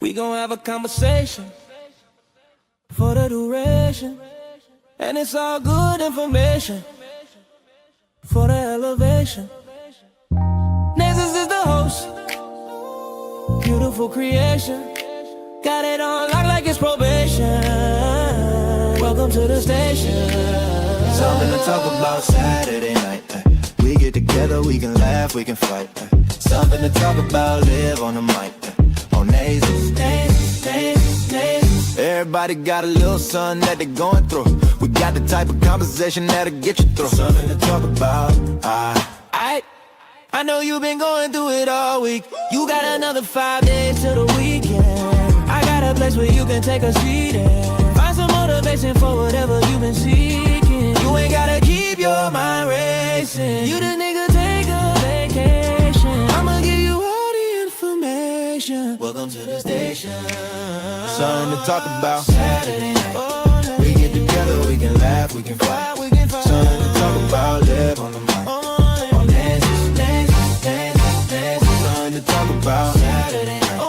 We gon' have a conversation for the duration, and it's all good information for the elevation. Nasus is the host, beautiful creation. Got it on lock like it's probation. Welcome to the station. Something to talk about Saturday night. We get together, we can laugh, we can fight. Something to talk about, live on the mic. On Nasus. Everybody got a little something that they're going through. We got the type of conversation that'll get you through. Something to talk about. I know you've been going through it all week. You got another 5 days to the weekend. I got a place where you can take a seat and find some motivation for whatever you've been seeking. You ain't gotta keep your mind racing. You the nigga, take a vacation. I'ma give you all the information. Welcome to the station. Something to talk about. Saturday night. We get together, we can laugh, we can fight. Something to talk about, live on the mic. On Nasus. Something to talk about. Saturday night.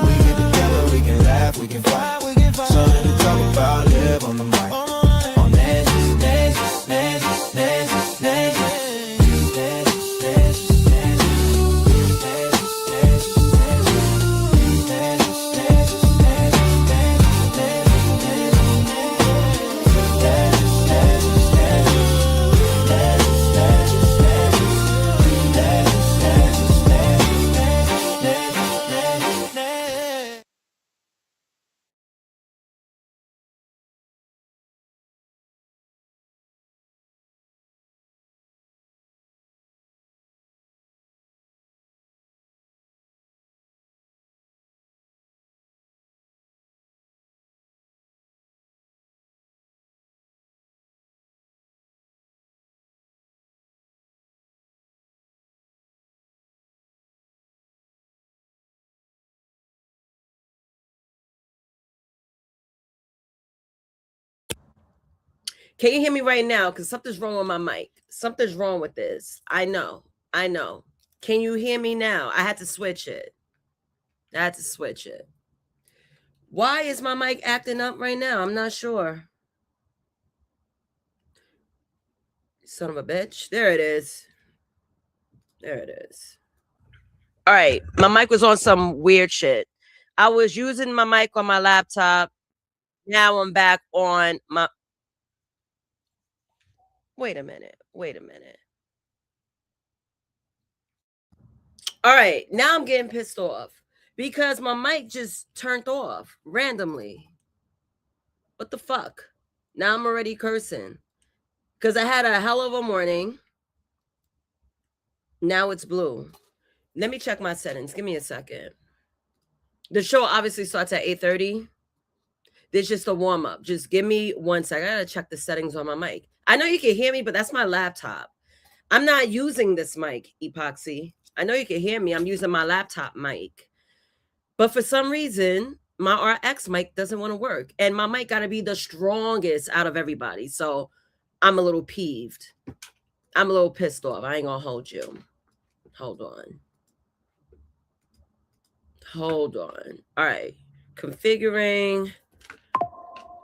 We get together, we can laugh, we can fight. Something to talk about, live on the mic. On Nasus. Can you hear me right now? Because something's wrong with my mic. Something's wrong with this. I know. Can you hear me now? I had to switch it. Why is my mic acting up right now? I'm not sure. Son of a bitch. There it is. All right. My mic was on some weird shit. I was using my mic on my laptop. Now I'm back on my... Wait a minute. All right. Now I'm getting pissed off because my mic just turned off randomly. What the fuck? Now I'm already cursing because I had a hell of a morning. Now it's blue. Let me check my settings. Give me a second. The show obviously starts at 8:30. This is just a warm-up. Just give me 1 second. I gotta check the settings on my mic. I know you can hear me, but that's my laptop. I'm not using this mic, Epoxy. I know you can hear me. I'm using my laptop mic. But for some reason, my RX mic doesn't want to work. And my mic gotta be the strongest out of everybody. So I'm a little peeved. I'm a little pissed off. I ain't gonna hold you. Hold on. All right. Configuring.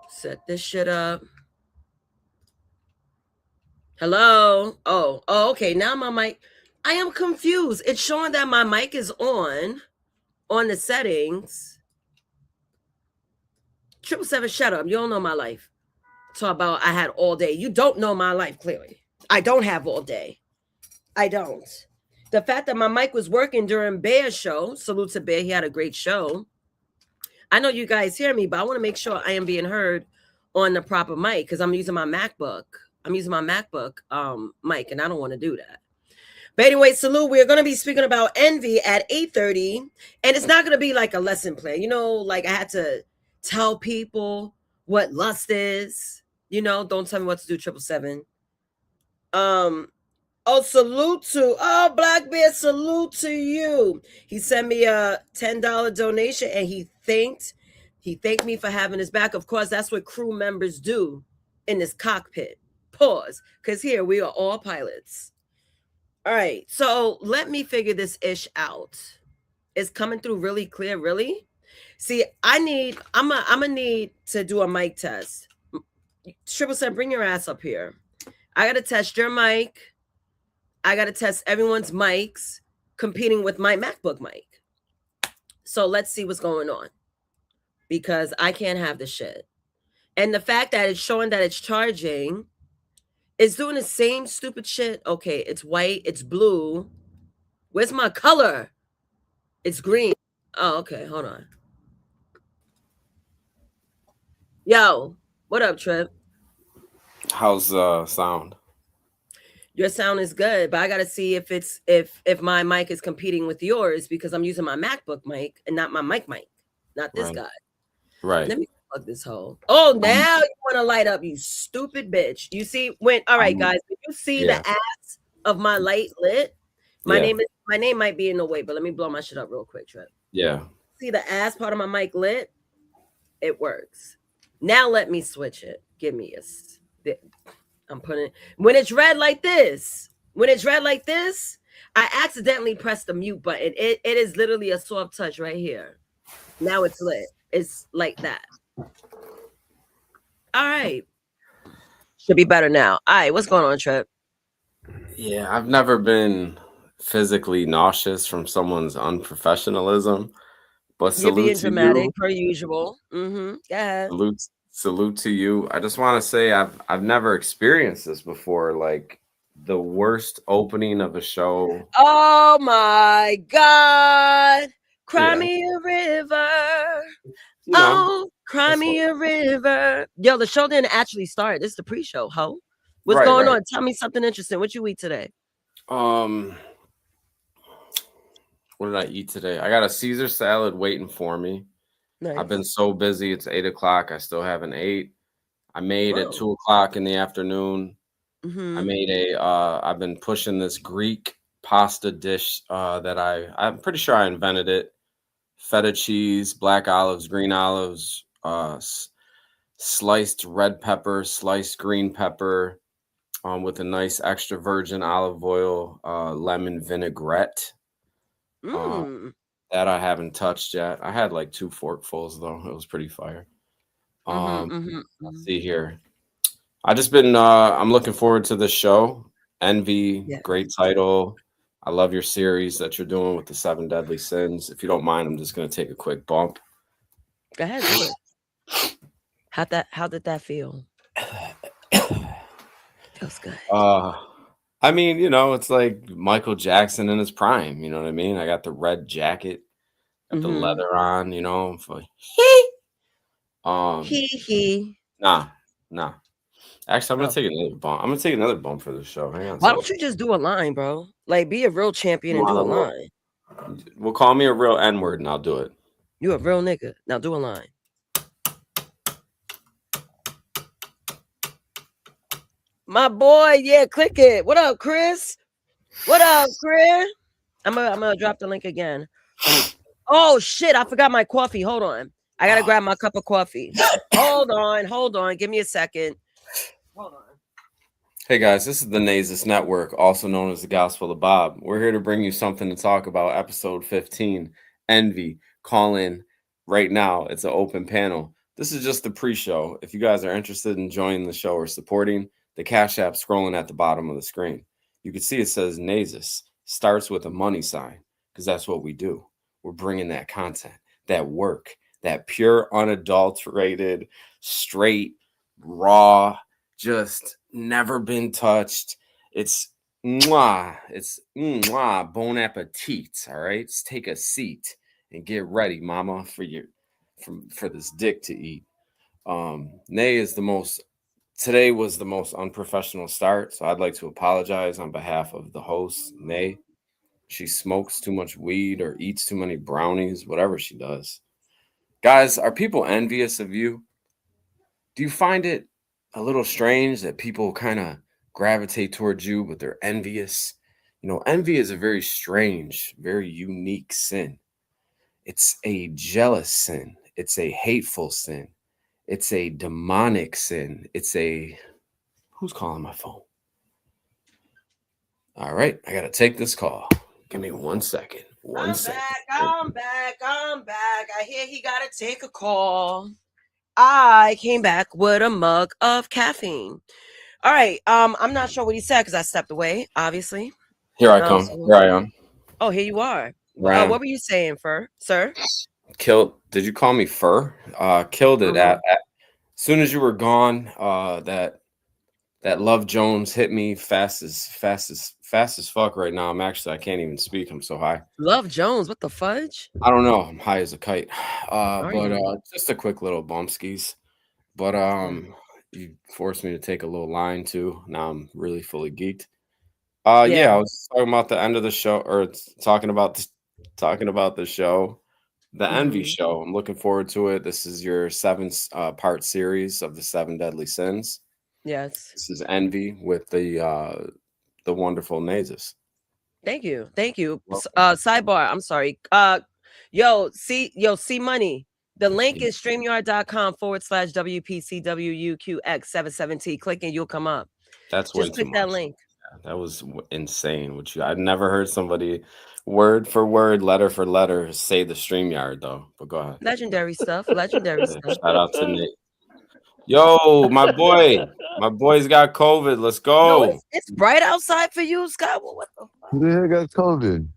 Set this shit up. Hello? Oh, okay. Now my mic. I am confused. It's showing that my mic is on the settings. 777, shut up. You don't know my life. Talk about I had all day. You don't know my life, clearly. I don't have all day. I don't. The fact that my mic was working during Bear's show, salute to Bear, he had a great show. I know you guys hear me, but I want to make sure I am being heard on the proper mic because I'm using my MacBook. Mic, and I don't want to do that. But anyway, salute. We're going to be speaking about envy at 8:30, and it's not going to be like a lesson plan. You know, like I had to tell people what lust is. You know, don't tell me what to do, 777. Salute to Black Bear, salute to you. He sent me a $10 donation and he thanked me for having his back. Of course, that's what crew members do in this cockpit. Pause, because here we are all pilots. All right, so let me figure this ish out. It's coming through really clear, really? See, I'm gonna need to do a mic test. 777, bring your ass up here. I gotta test your mic. I gotta test everyone's mics competing with my MacBook mic. So let's see what's going on, because I can't have this shit. And the fact that it's showing that it's charging is doing the same stupid shit. Okay, it's white, it's blue. Where's my color? It's green. Oh, okay, hold on. Yo, what up, Trip? How's sound? Your sound is good, but I gotta see if my mic is competing with yours, because I'm using my MacBook mic and not my mic, not this Right. guy. Right. Let me plug this hole. Oh, now you want to light up, you stupid bitch. You see when? All right, guys. When you see yeah. the ass of my light lit, my Yeah. name might be in the way, but let me blow my shit up real quick, Trip. Yeah. See the ass part of my mic lit? It works. Now let me switch it. Give me I'm putting when it's red like this. When it's red like this, I accidentally pressed the mute button. It is literally a soft touch right here. Now it's lit. It's like that. All right. Should be better now. All right, what's going on, Trip? Yeah, I've never been physically nauseous from someone's unprofessionalism, but You're being salute to dramatic you. per usual. Go ahead. Salute to you. I just want to say I've never experienced this before. Like the worst opening of a show. Oh my God. Cry Yeah. me a river. You know, Oh, cry that's me what- a river. Yo, the show didn't actually start. This is the pre-show, ho. What's Right, going right. on? Tell me something interesting. What you eat today? What did I eat today? I got a Caesar salad waiting for me. Nice. I've been so busy. It's 8 o'clock. I still haven't ate. I made Whoa. at 2 o'clock in the afternoon. Mhm. I made I've been pushing this Greek pasta dish that I'm pretty sure I invented it. Feta cheese, black olives, green olives, sliced red pepper, sliced green pepper, with a nice extra virgin olive oil, lemon vinaigrette. Mm. That I haven't touched yet. I had like 2 forkfuls though. It was pretty fire. Let's see here. I just been I'm looking forward to this show. Envy, Yes. great title. I love your series that you're doing with the 7 Deadly Sins. If you don't mind, I'm just gonna take a quick bump. Go ahead, do it. How did that feel? Feels good. I mean, you know, it's like Michael Jackson in his prime. You know what I mean? I got the red jacket, got the leather on. You know, for Hee. nah. Actually, I'm gonna take another bump. I'm gonna take another bump for this show. Hang on. Why don't you just do a line, bro? Like, be a real champion and do a line. Well, call me a real N-word and I'll do it. You a real nigga. Now do a line. My boy, yeah, click it. What up, Chris? What up, Chris? I'm gonna drop the link again. Oh shit, I forgot my coffee. Hold on. I gotta grab my cup of coffee. Hold on. Give me a second. Hold on. Hey guys, this is the Nasus Network, also known as the Gospel of Bob. We're here to bring you something to talk about. Episode 15, Envy. Call in right now. It's an open panel. This is just the pre-show. If you guys are interested in joining the show or supporting, the Cash App scrolling at the bottom of the screen. You can see it says Nasus. Starts with a money sign, because that's what we do. We're bringing that content, that work, that pure, unadulterated, straight, raw, just never been touched. It's mwah. It's mwah. Bon appetit. All right. Just take a seat and get ready, mama, for this dick to eat. Today was the most unprofessional start, so I'd like to apologize on behalf of the host, Nay. She smokes too much weed or eats too many brownies, whatever she does. Guys, are people envious of you? Do you find it a little strange that people kind of gravitate towards you, but they're envious? You know, envy is a very strange, very unique sin. It's a jealous sin. It's a hateful sin. It's a demonic sin. Who's calling my phone? All right, I got to take this call. Give me 1 second. One second. I'm back. I hear he got to take a call. I came back with a mug of caffeine. All right. I'm not sure what he said because I stepped away, obviously. Here I come. Here I am. Oh, here you are. Right. What were you saying, sir? Killed. Did you call me Fur? Killed it at as soon as you were gone. That Love Jones hit me fast as fuck right now. I can't even speak. I'm so high. Love Jones, what the fudge? I don't know. I'm high as a kite. But just a quick little bumpskis. But you forced me to take a little line too. Now I'm really fully geeked. Yeah, I was talking about the end of the show, or talking about the show, the Envy show. I'm looking forward to it. This is your 7-part series of the 7 Deadly Sins. Yes. This is Envy with the wonderful Nasus. Thank you. Sidebar. I'm sorry. C Money. The link is StreamYard.com/WPCWUQX77T. Click and you'll come up. That's just click that link. That was insane. I've never heard somebody word for word, letter for letter say the StreamYard though. But go ahead. Legendary stuff. Shout out to Nate. Yo, my boy's got COVID. Let's go. No, it's bright outside for you, Scott. What the fuck? Who the hell got COVID?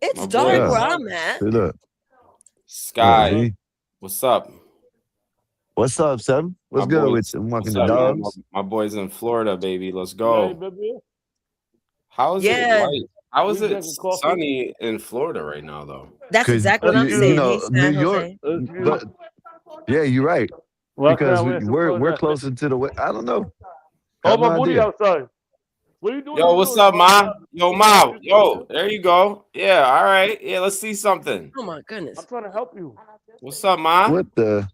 It's dark where I'm at. Look. Sky, what's up? What's up, son? What's good with you? I'm walking the dogs. My boy's in Florida, baby. Let's go. How is it light? How is it sunny in Florida right now, though? That's exactly what I'm saying. New York. But, yeah, you're right. Because we're closer to the way. I don't know. Oh, my booty outside. What are you doing? Yo, what's up, Ma? Yo, Ma. Yo, there you go. Yeah, all right. Yeah, let's see something. Oh my goodness. I'm trying to help you. What's up, Ma? What the?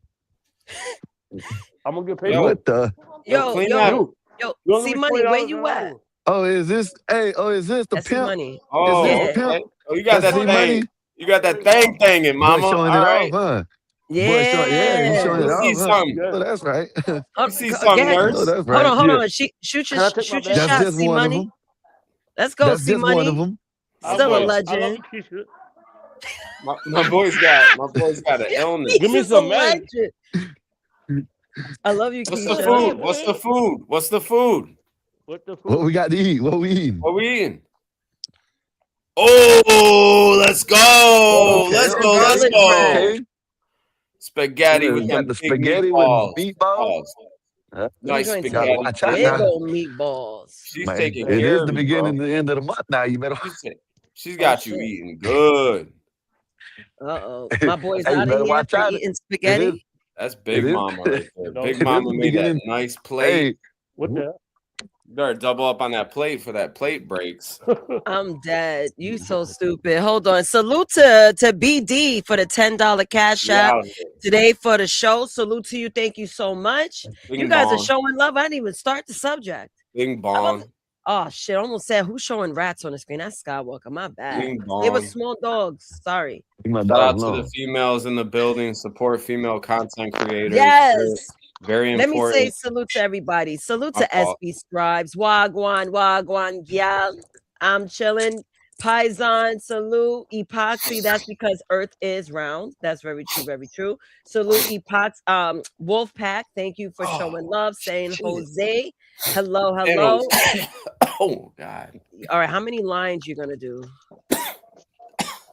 I'm gonna get paid. What the? Yo, see Money, where you at? Oh, is this? Hey, is this the pimp? Money. Oh, is this the pimp? Oh, you got that thing. You got that thing in, Mama. Showing all it right. off, huh? Yeah, he's showing it off. See something. Oh, that's right. See something, nurse. Oh, that's right. Hold on. Shoot your shot, see Money. Let's go, that's see just Money. one of them. Still a legend. My boy's got an illness. Give me some man. I love you, Keisha. What's the food? What we got to eat? What we eating? Oh, let's go. Let's go. Okay. Spaghetti with the spaghetti with meatballs. Nice spaghetti. Big old meatballs. She's taking it care is of the you, beginning bro. and the end of the month now. You better. She's got you eating good. My boy's out of here for eating spaghetti. That's Big Mama right there. Big Mama made that nice plate. Hey, what the? You better double up on that plate for that plate breaks. I'm dead. You so stupid. Hold on. Salute to BD for the $10 cash app today for the show. Salute to you. Thank you so much. Bing you guys bong. are showing love. I didn't even start the subject. Bing bong. Oh shit! I almost said who's showing rats on the screen. That's Skywalker. My bad. Bing bong. They were small dogs. Sorry. Shout out to the females in the building. Support female content creators. Yes. Very important. Let me say salute to everybody. Salute to SB Scribes. Wagwan. Yeah, I'm chilling. Paisan, salute. Epoxy. That's because Earth is round. That's very true. Salute Epoxy. Wolfpack. Thank you for showing love. Saying Jose. Hello. Oh God. All right. How many lines you gonna do?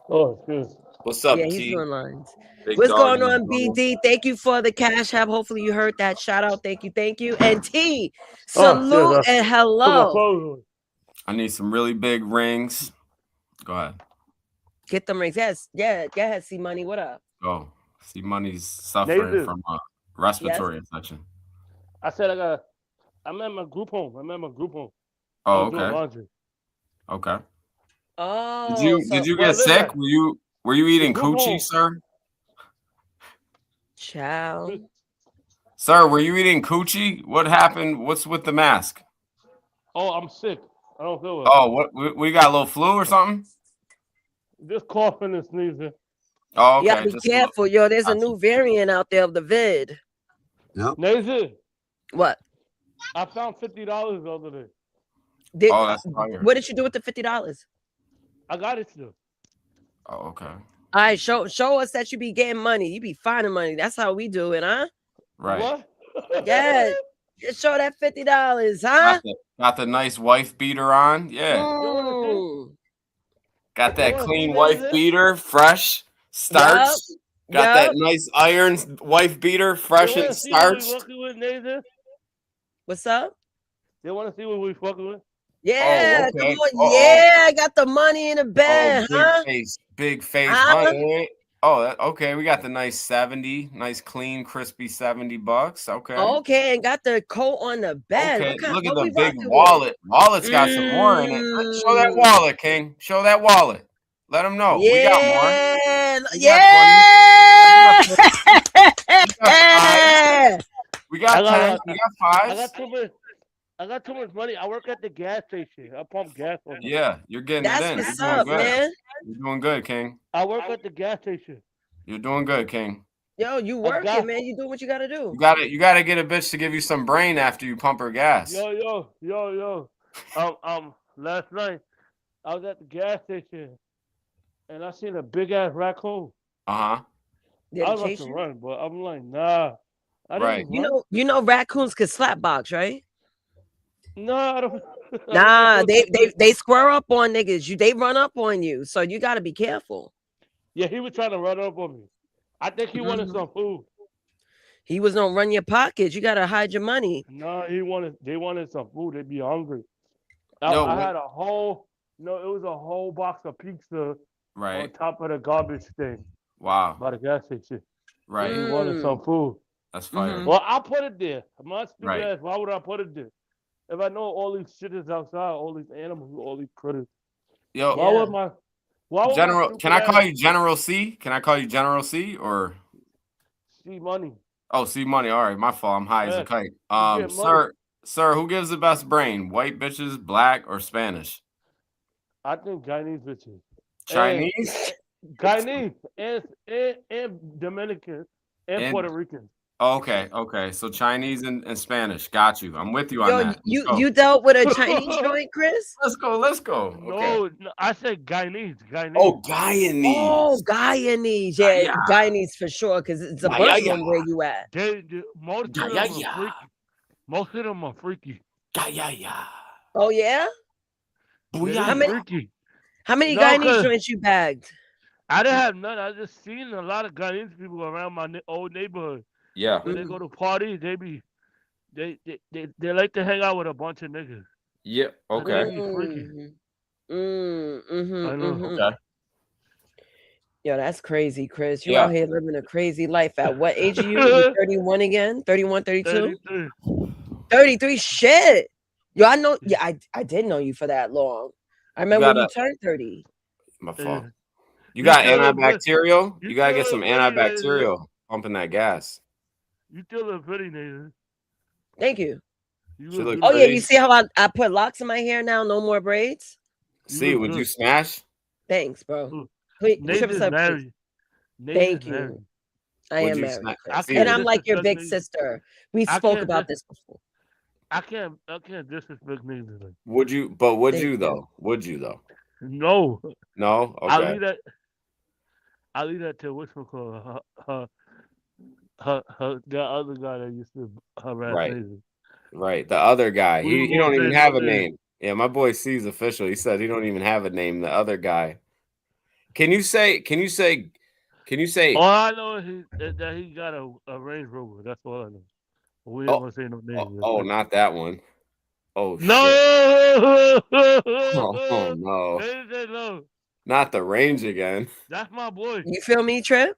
Oh, good. What's up, Yeah, he's T? doing lines. Big What's dog, going on, BD? Thank you for the cash app. Hopefully you heard that. Shout out. Thank you. And T, salute and hello. I need some really big rings. Go ahead. Get them rings. Yes. Yeah. Go ahead. See Money. What up? Go. See Money's suffering from a respiratory infection. I said I'm at my group home. Oh, okay. Okay. Oh. Did you get sick? Were you eating coochie, sir? Ciao. Sir, were you eating coochie? What happened? What's with the mask? Oh, I'm sick. I don't feel well. Oh, what? We got a little flu or something? Just coughing and sneezing. Oh, okay. You gotta be careful, yo. There's a new variant out there of the vid. Yep. Nazy, what? I found $50 the other day. That's fire. What did you do with the $50? I got it still. Oh, okay. All right, show us that you be getting money. You be finding money. That's how we do it, huh? Right. What? Yeah. Just show that $50, huh? Got the nice wife beater on. Yeah. Got that clean wife beater, fresh, starched. Got that nice iron wife beater, fresh and starched. What's up? They want to see what we fucking with. Yeah, come on. Yeah, I got the money in the bed, huh? Big face, honey. Oh, okay. We got the nice 70, nice clean, crispy $70. Okay. Okay, and got the coat on the bed. Okay, look at the big wallet. Wallet's got some more in it. Show that wallet, King. Show that wallet. Let them know. Yeah, we got more. We got 10. We got 5. I got too much money. I work at the gas station. I pump gas on them. Yeah, you're getting That's it in. What's up, man? You're doing good, King. I work at the gas station. You're doing good, King. Yo, you working, man. You doing what you gotta do. You gotta get a bitch to give you some brain after you pump her gas. Yo. Last night I was at the gas station and I seen a big ass raccoon. Uh-huh. I was about to run, but I'm like, nah. Right. You know raccoons could slap box, right? No, I don't. Nah, they square up on niggas. They run up on you, so you got to be careful. Yeah, he was trying to run up on me. I think he wanted some food. He was gonna run your pockets. You got to hide your money. No, they wanted some food. They'd be hungry. I had a whole. No, it was a whole box of pizza. Right. On top of the garbage thing. Wow. By the gas station. Right. He wanted some food. That's fire. Well, I put it there. My stupid ass. Why would I put it there? If I know all these shit is outside, all these animals, all these critters. Yo, General, can I call you General C? Can I call you General C or C Money? Oh, C Money. All right, my fault. I'm high as a kite. Sir, who gives the best brain? White bitches, black, or Spanish? I think Chinese bitches. Chinese? Chinese and Dominican and Puerto Rican. Okay. So Chinese and Spanish. Got you. I'm with you on that. You dealt with a Chinese joint, Chris? Let's go. No, I said Guyanese. Oh, Guyanese. Oh, Guyanese. Yeah, Guyanese for sure, because it's a bunch of them where you at. Most of them are freaky. Oh, yeah? How many Guyanese joints you bagged? I didn't have none. I just seen a lot of Guyanese people around my old neighborhood. Yeah. When they go to parties, they like to hang out with a bunch of niggas. Yeah. Okay. I know. Okay. Yo, that's crazy, Chris. You out here living a crazy life. At what age are you? You 31 again? 31, 32? 33. Shit. Yo, I know. Yeah, I did know you for that long. I remember when you turned 30. My fault. You got antibacterial? You gotta get some antibacterial pumping that gas. You still look pretty, Nathan. Thank you. Oh yeah, you see how I put locks in my hair now? No more braids. See, would you smash? Thanks, bro. Please, married. Thank you. I am married, and I'm like your big sister. We spoke about this before. I can't disrespect Nathan. Would you? But would you though? Would you though? No. No. Okay. I'll leave that to what's called the other guy that used to harass me. Right. The other guy. He don't even have a name. Yeah, my boy C's official. He said he don't even have a name. The other guy. Can you say? All I know is that he got a Range Rover. That's all I know. We don't want to say no names. Oh, not that one. Oh no! Oh no! No. Not the Range again. That's my boy. You feel me, Trip?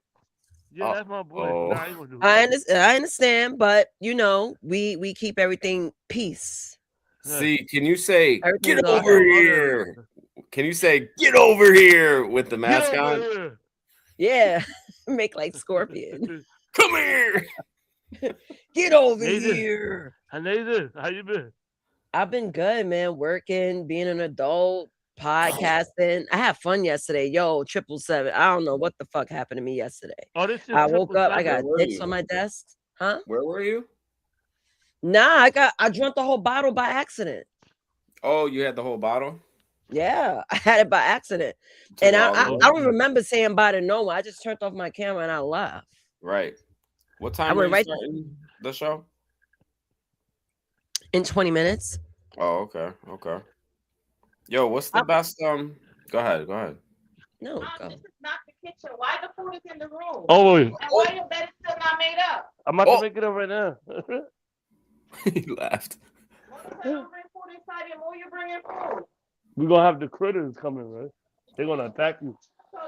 Yeah, that's my boy. Oh. Nah, I understand, but we keep everything peace. See, can you say get over here? Can you say get over here with the mask on? Yeah, make like Scorpion. Come here. Get over here. Nathan, how you been? I've been good, man. Working, being an adult, podcasting. I had fun yesterday. Yo, 777. I don't know what the fuck happened to me yesterday. I woke up, I got dicks on my desk. Huh? Where were you? Nah, I drank the whole bottle by accident. Oh, you had the whole bottle? Yeah, I had it by accident. And I don't remember saying bye to no one. I just turned off my camera and I left. Right. What time are you starting the show? In 20 minutes. Oh, okay. Okay. Yo, what's the best? Go ahead. No, This is not the kitchen. Why the food is in the room? Oh, and why your bed is still not made up? I'm about to make it up right now. He laughed. Bring food inside and more you bringing food. We're gonna have the critters coming, right? They're gonna attack you. So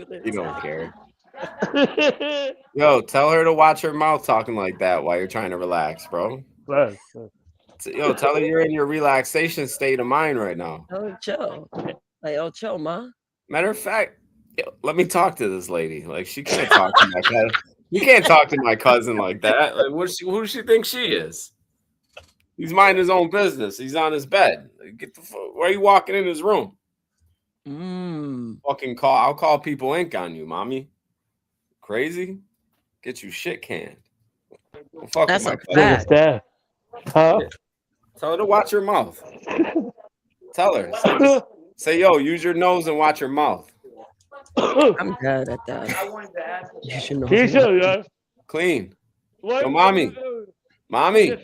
that You don't care. Yo, tell her to watch her mouth talking like that while you're trying to relax, bro. Right. Yo, tell her you're in your relaxation state of mind right now. Oh, chill. Like, oh, chill, ma. Matter of fact, yo, let me talk to this lady. Like, she can't talk to my cousin. You can't talk to my cousin like that. Like, who does she think she is? He's minding his own business. He's on his bed. Get the fuck. Why are you walking in his room? Fucking call. I'll call People Inc. on you, mommy. Crazy? Get you shit canned. Fuck that's a fact. Huh? Tell her to watch her mouth. Tell her. Say, yo, use your nose and watch your mouth. I'm good at that. I wanted to ask You should know. Clean. What? Yo, mommy. Mommy. I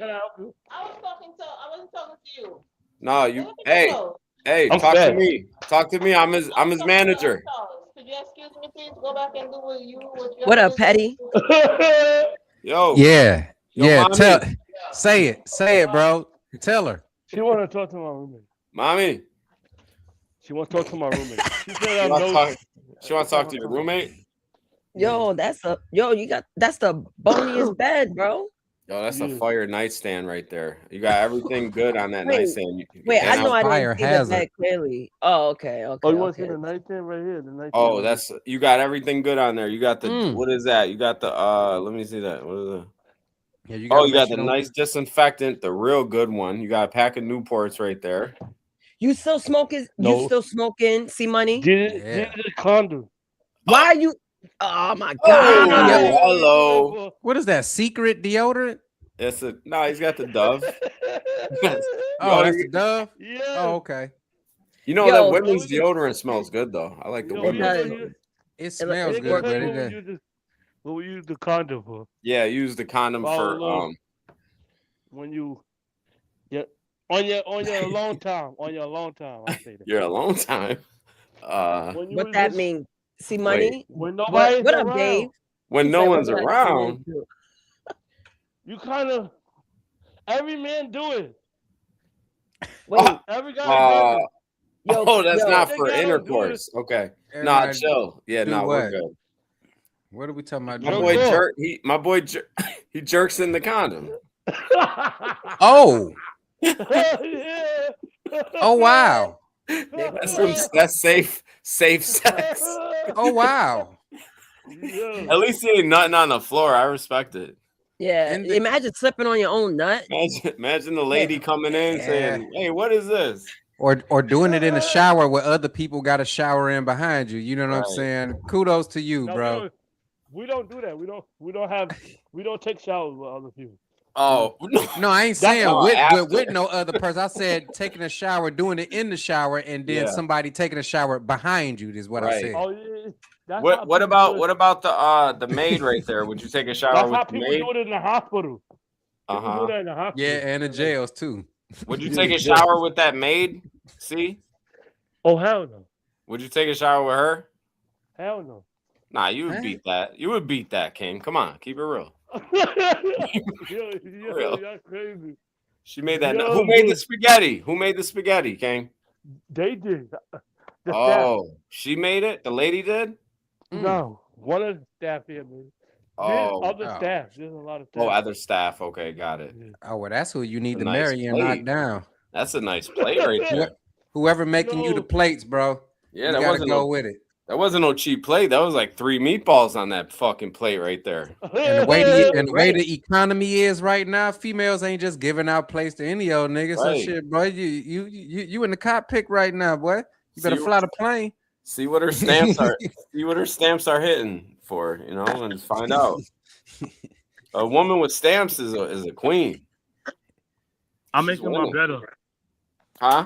wasn't talking to you. No, you. Hey, talk to me. Talk to me. I'm his manager. Could you excuse me, please? Go back and do what you. What up, Petty? Yo. Yeah. Yo, yeah. mommy. Say it, bro. Tell her. She want to talk to my roommate. Mommy. She want to talk to my roommate. She said she want to talk to your roommate? Yo, that's the boniest bed, bro. Yo, that's a fire nightstand right there. You got everything good on that nightstand. Wait, I know I fire didn't see the bed clearly. Oh, okay. Oh, you want to see the nightstand right here? The nightstand. Oh, that's you got everything good on there. You got the what is that? You got the let me see that. What is that? Yeah, you got the nice disinfectant, the real good one. You got a pack of Newports right there. You still smoking? No. You still smoking? See money? Get a condom. Why are you? Oh my god! Oh, hello. What is that? Secret deodorant? It's no. He's got the Dove. Oh, that's the Dove. Yeah. Oh, okay. You know that women's deodorant smells good though. I like the women's. It smells good, but it what we use the condom for? Yeah, use the condom for when you on your alone time. On your alone time, I say that. Your alone time. What that mean? See money? When nobody's what around. up, Dave? When no one's around. You kind of every man do it. Wait, every guy. That's not for intercourse. Okay. Nah, chill. Yeah, no, we're good. What are we talking about? My boy he jerks in the condom. Oh. Yeah. Oh wow. That's safe sex. Oh wow. Yeah. At least he ain't nutting on the floor. I respect it. Yeah. Imagine slipping on your own nut. Imagine the lady coming in saying, "Hey, what is this?" Or doing it in a shower where other people got a shower in behind you. You know what I'm saying? Kudos to you, bro. We don't do that. We don't take showers with other people. Oh no, I ain't saying with no other person. I said taking a shower, doing it in the shower, and then somebody taking a shower behind you is what I said. Oh, yeah. What about the maid right there? Would you take a shower with the maid? That's how people do it in the hospital. Uh-huh. Do that in the hospital. Yeah, and in jails too. Would you take a shower with that maid? See? Oh hell no. Would you take a shower with her? Hell no. Nah, you would beat that. You would beat that, King. Come on, keep it real. Yo, that's crazy. She made that. Who made the spaghetti? Who made the spaghetti, King? They did. She made it? The lady did? No, one of the staff here made it. Staff. There's a lot of staff. Oh, other staff. Okay, got it. Oh, well, that's who you need to marry and knock down. That's a nice plate right there. Whoever making you the plates, bro. Yeah, that wasn't go with it. That wasn't no cheap plate. That was like 3 meatballs on that fucking plate right there. And the way the economy is right now, females ain't just giving out plates to any old nigga. So shit, bro, you in the cockpit right now, boy. You better fly the plane. See what her stamps are. See what her stamps are hitting for, and find out. A woman with stamps is a queen. I'm making my better. Huh?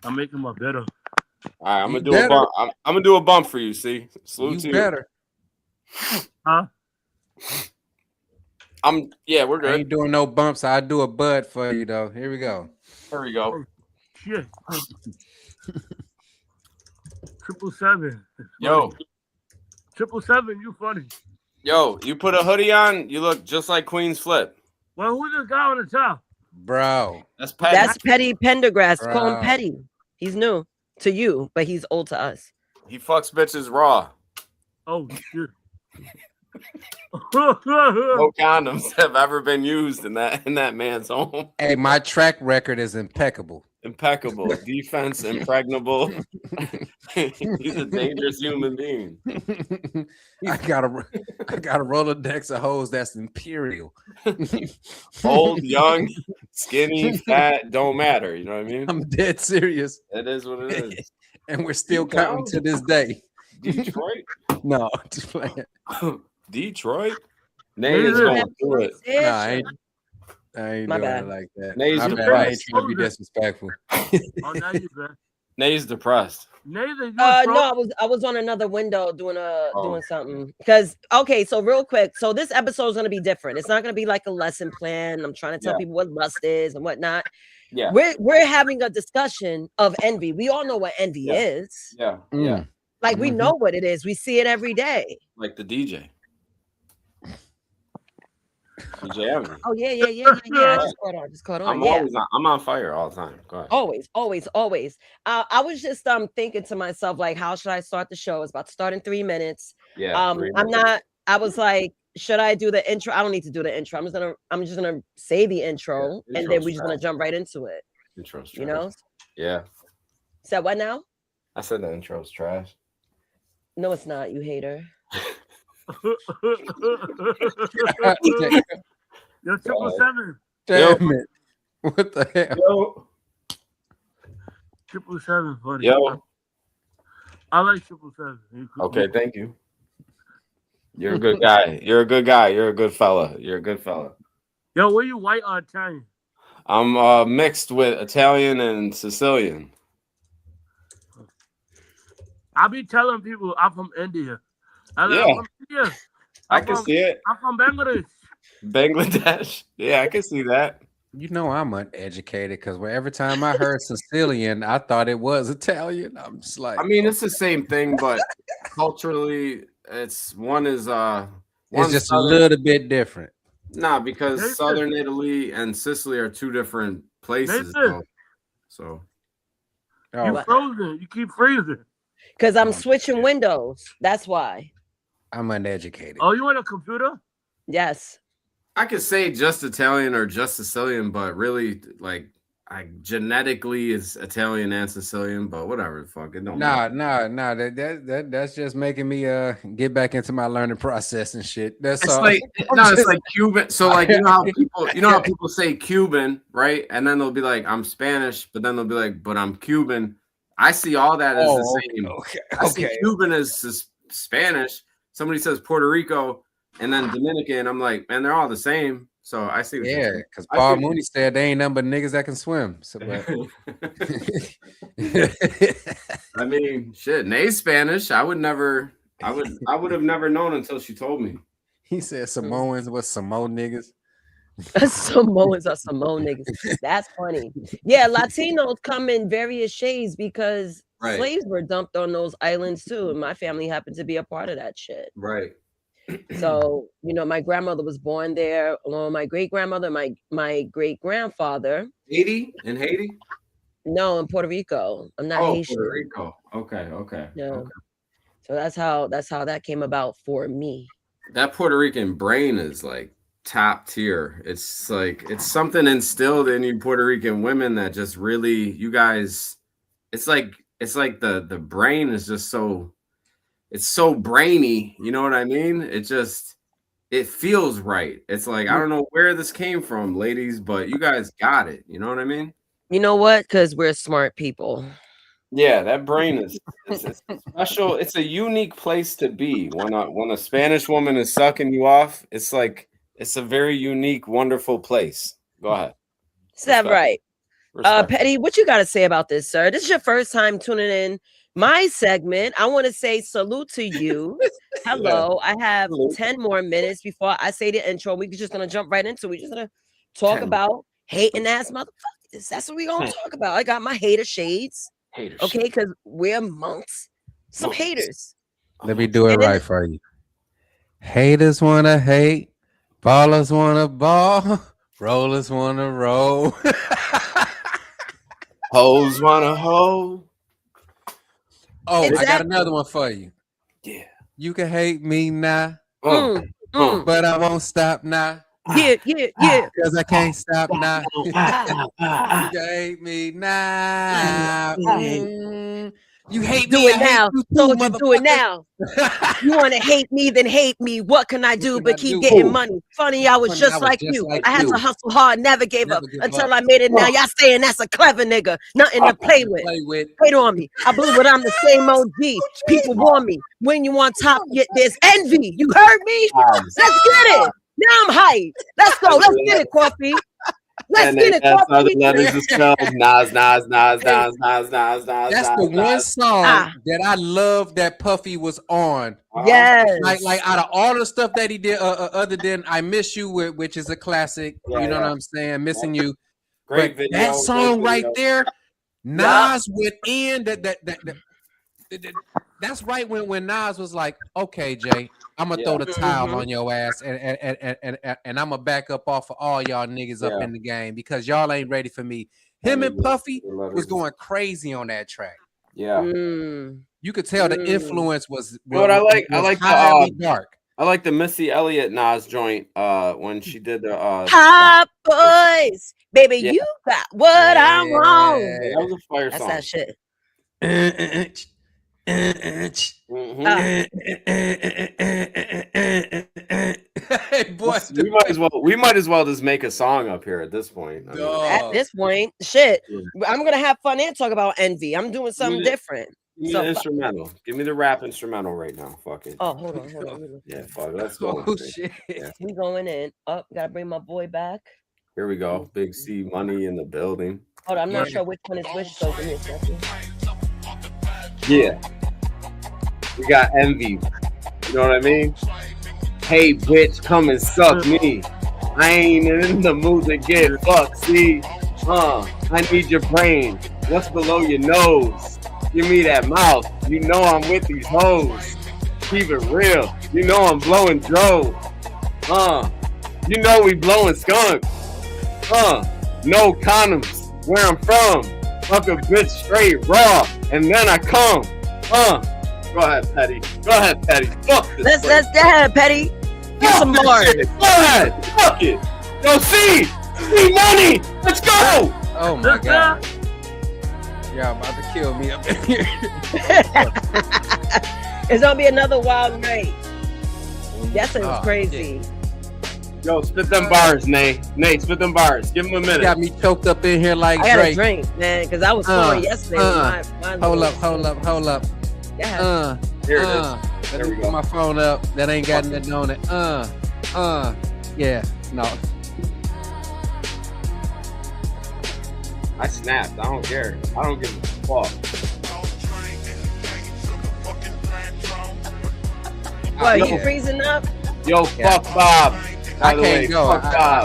I'm making my better. All right, I'm gonna do a bump. I'm gonna do a bump for you. See, salute to you. Better. Huh? We're good. I ain't doing no bumps. I do a bud for you though. Here we go. Here we go. Oh, shit. 777. Yo. 777, you funny. Yo, you put a hoodie on, you look just like Queen's Flip. Well, who's this guy on the top? Bro. That's Petty. That's Petty Pendergrass. Bro. Call him Petty. He's new to you, but he's old to us. He fucks bitches raw. Oh, shit. No condoms have ever been used in that man's home. Hey, my track record is impeccable. Impeccable. Defense impregnable. He's a dangerous human being. I got a Rolodex of hoes that's imperial. Old, young, skinny, fat, don't matter. You know what I mean? I'm dead serious. It is what it is. And we're still counting to this day. Detroit? No, just playing. Detroit? Nate is going through it. Nah, I ain't My doing bad. it like that. Nate's My bad. I ain't depressed. trying to be disrespectful. Oh, now you good. Nate's depressed. Nathan, No, I was on another window doing something. Because so real quick, so this episode is gonna be different. It's not gonna be like a lesson plan. I'm trying to tell people what lust is and whatnot. Yeah, we're having a discussion of envy. We all know what envy is. Yeah, Like we know what it is. We see it every day. like the DJ. DJ Evans. Oh yeah. I just caught on. I'm on fire all the time. Go ahead. Always. I was just thinking to myself, like, how should I start the show? It's about to start in 3 minutes. Yeah. I was like, should I do the intro? I don't need to do the intro. I'm just gonna say the intro and then we're just gonna jump right into it. Intro's trash. You know? Yeah. Said what now? I said the intro's trash. No, it's not, you hater. Yo, 777. Damn it. What the hell? Yo. 777, funny. Yo. I like 777. Okay, thank you. You're a good guy. You're a good guy. You're a good fella. You're a good fella. Yo, were you white or Italian? I'm mixed with Italian and Sicilian. I be telling people I'm from India. I'm from India. I can see it. I'm from Bangladesh. Bangladesh. Yeah, I can see that. You know I'm uneducated because every time I heard Sicilian, I thought it was Italian. I'm just like, I mean, it's the same thing, but culturally, it's just a little bit different. Nah, because Southern Italy and Sicily are two different places. So you frozen. You keep freezing. Because I'm switching windows. That's why. I'm uneducated. Oh, you on a computer? Yes. I could say just Italian or just Sicilian, but really, like, I genetically is Italian and Sicilian, but whatever, fuck it. Don't matter. That's just making me get back into my learning process and shit. That's all. It's like Cuban. So like you know how people say Cuban, right? And then they'll be like, I'm Spanish, but then they'll be like, but I'm Cuban. I see all that as the same. I see Cuban as Spanish. Somebody says Puerto Rico and then Dominican. I'm like, man, they're all the same. So I see. Because Paul Mooney said they ain't nothing but niggas that can swim. So, I mean, shit. Nate's Spanish. I would have never known until she told me. He said Samoans was Samoan niggas. Samoans are Samoan niggas. That's funny. Yeah, Latinos come in various shades because slaves were dumped on those islands too, and my family happened to be a part of that shit. Right. So, my grandmother was born there, along with my great-grandmother, my great-grandfather. In Haiti? No, in Puerto Rico. I'm not Haitian. Puerto Rico. Okay. No. Okay. So that's how that came about for me. That Puerto Rican brain is like top tier. It's like it's something instilled in you Puerto Rican women that just really you guys. It's like the brain is just so. It's so brainy, you know what I mean? It feels right. It's like I don't know where this came from, ladies, but you guys got it. You know what I mean? You know what? Because we're smart people. Yeah, that brain is it's special. It's a unique place to be. When a Spanish woman is sucking you off, it's like it's a very unique, wonderful place. Go ahead. Is that right? Petty, what you got to say about this, sir? This is your first time tuning in my segment. I want to say salute to you. Hello. I have 10 more minutes before I say the intro. We're just going to jump right into it. We're just going to talk about hating ass motherfuckers. That's what we're going to talk about. I got my hater shades. Okay, because we're amongst some haters. Let me do it right for you. Haters want to hate. Ballers want to ball. Rollers want to roll. Hoes want to hoe. Oh, exactly. I got another one for you. Yeah. You can hate me now, but I won't stop now. Yeah. Because I can't stop now. You can hate me now. You hate do me it now. Told you do it now. You want to hate me, then hate me. What can I do but keep getting money? Funny, I was just like you. I had to hustle hard, never gave up until I made it. Now y'all saying that's a clever nigga. Nothing to play with. Wait on me. I believe it. I'm the same OG. People warn me. When you on top, there's envy. You heard me? Let's get it. Now I'm hyped. Let's go. Let's get it, Coffee. Let's get it. That's other letters is spelled Nas. That's the one song that I love that Puffy was on. Yes. Like out of all the stuff that he did, other than I Miss You, which is a classic. You know what I'm saying? Missing You. Great but video. That song right there, Nas went in. That's right when Nas was like, okay, Jay, I'm gonna throw the towel on your ass and I'm gonna back up off of all y'all niggas up in the game because y'all ain't ready for me. Him and Puffy was going crazy on that track. Yeah. You could tell the influence was what I like the dark. I like the Missy Elliott Nas joint when she did the Hot Boys. Baby, you got what I want. That was a fire song. That's that shit. Hey, boy, we might as well just make a song up here at this point. At this point, shit, I'm gonna have fun and talk about envy. I'm doing something different. Give me the instrumental. Give me the rap instrumental right now. Fuck it. Oh, hold on. Yeah, fuck. Let's go. Oh shit. Yeah. We going in. Up. Gotta bring my boy back. Here we go. Big C Money in the building. Hold on, I'm not sure which one is which. So give me a second. Yeah. We got envy. You know what I mean? Hey, bitch, come and suck me. I ain't in the mood to get fucked, see? I need your brain. What's below your nose? Give me that mouth. You know I'm with these hoes. Keep it real. You know I'm blowing dro. You know we blowing skunk. No condoms. Where I'm from. Fuck a bitch straight raw. And then I come. Go ahead, Petty. Fuck this. Let's go ahead, Petty. Get some more. Go ahead. Fuck it. Yo, C Money. Let's go. Oh my god. Y'all about to kill me up in here. It's gonna be another wild night. That was crazy. Yeah. Yo, spit them bars, Nate. Spit them bars. Give him a minute. You got me choked up in here like I Drake. gotta drink, man, because I was sore yesterday. Hold up. Yeah. Here it is. Let me put my phone up. That ain't got nothing on it. Yeah. No. I snapped. I don't care. I don't give a fuck. What, you freezing up? Yo, fuck Bob. I can't go.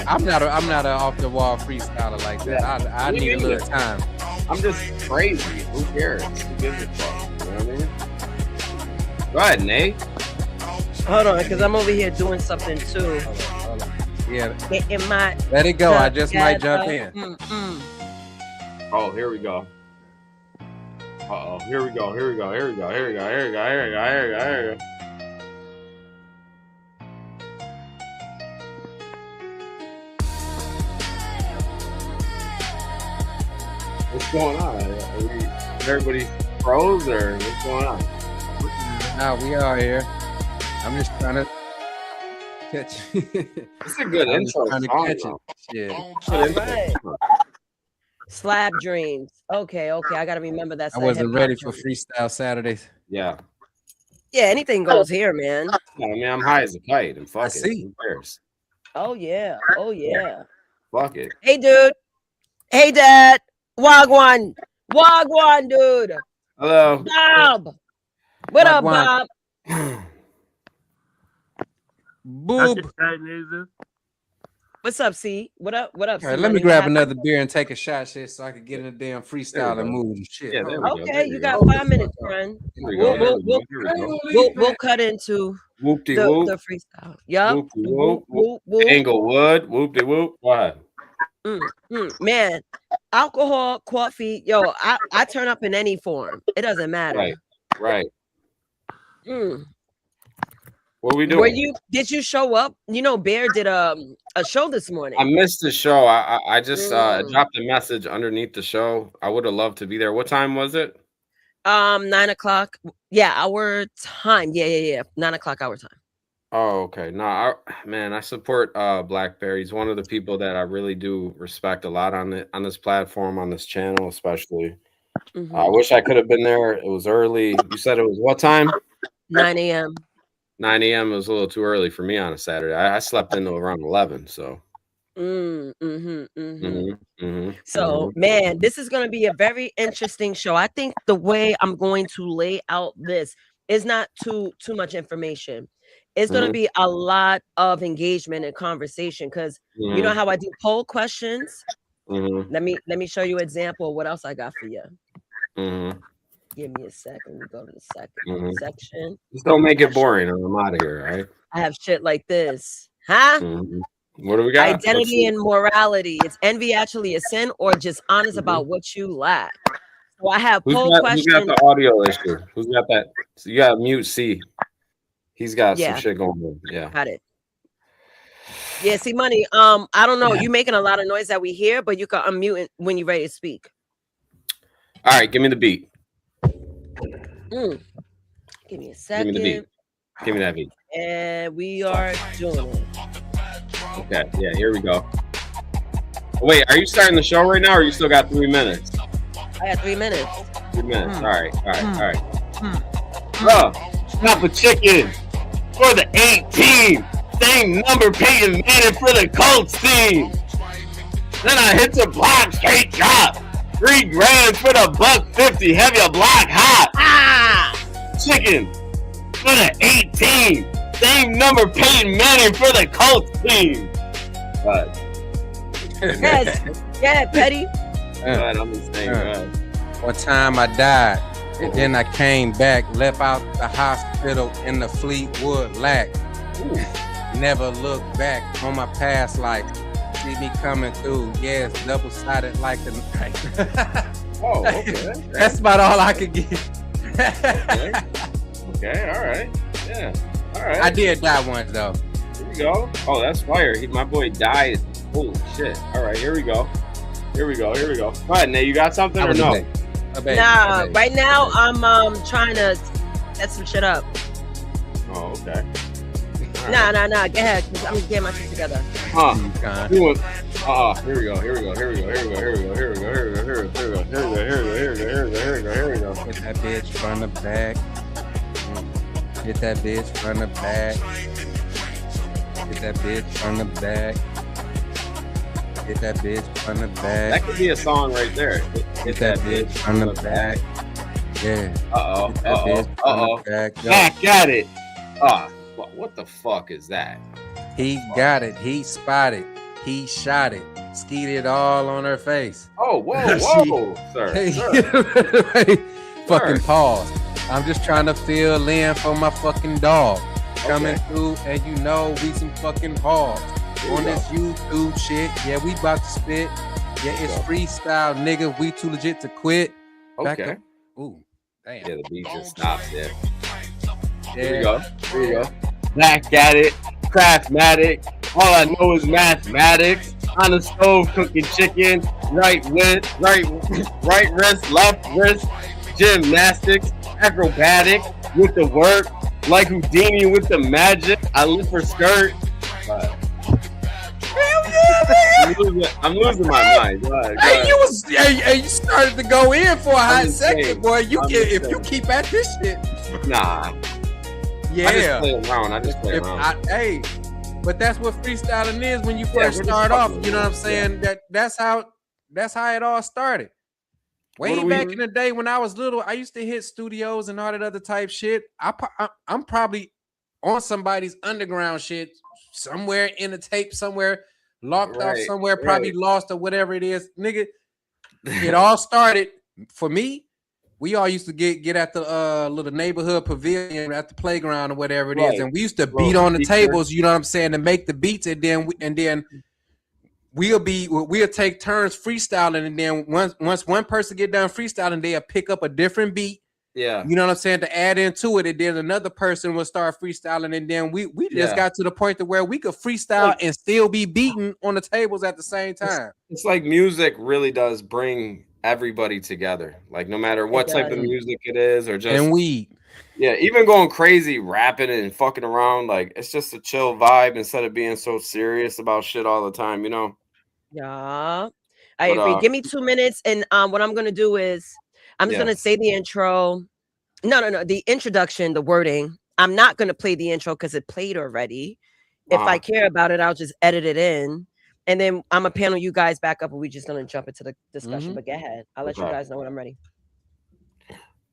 I'm not an off the wall freestyler like that. I need a little time. I'm just crazy. Who cares? Who gives a fuck? You know what I mean? Go ahead, Nate. Hold on, because I'm over here doing something too. Hold on. Yeah. Let it go. I just might jump in. Oh, here we go. Here we go. What's going on? Everybody froze or what's going on? No, we are here. I'm just trying to catch. It's a good intro. Trying to catch it. Yeah. Slab Dreams. Okay. I gotta remember that. I wasn't ready for Freestyle Saturdays. Yeah. Yeah, anything goes here, man. Yeah, I mean, I'm high as a kite and fuck it. See. Who cares? Oh yeah. Fuck it. Hey, dude. Hey, Dad. Wagwan, dude. Hello. Bob. What up, Wagwan. Bob? Boob. What's up, C? What up? What up? All right, let me grab another beer and take a shot, shit, so I can get in the damn freestyle and move and shit. Yeah, there we go. Okay, you got 5 minutes, friend. We'll cut into the freestyle. Yup. Whoop, whoop, whoop. Englewood. Whoop de whoop. Go ahead. Man, alcohol, coffee, yo, I turn up in any form. It doesn't matter. Right. What are we doing? Did you show up? You know, Bear did a show this morning. I missed the show. I just dropped a message underneath the show. I would have loved to be there. What time was it? 9 o'clock. Yeah, our time. Yeah. 9 o'clock our time. Oh, okay. No, I support Blackberry. He's one of the people that I really do respect a lot on this platform, on this channel, especially. I wish I could have been there. It was early. You said it was what time? 9 a.m. 9 a.m. was a little too early for me on a Saturday. I slept into around 11. So. So, man, this is going to be a very interesting show. I think the way I'm going to lay out this is not too much information. It's going to be a lot of engagement and conversation because you know how I do poll questions. Let me show you an example of what else I got for you. Give me a second. We go to the second section. Just don't make it boring, or I'm out of here. Right? I have shit like this, huh? What do we got? Identity and morality. Is envy actually a sin, or just honest about what you lack? So I have poll questions. Who's got the audio issue? Who's got that? So you got mute C. He's got some shit going on. Yeah. Got it. Yeah, see, Money. I don't know. You making a lot of noise that we hear, but you can unmute when you're ready to speak. All right, give me the beat. Give me a second. Give me the beat. Give me that beat. And we are doing it. Okay, yeah, here we go. Wait, are you starting the show right now, or you still got 3 minutes? I got 3 minutes. 3 minutes. All right. Stop a chicken for the 18. Same number Peyton Manning for the Colts team. Then I hit the block, straight drop. 3 grand for the $150. Have your block hot. Chicken for the 18. Same number Peyton Manning for the Colts team. Yes. Yeah, Petty. I'm just saying. One time I died, and then I came back, left out the hospital in the Fleetwood Lac. Never look back on my past life. See me coming through. Yes, double-sided like the night. Oh, okay. That's about all I could get. Okay, all right. Yeah. All right. I did die once though. Here we go. Oh, that's fire. My boy died. Holy shit. All right, here we go. Go ahead, Nate. You got something or no? Nah, right now I'm trying to set some shit up. Oh, okay. Nah. Go ahead. I'm getting my shit together. Here we go. Here we go. Hit that bitch from the back. Hit that bitch from the back. Hit that bitch from the back. Hit that bitch from the back. That could be a song right there. Hit that bitch from the back. Yeah. Back at it. What the fuck is that? He got it. He spotted. He shot it. Skeeted it all on her face. Oh, whoa, sir. Fucking pause. I'm just trying to fill in for my fucking dog. Coming through, and you know we some fucking hogs. On this YouTube shit, yeah, we about to spit. Yeah, it's freestyle, nigga. We too legit to quit. Okay. Ooh, damn. Yeah, the beat just stops there. Yeah. Here we go. Back at it, Craftmatic. All I know is mathematics. On the stove cooking chicken. Right wrist, left wrist. Gymnastics, acrobatic with the work. Like Houdini with the magic. I live for skirt. I'm losing my mind. Go ahead. You started to go in for a hot second, boy. If you keep at this shit. Nah. Yeah. I just play around. But that's what freestyling is when you first start off. You know what I'm saying? That's how it all started. Way back in the day when I was little, I used to hit studios and all that other type shit. I'm probably on somebody's underground shit somewhere in a tape somewhere, locked off somewhere, probably lost or whatever it is. Nigga, it all started for me. We all used to get at the little neighborhood pavilion at the playground or whatever it is, and we used to beat on the tables, you know what I'm saying, to make the beats, and then we'll take turns freestyling, and then once one person get done freestyling, they'll pick up a different beat. Yeah, you know what I'm saying, to add into it, and then another person will start freestyling, and then we just got to the point to where we could freestyle and still be beating on the tables at the same time. It's like music really does bring everybody together, like no matter what type of music it is, or just even going crazy, rapping and fucking around, like it's just a chill vibe instead of being so serious about shit all the time, you know. Yeah, I agree. Give me 2 minutes, and what I'm gonna do is I'm just gonna say the intro. No, the introduction, the wording. I'm not gonna play the intro because it played already. If I care about it, I'll just edit it in, and then I'm gonna panel you guys back up, and we're just gonna jump into the discussion. But go ahead, I'll let you guys know when I'm ready.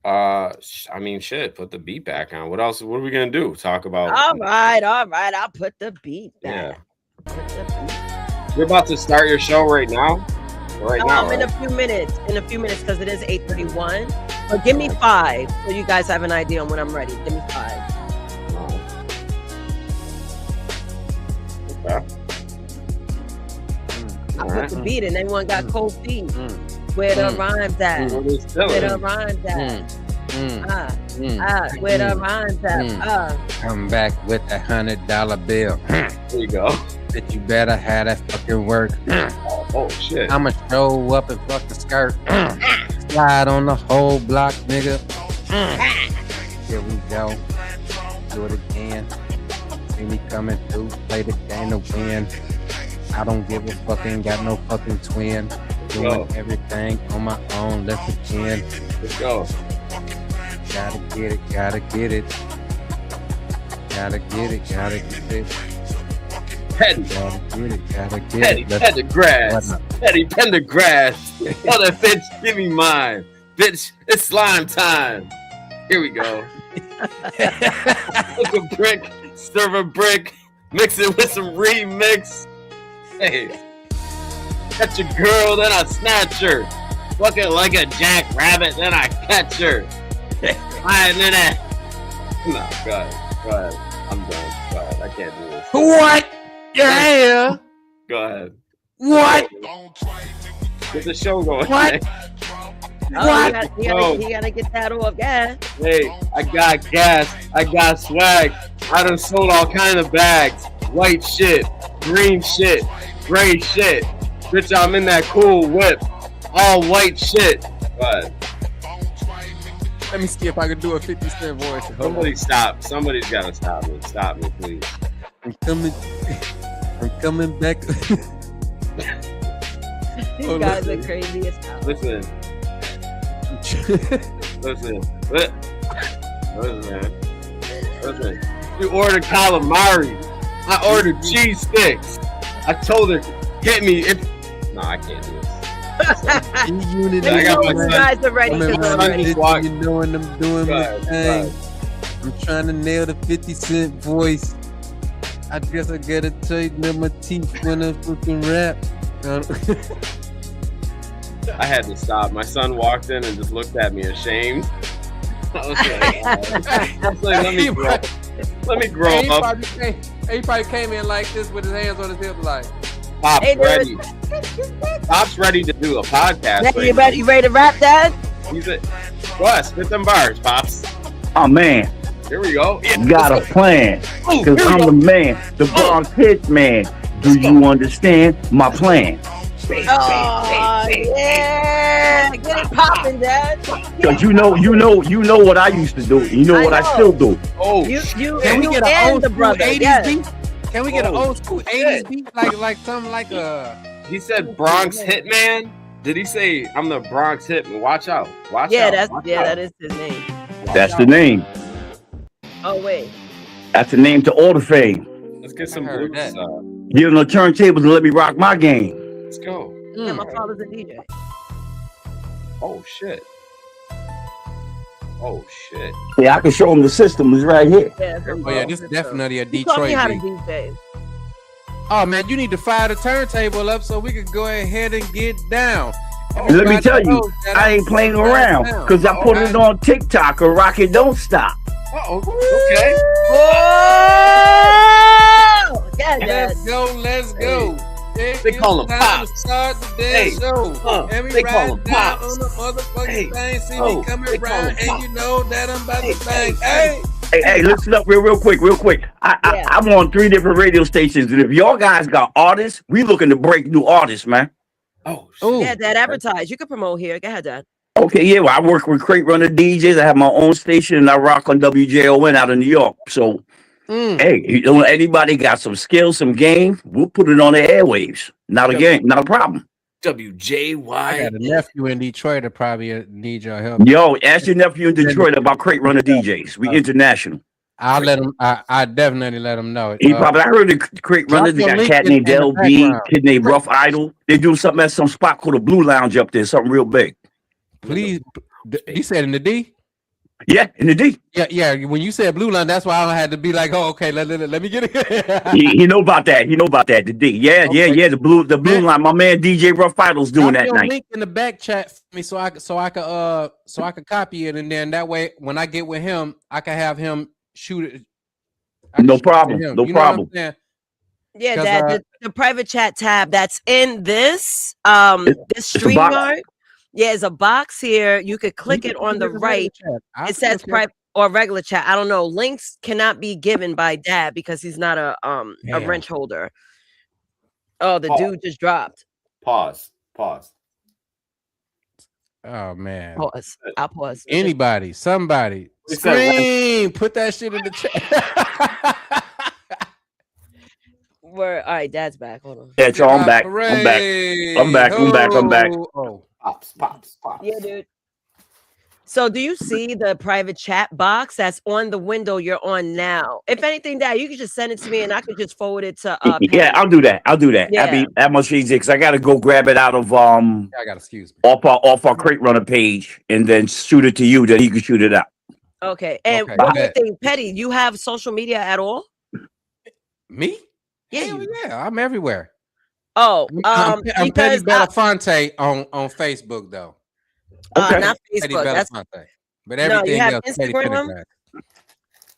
I mean, shit, put the beat back on. What else? What are we gonna do? Talk about? All right. I'll put the beat back. You're about to start your show right now. In a few minutes, because it is 8:31. But give me 5, so you guys have an idea on when I'm ready. Give me 5. Okay. I put the beat in. Everyone got cold feet. Where the rhymes at? Where the rhymes at? Where the rhymes at? Come back with $100 bill. There you go. That you better have that fucking work. Oh shit. I'ma show up and fucking skirt. Slide on the whole block, nigga. Here we go. Do it again. See me coming through. Play the game to win. I don't give a fuck, ain't got no fucking twin. Doing everything on my own, let's begin. Let's go. Gotta get it, gotta get it. Gotta get it, gotta get it. Petty. Gotta get it, gotta get Petty it. Pendergrass. Petty Pendergrass. Tell that bitch, give me mine. Bitch, it's slime time. Here we go. Take a brick, serve a brick, mix it with some remix. Hey, catch a girl, then I snatch her. Fucking like a jackrabbit, then I catch her. Flying in that. No, go ahead. I'm done. Go ahead. I can't do this. What? Yeah. Go ahead. What? Get the show going. What? What? You gotta get that off gas. Hey, I got gas. I got swag. I done sold all kind of bags. White shit, green shit, gray shit. Bitch, I'm in that cool whip. All white shit. But let me see if I can do a 50 Cent voice. Somebody stop. Somebody's gotta stop me. Stop me, please. I'm coming back. You guys are crazy as hell. Listen, you ordered calamari. I ordered cheese sticks. I told her, hit me if. No, I can't do this. I got my son. Guys are ready. I'm doing my thing. I'm trying to nail the 50 Cent voice. I guess I gotta tighten my teeth when I fucking rap. I had to stop. My son walked in and just looked at me ashamed. I was like, let me grow up. He probably came in like this with his hands on his hip, like. Pop's ready. Pop's ready to do a podcast. You ready to rap, Dad? He's it. Go ahead, spit them bars, Pops. Oh man. Here we go. Got a plan. Cause I'm the man, the Bronx hit man. Do you understand my plan? Oh yeah, get it popping, Dad. Cause you know what I used to do. You know what I still do. Oh, can we get an old school 80s beat? Can we get an old school 80s beat? Like something like a. He said Bronx Hitman. Did he say I'm the Bronx Hitman? Watch out. Watch out. That is his name. That's the name. Oh wait. That's the name to all the fame. Let's get some blues. Get on the turntables and let me rock my game. Let's go. Yeah, my father's a DJ. Oh shit. Oh shit. Yeah, I can show them the system is right here. Yeah, Oh yeah, this is definitely a you taught me Detroit how to beat. DJ. Oh man, you need to fire the turntable up so we can go ahead and get down. Let me tell you, I ain't playing around because I put it on TikTok or Rock It Don't Stop. Okay. Oh! Yeah, Let's go, let's go. They call them pops. Start the damn show. And we they call ride them down pops. on the motherfucking Hey, thing. See oh, me coming they call around, them and pops. you know that I'm about to bang. hey. Hey, listen up real quick. I'm on 3 different radio stations, and if y'all guys got artists, we looking to break new artists, man. Oh, Yeah, Dad, advertise. You can promote here. Go ahead, Dad. Okay, yeah, well, I work with Crate Runner DJs. I have my own station, and I rock on WJON out of New York. So, hey, you know, anybody got some skills, some game, we'll put it on the airwaves. Not a game, not a problem. WJY. I got a nephew in Detroit that probably need your help. Yo, ask your nephew in Detroit about Crate Runner DJs. We international. I'll let him. I definitely let him know. He probably, I heard the Crate drop Runners. They your got a link cat in named the LB, background. kid named Rough Idol. They do something at some spot called the Blue Lounge up there, something real big. Please, he said in the D. Yeah, in the D. Yeah. When you said Blue Line, that's why I had to be like, oh, okay, let me get it. He know about that. He know about that. The D. Yeah. The blue line. My man DJ Rough Idol's doing Drop that your night. link in the back chat for me so I could copy it, and then that way when I get with him, I can have him shoot it. No problem. No problem. Yeah, 'Cause, Dad, the private chat tab that's in this this it's a box. StreamYard. Yeah, it's a box here. You could click it on the right. It says private or regular chat. I don't know. Links cannot be given by Dad because he's not a wrench holder. Oh, the dude just dropped. Pause. Oh man. Pause. I'll pause. Anybody, somebody, scream! Put that shit in the chat. All right, Dad's back. Hold on. Yeah, so I'm back. I'm back. Oh. Pops. Yeah, dude. So do you see the private chat box that's on the window you're on now? If anything, Dad, you could just send it to me and I could just forward it to Yeah, I'll do that. Yeah. That'd be that much easier because I gotta go grab it out of I got excuse me. off our Crate Runner page and then shoot it to you, then you can shoot it out. Okay. And Okay, one more bet. thing, Petty, you have social media at all? Me? Yeah. Hell yeah, I'm everywhere. Oh, I'm Petty because Belafonte on Facebook though. Okay. not Petty Facebook. That's Belafonte. But No, you everything have else, Petty Instagram? Pendergrass.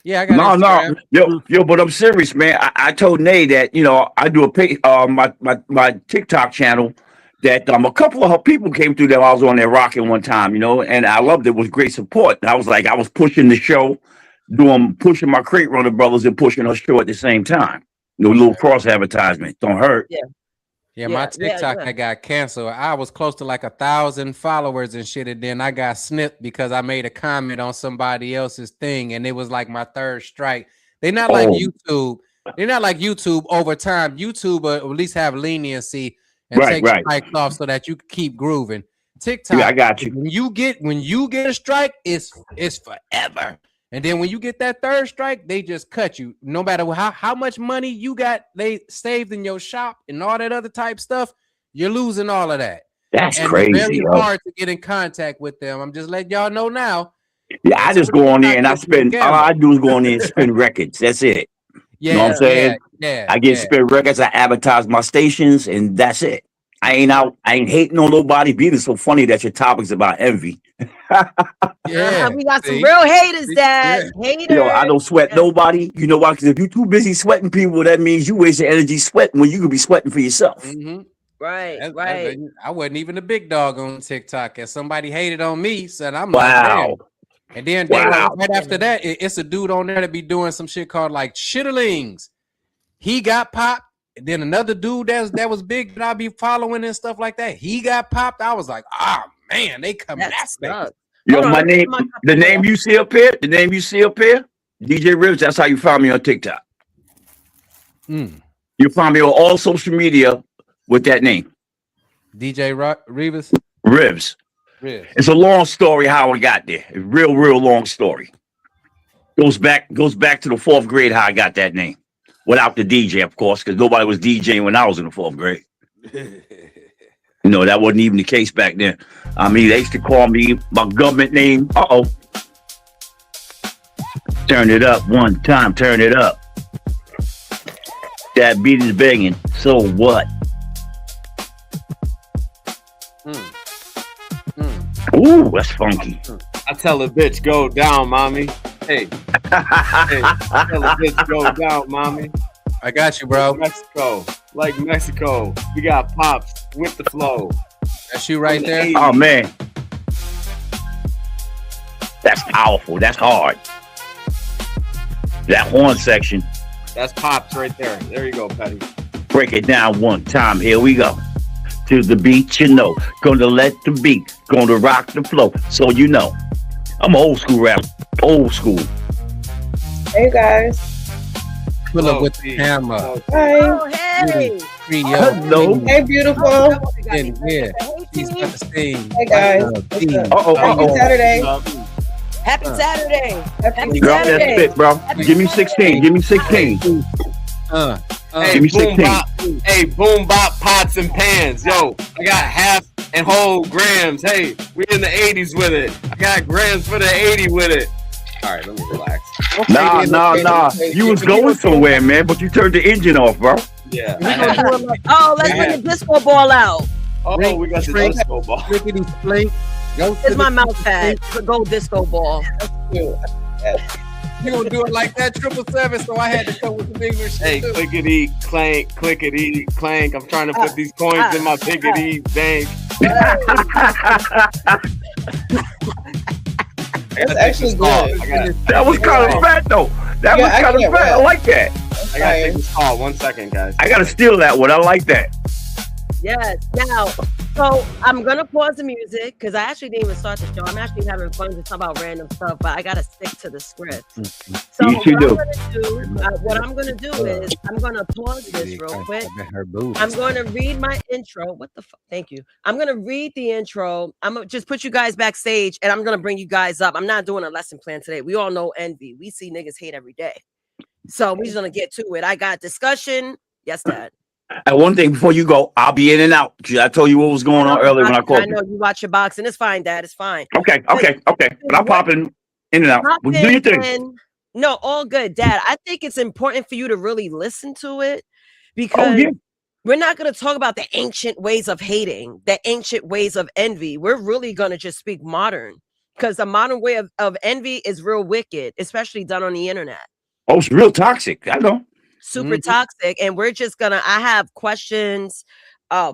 Yeah, I got Instagram. Yo, but I'm serious, man. I told Nay that I do my TikTok channel that a couple of her people came through that I was on there rocking one time, and I loved it. It was great support. I was pushing the show, pushing my Crate Runner brothers and pushing her show at the same time. Little cross advertisement don't hurt. Yeah, my TikTok that got canceled. I was close to like 1,000 followers and shit, and then I got snipped because I made a comment on somebody else's thing, and it was like my 3rd strike. They're not like YouTube. They're not like YouTube over time. YouTube will at least have leniency and take strikes off so that you can keep grooving. TikTok, I got you. When you get a strike, it's forever. And then when you get that 3rd strike, they just cut you. No matter how much money you got, they saved in your shop and all that other type stuff, you're losing all of that. That's and crazy. It's very hard to get in contact with them. I'm just letting y'all know now. Yeah, I just go on there and I spend. All I do is go on there and spin records. That's it. Yeah, you know what I'm saying? Yeah. I get spin records. I advertise my stations, and that's it. I ain't hating on nobody. Being so funny that your topic's about envy. We got some real haters, Dad. Haters. I don't sweat nobody. You know why? Because if you're too busy sweating people, that means you waste your energy sweating when you could be sweating for yourself. Mm-hmm. Right. I wasn't even a big dog on TikTok, and somebody hated on me. Said I'm wow. Like, and then right after that, it's a dude on there that be doing some shit called like Shitterlings. He got popped. And then another dude that was big that I be following and stuff like that. He got popped. I was like, man, they coming at me. The name you see up here, DJ Rivers. That's how you find me on TikTok. You find me on all social media with that name, DJ Rivers. Rivs. It's a long story how I got there. A real long story. Goes back to the 4th grade how I got that name. Without the DJ, of course, because nobody was DJing when I was in the 4th grade. No, that wasn't even the case back then. I mean, they used to call me my government name. Turn it up one time. Turn it up. That beat is banging. So what? Ooh, that's funky. I tell a bitch, go down, mommy. Hey, I tell a bitch, go down, mommy. I got you, bro. Like Mexico, we got Pops with the flow. That's you right there. Oh man, that's powerful. That's hard. That horn section. That's Pops right there. There you go, Petty. Break it down one time. Here we go. To the beat, you know. Gonna let the beat. Gonna rock the flow. So you know. I'm old school rap. Old school. Hey guys. Pull up with the camera. Hi. Oh, hey. Hello. Hey, beautiful. Yeah. He's got the sting. Hey guys. Happy Saturday. Happy Saturday. Happy Drop that Saturday. spit, bro. Give me 16. Give me 16. Hey, Give me boom 16. bop. Hey, boom bop pots and pans. Yo, I got half and whole grams. Hey, we in the 80s with it. I got grams for the 80 with it. All right, let me relax. Nah. You was going somewhere, man, but you turned the engine off, bro. Yeah. Let's bring the disco ball out. Oh, we got the disco ball. Here's my mouse pad. Go disco ball. You gonna do it like that, 777? So I had to come with some English. Hey, clickety clank, clickety clank. I'm trying to put these coins in my piggity bank. That's actually good. That was kind of fat, though. That was kind of fat. I like that. I gotta take this call. 1 second, guys. I gotta steal that one. I like that. Yes. Now, so I'm gonna pause the music because I actually didn't even start the show. I'm actually having fun to talk about random stuff, but I gotta stick to the script. So what I'm gonna do is I'm gonna pause this real quick. I'm gonna read my intro. What the fuck? Thank you. I'm gonna read the intro. I'm gonna just put you guys backstage, and I'm gonna bring you guys up. I'm not doing a lesson plan today. We all know envy. We see niggas hate every day. So we're just gonna get to it. I got discussion. Yes, Dad. And one thing before you go, I'll be in and out. I told you what was going on earlier when I called. I know you watch your boxing. It's fine, Dad. It's fine. Okay. But I'm popping in and out. Well, do your thing. No, all good, Dad. I think it's important for you to really listen to it because we're not going to talk about the ancient ways of hating, the ancient ways of envy. We're really going to just speak modern because the modern way of envy is real wicked, especially done on the internet. Oh, it's real toxic. I know. Super toxic. And we're just I have questions,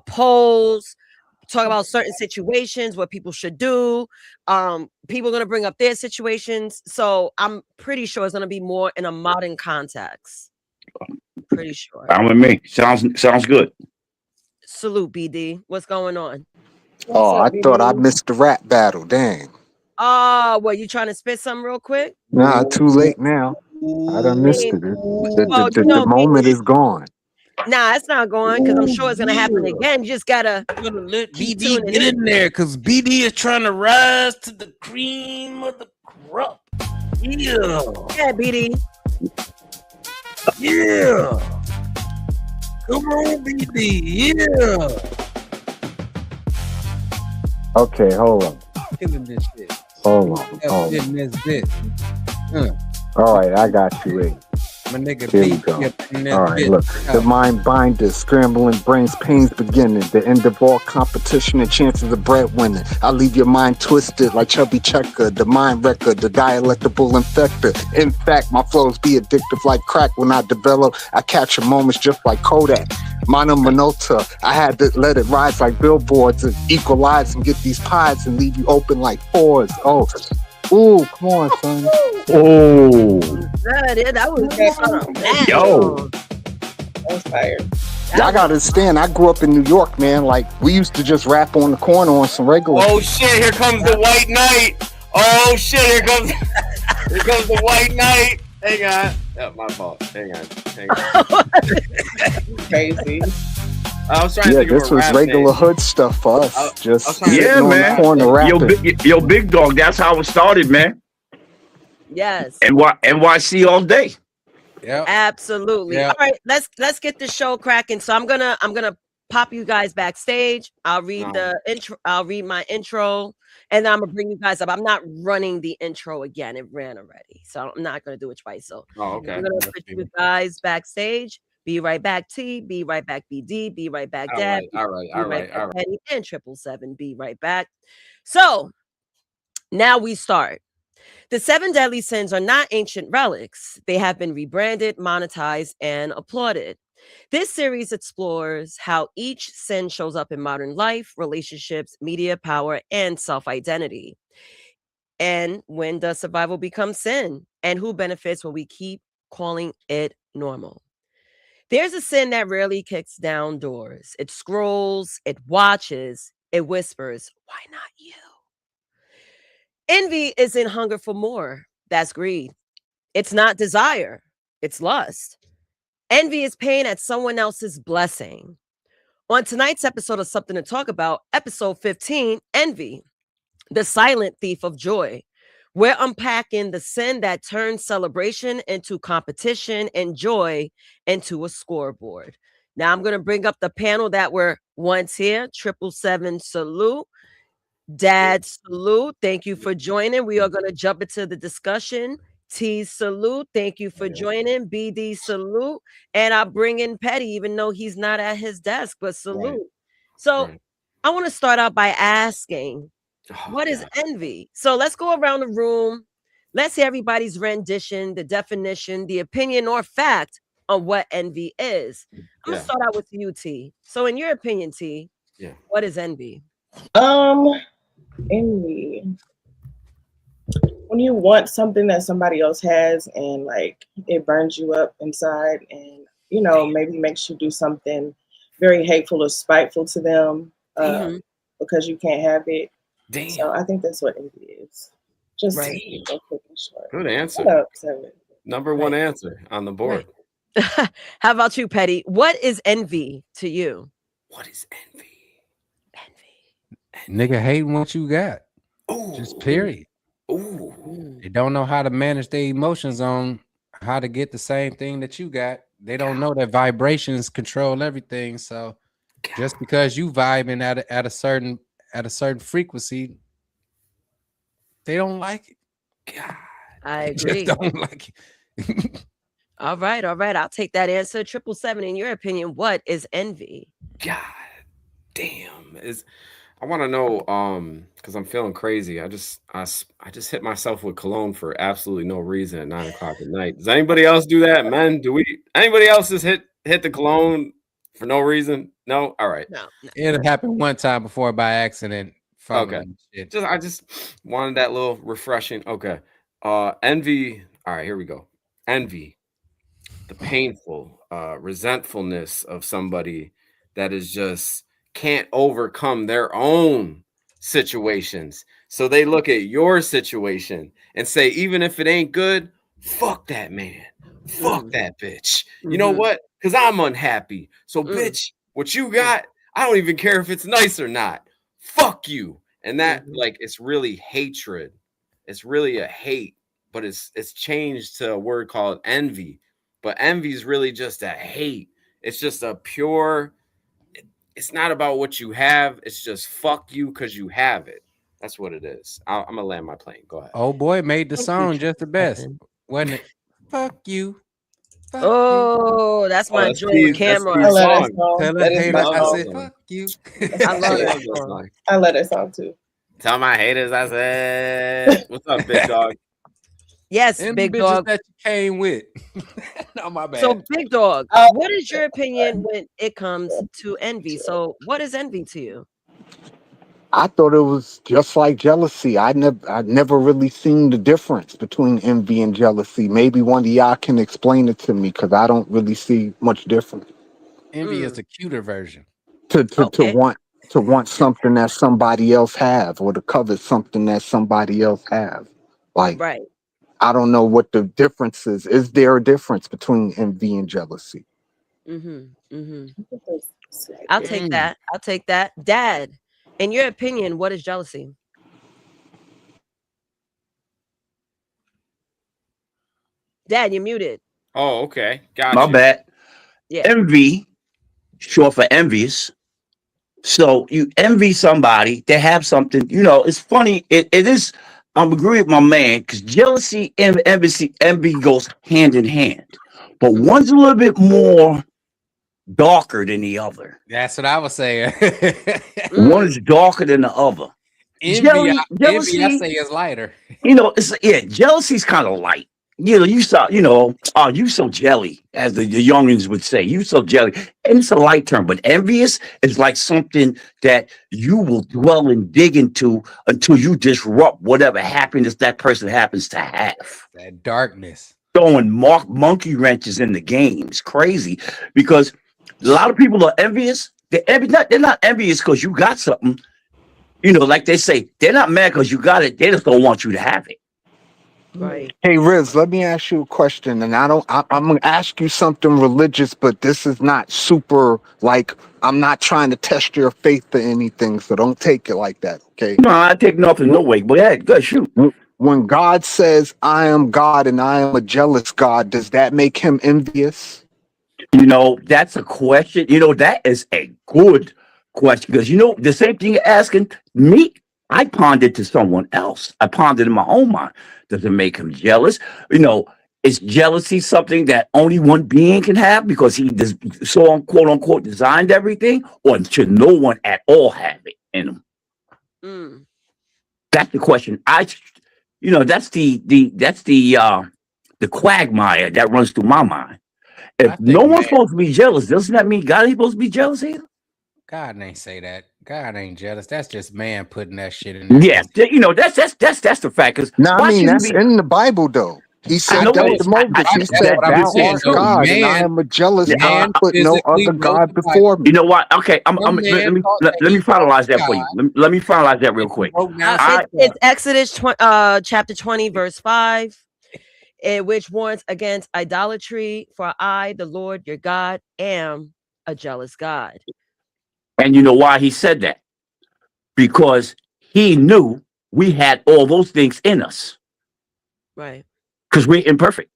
polls, talk about certain situations, what people should do. People are going to bring up their situations. So I'm pretty sure it's going to be more in a modern context. Pretty sure. I'm with me. Sounds good. Salute, BD. What's going on? Oh, I thought I missed the rap battle. Dang. What, you trying to spit something real quick? Nah, too late now. I done missed it. The moment is gone. Nah, it's not going because I'm sure it's gonna happen again. You just gotta let BD get in there because BD is trying to rise to the cream of the crop. Yeah, BD. Yeah, come on, BD. Yeah. Okay, hold on. Killing this shit. Hold on. All right, I got you. Wait. My nigga Here we go. All right, look. The mind binders, scrambling brains, pains beginning. The end of all competition and chances of bread winning. I leave your mind twisted like Chubby Checker, the mind wrecker, the dialectable infector. In fact, my flows be addictive like crack. When I develop, I capture moments just like Kodak. Mono Minota, I had to let it rise like billboards and equalize and get these pies and leave you open like pores. Oh, ooh, come on, son. Oh. That was yo. I was tired. Y'all gotta understand, I grew up in New York, man. Like, we used to just rap on the corner on some regular. Oh shit, here comes the white knight. Oh shit, here comes the white knight. Hang on. Oh, my fault. Hang on. Crazy. I was trying to think this of a was rap regular name. hood stuff for us. Just yeah, man. On the corner rapping. Yo, big dog. That's how it started, man. Yes. NYC all day. Yeah. Absolutely. Yeah. All right, let's get the show cracking. So I'm gonna pop you guys backstage. I'll read the intro. I'll read my intro, and I'm gonna bring you guys up. I'm not running the intro again. It ran already, so I'm not gonna do it twice. So okay. I'm gonna put you guys backstage. Be right back, T. Be right back, BD. Be right back, Dad. All right. Penny and 777. Be right back. So now we start. The 7 deadly sins are not ancient relics. They have been rebranded, monetized, and applauded. This series explores how each sin shows up in modern life, relationships, media, power, and self-identity. And when does survival become sin? And who benefits when we keep calling it normal? There's a sin that rarely kicks down doors. It scrolls, it watches, it whispers, why not you? Envy isn't hunger for more. That's greed. It's not desire. It's lust. Envy is pain at someone else's blessing. On tonight's episode of Something to Talk About, episode 15, Envy, the silent thief of joy. We're unpacking the sin that turns celebration into competition and joy into a scoreboard. Now I'm going to bring up the panel that were once here. 777 salute. Dad salute. Thank you for joining. We are going to jump into the discussion. T salute. Thank you for joining. BD salute. And I'll bring in Petty, even though he's not at his desk, but salute. Right. So I want to start out by asking, what is envy? So let's go around the room. Let's hear everybody's rendition, the definition, the opinion or fact on what envy is. I'm going to start out with you, T. So in your opinion, T, what is envy? Envy. When you want something that somebody else has and like it burns you up inside and, you know, maybe makes you do something very hateful or spiteful to them because you can't have it. Damn. So I think that's what envy is. Just quick and short. Good answer. Number one answer on the board. Right. How about you, Petty? What is envy to you? What is envy? Nigga hating what you got. Ooh. Just period. Ooh. They don't know how to manage their emotions on how to get the same thing that you got. They don't know that vibrations control everything. So just because you vibing at a certain frequency, they don't like it. God, I agree. Just don't like it. All right. I'll take that answer. 777, in your opinion, what is envy? God damn. I want to know, because I'm feeling crazy. I just hit myself with cologne for absolutely no reason at 9 o'clock at night. Does anybody else do that, man? Anybody else just hit the cologne for no reason? No? All right. No. It happened one time before by accident. Okay. I just wanted that little refreshing. Okay. Envy. All right, here we go. Envy. The painful resentfulness of somebody that is just can't overcome their own situations. So they look at your situation and say, even if it ain't good, fuck that man. Fuck that bitch. You know what? Because I'm unhappy. So bitch, what you got, I don't even care if it's nice or not. Fuck you. And that like it's really hatred. It's really a hate, but it's changed to a word called envy. But envy is really just a hate. It's just a pure. It's not about what you have. It's just fuck you because you have it. That's what it is. I'm gonna land my plane. Go ahead. Oh boy, made the song just the best, wasn't it? Fuck you. Oh, that's my joint camera. I love that song. I said fuck you. I love that song. I love that song too. Tell my haters I said, what's up, big dog? Yes, and big the dog that you came with. No, my bad. So, big dog, what is your opinion when it comes to envy? So, what is envy to you? I thought it was just like jealousy. I never really seen the difference between envy and jealousy. Maybe one of y'all can explain it to me because I don't really see much difference. Envy is the cuter version. To want something that somebody else have, or to covet something that somebody else have. Like, right. I don't know what the difference is. Is there a difference between envy and jealousy? I'll take that. Dad, in your opinion, what is jealousy? Dad, you're muted. Oh, okay. Gotcha. My bad. Yeah. Envy, short for envious, So you envy somebody, they have something, it's funny. It is, I'm agree with my man, because jealousy and envy goes hand in hand. But one's a little bit more darker than the other. That's what I was saying. One is darker than the other. Envy, Jealousy, I say, is lighter. Jealousy's kind of light. You so jelly, as the youngins would say. You so jelly. And it's a light term, but envious is like something that you will dwell and dig into until you disrupt whatever happiness that person happens to have. That darkness. Throwing monkey wrenches in the game. It's crazy because a lot of people are envious. They're not envious because you got something. Like they say, they're not mad because you got it. They just don't want you to have it. Right. Hey Riz, let me ask you a question, and I'm gonna ask you something religious, but this is not super, like, I'm not trying to test your faith or anything, so don't take it like that, okay? No, I take nothing, no way. But yeah, go shoot. When God says, I am God and I am a jealous God, does that make him envious? That's a question. That is a good question because the same thing you're asking me, I pondered to someone else. I pondered in my own mind. Does it make him jealous? Is jealousy something that only one being can have because he quote unquote designed everything, or should no one at all have it in him? That's the question. That's the quagmire that runs through my mind. If no one's supposed to be jealous, doesn't that mean God ain't supposed to be jealous either? God ain't say that. God ain't jealous. That's just man putting that shit in there. Yes, that's the fact. That's in the Bible though. He said that to Moses. He said, "Thou art God, and I am a jealous God. Put no other God before me." You know what? Okay, let me finalize that for you. Let me finalize that real quick. It's Exodus chapter 20, verse 5. Which warns against idolatry, for I, the Lord your God, am a jealous God. And you know why he said that? Because he knew we had all those things in us. Right. Because we're imperfect.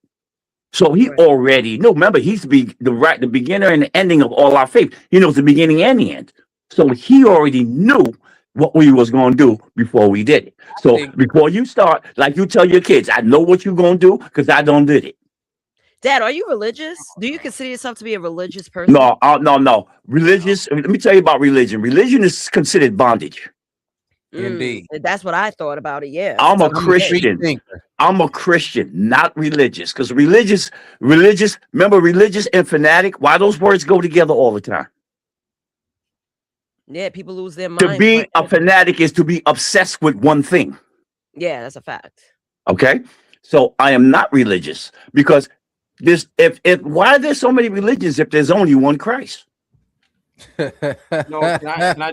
So he already knew. Remember, he's the beginner and the ending of all our faith. He knows the beginning and the end. So he already knew what we was going to do before we did it. So before you start, like you tell your kids, I know what you're going to do because I done did it. Dad, are you religious? Do you consider yourself to be a religious person? No. Religious. Let me tell you about religion. Religion is considered bondage. Indeed. That's what I thought about it. Yeah. I'm a Christian. I'm a Christian, not religious. Because religious, remember religious and fanatic? Why those words go together all the time? Yeah, people lose their mind. To be a fanatic is to be obsessed with one thing. Yeah, that's a fact. Okay. So I am not religious because why are there so many religions if there's only one Christ? No, can I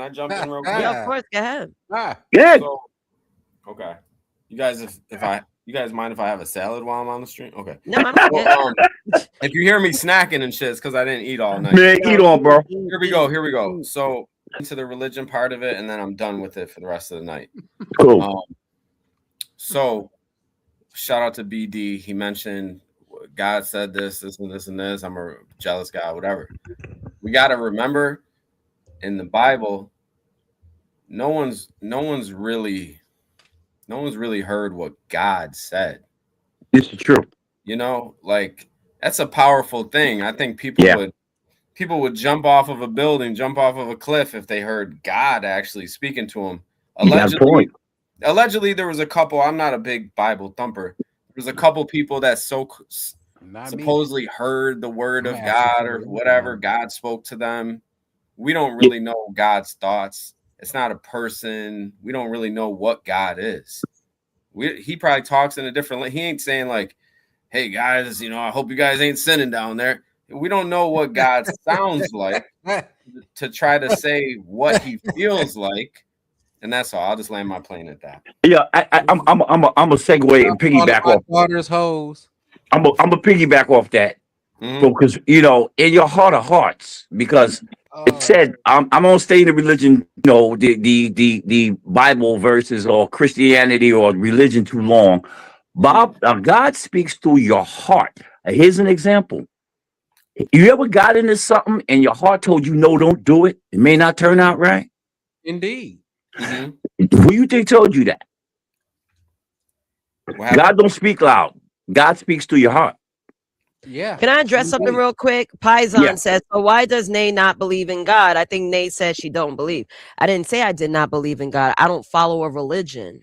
jump in real quick? Yeah, of course, go ahead. Yeah. So, okay. You guys, you guys mind if I have a salad while I'm on the stream? Okay. No, I'm not. If you hear me snacking and shit, it's because I didn't eat all night. Man, eat on, bro. Here we go. So into the religion part of it, and then I'm done with it for the rest of the night. Cool. So shout out to BD. He mentioned God said this and this and this. I'm a jealous guy, whatever. We got to remember in the Bible, no one's really heard what God said. It's true. Like that's a powerful thing. I think people would jump off of a building, jump off of a cliff if they heard God actually speaking to them. Allegedly, there was a couple. I'm not a big Bible thumper. There was a couple people that supposedly heard the word of God or whatever. God spoke to them. We don't really know God's thoughts. It's not a person. We don't really know what God is. He probably talks in a different. He ain't saying like, "Hey guys, I hope you guys ain't sinning down there." We don't know what God sounds like to try to say what he feels like. And that's all. I'll just land my plane at that. Yeah, I'm a segue and piggyback off. Daughter's hose. I'm a piggyback off that. Because in your heart of hearts, because it said I'm gonna stay in the religion, the Bible verses or Christianity or religion too long. God speaks through your heart. Here's an example. You ever got into something and your heart told you no, don't do it? It may not turn out right. Indeed. Who you think told you that? God don't speak loud. God speaks through your heart. Yeah. Can I address something real quick? Paisan says, so why does Nay not believe in God? I think Nay says she don't believe. I didn't say I did not believe in God. I don't follow a religion.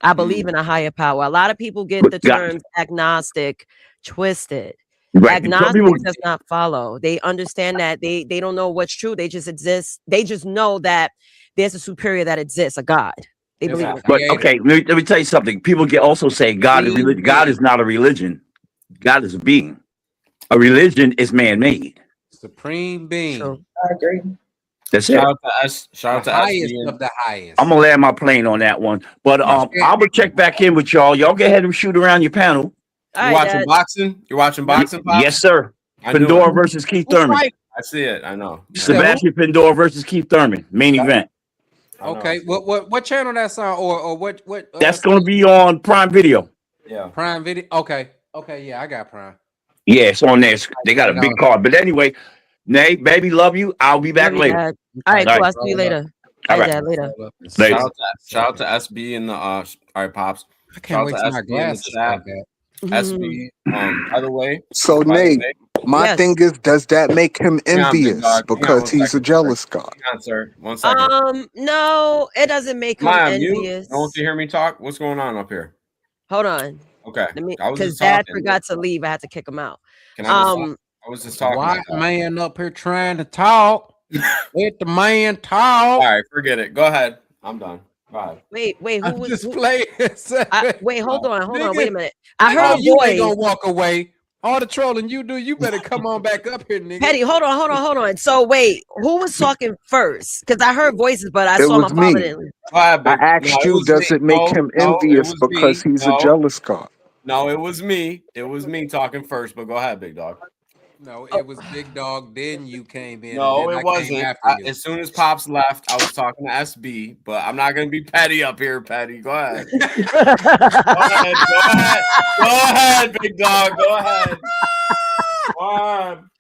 I believe in a higher power. A lot of people get the terms agnostic twisted. Right. Agnostic does not follow. They understand that they don't know what's true. They just exist. They just know that there's a superior that exists, a God. They believe in God. But okay, let me tell you something. People get also say God is religion. God is not a religion. God is a being. A religion is man-made. Supreme being. I agree. That's Shout it. out to us. Shout out to highest us. of the highest. I'm gonna land my plane on that one. But I'm gonna check back in with y'all. Y'all go ahead and shoot around your panel. You watching boxing? You're watching boxing, Pops? Yes, sir. Pandora versus Keith Thurman. I see it. I know. Sebastian Pandora versus Keith Thurman. Main event. Okay. What channel that's on or what That's gonna be on Prime Video. Yeah. Prime Video. Okay. Okay, yeah, I got Prime. Yeah, it's on there. They got a big card. But anyway, Nay, baby, love you. I'll be back later. All right, cool. I'll see you later. All right. Dad, later. Shout out to SB in the all right, Pops. I can't wait Shout till out my to SB in the glasses chat. like that. SB, by the way. So Nate, my thing is, does that make him Hang on, big envious dog. Hang on because one he's a second, jealous guy? Hang on, sir. 1 second. No, it doesn't make him Am I on mute? envious. Don't you hear me talk? What's going on up here? Hold on. Okay. I was Because just Dad talking. forgot to leave. I had to kick him out. Can I just talk? I was just talking. White man up here trying to talk. Let the man talk. All right, forget it. Go ahead. I'm done. Bye. Wait, who I'm was just who- playing. wait, hold on, Nigga, wait a minute. I heard a you ain't voice. gonna walk away. All the trolling you do, you better come on back up here, nigga. Petty, hold on. So wait, who was talking first? Because I heard voices, but I It saw my was father me. didn't. I asked you, does it make him envious because he's a jealous guy? No, it was me. It was me talking first, but go ahead, big dog. No, it was Big Dog. Then you came in. No, and then it I came wasn't. after you. As soon as Pops left, I was talking to SB, but I'm not going to be petty up here, Petty. Go ahead. Go ahead, big dog. Go ahead. Go on.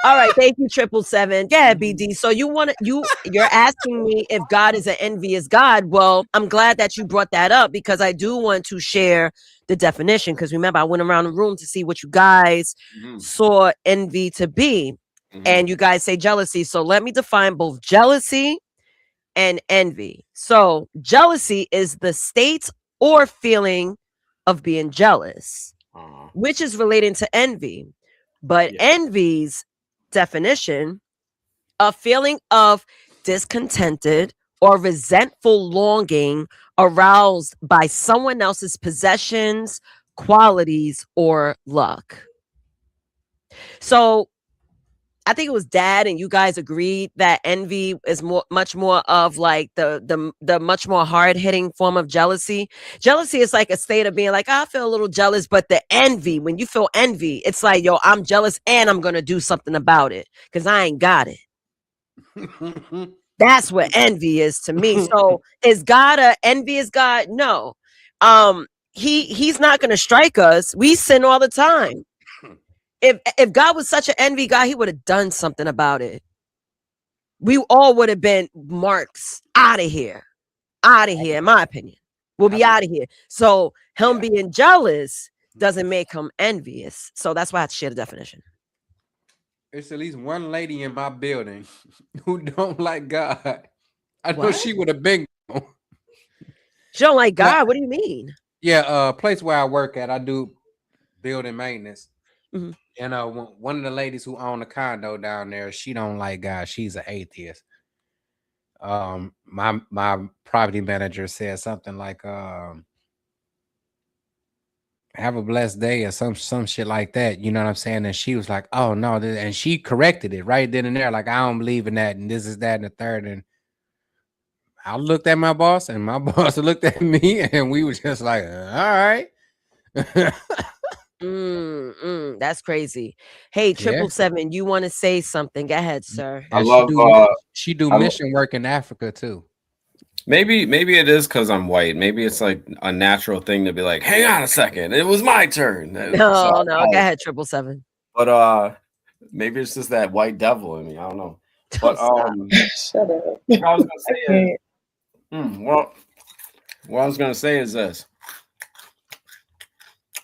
All right, thank you, 777. Yeah, BD. So you're asking me if God is an envious God. Well, I'm glad that you brought that up because I do want to share the definition. Because remember, I went around the room to see what you guys saw envy to be, and you guys say jealousy. So let me define both jealousy and envy. So jealousy is the state or feeling of being jealous, which is relating to envy. But envy's definition, a feeling of discontented or resentful longing aroused by someone else's possessions, qualities, or luck. So I think it was Dad and you guys agreed that envy is much more of like the much more hard-hitting form of jealousy. Jealousy is like a state of being like, I feel a little jealous, but the envy, when you feel envy, it's like, yo, I'm jealous and I'm gonna do something about it because I ain't got it. That's what envy is to me. So is God a envious God? No. He's not gonna strike us. We sin all the time. If God was such an envy God, he would have done something about it. We all would have been marks out of here, in my opinion. We'll be out of here. So him being jealous doesn't make him envious. So that's why I have to share the definition. There's at least one lady in my building who don't like God. I know What? she would have been. She don't like God. What do you mean? Yeah, place where I work at, I do building maintenance. Mhm. And one of the ladies who own the condo down there, she don't like God. She's an atheist. My property manager said something like, "Have a blessed day" or some shit like that. You know what I'm saying? And she was like, "Oh no," and she corrected it right then and there. Like, I don't believe in that, and this is that and the third. And I looked at my boss, and my boss looked at me, and we were just like, "All right." That's crazy. Hey, 777, you want to say something? Go ahead, sir. I love. She do mission work in Africa too. Maybe it is because I'm white. Maybe it's like a natural thing to be like, hang on a second, it was my turn. No, go ahead, 777. But Maybe it's just that white devil in me. I don't know. But shut up. what I was gonna say is, well, what I was gonna say is this.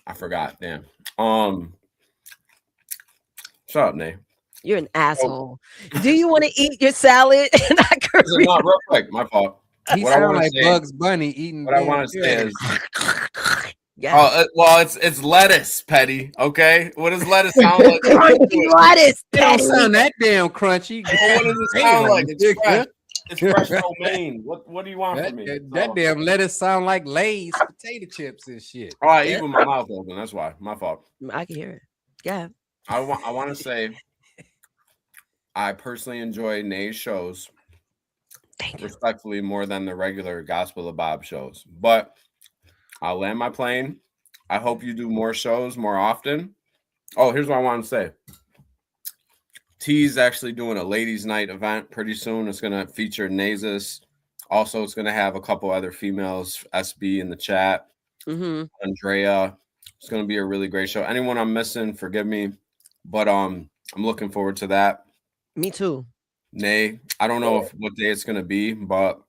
I forgot. Damn. Shut up, Nay. You're an asshole. Do you want to eat your salad? No, real quick. My fault. He sounds like Bugs Bunny eating. What I want to say is, well, it's lettuce, Petty. Okay, what does lettuce sound like? Crunchy lettuce. It don't sound that damn crunchy. Well, what does it sound like? It's fresh. It's fresh romaine. What do you want from me? That damn lettuce sound like Lay's potato chips and shit. Oh, I eat with my mouth open. That's why. My fault. I can hear it. Yeah. I want to say, I personally enjoy Nay's shows. Respectfully more than the regular Gospel of Bob shows, but I'll land my plane. I hope you do more shows more often. Oh, here's what I want to say. T's actually doing a ladies' night event pretty soon. It's going to feature Nazis. Also, it's going to have a couple other females, SB in the chat, Andrea. It's going to be a really great show. Anyone I'm missing, forgive me, but I'm looking forward to that. Me too. Nay, I don't know what day it's gonna be, but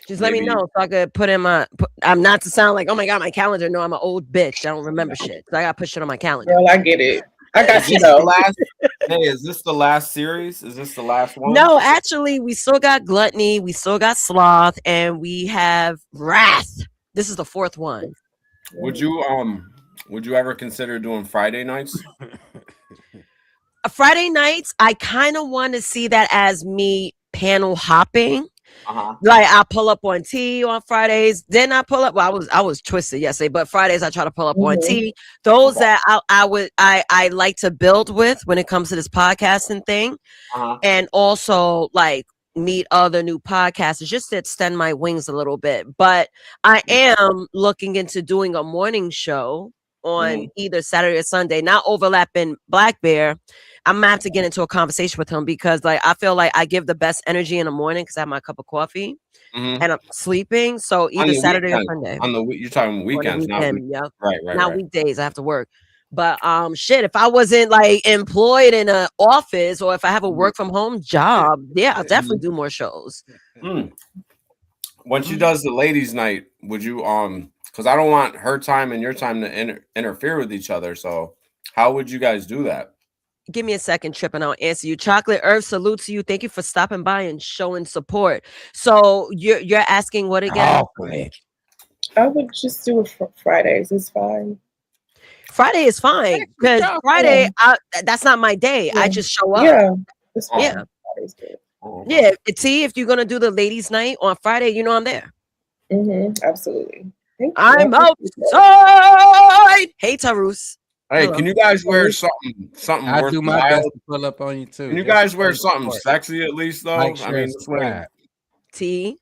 just let me know so I could put in my. I'm not to sound like, oh my god, my calendar. No, I'm an old bitch. I don't remember shit. So I gotta push it on my calendar. Well, I get it. I got you though. Hey, is this the last series? Is this the last one? No, actually, we still got Gluttony, we still got Sloth, and we have Wrath. This is the fourth one. Would you ever consider doing Friday nights? Friday nights, I kind of want to see that as me panel hopping. Like I pull up on T on Fridays, then I pull up. Well, I was twisted yesterday, but Fridays I try to pull up on T. Those that I like to build with when it comes to this podcasting thing, and also like meet other new podcasters just to extend my wings a little bit. But I am looking into doing a morning show on either Saturday or Sunday, not overlapping Black Bear. I'm gonna have to get into a conversation with him because like I feel like I give the best energy in the morning because I have my cup of coffee and I'm sleeping. So either Saturday or Sunday. You're talking weekends, right. Not weekdays. I have to work. But shit, if I wasn't like employed in an office or if I have a work from home job, yeah, I'll definitely do more shows. When she does the ladies' night, would you because I don't want her time and your time to interfere with each other. So how would you guys do that? Give me a second, Trip, and I'll answer you. Chocolate Earth, salute to you. Thank you for stopping by and showing support. So you're asking what again? I would just do it for Fridays. It's fine. Friday is fine because Friday, that's not my day. I just show up. Yeah, it's fine. Yeah. Friday's good. Yeah. T, if you're gonna do the ladies' night on Friday, you know I'm there. Absolutely. I'm outside. Hey, Tarus. Hey, can you guys wear something I do my best to pull up on you too. Can you guys wear something sexy at least though? Like, I mean, T,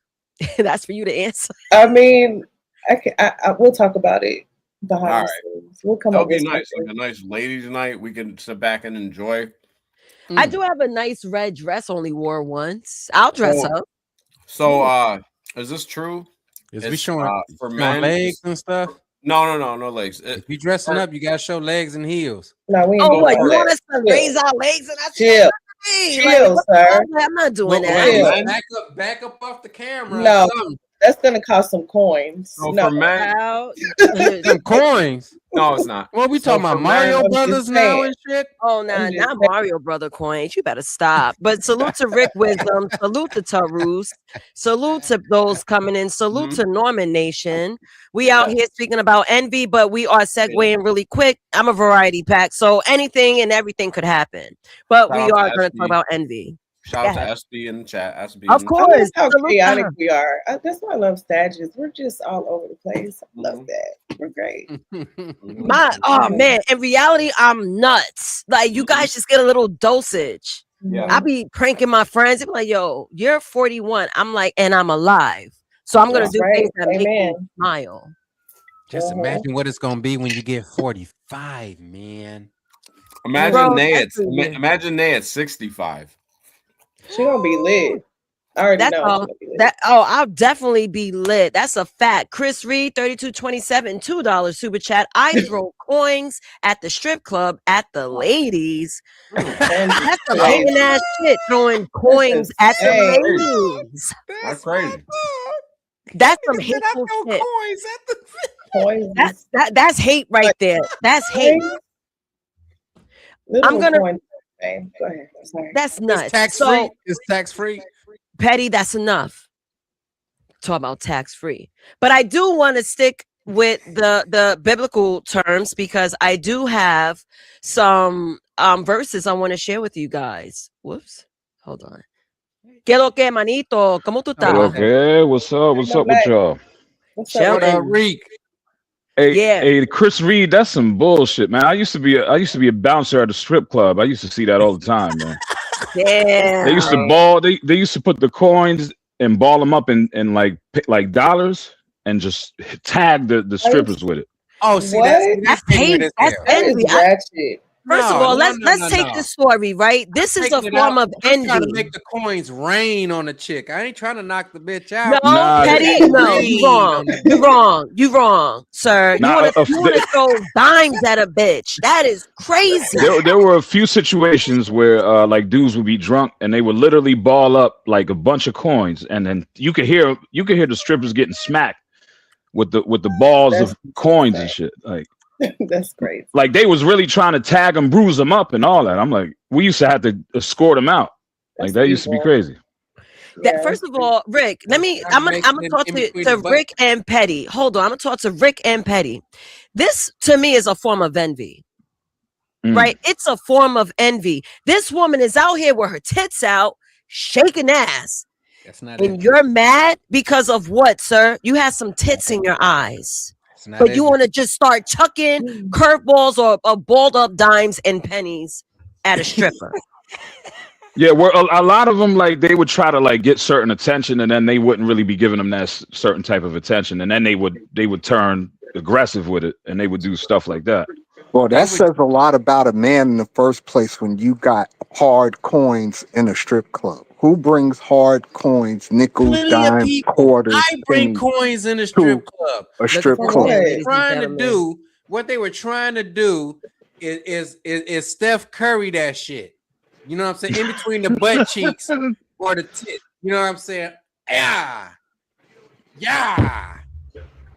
that's for you to answer. I mean, I we'll talk about it behind the scenes. We'll come up with nice, like a nice ladies' night. We can sit back and enjoy. I do have a nice red dress. Only wore once. I'll dress up. So, is this true? Is we showing for men legs and stuff? No legs. If you dressing up, you gotta show legs and heels. No, we ain't what, you want us to raise our legs and that's chill, sir. I'm not doing that. Back up off the camera. No, that's gonna cost some coins. So for men, some coins. No, it's not. What we talking about? Mario Brothers now and shit? Oh, no, not Mario Brother coins. You better stop. But salute to Rick Wisdom. Salute to Tarus. Salute to those coming in. Salute to Norman Nation. We out here speaking about envy, but we are segueing really quick. I'm a variety pack, so anything and everything could happen. But we are going to talk about envy. Shout out to SB in the chat. SB, of course. How chaotic we are. That's why I love Stages. We're just all over the place. I love that. We're great. Man, in reality, I'm nuts. Like you guys just get a little dosage. I be pranking my friends. They be like, "Yo, you're 41." I'm like, and I'm alive. So I'm gonna do things that make me smile. Just imagine what it's gonna be when you get 45, man. Imagine Nay at 65. She gonna be lit. I already That's know. all. I'll definitely be lit. That's a fact. Chris Reed, 3227, $2 super chat. I throw coins at the strip club at the ladies. That's some hating ass shit. Throwing coins at the ladies. That's crazy. That's some hateful shit. That's hate right there. That's hate. I'm gonna. Go ahead. Sorry. That's nuts. It's tax free. It's tax free. Petty, that's enough. Talk about tax free. But I do want to stick with the biblical terms because I do have some verses I want to share with you guys. Whoops. Hold on. ¿Qué lo que, manito? ¿Cómo tú estás? Okay, what's up? What's up with y'all? What's up, Reek? Hey, Chris Reed, that's some bullshit, man. I used to be a bouncer at a strip club. I used to see that all the time, man. Yeah. They used to ball. They used to put the coins and ball them up in like dollars and just tag the strippers with it. Oh, see, that's hate. That's envy. First of all, let's take the story, right? This is a form of envy. Trying to make the coins rain on a chick. I ain't trying to knock the bitch out. No, Petty, no, you wrong, sir. You want to throw dimes at a bitch? That is crazy. There were a few situations where like dudes would be drunk and they would literally ball up like a bunch of coins, and then you could hear the strippers getting smacked with the balls of coins and shit. Like. That's crazy. Like they was really trying to tag them, bruise them up, and all that. I'm like, we used to have to escort them out. Like that used to be crazy. First of all, Rick, I'm gonna talk to Rick and Petty. Hold on, I'm gonna talk to Rick and Petty. This to me is a form of envy, right? It's a form of envy. This woman is out here with her tits out, shaking ass. That's not and you're mad because of what, sir? You have some tits in your eyes. But you want to just start chucking curveballs or balled up dimes and pennies at a stripper. Yeah, well, a lot of them, like, they would try to like get certain attention, and then they wouldn't really be giving them that certain type of attention, and then they would turn aggressive with it, and they would do stuff like that. Well, that says a lot about a man in the first place when you got hard coins in a strip club. Who brings hard coins, nickels, dimes, quarters? I bring coins in a strip club. A strip club. What they were trying to do is Steph Curry that shit. You know what I'm saying? In between the butt cheeks or the tit. You know what I'm saying? Yeah.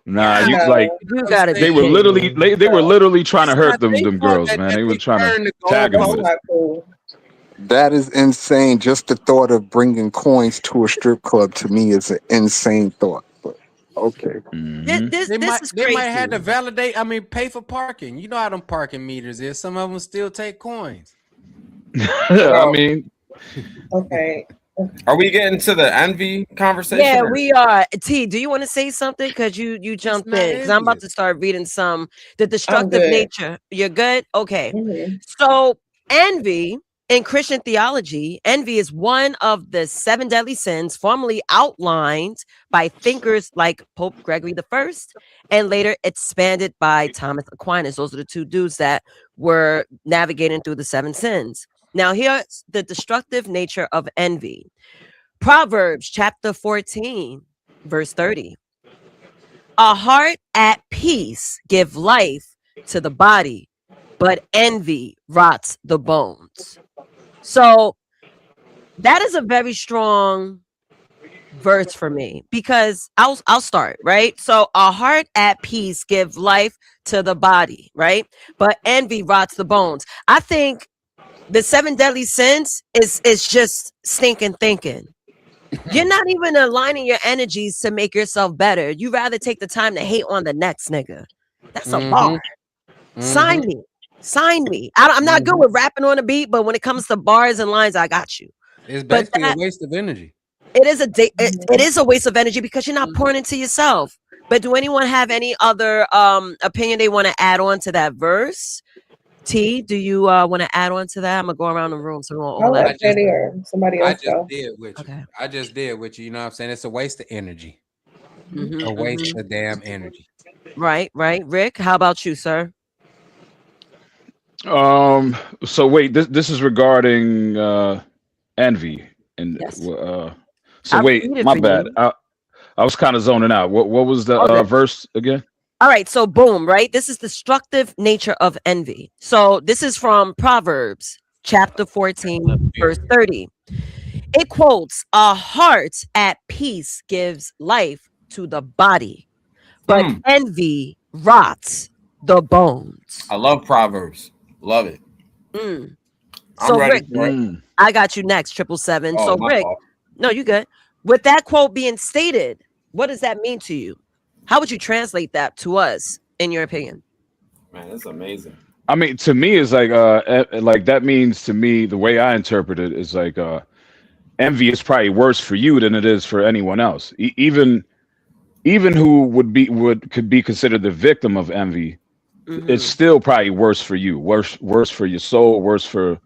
Nah, they were literally trying to hurt them girls, man. They were trying to tag them with it. That is insane. Just the thought of bringing coins to a strip club to me is an insane thought. But okay, they might have to validate. I mean, pay for parking. You know how them parking meters is. Some of them still take coins. I mean, okay. Are we getting to the envy conversation? Yeah, we are. T, do you want to say something? Because you jumped in. Because I'm about to start reading the destructive nature. You're good? Okay. Mm-hmm. So envy. In Christian theology, envy is one of the 7 deadly sins formerly outlined by thinkers like Pope Gregory I and later expanded by Thomas Aquinas. Those are the two dudes that were navigating through the 7 sins. Now, here's the destructive nature of envy. Proverbs chapter 14, verse 30. A heart at peace give life to the body, but envy rots the bones. So that is a very strong verse for me because I'll start, right? So a heart at peace give life to the body, right? But envy rots the bones. I think the 7 deadly sins is just stinking thinking. You're not even aligning your energies to make yourself better. You rather take the time to hate on the next nigga. That's a bar. Sign me. I'm not good with rapping on a beat, but when it comes to bars and lines, I got you. It's basically a waste of energy. It is a waste of energy because you're not pouring into yourself. But do anyone have any other opinion they want to add on to that verse? T, do you want to add on to that? I'm gonna go around the room so we won't overlap. Somebody else. I just did with you. You know what I'm saying? It's a waste of energy. A waste of damn energy. Right. Rick, how about you, sir? So wait, this is regarding envy, and So wait, my bad. I was kind of zoning out. What was the verse again? All right, so boom, right? This is destructive nature of envy. So this is from Proverbs chapter 14, verse 30. It quotes, "A heart at peace gives life to the body, but envy rots the bones." I love Proverbs. Love it. So Rick, I got you next, 777. So Rick, no, you good. With that quote being stated, what does that mean to you? How would you translate that to us, in your opinion? Man, that's amazing. I mean, to me, it's like that means to me, the way I interpret it is like envy is probably worse for you than it is for anyone else. Even who could be considered the victim of envy, it's still probably worse for you, worse for your soul, worse for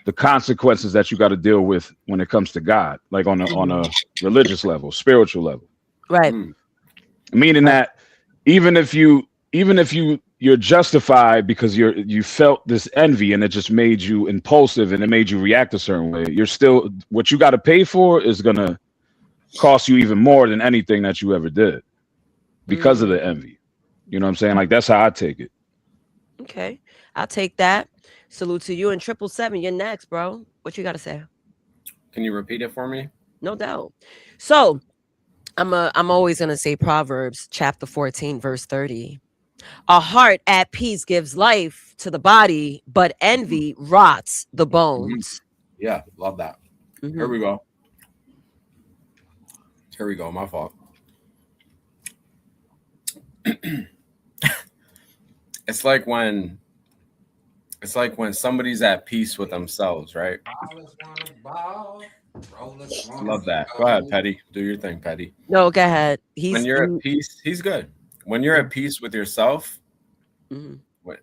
the consequences that you got to deal with when it comes to God, like on a religious level, spiritual level. Right. Meaning that even if you're justified because you felt this envy and it just made you impulsive and it made you react a certain way, you're still, what you got to pay for is gonna cost you even more than anything that you ever did because of the envy. You know what I'm saying? Like, that's how I take it. Okay, I'll take that. Salute to you. And 777, you're next, bro. What you got to say? Can you repeat it for me? No doubt. So I'm always gonna say Proverbs chapter 14, verse 30. A heart at peace gives life to the body, but envy rots the bones. Yeah, love that. Here we go. My fault. It's like when somebody's at peace with themselves, right? Love that. Go ahead, Petty. Do your thing, Petty. No, go ahead. When you're at peace, he's good. When you're at peace with yourself,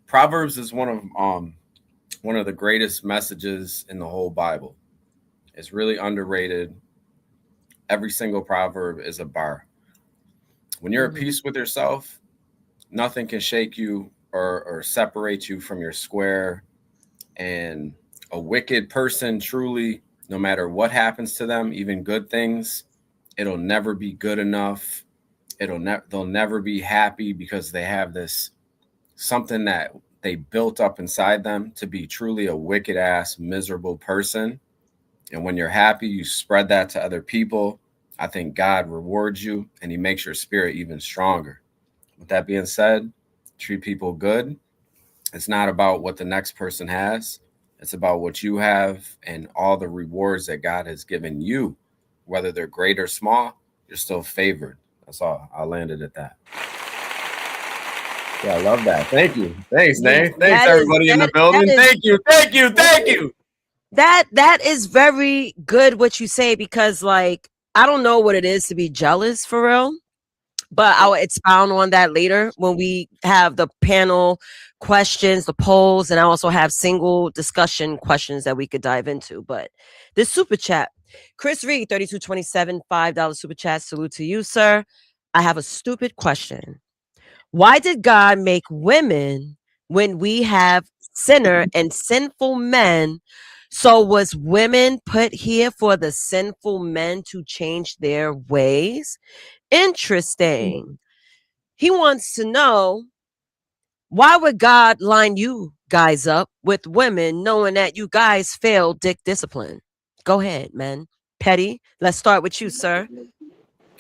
Proverbs is one of the greatest messages in the whole Bible. It's really underrated. Every single proverb is a bar. When you're at peace with yourself, nothing can shake you or separate you from your square. And a wicked person, truly, no matter what happens to them, even good things, it'll never be good enough. They'll never be happy because they have this something that they built up inside them to be truly a wicked ass, miserable person. And when you're happy, you spread that to other people. I think God rewards you and he makes your spirit even stronger. With that being said, treat people good. It's not about what the next person has. It's about what you have and all the rewards that God has given you, whether they're great or small, you're still favored. That's all. I landed at that. Yeah, I love that. Thank you. Thanks, Nate. Thanks, everybody in the building. Thank you. That is very good what you say, because like, I don't know what it is to be jealous for real, but I'll expound on that later when we have the panel questions, the polls, and I also have single discussion questions that we could dive into. But this super chat, Chris Reed, 3227, $5 super chat. Salute to you, sir. I have a stupid question. Why did God make women when we have sinner and sinful men? So was women put here for the sinful men to change their ways? Interesting. He wants to know, why would God line you guys up with women knowing that you guys failed dick discipline? Go ahead, man. Petty, let's start with you, sir.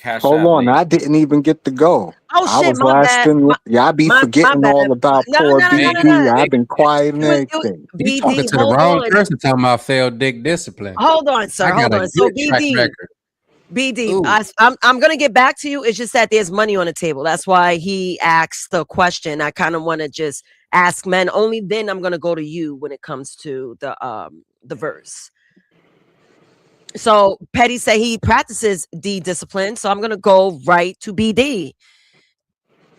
Hold on, I didn't even get to go. Oh, I shit, was my last bad. in. Y'all be forgetting all about poor BD. I've been quiet and everything. You talking to the wrong person talking about failed dick discipline. Hold on, sir. I got Hold a on. So good track BD, record. BD, I'm gonna get back to you. It's just that there's money on the table. That's why he asked the question. I kind of want to just ask men only. Then I'm gonna go to you when it comes to the verse. So Petty said he practices D discipline. So I'm gonna go right to BD.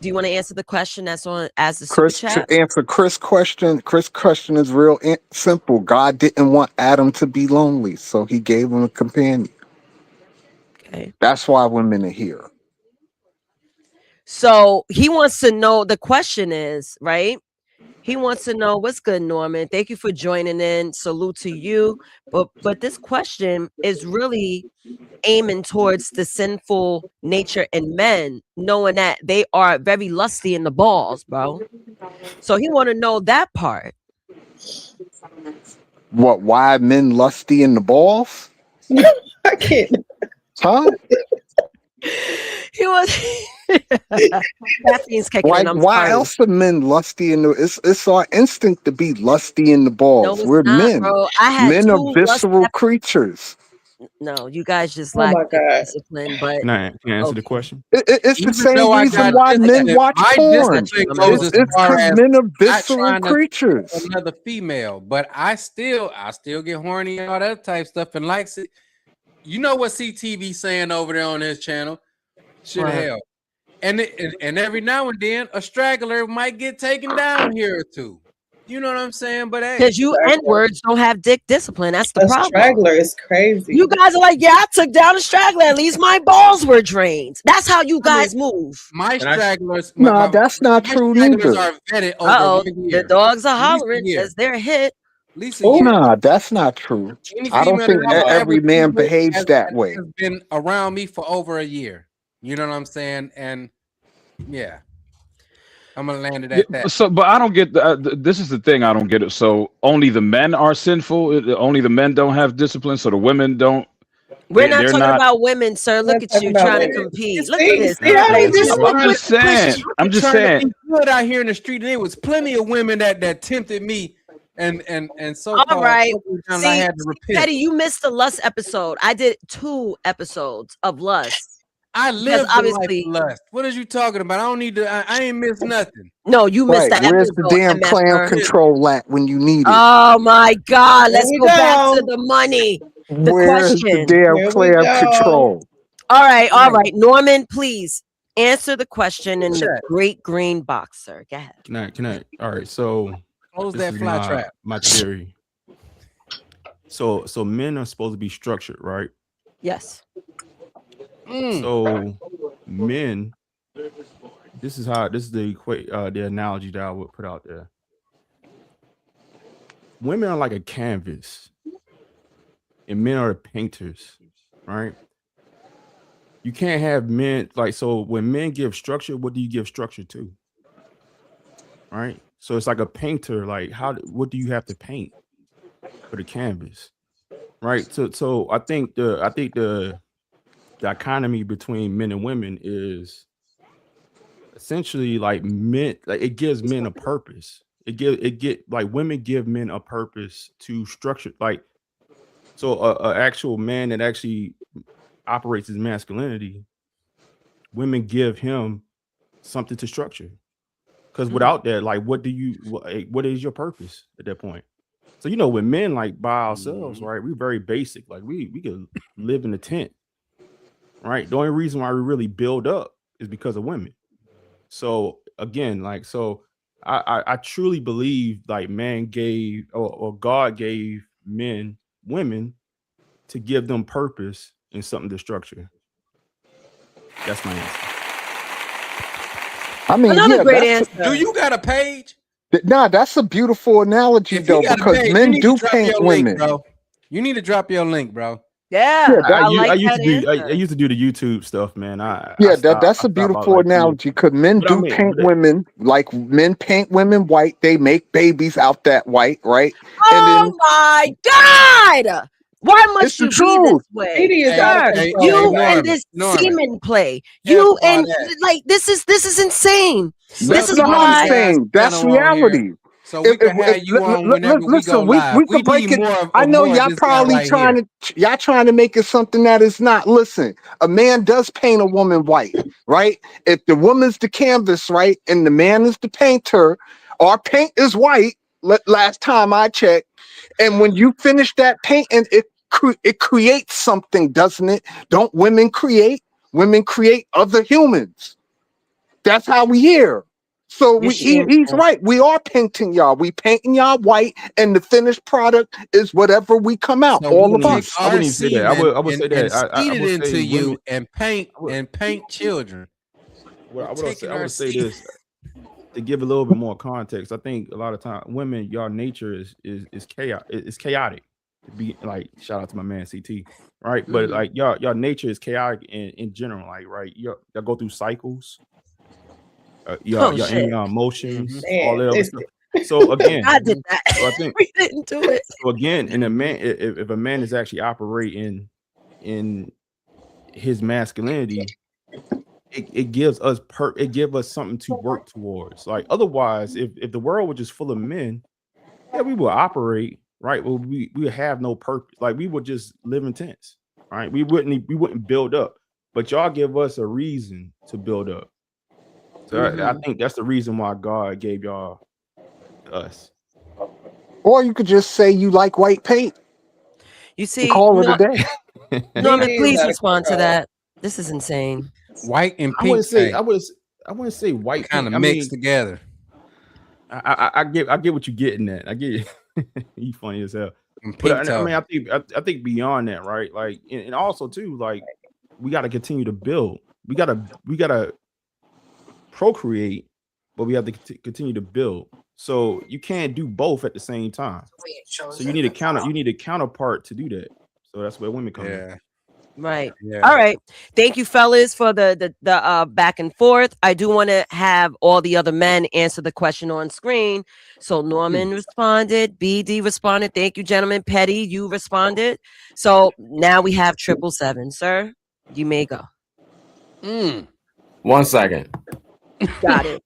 Do you want to answer the question that's on as the super Chris, chat? to answer Chris' question is real simple. God didn't want Adam to be lonely, so he gave him a companion. Okay. That's why women are here. So he wants to know, the question is, right? He wants to know what's good, Norman. Thank you for joining in. Salute to you. But this question is really aiming towards the sinful nature in men, knowing that they are very lusty in the balls, bro. So he want to know that part. What? Why men lusty in the balls? I can't. Huh? He was. Caffeine's kicking Why? in. I'm Why sorry. else are men lusty in the? It's our instinct to be lusty in the balls. No, it's We're not, men. bro. I had Men two are visceral creatures. No, you guys just Oh lack my God. discipline. But Can I answer the question? It's the Even same though I reason got why men discipline, watch my porn. discipline goes as It's far because as men are not visceral trying to creatures. another female, but I still get horny and all that type stuff and likes it. You know what CTV saying over there on his channel? Shit, What? hell. And every now and then a straggler might get taken down here or two. You know what I'm saying? But hey, because you N-words don't have dick discipline. That's the A problem. straggler is crazy. You guys are like, yeah, I took down a straggler. At least my balls were drained. That's how you guys move. my stragglers, No, that's not my true stragglers neither. are vetted over Uh-oh. 1 year. The dogs are At least a hollering year. as they're hit. At least a year. Nah, that's not true. Any I don't female think that I've every ever man been with behaves that way. has been around me for over a year. You know what I'm saying? And yeah, I'm gonna land it at that. So, but I don't get this is the thing I don't get it. So only the men are sinful. Only the men don't have discipline. So the women don't. We're not they're talking not. about women, sir. Look at you about trying to women. compete. See, Look at this. see how they Like, just- I'm just saying. I'm just Trying to saying. be good out here in the street, and there was plenty of women that tempted me, and so all right. I See, had to repent. Petty, you missed the lust episode. I did 2 episodes of lust. I lived obviously- lust. What are you talking about? I don't need to. I ain't missed nothing. No, you missed Right. that Where's episode. the damn MF clan Burr. control at when you need it? Oh my God. Here Let's we go back go. to the money. The Where's the question. damn Here we clan go. control? All right. Norman, please answer the question in the Check. great green box, sir. Go ahead. Can I? All right. So Close this that is fly trap. my theory. So men are supposed to be structured, right? Yes. So men, this is the analogy that I would put out there. Women are like a canvas, and men are the painters, right? You can't have men so when men give structure, what do you give structure to? Right? So it's like a painter, like what do you have to paint for the canvas? Right? So I think the dichotomy between men and women is essentially like men, like it gives men a purpose. Women give men a purpose to structure, like so a actual man that actually operates his masculinity, women give him something to structure. Because without that, like what is your purpose at that point? So with men, like by ourselves, right? We're very basic. Like we could live in a tent. Right. The only reason why we really build up is because of women. So again, I truly believe like man gave or God gave women to give them purpose and something to structure. That's my answer. I mean, Another great answer. Do you got a page? Nah, that's a beautiful analogy If you though, got a because page, you men need do to drop paint your link, women. bro. You need to drop your link, bro. Yeah, Yeah, I used to do the YouTube stuff, man. That's a beautiful analogy because men But I do mean, paint but- women like men paint women white. They make babies out that white, right? Oh my God! Why must It's the you be truth. this way? Petey is out of Sir, control. you Norman, and this Norman. semen play. Careful You on and that. like this is insane. This is That's what why I'm saying. That's channel on here. reality. So we can have you on whenever we go live. We could break need it. more of- I of know more of y'all this guy probably right here. y'all trying to make it something that is not. Listen, a man does paint a woman white, right? If the woman's the canvas, right, and the man is the painter, our paint is white. Last time I checked, and when you finish that paint, and it creates something, doesn't it? Don't women create? Women create other humans. That's how we hear. So he's right. We are painting y'all. We painting y'all white, and the finished product is whatever we come out. So all we of take us. I wouldn't even say that. I would say that. I seed it would into say you women- and paint children. Well, I would taking our say seed. this. to give a little bit more context, I think a lot of time women, y'all nature is chaos. It's chaotic. To be like, shout out to my man CT, right? But like y'all nature is chaotic in general. Like, right, y'all go through cycles. Y'all emotions, all that other stuff. So again, I did that. So I think we didn't do it. So again, and a man, if a man is actually operating in his masculinity, it gives us something to work towards. Like otherwise, if the world was just full of men, yeah, we will operate right. Well, we would have no purpose. Like we would just live in tents, right? We wouldn't build up. But y'all give us a reason to build up. So I think that's the reason why God gave y'all us. Or you could just say you like white paint. You see, call it a day. Norman, please respond to that. This is insane. White and pink. I wouldn't say white kind of mixed together. I get what you're getting at. I get you funny as hell. But I mean, I think beyond that, right? Like, and also too, like, we got to continue to build. We gotta procreate, but we have to continue to build. So you can't do both at the same time. So you need a counterpart to do that. So that's where women come in. Right. Yeah. All right. Thank you, fellas, for the back and forth. I do want to have all the other men answer the question on screen. So Norman responded, BD responded. Thank you, gentlemen. Petty, you responded. So now we have 777. Sir, you may go. 1 second. Got it.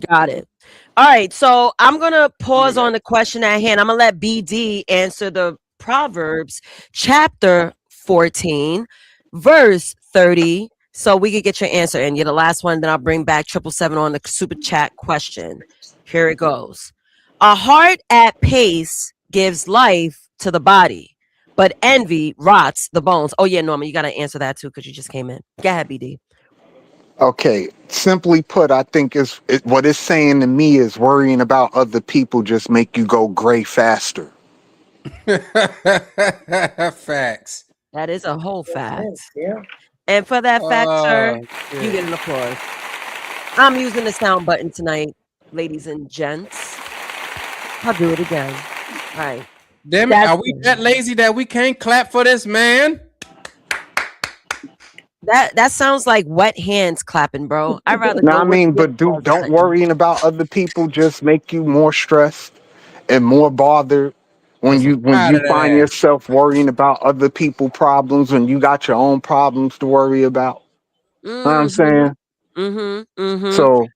Got it. All right. So I'm gonna pause on the question at hand. I'm gonna let BD answer the Proverbs chapter 14, verse 30. So we could get your answer. And you're the last one. Then I'll bring back 777 on the super chat question. Here it goes. A heart at pace gives life to the body, but envy rots the bones. Oh, yeah, Norman, you got to answer that too because you just came in. Go ahead, BD. Okay, simply put, I think what it's saying to me is worrying about other people just make you go gray faster. Facts. That is a whole fact. Yeah. And for that fact, sir, you get an applause. I'm using the sound button tonight, ladies and gents. I'll do it again. All right. Damn it, are we that lazy that we can't clap for this man? That sounds like wet hands clapping, bro. I'd rather don't worrying about other people just make you more stressed and more bothered when you find yourself worrying about other people's problems when you got your own problems to worry about. You know what I'm saying? So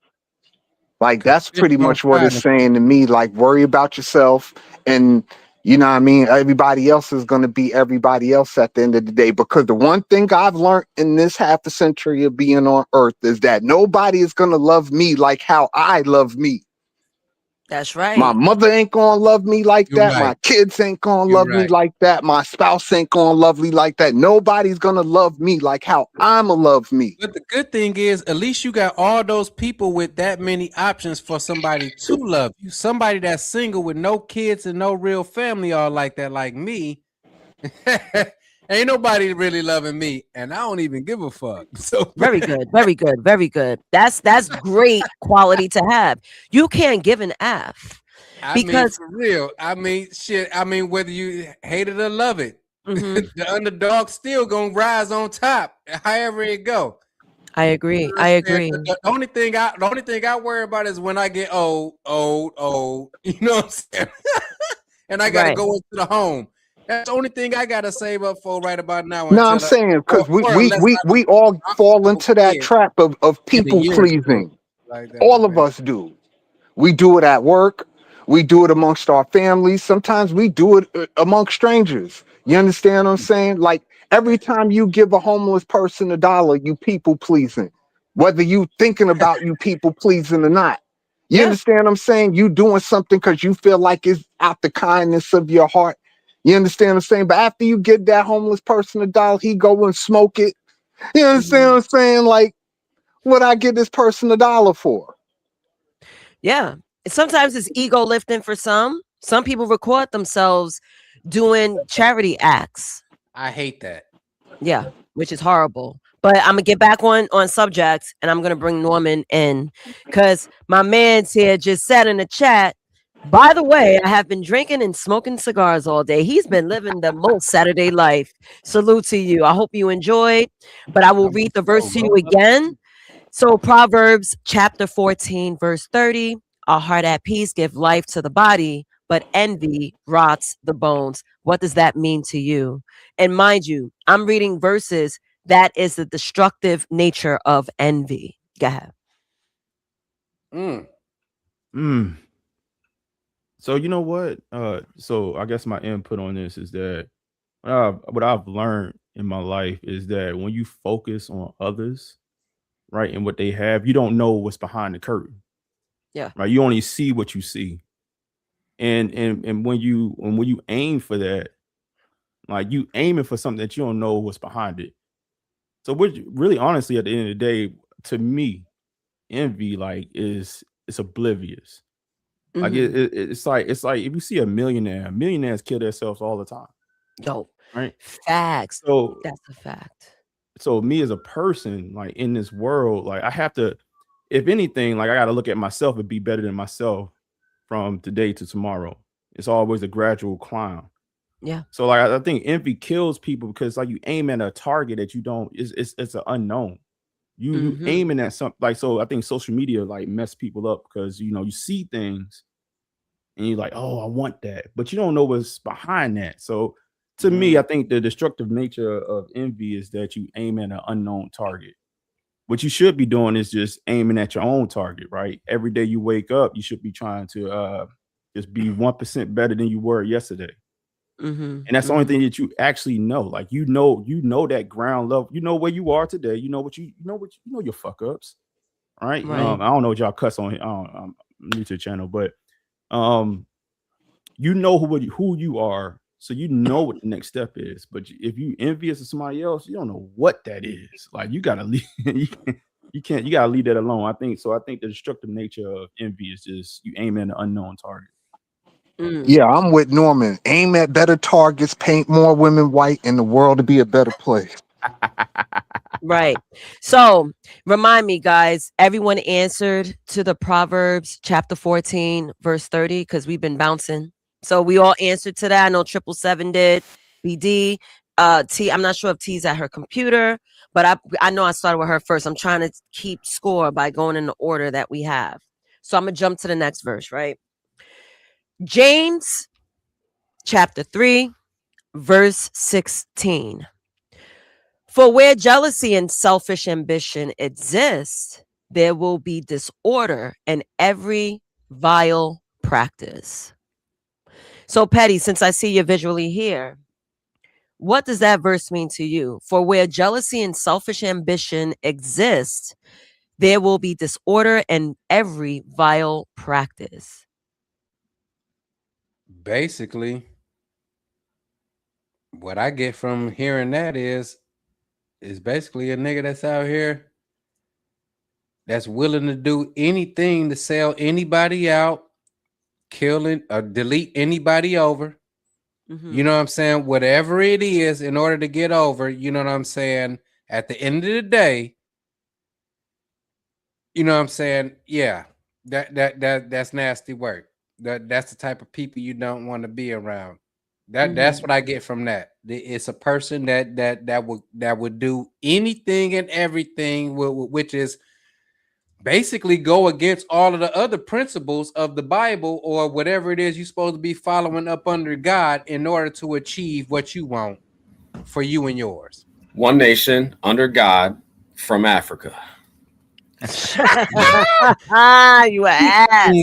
like that's pretty much what it's saying to me. Like worry about yourself, and you know what I mean? Everybody else is going to be everybody else at the end of the day. Because the one thing I've learned in this half a century of being on earth is that nobody is going to love me like how I love me. That's right. My mother ain't going to love me like that. Right. My kids ain't going to love me like that. My spouse ain't going to love me like that. Nobody's going to love me like how I'm going to love me. But the good thing is, at least you got all those people with that many options for somebody to love you. Somebody that's single with no kids and no real family all like that, like me. Ain't nobody really loving me, and I don't even give a fuck. So very good, very good, very good. That's great quality to have. You can't give an F because for real. I mean, shit. I mean, whether you hate it or love it, the underdog still gonna rise on top. However it go. I agree. I agree. The only thing I worry about is when I get old. You know what I'm saying? And I gotta go into the home. That's the only thing I gotta save up for right about now. No, I'm saying because we all fall into that trap of people pleasing. All of us do. We do it at work. We do it amongst our families. Sometimes we do it amongst strangers. You understand what I'm saying? Like every time you give a homeless person $1, you people pleasing. Whether you thinking about you people pleasing or not. You understand what I'm saying? You doing something because you feel like it's out the kindness of your heart. You understand what I'm saying? But after you get that homeless person $1, he go and smoke it. You understand what I'm saying? Like, what I get this person $1 for? Yeah. Sometimes it's ego lifting for some. Some people record themselves doing charity acts. I hate that. Yeah. which is horrible. But I'm gonna get back on subject, and I'm gonna bring Norman in because my man's here just said in the chat. By the way, I have been drinking and smoking cigars all day. He's been living the most Saturday life. Salute to you. I hope you enjoyed. But I will read the verse to you again. So Proverbs chapter 14, verse 30. A heart at peace give life to the body, but envy rots the bones. What does that mean to you? And mind you, I'm reading verses that is the destructive nature of envy. Go ahead. So you know what? So I guess my input on this is that what I've learned in my life is that when you focus on others, right, and what they have, you don't know what's behind the curtain. Yeah. Right. You only see what you see. And when you aim for that, like you aiming for something that you don't know what's behind it. So which really honestly at the end of the day, to me, envy like it's oblivious. Like it's like if you see a millionaire, millionaires kill themselves all the time. No. Right. Facts. So that's a fact. So me as a person, like in this world, like I have to, if anything, like I got to look at myself and be better than myself from today to tomorrow. It's always a gradual climb. Yeah. So like I think envy kills people because like you aim at a target that you don't, it's an unknown. You aiming at something like, so I think social media like mess people up because you know you see things and you're like, oh, I want that, but you don't know what's behind that. So to me, I think the destructive nature of envy is that you aim at an unknown target. What you should be doing is just aiming at your own target, right? Every day you wake up, you should be trying to just be 1% better than you were yesterday. And that's the only thing that you actually know. Like you know that ground level. You know where you are today. You know what you know your fuck ups. All right. I don't know what y'all cuss on here. I'm new to the channel, but you know who you are, so you know what the next step is. But if you envious of somebody else, you don't know what that is. Like you gotta leave. You gotta leave that alone. I think so. I think the destructive nature of envy is just you aim at an unknown target. Yeah, I'm with Norman. Aim at better targets, paint more women white, and the world to be a better place. Right. So remind me, guys, everyone answered to the Proverbs chapter 14, verse 30, because we've been bouncing. So we all answered to that. I know 777 did. BD. T, I'm not sure if T's at her computer, but I know I started with her first. I'm trying to keep score by going in the order that we have. So I'm going to jump to the next verse, right? James chapter 3, verse 16. For where jealousy and selfish ambition exist, there will be disorder and every vile practice. So, Petty, since I see you visually here, what does that verse mean to you? For where jealousy and selfish ambition exist, there will be disorder and every vile practice. Basically, what I get from hearing that is basically a nigga that's out here that's willing to do anything to sell anybody out, killing or delete anybody over. You know what I'm saying? Whatever it is in order to get over, you know what I'm saying? At the end of the day, you know what I'm saying? Yeah, that's nasty work. That's the type of people you don't want to be around. That's what I get from that. It's a person that would do anything and everything, which is basically go against all of the other principles of the Bible or whatever it is you're supposed to be following up under God in order to achieve what you want for you and yours. One nation under God from Africa. You ass.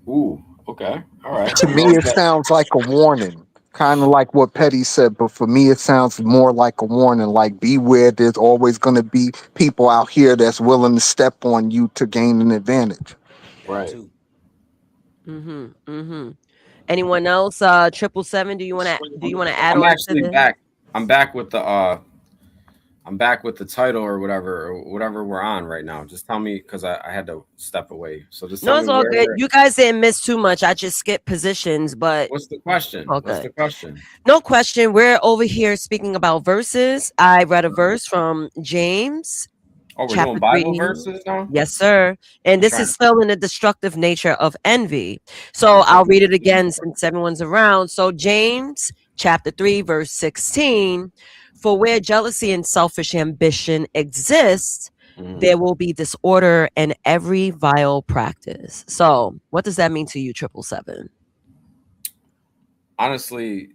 Ooh, okay. All right. To me, it sounds like a warning, kind of like what Petty said, but for me, it sounds more like a warning, like beware, there's always going to be people out here that's willing to step on you to gain an advantage. Right. Anyone else? 777, do you want to add on to this? I'm back with the I'm back with the title or whatever we're on right now. Just tell me, because I had to step away. So just tell No, me it's all where good. You guys didn't miss too much. I just skipped positions, but what's the question? Okay. What's the question? No question. We're over here speaking about verses. I read a verse from James. Oh, we're chapter doing Bible 3. verses now? Yes, sir. And this is still in the destructive nature of envy. So I'll read it again since everyone's around. So James chapter 3, verse 16. For where jealousy and selfish ambition exist, there will be disorder and every vile practice. So what does that mean to you, 777? Honestly,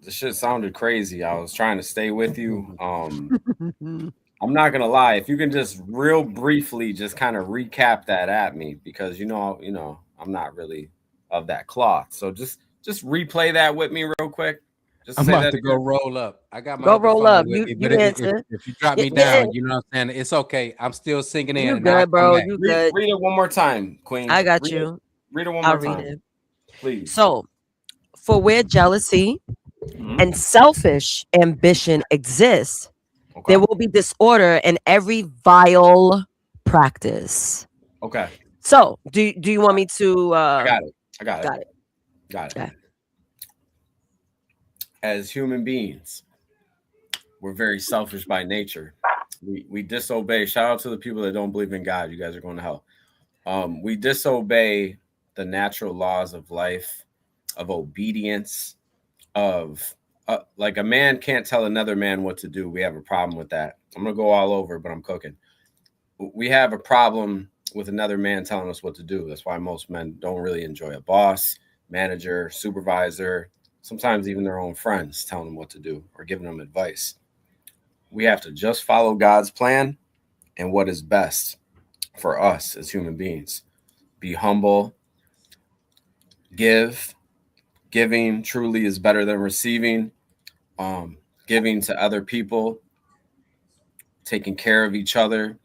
the shit sounded crazy. I was trying to stay with you. I'm not gonna lie. If you can just real briefly just kind of recap that at me, because you know, I'm not really of that cloth. So just replay that with me real quick. Just I'm say about that to again. go roll up. I got my Go other roll phone up. with You me, but if you drop me Yeah. down, you know what I'm saying? It's okay. I'm still singing in. You and I'll good, come bro. back. You good. Read it one more time, Queen. I got Read you. Read it one I'll more read time, it. please. So, for where jealousy and selfish ambition exists, there will be disorder in every vile practice. Okay. So, do you want me to? I got it. Got it. As human beings, we're very selfish by nature. We disobey. Shout out to the people that don't believe in God. You guys are going to hell. We disobey the natural laws of life, of obedience, of like a man can't tell another man what to do. We have a problem with that. I'm gonna go all over, but I'm cooking. We have a problem with another man telling us what to do. That's why most men don't really enjoy a boss, manager, supervisor, sometimes even their own friends telling them what to do or giving them advice. We have to just follow God's plan and what is best for us as human beings. Be humble, giving truly is better than receiving. Giving to other people, taking care of each other.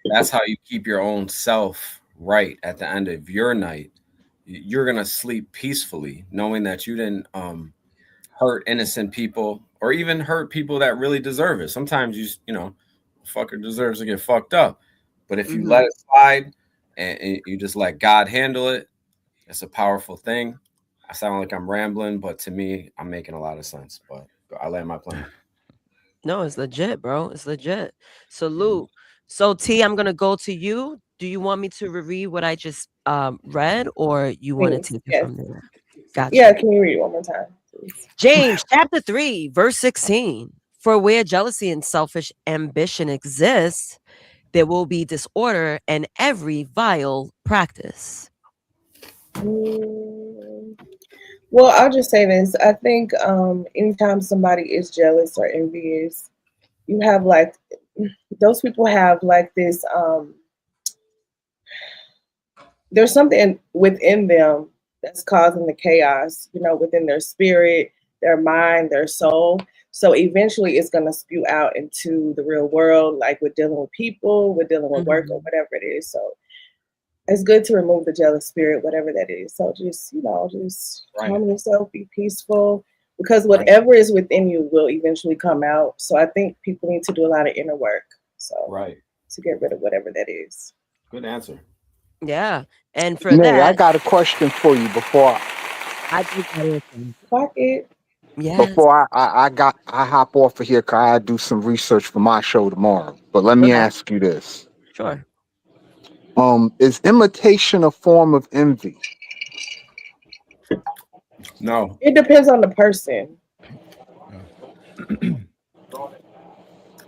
That's how you keep your own self right at the end of your night. You're going to sleep peacefully knowing that you didn't hurt innocent people or even hurt people that really deserve it. Sometimes you know, fucker deserves to get fucked up. But if you let it slide and you just let God handle it, it's a powerful thing. I sound like I'm rambling, but to me, I'm making a lot of sense. But I land my plane. No, it's legit, bro. It's legit. Salute. So T, I'm gonna go to you. Do you want me to reread what I just read, or you want to take it from there? Gotcha. Yeah, can you read it one more time, please? James chapter 3, verse 16. For where jealousy and selfish ambition exists, there will be disorder and every vile practice. Well, I'll just say this. I think anytime somebody is jealous or envious, you have like those people have like this there's something within them that's causing the chaos, you know, within their spirit, their mind, their soul. So eventually it's going to spew out into the real world, like we're dealing with people, we're dealing with work or whatever it is. So it's good to remove the jealous spirit, whatever that is. So just, you know, just calm yourself, be peaceful, because whatever is within you will eventually come out. So I think people need to do a lot of inner work. So to get rid of whatever that is. Good answer. Yeah. And for Nay, that, I got a question for you before Fuck it. Yes. before I hop off of here, 'cause I do some research for my show tomorrow. But let me ask you this. Sure. Is imitation a form of envy? No. It depends on the person.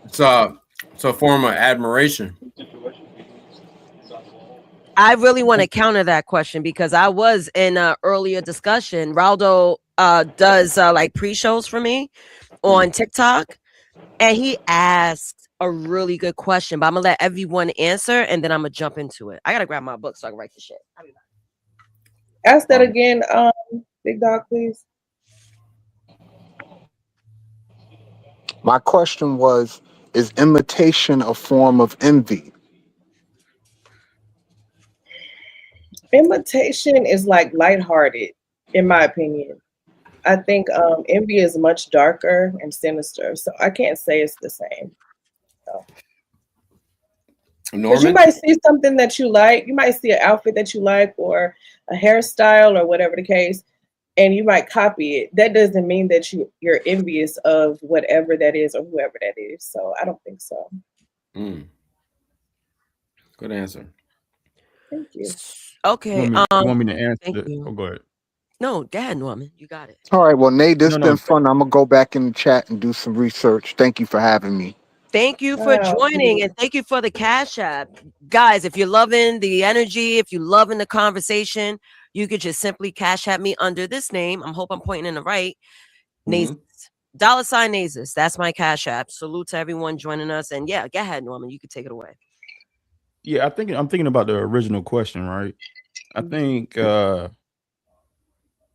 It's a form of admiration. I really want to counter that question because I was in an earlier discussion. Raldo does like pre-shows for me on TikTok, and he asked a really good question, but I'm gonna let everyone answer and then I'm gonna jump into it. I gotta grab my book so I can write the shit. Ask that again, Big Dog, please. My question was, is imitation a form of envy? Imitation is like lighthearted, in my opinion. I think envy is much darker and sinister. So I can't say it's the same. So. Because you might see something that you like, you might see an outfit that you like, or a hairstyle, or whatever the case, and you might copy it. That doesn't mean that you're envious of whatever that is or whoever that is. So I don't think so. Good answer. Thank you. Okay. You want me to answer? Thank you. Oh, go ahead. No, go ahead, Norman. You got it. All right. Well, Nate, this has been fun. I'm gonna go back in the chat and do some research. Thank you for having me. Thank you for joining, and thank you for the Cash App. Guys, if you're loving the energy, if you're loving the conversation, you could just simply Cash App me under this name. I hope I'm pointing in the right. Nazus. $ Nazus. That's my Cash App. Salute to everyone joining us. And yeah, go ahead, Norman. You can take it away. Yeah, I'm thinking about the original question, right? I think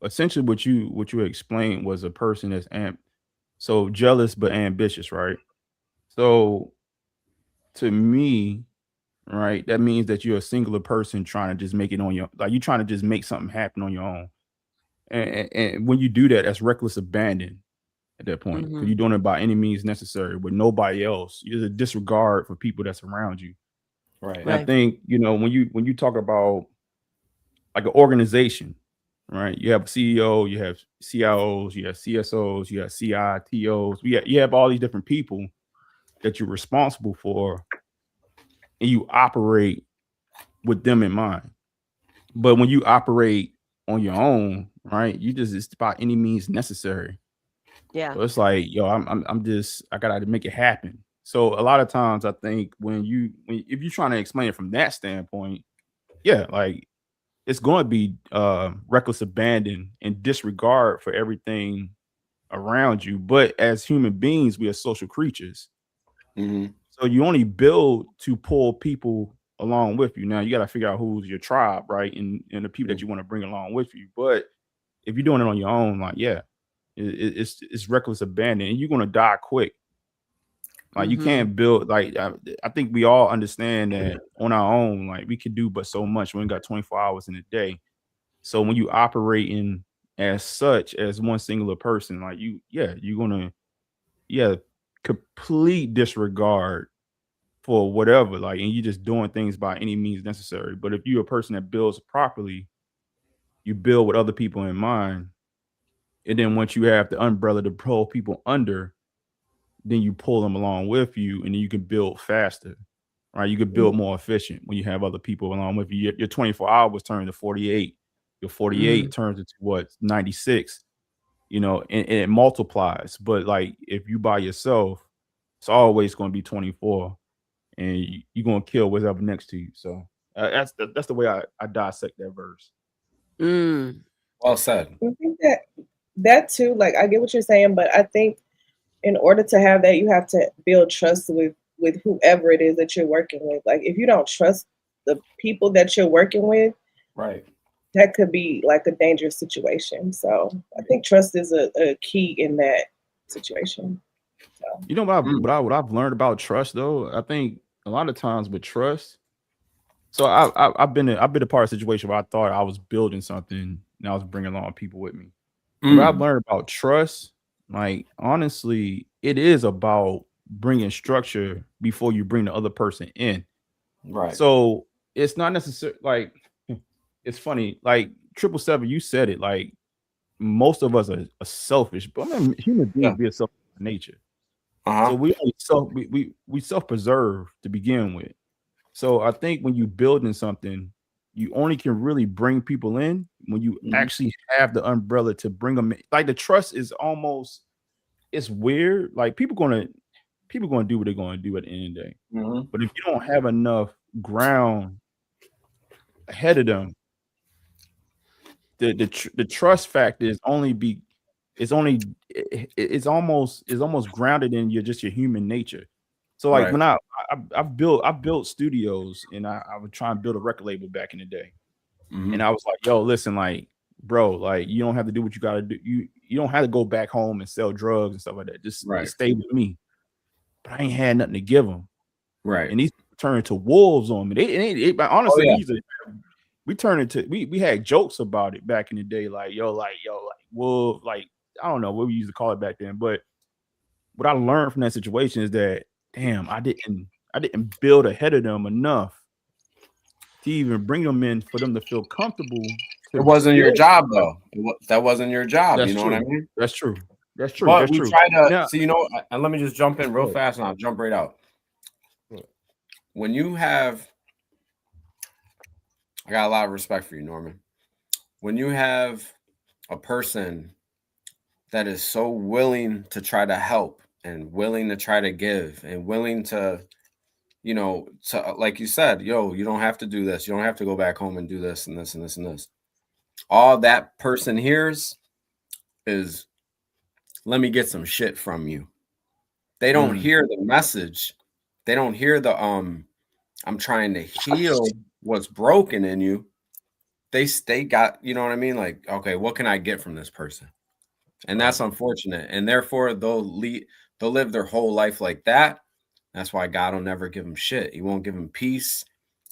essentially what you explained was a person that's so jealous but ambitious, right? So to me, right, that means that you're a singular person trying to just make it on your, like you're trying to just make something happen on your own. And when you do that, that's reckless abandon at that point. Because you're doing it by any means necessary with nobody else. You're a disregard for people that's around you. Right. And I think, when you talk about like an organization, right? You have a CEO, you have CIOs, you have CSOs, you have CITOs. You have all these different people that you're responsible for, and you operate with them in mind. But when you operate on your own, right, it's by any means necessary. Yeah. So it's like, I gotta make it happen. So a lot of times I think if you're trying to explain it from that standpoint, yeah, like it's going to be reckless abandon and disregard for everything around you. But as human beings, we are social creatures. So you only build to pull people along with you. Now you got to figure out who's your tribe, right? And the people that you want to bring along with you. But if you're doing it on your own, like, yeah, it's reckless abandon, and you're going to die quick. Like you can't build, like, I think we all understand that on our own, like we could do but so much. We ain't got 24 hours in a day. So when you operating as such as one singular person, like you're gonna, complete disregard for whatever, like, and you're just doing things by any means necessary. But if you're a person that builds properly, you build with other people in mind. And then once you have the umbrella to pull people under, then you pull them along with you, and then you can build faster, right? You can build more efficient when you have other people along with you. Your 24 hours turn to 48. Your 48 turns into 96, and it multiplies. But like if you by yourself, it's always going to be 24, and you're going to kill whatever next to you. So that's the way I dissect that verse. Well said. I think that too, like I get what you're saying, but I think in order to have that, you have to build trust with whoever it is that you're working with. Like if you don't trust the people that you're working with, right, that could be like a dangerous situation. So I think trust is a key in that situation. So. What I've learned about trust, though, I think a lot of times with trust. So I've been a part of a situation where I thought I was building something and I was bringing along people with me. What I've learned about trust, like honestly, it is about bringing structure before you bring the other person in. Right. So it's not necessarily like, it's funny, like 777, you said it, like most of us are selfish, but I mean, human beings be a selfish nature. So we self-preserve to begin with. So I think when you building something, you only can really bring people in when you actually have the umbrella to bring them in. Like the trust is almost, it's weird. Like people gonna do what they're gonna do at the end of the day. But if you don't have enough ground ahead of them, the trust factor is almost grounded in your human nature. So like when I've built studios, and I would try and build a record label back in the day. And I was like, yo, listen, like, bro, like you don't have to do what you gotta do. You don't have to go back home and sell drugs and stuff like that. Just stay with me. But I ain't had nothing to give them. Right. And these turned to wolves on me. Honestly, we turned into we had jokes about it back in the day, like wolf, like I don't know what we used to call it back then, but what I learned from that situation is that damn, I didn't build ahead of them enough to even bring them in for them to feel comfortable. It wasn't your job though. That wasn't your job. That's You know true. what I mean? That's true. That's true. But That's we true. try to Now, see, and let me just jump in real fast and I'll jump right out. When you have, I got a lot of respect for you, Norman. When you have a person that is so willing to try to help and willing to try to give and willing to, to like you said, you don't have to do this. You don't have to go back home and do this and this and this and this. All that person hears is, let me get some shit from you. They don't hear the message. They don't hear the I'm trying to heal what's broken in you. They got, you know what I mean? Like, okay, what can I get from this person? And that's unfortunate. And therefore they'll live their whole life like that. That's why God will never give them shit. He won't give them peace.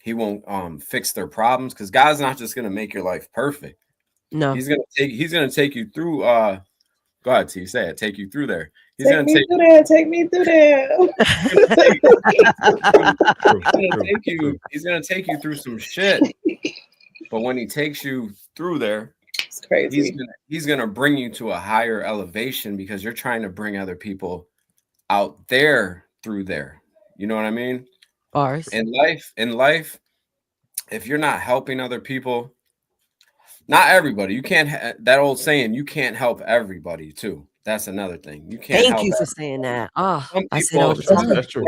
He won't fix their problems, because God's not just gonna make your life perfect. No, he's gonna take you through go ahead, T, say it, take you through there. He's Take me through there. He's gonna take you through some shit. But when he takes you through there, it's crazy. He's gonna bring you to a higher elevation, because you're trying to bring other people out there through there. You know what I mean? Bars. In life, if you're not helping other people, not everybody, you can't that old saying, you can't help everybody too. That's another thing. You can't. Thank you for saying that. Oh, I say people, all the time. That's true.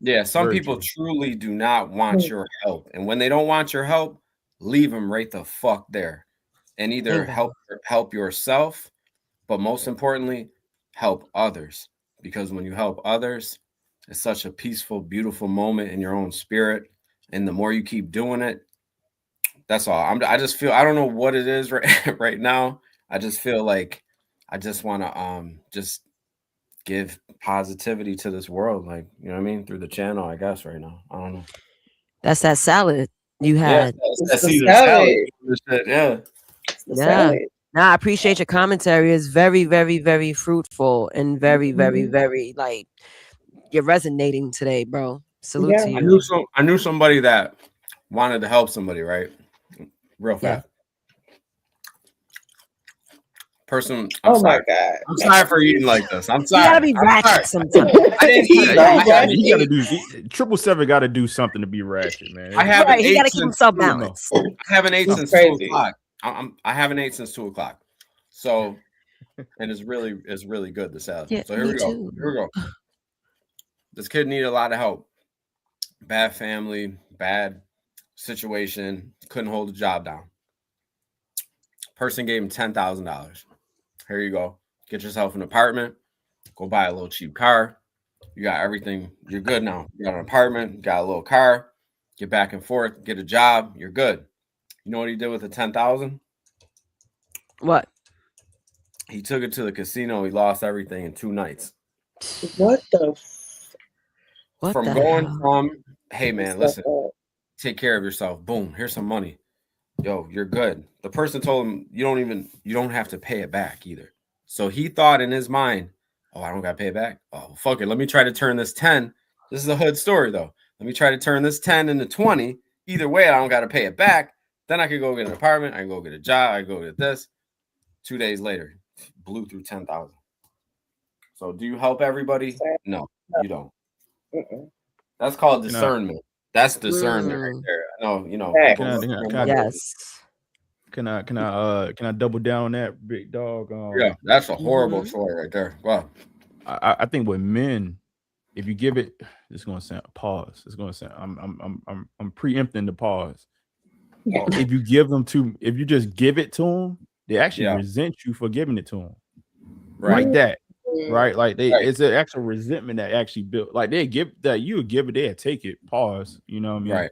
Yeah, some Very people true. truly do not want your help, and when they don't want your help, leave them right the fuck there, and either help yourself, but most importantly, help others. Because when you help others, it's such a peaceful, beautiful moment in your own spirit, and the more you keep doing it, that's all. I just feel, I don't know what it is right now. I just feel like I just want to just give positivity to this world, like, you know what I mean, through the channel, I guess, right now. I don't know. That's that salad you had. Yeah. Nah, I appreciate your commentary. It's very, very, very fruitful and very, very, very, like, you're resonating today, bro. Salute to you. I knew somebody that wanted to help somebody, right? Real fast. Person, I'm sorry. My God. I'm sorry for eating like this. I'm sorry. You gotta be ratchet sometimes. I didn't eat. He gotta do 777 got to do something to be ratchet, man. I haven't he gotta keep himself balanced. I haven't ate since 2 o'clock. I haven't ate since 2 o'clock. So, and it's really good, the salad. Yeah, so here we go. This kid needed a lot of help. Bad family, bad situation, couldn't hold the job down. Person gave him $10,000. Here you go. Get yourself an apartment. Go buy a little cheap car. You got everything. You're good now. You got an apartment. You got a little car. Get back and forth. Get a job. You're good. You know what he did with the $10,000? What? He took it to the casino. He lost everything in 2 nights. What the? From, hey man, listen, take care of yourself. Boom. Here's some money. Yo, you're good. The person told him you don't have to pay it back either. So he thought in his mind, oh, I don't got to pay it back. Oh, fuck it. Let me try to turn this 10. This is a hood story though. Let me try to turn this 10 into 20. Either way, I don't got to pay it back. Then I could go get an apartment. I can go get a job. I can go get this. 2 days later, blew through 10,000. So do you help everybody? No, you don't. That's called discernment. That's discernment right there. No, Yes. Can I double down on that, big dog? Yeah, that's a horrible story right there. Wow. I think with men, if you give it, it's gonna sound pause. It's gonna sound I'm preempting the pause. If you just give it to them, they actually resent you for giving it to them. Right. Like that. Right, like it's an actual resentment that actually built. Like they give that, you would give it, they take it. Pause. You know what I mean? Right.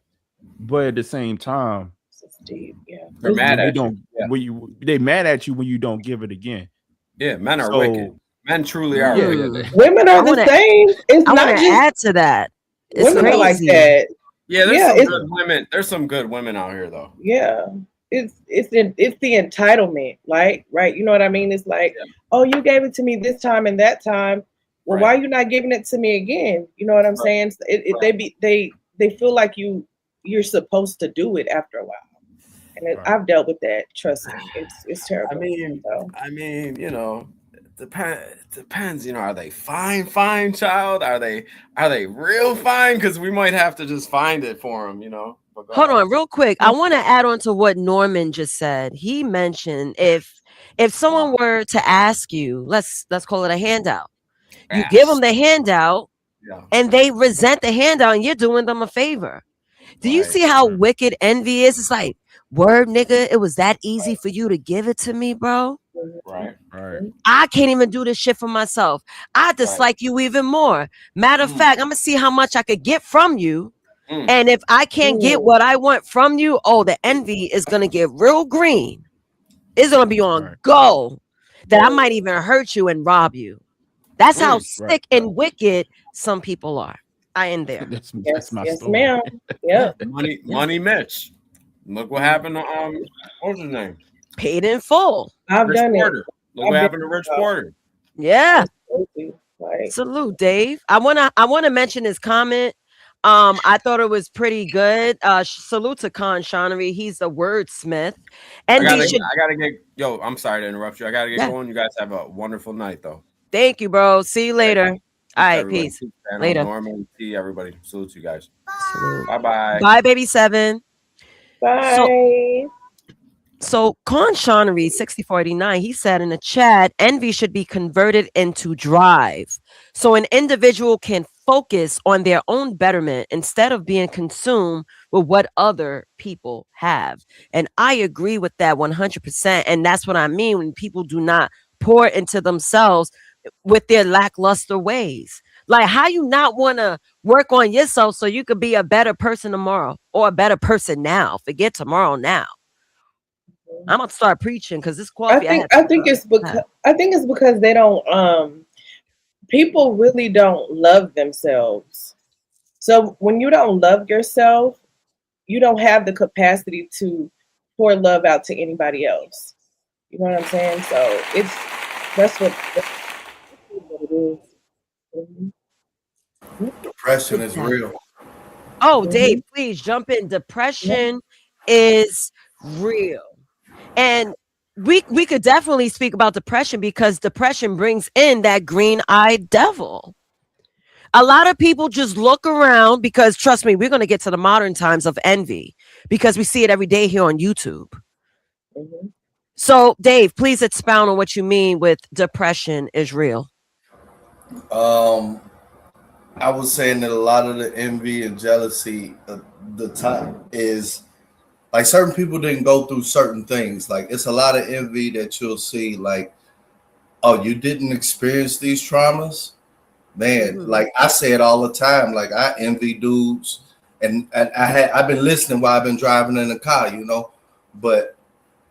But at the same time, they're mad at you. They mad at you when you don't give it again. Yeah, men are wicked. Men truly are wicked. Women are the same. It's I not want to just add to that. It's women crazy. are like that. Yeah, there's some good women. There's some good women out here though. Yeah. the entitlement, like, right? You know what I mean? It's like, oh, you gave it to me this time and that time. Well, why are you not giving it to me again? You know what I'm saying? They feel like you're supposed to do it after a while. And I've dealt with that. Trust me, it's terrible. I mean, you know, depends. You know, are they fine, child? Are they real fine? Because we might have to just find it for them. You know. Hold on, real quick. I want to add on to what Norman just said. He mentioned if someone were to ask you, let's call it a handout. You give them the handout, and they resent the handout, and you're doing them a favor. Do you see how wicked envy is? It's like, word, nigga, it was that easy for you to give it to me, bro. Right. I can't even do this shit for myself. I dislike you even more. Matter of fact, I'm gonna see how much I could get from you. And if I can't get what I want from you, the envy is gonna get real green. It's gonna be on go that I might even hurt you and rob you. That's how sick and wicked some people are. I end there. That's my story. Ma'am. Yeah. Money Mitch. Look what happened to what's his name? Paid in full. I've Rich done Porter. it. Look what happened to Rich Porter. Yeah. Like, salute, Dave. I wanna mention his comment. I thought it was pretty good. Salute to Khan Shonery. He's a wordsmith. And I gotta get I'm sorry to interrupt you. I gotta get going. You guys have a wonderful night though. Thank you, bro. See you later. All right, Everybody. peace. Later. Norman, T, everybody. Salute you guys. Bye. Bye, baby 7. Bye. So Khan Shonery 6489, he said in the chat, envy should be converted into drive. So an individual can focus on their own betterment instead of being consumed with what other people have. And I agree with that 100%. And that's what I mean when people do not pour into themselves with their lackluster ways. Like, how you not want to work on yourself so you could be a better person tomorrow or a better person now? Forget tomorrow now. I'm gonna start preaching because this coffee. I think it's because they don't. People really don't love themselves. So when you don't love yourself, you don't have the capacity to pour love out to anybody else. You know what I'm saying? So that's what it is. Mm-hmm. Depression is real. Oh, Dave, please jump in. Depression is real. And we could definitely speak about depression because depression brings in that green-eyed devil. A lot of people just look around because, trust me, we're going to get to the modern times of envy because we see it every day here on YouTube. Mm-hmm. So, Dave, please expound on what you mean with depression is real. I was saying that a lot of the envy and jealousy, the time is like certain people didn't go through certain things. Like it's a lot of envy that you'll see. Like, oh, you didn't experience these traumas, man. Mm-hmm. Like I say it all the time. Like I envy dudes, and I've been listening while I've been driving in the car, you know. But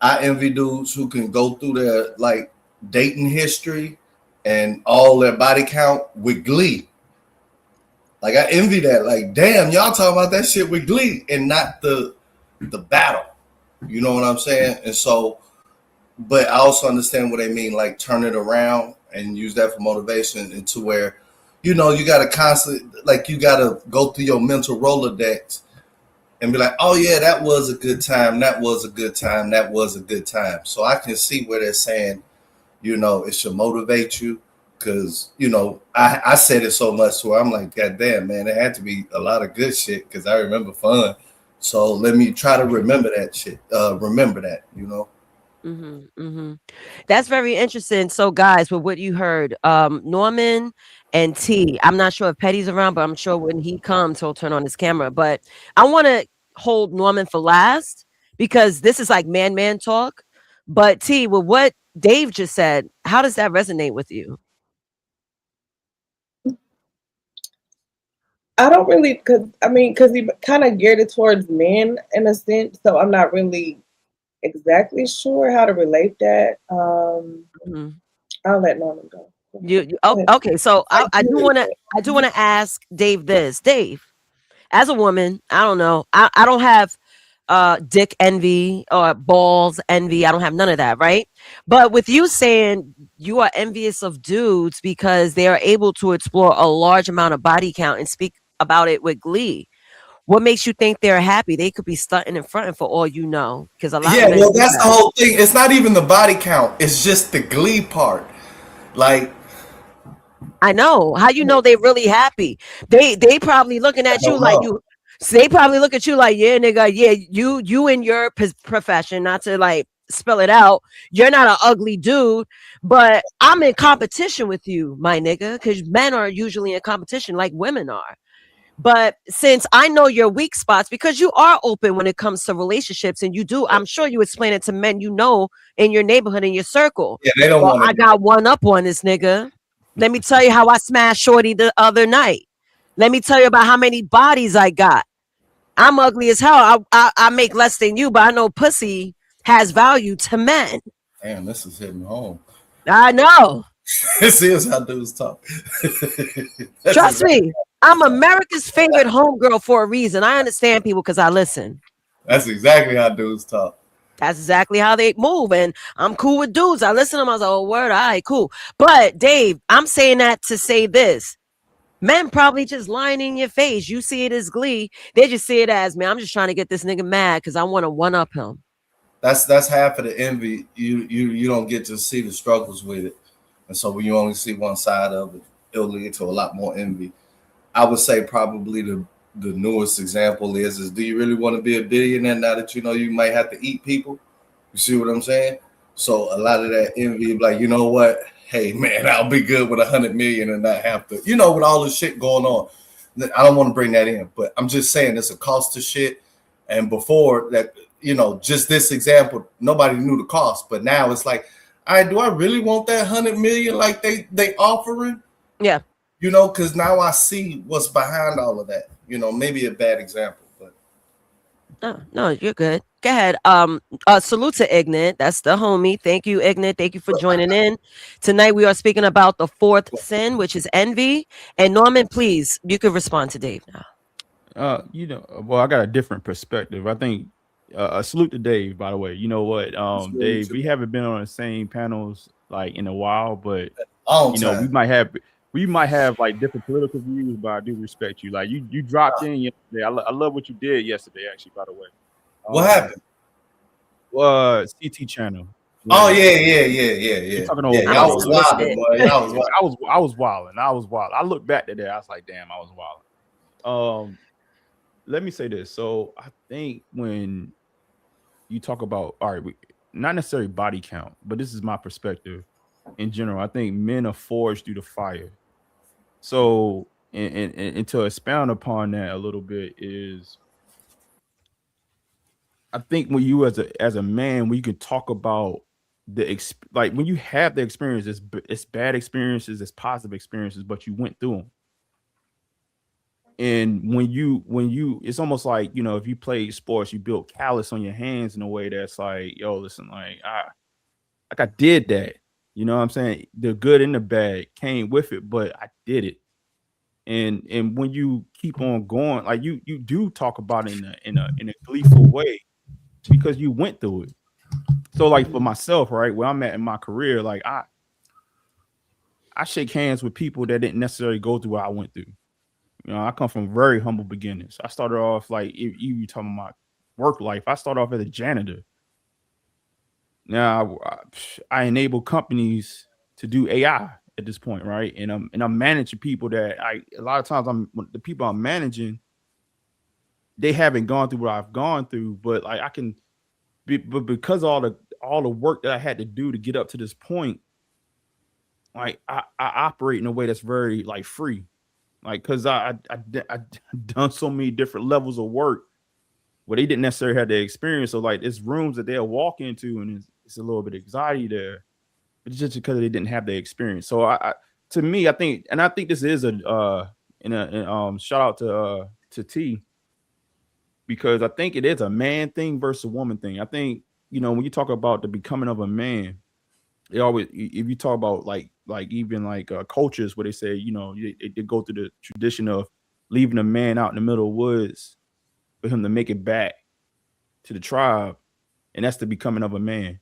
I envy dudes who can go through their like dating history and all their body count with glee. Like I envy that. Like, damn, y'all talking about that shit with glee and not the battle. You know what I'm saying? And so, but I also understand what they mean, like turn it around and use that for motivation into where, you know, you got to constantly, like you got to go through your mental Rolodex and be like, oh yeah, that was a good time. That was a good time. That was a good time. So I can see where they're saying, you know, it should motivate you. Cause you know, I said it so much where I'm like, God damn, man, it had to be a lot of good shit because I remember fun. So let me try to remember that shit. Remember that, you know. Mm-hmm, mm-hmm. That's very interesting. So, guys, with what you heard, Norman and T, I'm not sure if Petty's around, but I'm sure when he comes, he'll turn on his camera. But I want to hold Norman for last because this is like man talk. But T, with what Dave just said, how does that resonate with you? I don't really, because he kind of geared it towards men in a sense, so I'm not really exactly sure how to relate that. Mm-hmm. I'll let Norman go. Okay. So I do want to ask Dave this. Dave, as a woman, I don't know. I don't have dick envy or balls envy. I don't have none of that, right? But with you saying you are envious of dudes because they are able to explore a large amount of body count and speak about it with glee. What makes you think they're happy? They could be stunting in front for all you know. Because a lot of men well, do that's that. the whole thing. It's not even the body count. It's just the glee part. Like, I know. How you know they really happy? They probably looking at you like you. They probably look at you like, yeah, nigga, yeah, you in your profession, not to like spell it out. You're not an ugly dude, but I'm in competition with you, my nigga, because men are usually in competition like women are. But since I know your weak spots, because you are open when it comes to relationships, and you do, I'm sure you explain it to men you know in your neighborhood, in your circle. Yeah, they don't want. I got one up on this nigga. Let me tell you how I smashed Shorty the other night. Let me tell you about how many bodies I got. I'm ugly as hell. I make less than you, but I know pussy has value to men. Damn, this is hitting home. I know. This is how dudes talk. Trust me, I'm America's favorite homegirl for a reason. I understand people because I listen. That's exactly how dudes talk. That's exactly how they move. And I'm cool with dudes. I listen to them. I was like, oh, word, all right, cool. But Dave, I'm saying that to say this. Men probably just lying in your face. You see it as glee. They just see it as, man, I'm just trying to get this nigga mad because I want to one up him. That's half of the envy. You don't get to see the struggles with it. And so when you only see one side of it, it'll lead to a lot more envy. I would say probably the newest example is do you really want to be a billionaire now that you know you might have to eat people? You see what I'm saying? So a lot of that envy, like, you know what? Hey man, I'll be good with 100 million and not have to, with all this shit going on. I don't want to bring that in, but I'm just saying it's a cost to shit. And before that, just this example, nobody knew the cost, but now it's like, all right, do I really want that 100 million like they offering? Yeah. Because now I see what's behind all of that. Maybe a bad example, but no, you're good. Go ahead. Salute to Ignat. That's the homie. Thank you, Ignat. Thank you for joining in. Tonight we are speaking about the fourth sin, which is envy. And Norman, please, you can respond to Dave now. Well, I got a different perspective. I think a salute to Dave, by the way. You know what, Dave, we haven't been on the same panels like in a while, but we might have like different political views, but I do respect you. Like you dropped in yesterday. I love what you did yesterday, actually, by the way. What happened? CT channel. Oh yeah. I was wilding, boy. I was wilding. I looked back today. I was like, damn, I was wilding. Let me say this. So I think when you talk about, all right, not necessarily body count, but this is my perspective in general. I think men are forged through the fire. So, and to expound upon that a little bit is, I think when you as a man, when you can talk about like when you have the experience, it's bad experiences, it's positive experiences, but you went through them. And when you, it's almost like, if you play sports, you build callus on your hands in a way that's like, yo, listen, like I did that. You know what I'm saying? The good and the bad came with it, but I did it. And when you keep on going, like you do talk about it in a gleeful way because you went through it. So like for myself, right, where I'm at in my career, like I shake hands with people that didn't necessarily go through what I went through. I come from very humble beginnings. I started off like, if you talking about work life, I started off as a janitor. Now I enable companies to do AI at this point, right? And I'm managing people that a lot of times the people I'm managing, they haven't gone through what I've gone through, but like but because all the work that I had to do to get up to this point, like I operate in a way that's very like free, like because I done so many different levels of work where they didn't necessarily have the experience. So like it's rooms that they'll walk into and it's a little bit of anxiety there, but it's just because they didn't have the experience. So to me, I think this is a shout out to T, because I think it is a man thing versus a woman thing. I think, when you talk about the becoming of a man, they always, if you talk about like even like cultures where they say, they go through the tradition of leaving a man out in the middle of the woods for him to make it back. to the tribe, and that's the becoming of a man.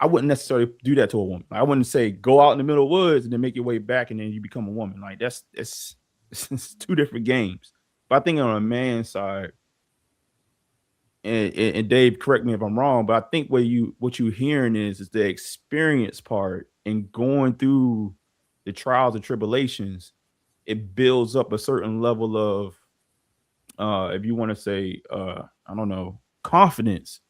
I wouldn't necessarily do that to a woman. I wouldn't say go out in the middle of the woods and then make your way back and then you become a woman. Like it's two different games. But I think on a man's side, and Dave, correct me if I'm wrong, but I think what you're hearing is the experience part and going through the trials and tribulations. It builds up a certain level of, if you want to say, I don't know, confidence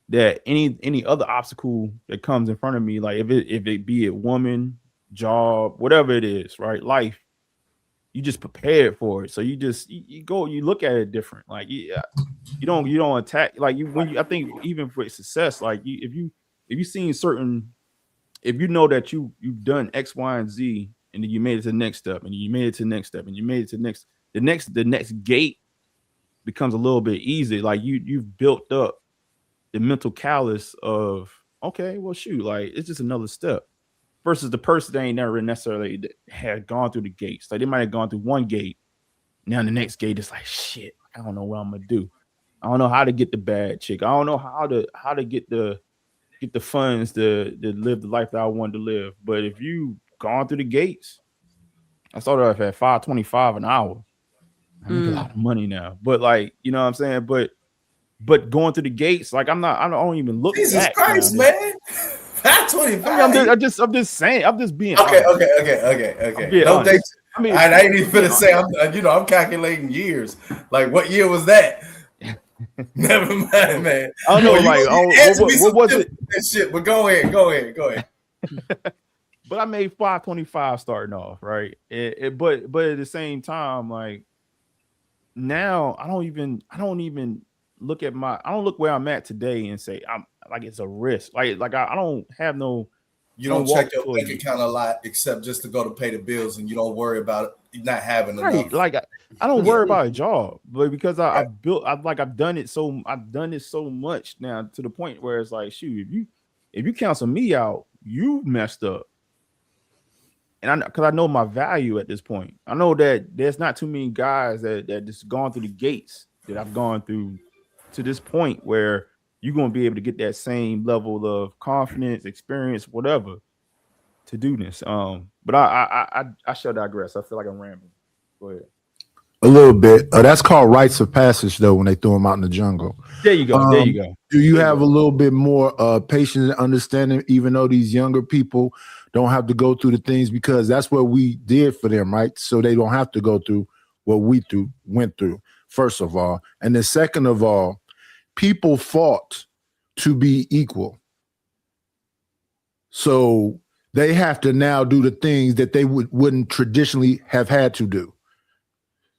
that any other obstacle that comes in front of me, like if it be a woman, job, whatever it is, right, life, you just prepared for it. So you look at it different. Like you don't attack like I think even for success, like if you seen certain, if you know that you've done X, Y, and Z, and then you made it to the next step, and you made it to the next step, and you made it to the next gate becomes a little bit easy. Like you've built up the mental callus of, okay, well, shoot, like it's just another step. Versus the person that ain't never necessarily had gone through the gates. Like they might have gone through one gate. Now the next gate is like, shit, I don't know what I'm gonna do. I don't know how to get the bad chick. I don't know how to get the funds to live the life that I wanted to live. But if you gone through the gates, I started off at $5.25 an hour. I make a lot of money now. But like, you know what I'm saying? But going through the gates, like I don't even look Jesus back. Christ, man. $5.25. I'm just saying. I'm just being okay. Don't think. I ain't even gonna say. I'm calculating years. Like, what year was that? Never mind, man. I don't know. What was it? That shit. But go ahead. But I made $5.25 starting off, right? But at the same time, like now, I don't even look where I'm at today and say I'm like it's a risk. Like I don't have no. You don't check your bank account a lot, except just to go to pay the bills, and you don't worry about it not having enough. Right. Like I don't worry about a job, but because I've done it so much now to the point where it's like, shoot, if you cancel me out, you messed up. And because I know my value at this point, I know that there's not too many guys that just gone through the gates that I've gone through to this point where you're going to be able to get that same level of confidence, experience, whatever, to do this. But I shall digress. I feel like I'm rambling. Go ahead. A little bit. That's called rites of passage, though, when they threw them out in the jungle. There you go. There you go. Do you have a little bit more patience and understanding, even though these younger people don't have to go through the things, because that's what we did for them, right? So they don't have to go through what we went through, first of all. And then second of all, people fought to be equal. So they have to now do the things that they wouldn't traditionally have had to do.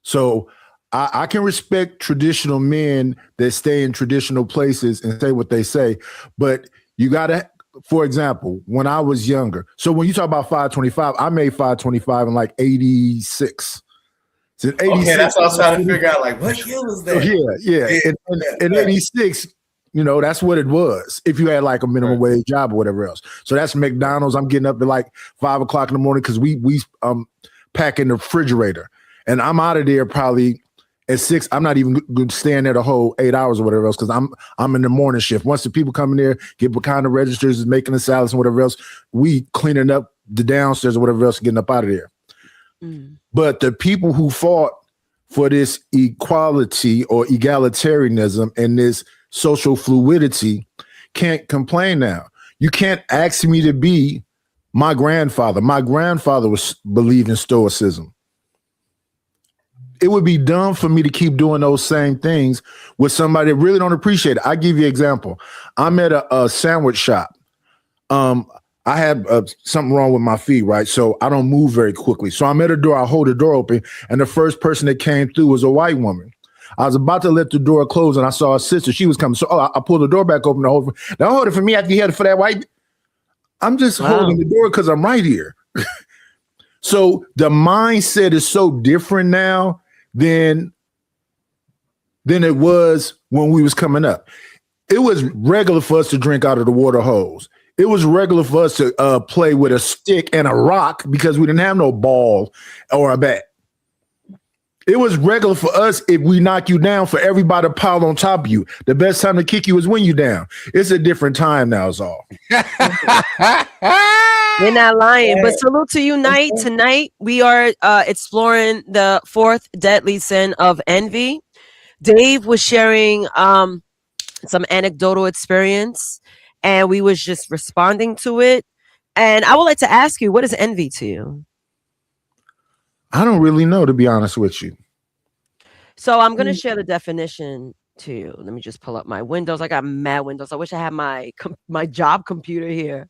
So I can respect traditional men that stay in traditional places and say what they say, but you got to, for example, when I was younger, so when you talk about $5.25, I made $5.25 in like 86. So 86, okay, that's what I was trying to figure out. Like, what year was that? Yeah. In 86, you know, that's what it was. If you had like a minimum wage job or whatever else. So that's McDonald's. I'm getting up at like 5 o'clock in the morning because we pack in the refrigerator, and I'm out of there probably at 6. I'm not even going to stand there the whole 8 hours or whatever else because I'm in the morning shift. Once the people come in there, get behind the registers, and making the salads and whatever else, we cleaning up the downstairs or whatever else, getting up out of there. But the people who fought for this equality or egalitarianism and this social fluidity can't complain now. You can't ask me to be my grandfather. My grandfather believed in stoicism. It would be dumb for me to keep doing those same things with somebody that really don't appreciate it. I give you an example. I'm at a sandwich shop. I had something wrong with my feet, right? So I don't move very quickly. So I'm at a door. I hold the door open, and the first person that came through was a white woman. I was about to let the door close, and I saw a sister. She was coming. So I pulled the door back open. Don't hold it for me after you had it for that white. I'm just holding the door because I'm right here. So the mindset is so different now than it was when we was coming up. It was regular for us to drink out of the water hose. It was regular for us to play with a stick and a rock because we didn't have no ball or a bat. It was regular for us if we knock you down for everybody to pile on top of you. The best time to kick you is when you down. It's a different time now, is all. You're not lying. But salute to you, Knight. Tonight we are exploring the fourth deadly sin of envy. Dave was sharing some anecdotal experience, and we was just responding to it. And I would like to ask you, what is envy to you? I don't really know, to be honest with you. So I'm going to share the definition to you. Let me just pull up my Windows. I got mad Windows. I wish I had my job computer here.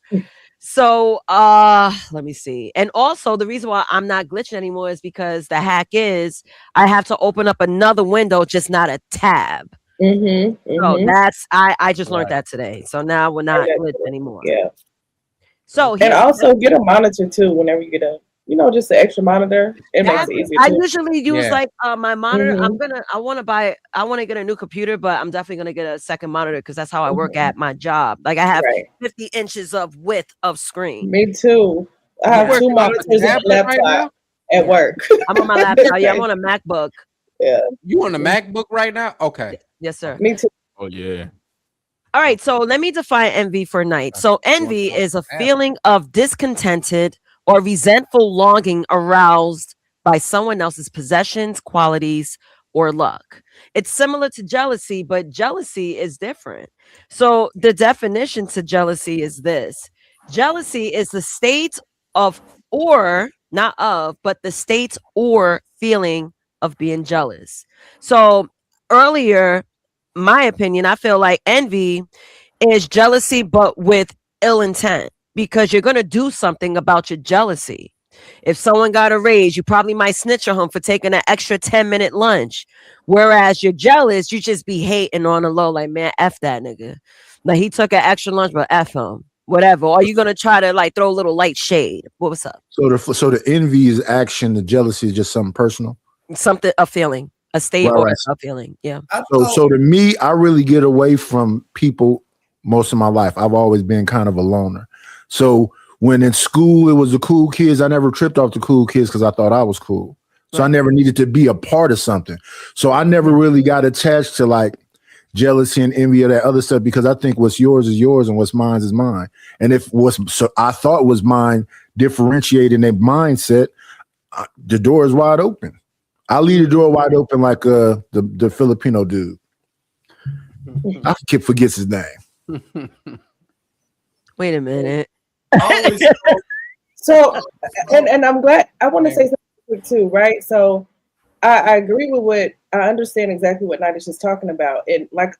So let me see. And also the reason why I'm not glitching anymore is because the hack is I have to open up another window, just not a tab. So that's I just learned that today. So now we're not glitching anymore. Yeah. So and also get a monitor too whenever you get just an extra monitor. It makes it easier. I usually use like my monitor. I want to get a new computer, but I'm definitely gonna get a second monitor because that's how I work at my job. Like I have 50 inches of width of screen. Me too. I have 2 monitors and a laptop at work. I'm on my laptop. Yeah, I'm on a MacBook. Yeah. You on a MacBook right now? Okay. Yes, sir. Me too. Oh yeah. All right, so let me define envy for Knight. So envy is a feeling of discontented or resentful longing aroused by someone else's possessions, qualities, or luck. It's similar to jealousy, but jealousy is different. So the definition to jealousy is this. Jealousy is the state of, or not of, but the state or feeling of being jealous. So earlier, my opinion, I feel like envy is jealousy, but with ill intent, because you're going to do something about your jealousy. If someone got a raise, you probably might snitch on him for taking an extra 10-minute lunch. Whereas you're jealous, you just be hating on the low, like, man, F that nigga. Like, he took an extra lunch, but F him. Whatever. Or are you going to try to like throw a little light shade? What's up? So the envy is action, the jealousy is just something personal? Something, a feeling. A state or a feeling, yeah. So to me, I really get away from people most of my life. I've always been kind of a loner. So when in school it was the cool kids, I never tripped off the cool kids because I thought I was cool. So I never needed to be a part of something. So I never really got attached to like jealousy and envy or that other stuff because I think what's yours is yours and what's mine is mine. And if I thought was mine differentiating their mindset, the door is wide open. I leave the door wide open like the Filipino dude. I forgets his name. Wait a minute. So, and I'm glad. I want to say something too, right? So, I agree with what I understand exactly what Knight is just talking about, and like,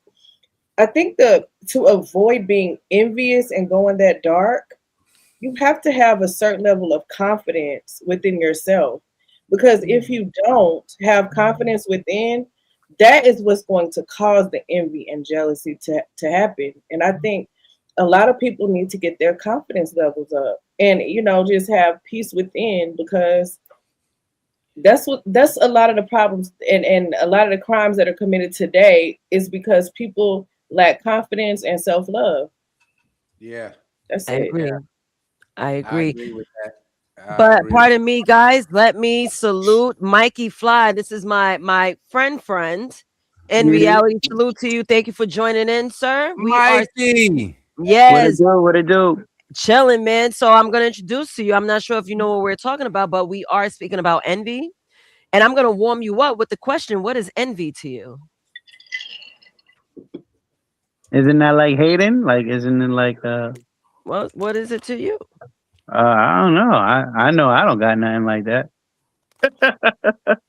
I think to avoid being envious and going that dark, you have to have a certain level of confidence within yourself. Because if you don't have confidence within, that is what's going to cause the envy and jealousy to happen. And I think a lot of people need to get their confidence levels up and, just have peace within, because that's a lot of the problems and a lot of the crimes that are committed today is because people lack confidence and self-love. Yeah. That's I it. agree. I agree with that. But pardon me, guys. Let me salute Mikey Fly. This is my friend in reality. Salute to you. Thank you for joining in, sir. Mikey. Yes. What it do? Chilling, man. So I'm going to introduce to you. I'm not sure if you know what we're talking about, but we are speaking about envy. And I'm going to warm you up with the question, what is envy to you? Isn't that like hating? Like, isn't it like what is it to you? I don't know. I know I don't got nothing like that.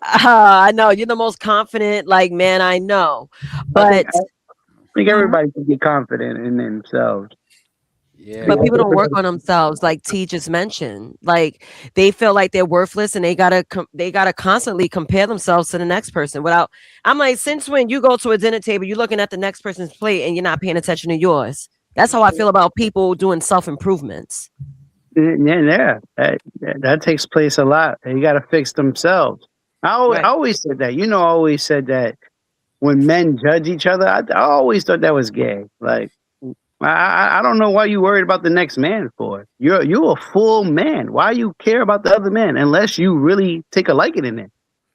I know you're the most confident, like, man, I know. But I think everybody can be confident in themselves. Yeah. But people don't work on themselves, like T just mentioned. Like they feel like they're worthless, and they gotta constantly compare themselves to the next person. I'm like, since when you go to a dinner table, you're looking at the next person's plate and you're not paying attention to yours? That's how I feel about people doing self-improvements. Yeah, that takes place a lot. You got to fix themselves. I always said that. I always said that when men judge each other, I always thought that was gay. Like, I don't know why you worried about the next man for. You're a full man. Why you care about the other man unless you really take a liking in it?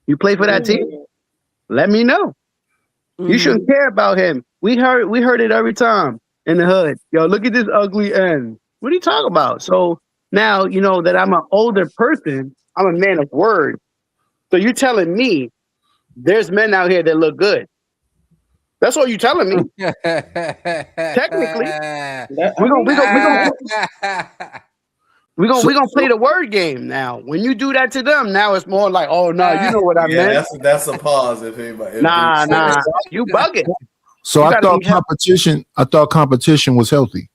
You play for that team? Let me know. You shouldn't care about him. We heard it every time in the hood. Yo, look at this ugly end. What are you talking about? So now you know that I'm an older person. I'm a man of word. So you're telling me there's men out here that look good. That's all you're telling me. Technically, we're gonna play the word game now. When you do that to them, now it's more like, oh no, you know what I meant. That's a pause. If anybody, Nah, you bugging. So I thought competition was healthy.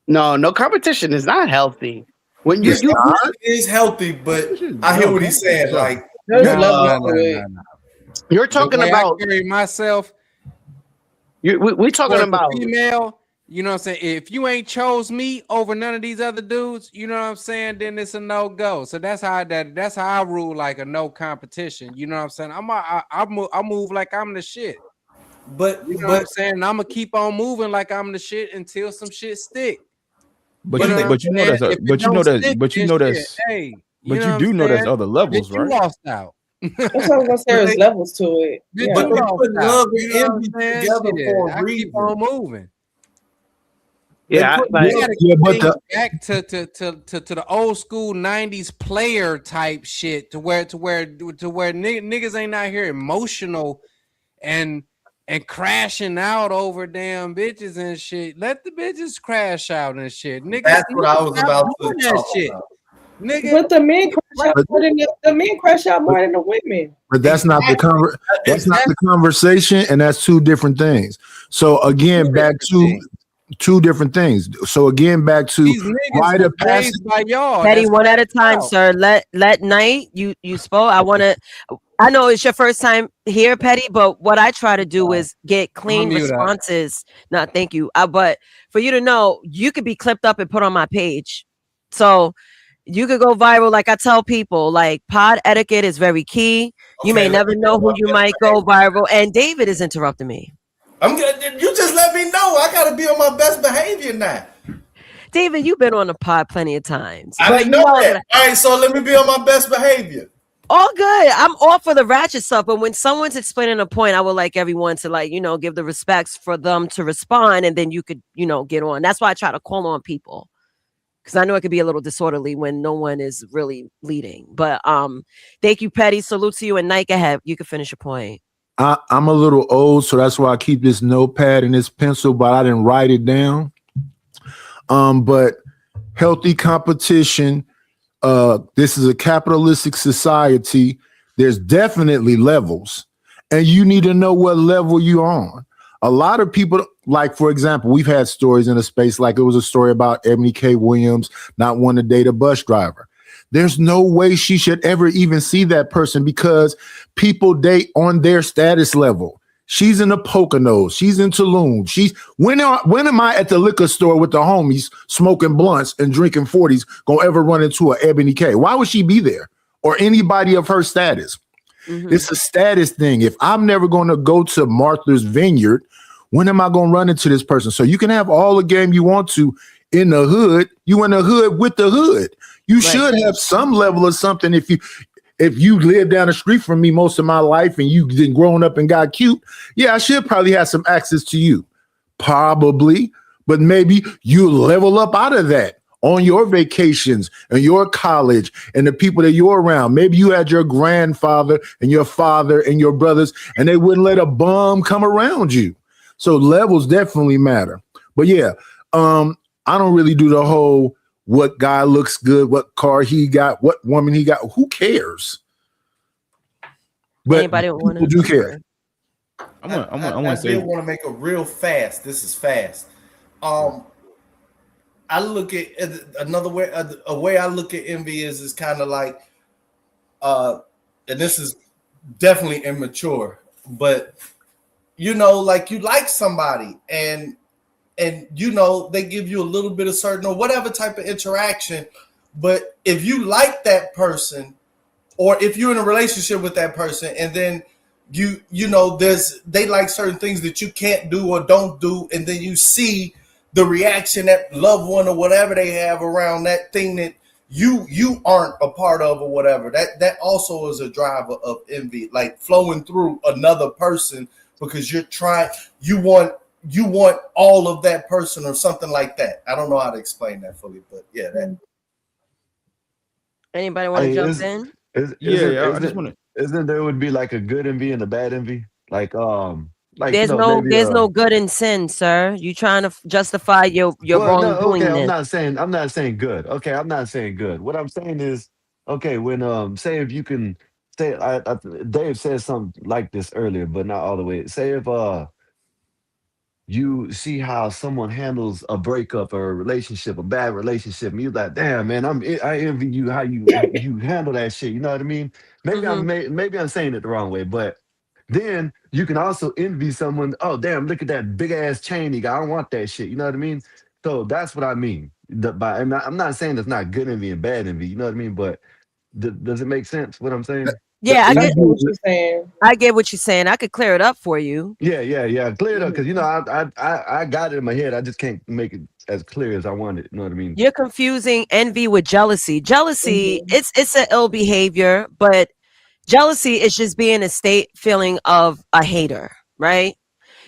No competition is not healthy. When you it is healthy, but I hear what he's saying. Like you're talking about I carry myself. We talking about female. You know what I'm saying? If you ain't chose me over none of these other dudes, you know what I'm saying? Then it's a no go. So that's how I rule, like a no competition. You know what I'm saying? I move like I'm the shit. But you know what I'm saying? I'm gonna keep on moving like I'm the shit until some shit stick. But you know that's other levels, you right? Lost out. That's what I was gonna say. There's levels to it. Yeah. But they put love and envy together for a I reason. keep on moving. Yeah, back to the old school '90s player type shit, to where niggas ain't out here emotional and crashing out over damn bitches and shit. Let the bitches crash out and shit. Niggas, that's what I was about to talk shit. about. Nigga, but the men crash out more than the women. But that's not the conversation, and that's two different things. So again, back to two different things. So again, back to rite of passage by y'all. Petty, one at a time, sir. Let Night, you spoke. I know it's your first time here, Petty, but what I try to do is get clean responses. No, thank you. But for you to know, you could be clipped up and put on my page. So you could go viral. Like I tell people, like pod etiquette is very key. You may never know who you might go viral. And David is interrupting me. You just let me know. I gotta be on my best behavior now. David, you've been on the pod plenty of times. I didn't know that. All right, so let me be on my best behavior. All good. I'm all for the ratchet stuff, but when someone's explaining a point, I would like everyone to give the respects for them to respond, and then you could get on. That's why I try to call on people, because I know it could be a little disorderly when no one is really leading. But thank you, Petty. Salute to you, and Nike, you can finish your point. I'm a little old, so that's why I keep this notepad and this pencil, but I didn't write it down. But healthy competition. This is a capitalistic society. There's definitely levels, and you need to know what level you're on. A lot of people, like, for example, we've had stories in the space, like it was a story about Ebony K. Williams not wanting to date a bus driver. There's no way she should ever even see that person, because people date on their status level. She's in the Poconos. She's in Tulum. When am I at the liquor store with the homies smoking blunts and drinking 40s gonna ever run into an Ebony K? Why would she be there, or anybody of her status? Mm-hmm. It's a status thing. If I'm never going to go to Martha's Vineyard, when am I going to run into this person? So you can have all the game you want to in the hood. You in the hood with the hood. You should have some level of something. If you live down the street from me most of my life and you then grown up and got cute, yeah, I should probably have some access to you. Probably. But maybe you level up out of that on your vacations and your college and the people that you're around. Maybe you had your grandfather and your father and your brothers, and they wouldn't let a bum come around you. So levels definitely matter. But yeah, I don't really do the whole what guy looks good, what car he got, what woman he got. Who cares? But anybody people do care. I want to make a real fast. This is fast. I look at another way. A way I look at envy is kind of like, and this is definitely immature, but like you like somebody and they give you a little bit of certain or whatever type of interaction, but if you like that person, or if you're in a relationship with that person, and then they like certain things that you can't do or don't do, and then you see the reaction that loved one or whatever they have around that thing that you aren't a part of or whatever. That also is a driver of envy, like flowing through another person because you want all of that person or something like that. I don't know how to explain that fully, but yeah, that. Anybody want to jump in? I just want to. Isn't there would be like a good envy and a bad envy? Like there's no good in sin, sir. You trying to justify your wrongdoing. Okay, I'm not saying good. Okay, I'm not saying good. What I'm saying is, okay, when say if you can say Dave said something like this earlier, but not all the way. Say if you see how someone handles a breakup or a relationship, a bad relationship, and you're like, damn, man, I envy you how you handle that shit. You know what I mean? Maybe maybe I'm saying it the wrong way, but then you can also envy someone. Oh, damn, look at that big ass chain he got. I don't want that shit. You know what I mean? So that's what I mean. I'm not saying it's not good envy and bad envy. You know what I mean? But does it make sense what I'm saying? Yeah, I get what you're saying. I get what you're saying. I could clear it up for you. Yeah. Clear it up because I got it in my head. I just can't make it as clear as I want it. You know what I mean? You're confusing envy with jealousy. Jealousy, it's an ill behavior, but jealousy is just being a state feeling of a hater, right?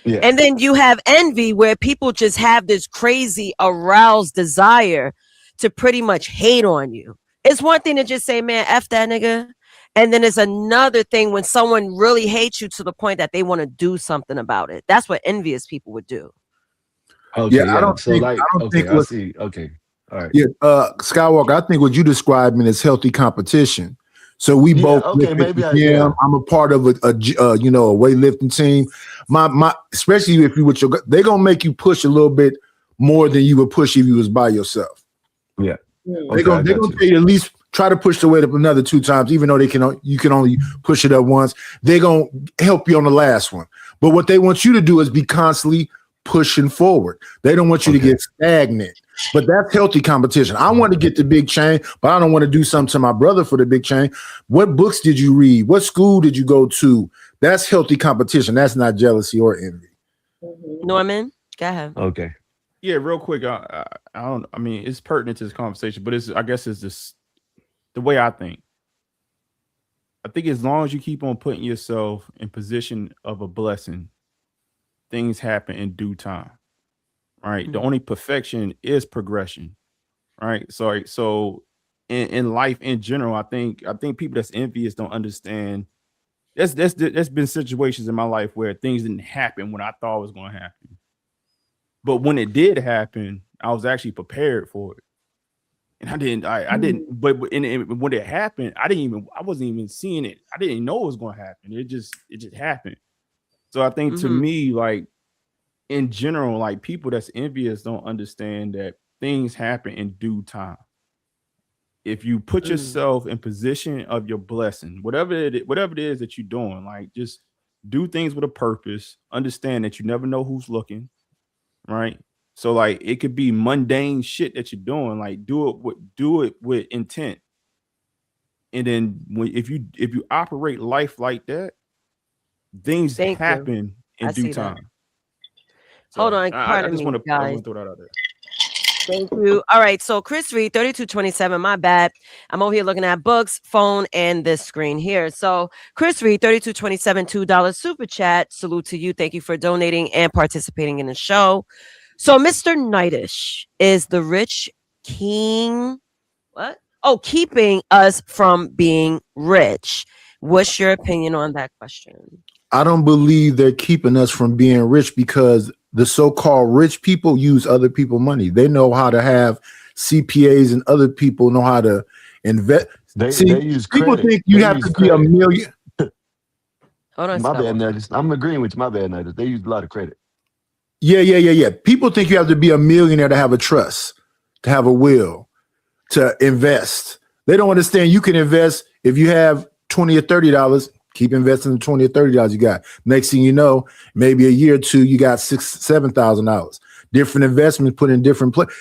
Yeah. And then you have envy where people just have this crazy aroused desire to pretty much hate on you. It's one thing to just say, man, F that nigga. And then there's another thing when someone really hates you to the point that they want to do something about it. That's what envious people would do. Okay, I don't think I see. Okay. All right. Yeah, Skywalker, I think what you described is healthy competition. So we both. Okay, maybe I'm a part of a weightlifting team. My especially if you with your, they're gonna make you push a little bit more than you would push if you was by yourself. Yeah, they're gonna tell you at least try to push the weight up another 2 times, even though you can only push it up once. They're gonna help you on the last one. But what they want you to do is be constantly pushing forward. They don't want you to get stagnant. But that's healthy competition. I want to get the big chain, but I don't want to do something to my brother for the big chain. What books did you read? What school did you go to? That's healthy competition. That's not jealousy or envy. Norman, go ahead. Okay. Yeah, real quick. I mean, it's pertinent to this conversation, but I guess it's just the way I think. I think as long as you keep on putting yourself in position of a blessing, things happen in due time. Right. The only perfection is progression. Right. So in life in general, I think people that's envious don't understand. There's been situations in my life where things didn't happen when I thought it was going to happen. But when it did happen, I was actually prepared for it. And I didn't, but when it happened, I wasn't even seeing it. I didn't know it was going to happen. It just happened. So I think to me, like, in general, like, people that's envious don't understand that things happen in due time. If you put yourself in position of your blessing, whatever it is that you're doing, like, just do things with a purpose. Understand that you never know who's looking, right? So, like, it could be mundane shit that you're doing. Like, do it with intent. And then if you operate life like that, things happen in due time. So hold on, I just want to throw that out there. Thank you. All right, so Chris Reed, 3227. My bad. I'm over here looking at books, phone, and this screen here. So Chris Reed, 3227, $2 super chat. Salute to you. Thank you for donating and participating in the show. So Mr. Knightish, is the rich king what? Oh, keeping us from being rich. What's your opinion on that question? I don't believe they're keeping us from being rich because the so-called rich people use other people's money. They know how to have CPAs and other people know how to invest. They use people credit. think you have to be a million. Hold on, my bad, Nugget. I'm agreeing with you. My bad, Nugget. They use a lot of credit. Yeah. People think you have to be a millionaire to have a trust, to have a will, to invest. They don't understand you can invest if you have $20 or $30. Keep investing the $20 or $30 you got. Next thing you know, maybe a year or two, you got $6,000, $7,000. Different investments put in different places.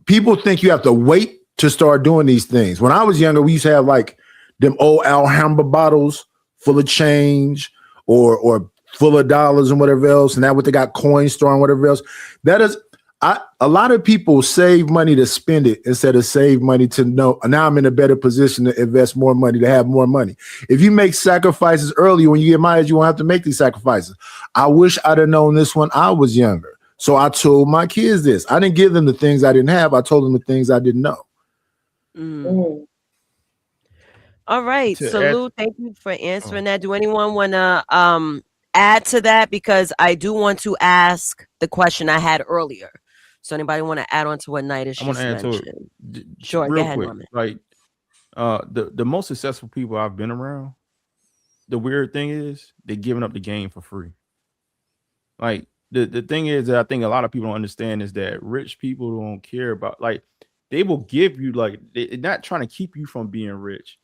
People think you have to wait to start doing these things. When I was younger, we used to have like them old Alhambra bottles full of change or full of dollars and whatever else. And now what they got coin store and whatever else. a lot of people save money to spend it instead of save money to know. Now I'm in a better position to invest more money, to have more money. If you make sacrifices early, when you get my age, you won't have to make these sacrifices. I wish I'd have known this when I was younger. So I told my kids this. I didn't give them the things I didn't have. I told them the things I didn't know. All right. Salute. Thank you for answering that. Do anyone want to add to that? Because I do want to ask the question I had earlier. So anybody want to add on to what Night is just mentioned? Sure, go ahead, Norman. Like the most successful people I've been around, the weird thing is they're giving up the game for free. Like the thing is that I think a lot of people don't understand is that rich people don't care about, like, they will give you, like, they're not trying to keep you from being rich.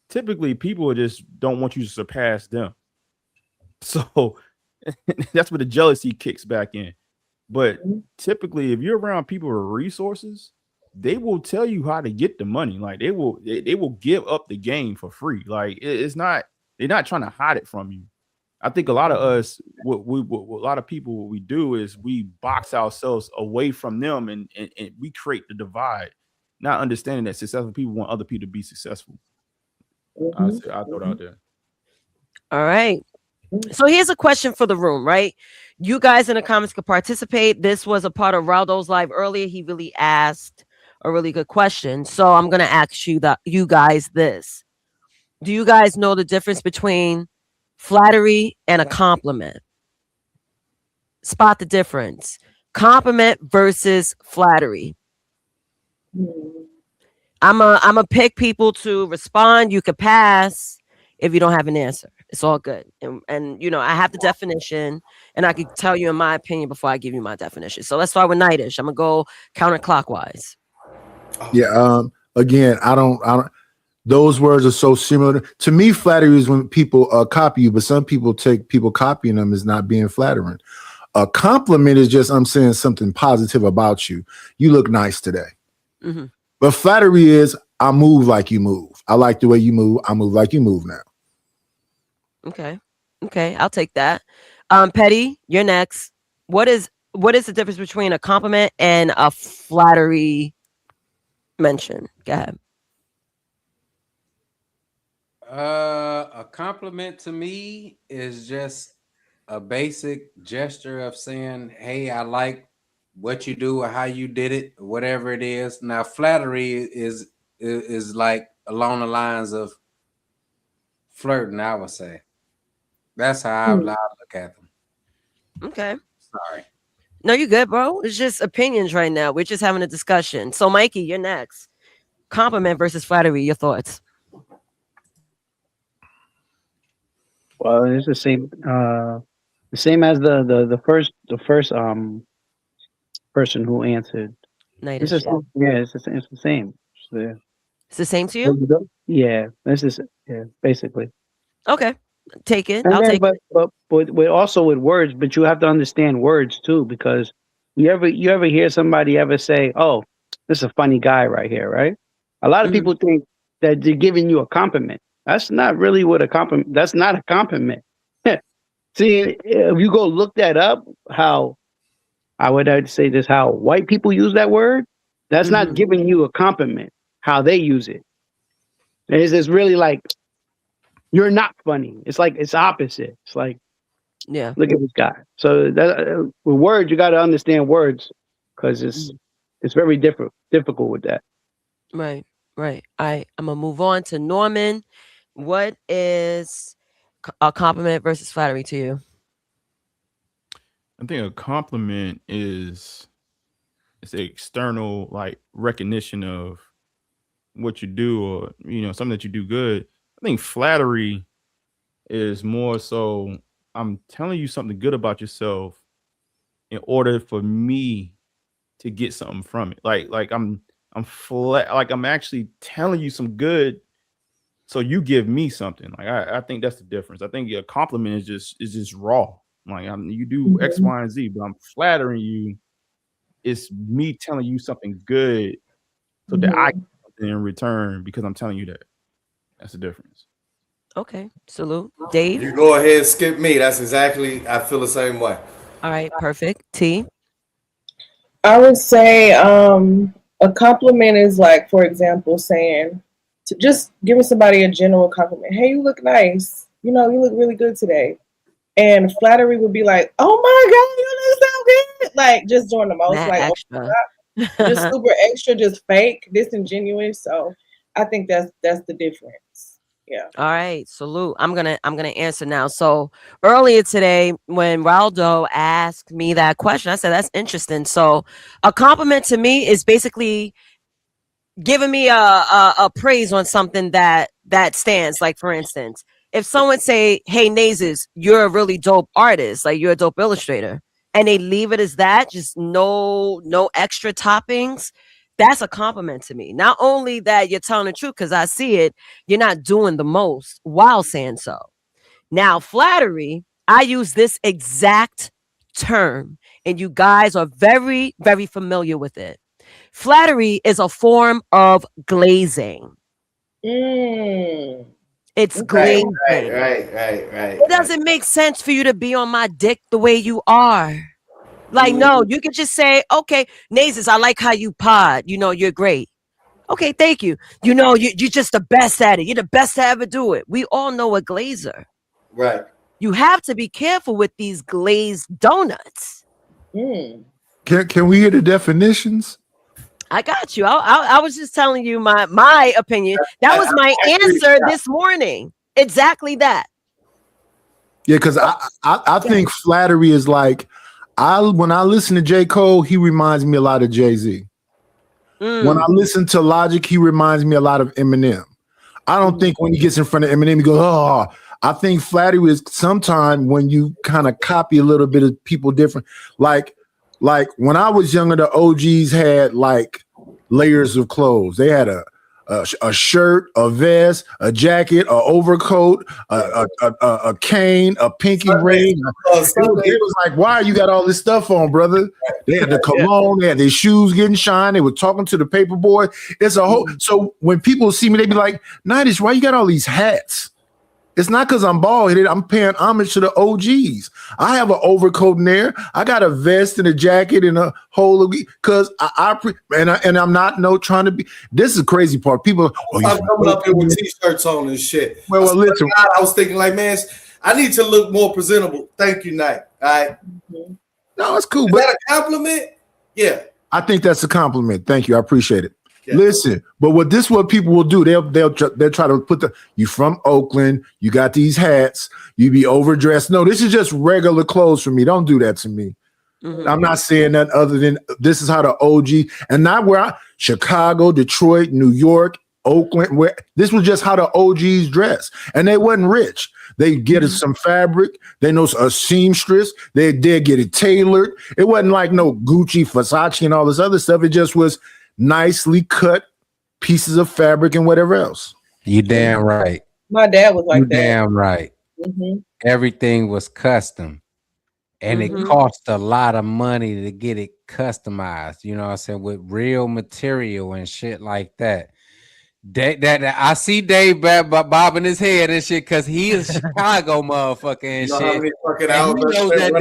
Typically, people just don't want you to surpass them. So that's where the jealousy kicks back in. But typically, if you're around people with resources, they will tell you how to get the money. Like they will give up the game for free. Like it's not, they're not trying to hide it from you. I think a lot of us, what a lot of people, what we do is we box ourselves away from them and we create the divide, not understanding that successful people want other people to be successful. I throw it out there. All right. So here's a question for the room, right? You guys in the comments could participate. This was a part of Raldo's live earlier. He really asked a really good question. So I'm going to ask you guys this. Do you guys know the difference between flattery and a compliment? Spot the difference. Compliment versus flattery. I'm a pick people to respond. You could pass if you don't have an answer. It's all good. And you know, I have the definition and I can tell you in my opinion before I give you my definition. So let's start with Nightish. I'm gonna go counterclockwise. Yeah. Again, I don't those words are so similar. To me, flattery is when people copy you, but some people take people copying them as not being flattering. A compliment is just, I'm saying something positive about you. You look nice today. Mm-hmm. But flattery is, I move like you move. I like the way you move. I move like you move now. Okay, I'll take that. Petty, you're next. What is the difference between a compliment and a flattery mention? Go ahead. A compliment to me is just a basic gesture of saying, hey, I like what you do or how you did it, or whatever it is. Now, flattery is like along the lines of flirting, I would say. That's how I look at them. Okay. Sorry. No, you're good, bro. It's just opinions right now. We're just having a discussion. So, Mikey, you're next. Compliment versus flattery. Your thoughts? Well, it's the same as the first person who answered. Nightish. It's the same. It's the same to you? Yeah, basically. Okay, take it. I'll take it. But with also with words, but you have to understand words too, because you ever hear somebody ever say, "Oh, this is a funny guy right here," right? A lot of people think that they're giving you a compliment. That's not really what a compliment. That's not a compliment. See, if you go look that up, how I would say this, how white people use that word, that's not giving you a compliment. How they use it, it's really like you're not funny. It's like it's opposite. It's like, yeah, look at this guy. So that with words, you got to understand words because it's very difficult with that. Right. I'm gonna move on to Norman. What is a compliment versus flattery to you? I think a compliment is the external, like, recognition of what you do, or something that you do good. I think flattery is more so I'm telling you something good about yourself in order for me to get something from it. Like I'm flat, like I'm actually telling you some good so you give me something. Like I think that's the difference. I think a compliment is just raw. Like you do X, Y, and Z, but I'm flattering you. It's me telling you something good so that I get something in return because I'm telling you that. That's the difference. Okay, salute. Dave? You go ahead, skip me. That's exactly, I feel the same way. All right, perfect. T? I would say a compliment is like, for example, saying to just giving somebody a general compliment. Hey, you look nice. You know, you look really good today. And flattery would be like, oh my God, you look so good. Like just doing the most, Mad like extra. just super extra, just fake, disingenuous. So I think that's the difference. Yeah. All right, salute. I'm gonna answer now. So earlier today, when Raldo asked me that question, I said that's interesting. So a compliment to me is basically giving me a praise on something that stands. Like for instance, if someone say, "Hey, Nazes, you're a really dope artist. Like you're a dope illustrator," and they leave it as that, just no extra toppings. That's a compliment to me. Not only that you're telling the truth, because I see it, you're not doing the most while saying so. Now, flattery, I use this exact term, and you guys are very, very familiar with it. Flattery is a form of glazing. It's glazing. Right. It doesn't make sense for you to be on my dick the way you are. Like, no, you can just say, okay, Nazes, I like how you pod. You know, you're great. Okay, thank you. You know, you're just the best at it. You're the best to ever do it. We all know a glazer. Right. You have to be careful with these glazed donuts. Can we hear the definitions? I got you. I was just telling you my opinion. That was my answer this morning. Exactly that. Yeah, because I think flattery is like, when I listen to J. Cole, he reminds me a lot of Jay-Z. When I listen to Logic, he reminds me a lot of Eminem. I don't think when he gets in front of Eminem, he goes, oh. I think flattery is sometime when you kind of copy a little bit of people different. Like when I was younger, the OGs had like layers of clothes. They had a shirt, a vest, a jacket, an overcoat, a cane, a pinky ring. It was like, why you got all this stuff on, brother? They had the cologne, they had their shoes getting shine. They were talking to the paper boy. It's a whole. So when people see me, they be like, Nidish, why you got all these hats? It's not because I'm bald-headed. I'm paying homage to the OGs. I have an overcoat in there. I got a vest and a jacket and a whole because and I'm not trying to be. This is the crazy part. People I'm coming up here with t-shirts on and shit. Well, listen. I was thinking like, man, I need to look more presentable. Thank you, Knight. All right. No, it's cool. Is that a compliment? Yeah. I think that's a compliment. Thank you. I appreciate it. Yeah. Listen, but what people will do, they'll try to put you from Oakland, you got these hats, you be overdressed. No, this is just regular clothes for me. Don't do that to me. I'm not saying that other than this is how the OG and not where Chicago, Detroit, New York, Oakland, where this was just how the OGs dress. And they wasn't rich. They get us some fabric. They know a seamstress. They did get it tailored. It wasn't like no Gucci, Versace, and all this other stuff. It just was nicely cut pieces of fabric and whatever else. You damn right. My dad was like that. Damn right. Everything was custom. And it cost a lot of money to get it customized, you know what I'm saying, with real material and shit like that. That I see Dave bobbing his head and shit because he is Chicago motherfucker and shit. And he knows that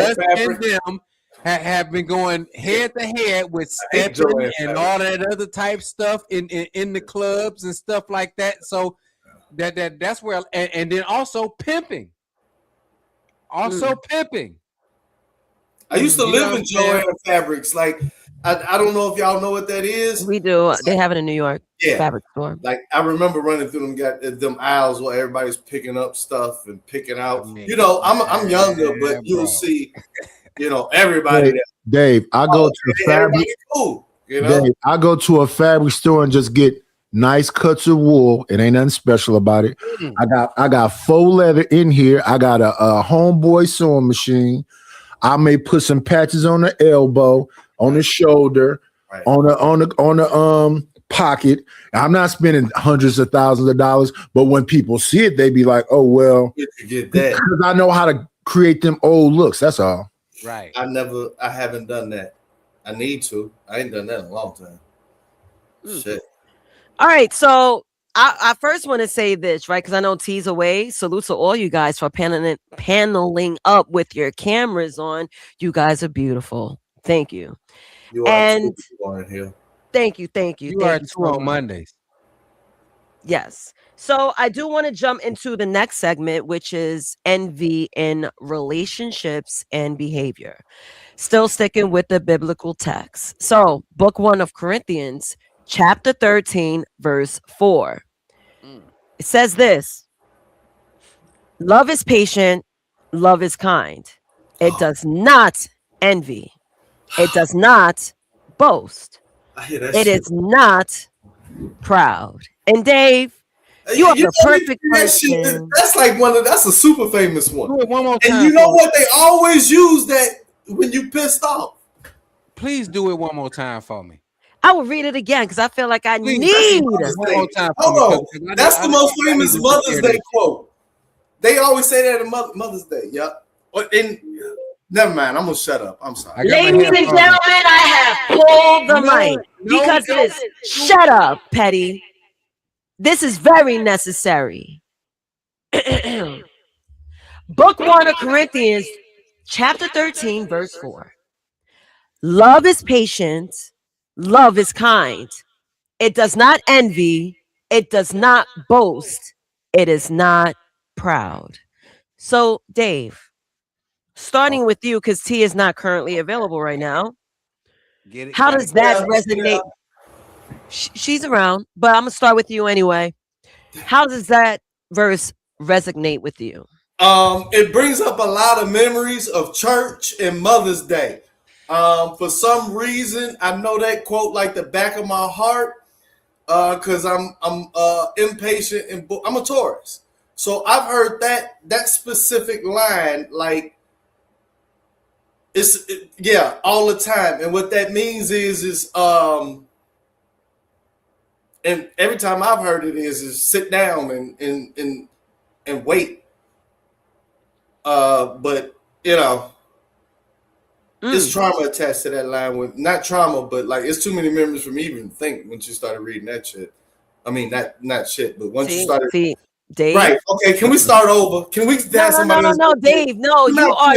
us and them have been going head to head with stepping and all that other type stuff in the clubs and stuff like that. So that's where and then also pimping. Pimping. I used to live in Joanne Fabrics. Like I don't know if y'all know what that is. We do. They have it in New York. Yeah, fabric store. Like I remember running through them aisles where everybody's picking up stuff and picking out. You know, I'm younger, but you'll see. You know, everybody. Dave, I go to a fabric. Cool, you know? Dave, I go to a fabric store and just get nice cuts of wool. It ain't nothing special about it. I got faux leather in here. I got a homeboy sewing machine. I may put some patches on the elbow, on the shoulder, on the pocket. I'm not spending hundreds of thousands of dollars, but when people see it, they be like, "Oh well," get that. Because I know how to create them old looks. That's all. Right. I haven't done that. I need to. I ain't done that in a long time. Shit. All right, so I first want to say this, right? Because I know T's away. Salute to all you guys for paneling up with your cameras on. You guys are beautiful. Thank you. You are And too, Lauren Hill. thank you. You are two on Mondays. Yes. So I do want to jump into the next segment, which is envy in relationships and behavior. Still sticking with the biblical text. So, book 1 of Corinthians, chapter 13, verse 4. It says this: love is patient, love is kind. It does not envy. It does not boast. I hear that It shit. is not proud. And Dave, you are the perfect person. That's like that's a super famous one. Do it one more And time. you know what? They always use that when you pissed off. Please do it one more time for me. I will read it again because I feel like I need one more time. Hold on. That's the most famous Mother's Day quote. They always say that at Mother's Day. Yep. Never mind. I'm gonna shut up. I'm sorry. Ladies and gentlemen, I have pulled the mic because it is. Shut up, Petty. This is very necessary. Book 1 of Corinthians, chapter 13, verse 4. Love is patient. Love is kind. It does not envy. It does not boast. It is not proud. So, Dave, starting with you, because T is not currently available right now. How does that resonate? She's around, but I'm going to start with you anyway. How does that verse resonate with you? It brings up a lot of memories of church and Mother's Day. For some reason, I know that quote like the back of my heart, because I'm impatient and I'm a Taurus. So I've heard that specific line like all the time. And what that means is and every time I've heard it is sit down and wait. But you know, it's trauma attached to that line. With not trauma, but like it's too many memories for me even to think once you started reading that shit. I mean, not shit, but once you started. Dave. Right. Okay. Can we start over? Can we have somebody else? No, Dave. No, you are.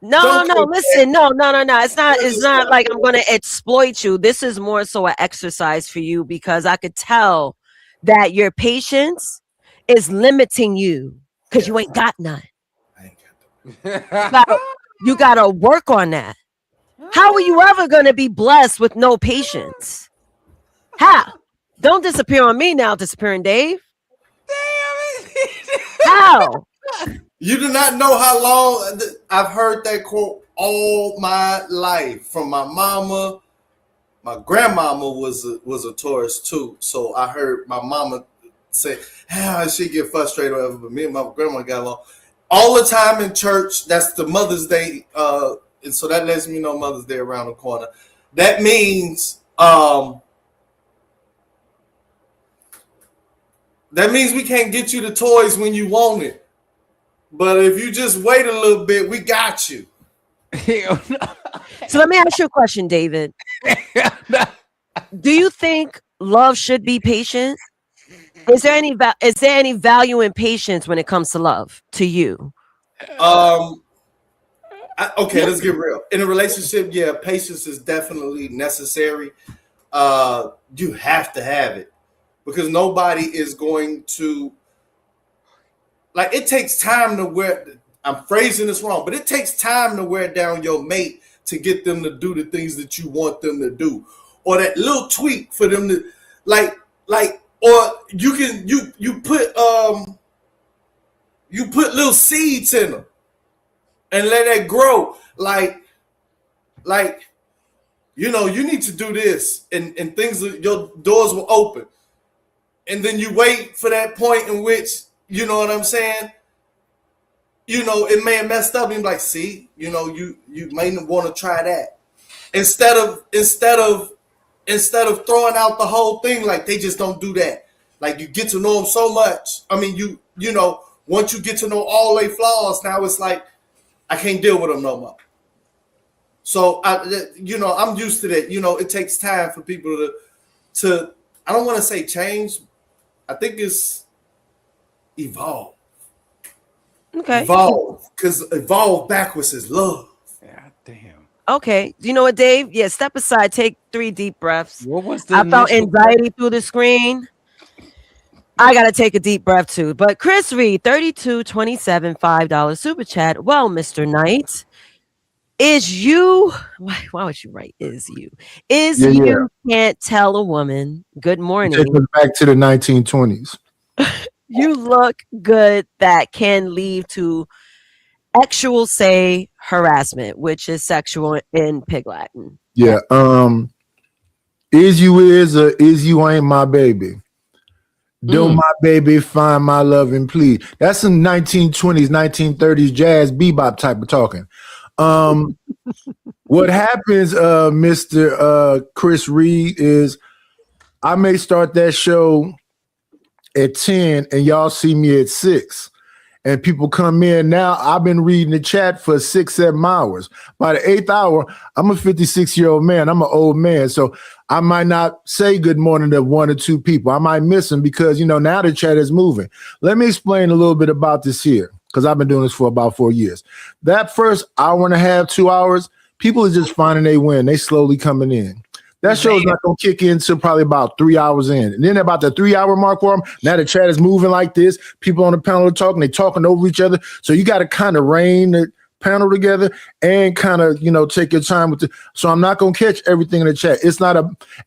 No. Listen, no. It's not like I'm going to exploit you. This is more so an exercise for you because I could tell that your patience is limiting you because you ain't got none. You gotta work on that. How are you ever going to be blessed with no patience? How? Don't disappear on me now, disappearing Dave. How? You do not know how long I've heard that quote all my life from my mama. My grandmama was a Taurus too, so I heard my mama say, "How she get frustrated?" Or whatever, but me and my grandma got along all the time in church. That's the Mother's Day, and so that lets me know Mother's Day around the corner. That means we can't get you the toys when you want it. But if you just wait a little bit, we got you. So let me ask you a question, David. Do you think love should be patient? Is there any value in patience when it comes to love to you? Okay, let's get real. In a relationship, yeah, patience is definitely necessary. You have to have it because nobody is going to. Like, it takes time to wear, I'm phrasing this wrong, but it takes time to wear down your mate to get them to do the things that you want them to do. Or that little tweak for them to, or you can, you put little seeds in them and let that grow. Like, you know, you need to do this and things, your doors will open. And then you wait for that point in which, you know what I'm saying? You know, it may have messed up and you're like, see, you know, you may want to try that. Instead of throwing out the whole thing, like they just don't do that. Like you get to know them so much. I mean, you know, once you get to know all their flaws, now it's like, I can't deal with them no more. So I'm used to that. You know, it takes time for people to I don't want to say change. I think it's evolve. Okay. Evolve, because evolve backwards is love. Yeah, damn. Okay. You know what, Dave? Yeah, step aside. Take 3 deep breaths. What was the I felt initial anxiety through the screen. I gotta take a deep breath too. But Chris Reed, 3227, $5 super chat. Well, Mr. Knight, is you why would you write is you? Is Yeah, yeah. you can't tell a woman good It morning. takes us back to the 1920s. You look good that can lead to actual say harassment, which is sexual in Pig Latin. Yeah. Is you is or is you ain't my baby. Don't my baby find my love and please. That's some 1920s, 1930s jazz bebop type of talking. What happens, Mr. Chris Reed, is I may start that show at 10 and y'all see me at 6. And people come in now. I've been reading the chat for 6-7 hours. By the 8th hour, I'm a 56-year-old man. I'm an old man. So I might not say good morning to 1 or 2 people. I might miss them because, now the chat is moving. Let me explain a little bit about this here because I've been doing this for about 4 years. That first hour and a half, 2 hours, people are just finding they win. They slowly coming in. That show's not going to kick in until probably about 3 hours in. And then about the 3 hour mark for them, now the chat is moving like this. People on the panel are talking. They're talking over each other. So you got to kind of rein the panel together and kind of, take your time with it. So I'm not going to catch everything in the chat. It's not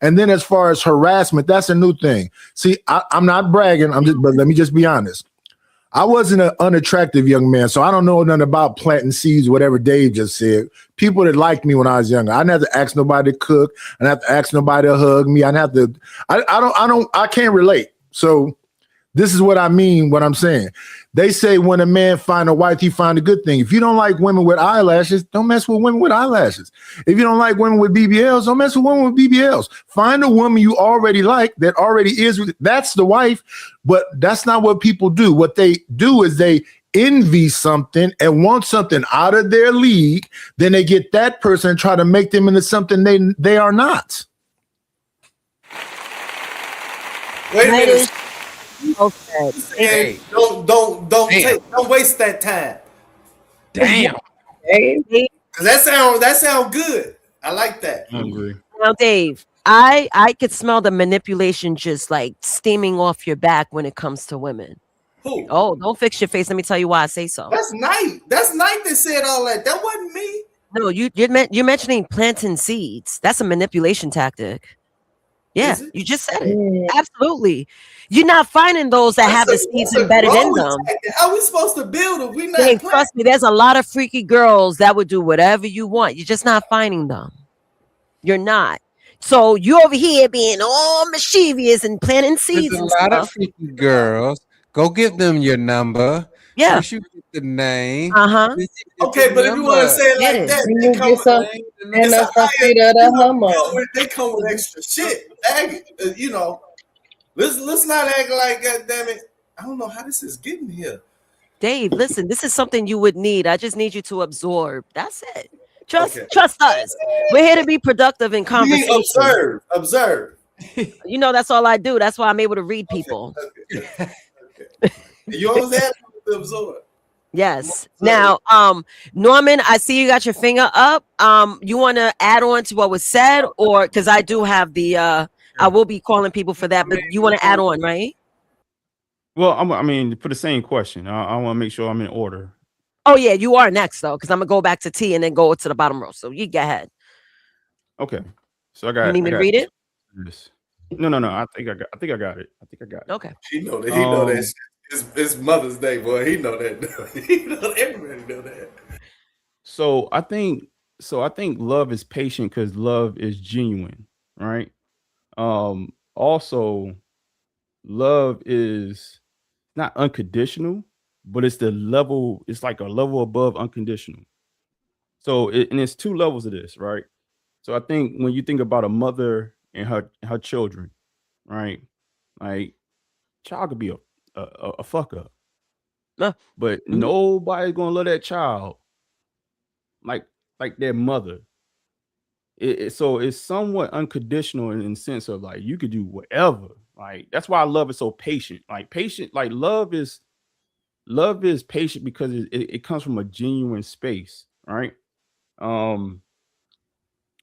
and then as far as harassment, that's a new thing. See, I'm not bragging. But let me just be honest. I wasn't an unattractive young man, so I don't know nothing about planting seeds, whatever Dave just said. People that liked me when I was younger, I didn't have to ask nobody to cook. I didn't have to ask nobody to hug me. I didn't have to. I can't relate. So this is what I mean. What I'm saying. They say when a man find a wife, he find a good thing. If you don't like women with eyelashes, don't mess with women with eyelashes. If you don't like women with BBLs, don't mess with women with BBLs. Find a woman you already like that already is. That's the wife. But that's not what people do. What they do is they envy something and want something out of their league. Then they get that person and try to make them into something they are not. Wait a minute. Okay. Hey, don't waste that time. Damn. Cause that sound good. I like that. I agree. Now, Dave, I could smell the manipulation just like steaming off your back when it comes to women. Who? Oh, don't fix your face. Let me tell you why I say so. That's Knight. That's Knight that said all that. That wasn't me. No, you're mentioning planting seeds. That's a manipulation tactic. Yeah, you just said it. Absolutely. You're not finding those that have the seeds embedded in them. How are we supposed to build if we not? Dave, trust me, there's a lot of freaky girls that would do whatever you want. You're just not finding them. You're not. So you over here being all mischievous and planting seeds. There's a lot of freaky girls. Go give them your number. Yeah. First you get the name. Okay, but if you want to say it like that, You get some and they come with extra shit. Let's not act like, God damn it, I don't know how this is getting here. Dave, listen, this is something you would need. I just need you to absorb. That's it. Trust us. We're here to be productive in conversation. Observe. That's all I do. That's why I'm able to read people. You always have to absorb. Yes. Now, Norman, I see you got your finger up. You want to add on to what was said, or because I do have the I will be calling people for that, but you want to add on, right? Well, for the same question, I want to make sure I'm in order. Oh yeah, you are next though, because I'm gonna go back to T and then go to the bottom row. So you go ahead. Okay. So I got. You need me to read it? Yes. No. I think I got it. Okay. He know that. He know that. It's Mother's Day, boy. He know that. Everybody know that. So I think love is patient because love is genuine, right? Also, love is not unconditional, but it's the level. It's like a level above unconditional. So it's 2 levels of this, right? So I think when you think about a mother and her children, right? Like, child could be a fuck up, but nobody's gonna love that child like their mother. So it's somewhat unconditional in the sense of like you could do whatever. Like that's why love is so patient. Like love is patient because it comes from a genuine space, right?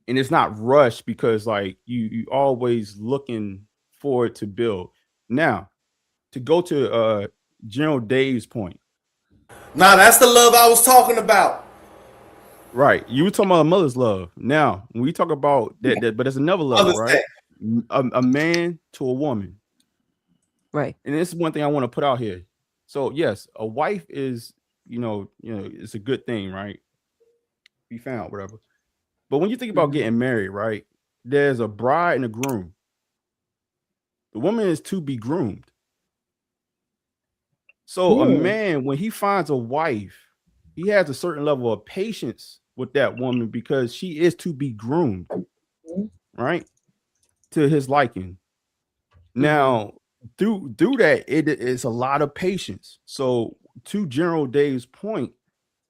and it's not rushed because like you always looking forward to build. Now, to go to General Dave's point. Nah, that's the love I was talking about. Right. You were talking about a mother's love. Now, when we talk about that but there's another level, right? A man to a woman. Right. And this is one thing I want to put out here. So yes, a wife is, it's a good thing, right? Be found, whatever. But when you think about getting married, right? There's a bride and a groom. The woman is to be groomed. So a man, when he finds a wife, he has a certain level of patience with that woman because she is to be groomed, right? To his liking. Now, through that, it's a lot of patience. So to General Dave's point,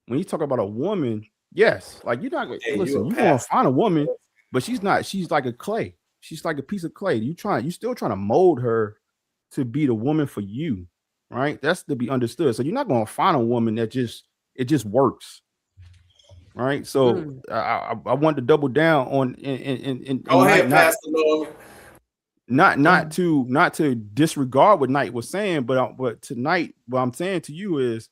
when you talk about a woman, yes, like you're not listen, you're gonna find a woman, but she's like a clay. She's like a piece of clay. You still trying to mold her to be the woman for you, right? That's to be understood. So you're not gonna find a woman that just works. Right. So I wanted to double down on Go ahead, Pastor Lord. Not to disregard what Knight was saying, but tonight, what I'm saying to you is,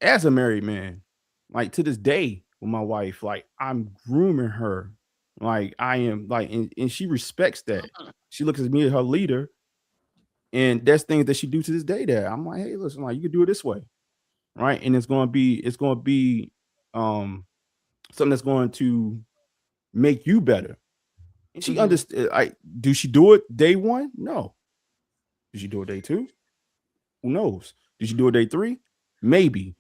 as a married man, like to this day with my wife, like I'm grooming her, like I am, like, and she respects that. She looks at me as her leader, and there's things that she do to this day that I'm like, hey, listen, like you can do it this way, right? And it's gonna be something that's going to make you better. And she understood. Do she do it day one? No. Did she do it day two? Who knows? Did she do it day three? Maybe.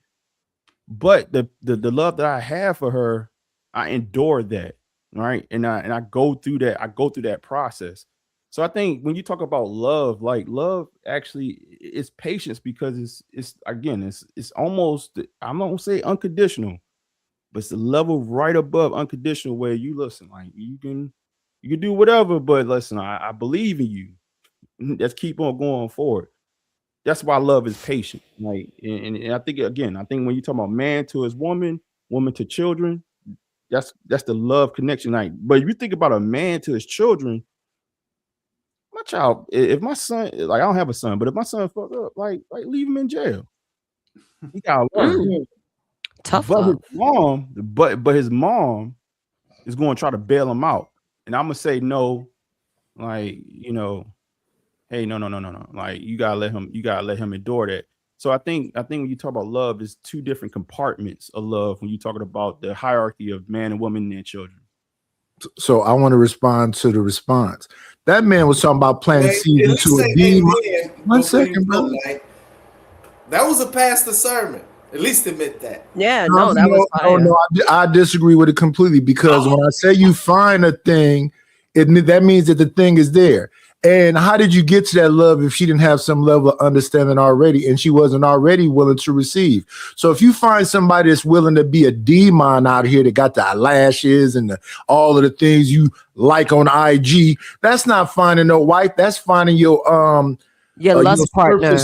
But the love that I have for her, I endure that, right? And I go through that. I go through that process. So I think when you talk about love, like love actually is patience because it's almost, I'm not gonna say unconditional, but it's the level right above unconditional where you listen, like you can do whatever, but listen, I believe in you. Let's keep on going forward. That's why love is patient. Like, and I think when you talk about man to his woman, woman to children, that's the love connection. Like, but if you think about a man to his children, my child, if my son, like I don't have a son, but if my son fuck up, like leave him in jail. He gotta learn. Tough. But his mom is going to try to bail him out, and I'm gonna say no, like hey, no, like you gotta let him endure that. So I think when you talk about love, there's two different compartments of love when you're talking about the hierarchy of man and woman and children. So I want to respond to the response. That man was talking about planting seeds into a demon. 1 second, bro. That was a pastor sermon. At least admit that. Yeah, no, that was fire. No, I disagree with it completely because when I say you find a thing, that means that the thing is there. And how did you get to that love if she didn't have some level of understanding already and she wasn't already willing to receive? So if you find somebody that's willing to be a demon out here that got the eyelashes and all of the things you like on IG, that's not finding no wife. That's finding your lust partner.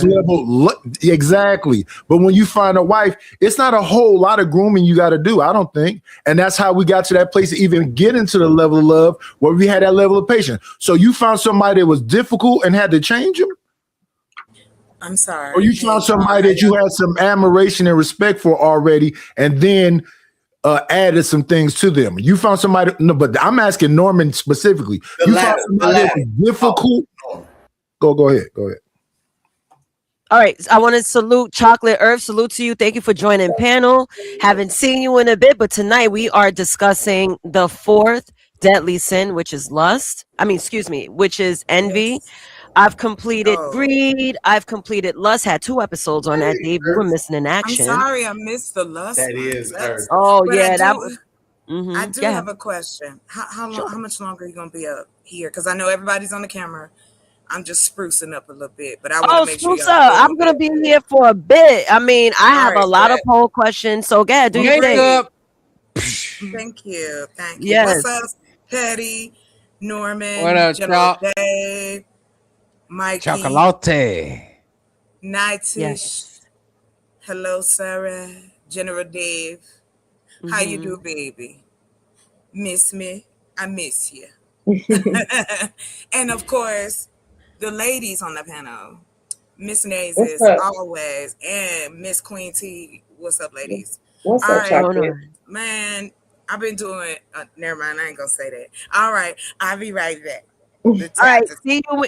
Exactly. But when you find a wife, it's not a whole lot of grooming you got to do, I don't think. And that's how we got to that place to even get into the level of love where we had that level of patience. So you found somebody that was difficult and had to change him? I'm sorry. Or you found somebody that you had some admiration and respect for already and then added some things to them. You found somebody, no, but I'm asking Norman specifically. You found somebody that was difficult. Go ahead. All right. I want to salute Chocolate Earth. Salute to you. Thank you for joining panel. Haven't seen you in a bit, but tonight we are discussing the fourth deadly sin, which is lust. Which is envy. I've completed greed. I've completed lust. Had 2 episodes on that, Dave. You were missing in action. I'm sorry, I missed the lust. That is Earth. Oh, But yeah. I do have a question. How much longer are you going to be up here? Because I know everybody's on the camera. I'm just sprucing up a little bit, but I want to make sure. I'm gonna be here for a bit. I mean, I have a lot of poll questions, so go ahead, do your thing. Thank you. Yes. What's up, Petty, Norman, What up, General Dave, Mikey, Chocolate, Nightish. Yes. Hello, Sarah, General Dave. How you do, baby? Miss me? I miss you. And of course, the ladies on the panel, Miss Nays What's is up? always, and Miss Queen T. What's up, ladies? What's All up, right, chocolate? man. I've been doing. Never mind. I ain't gonna say that. All right, I'll be right back. The All right, time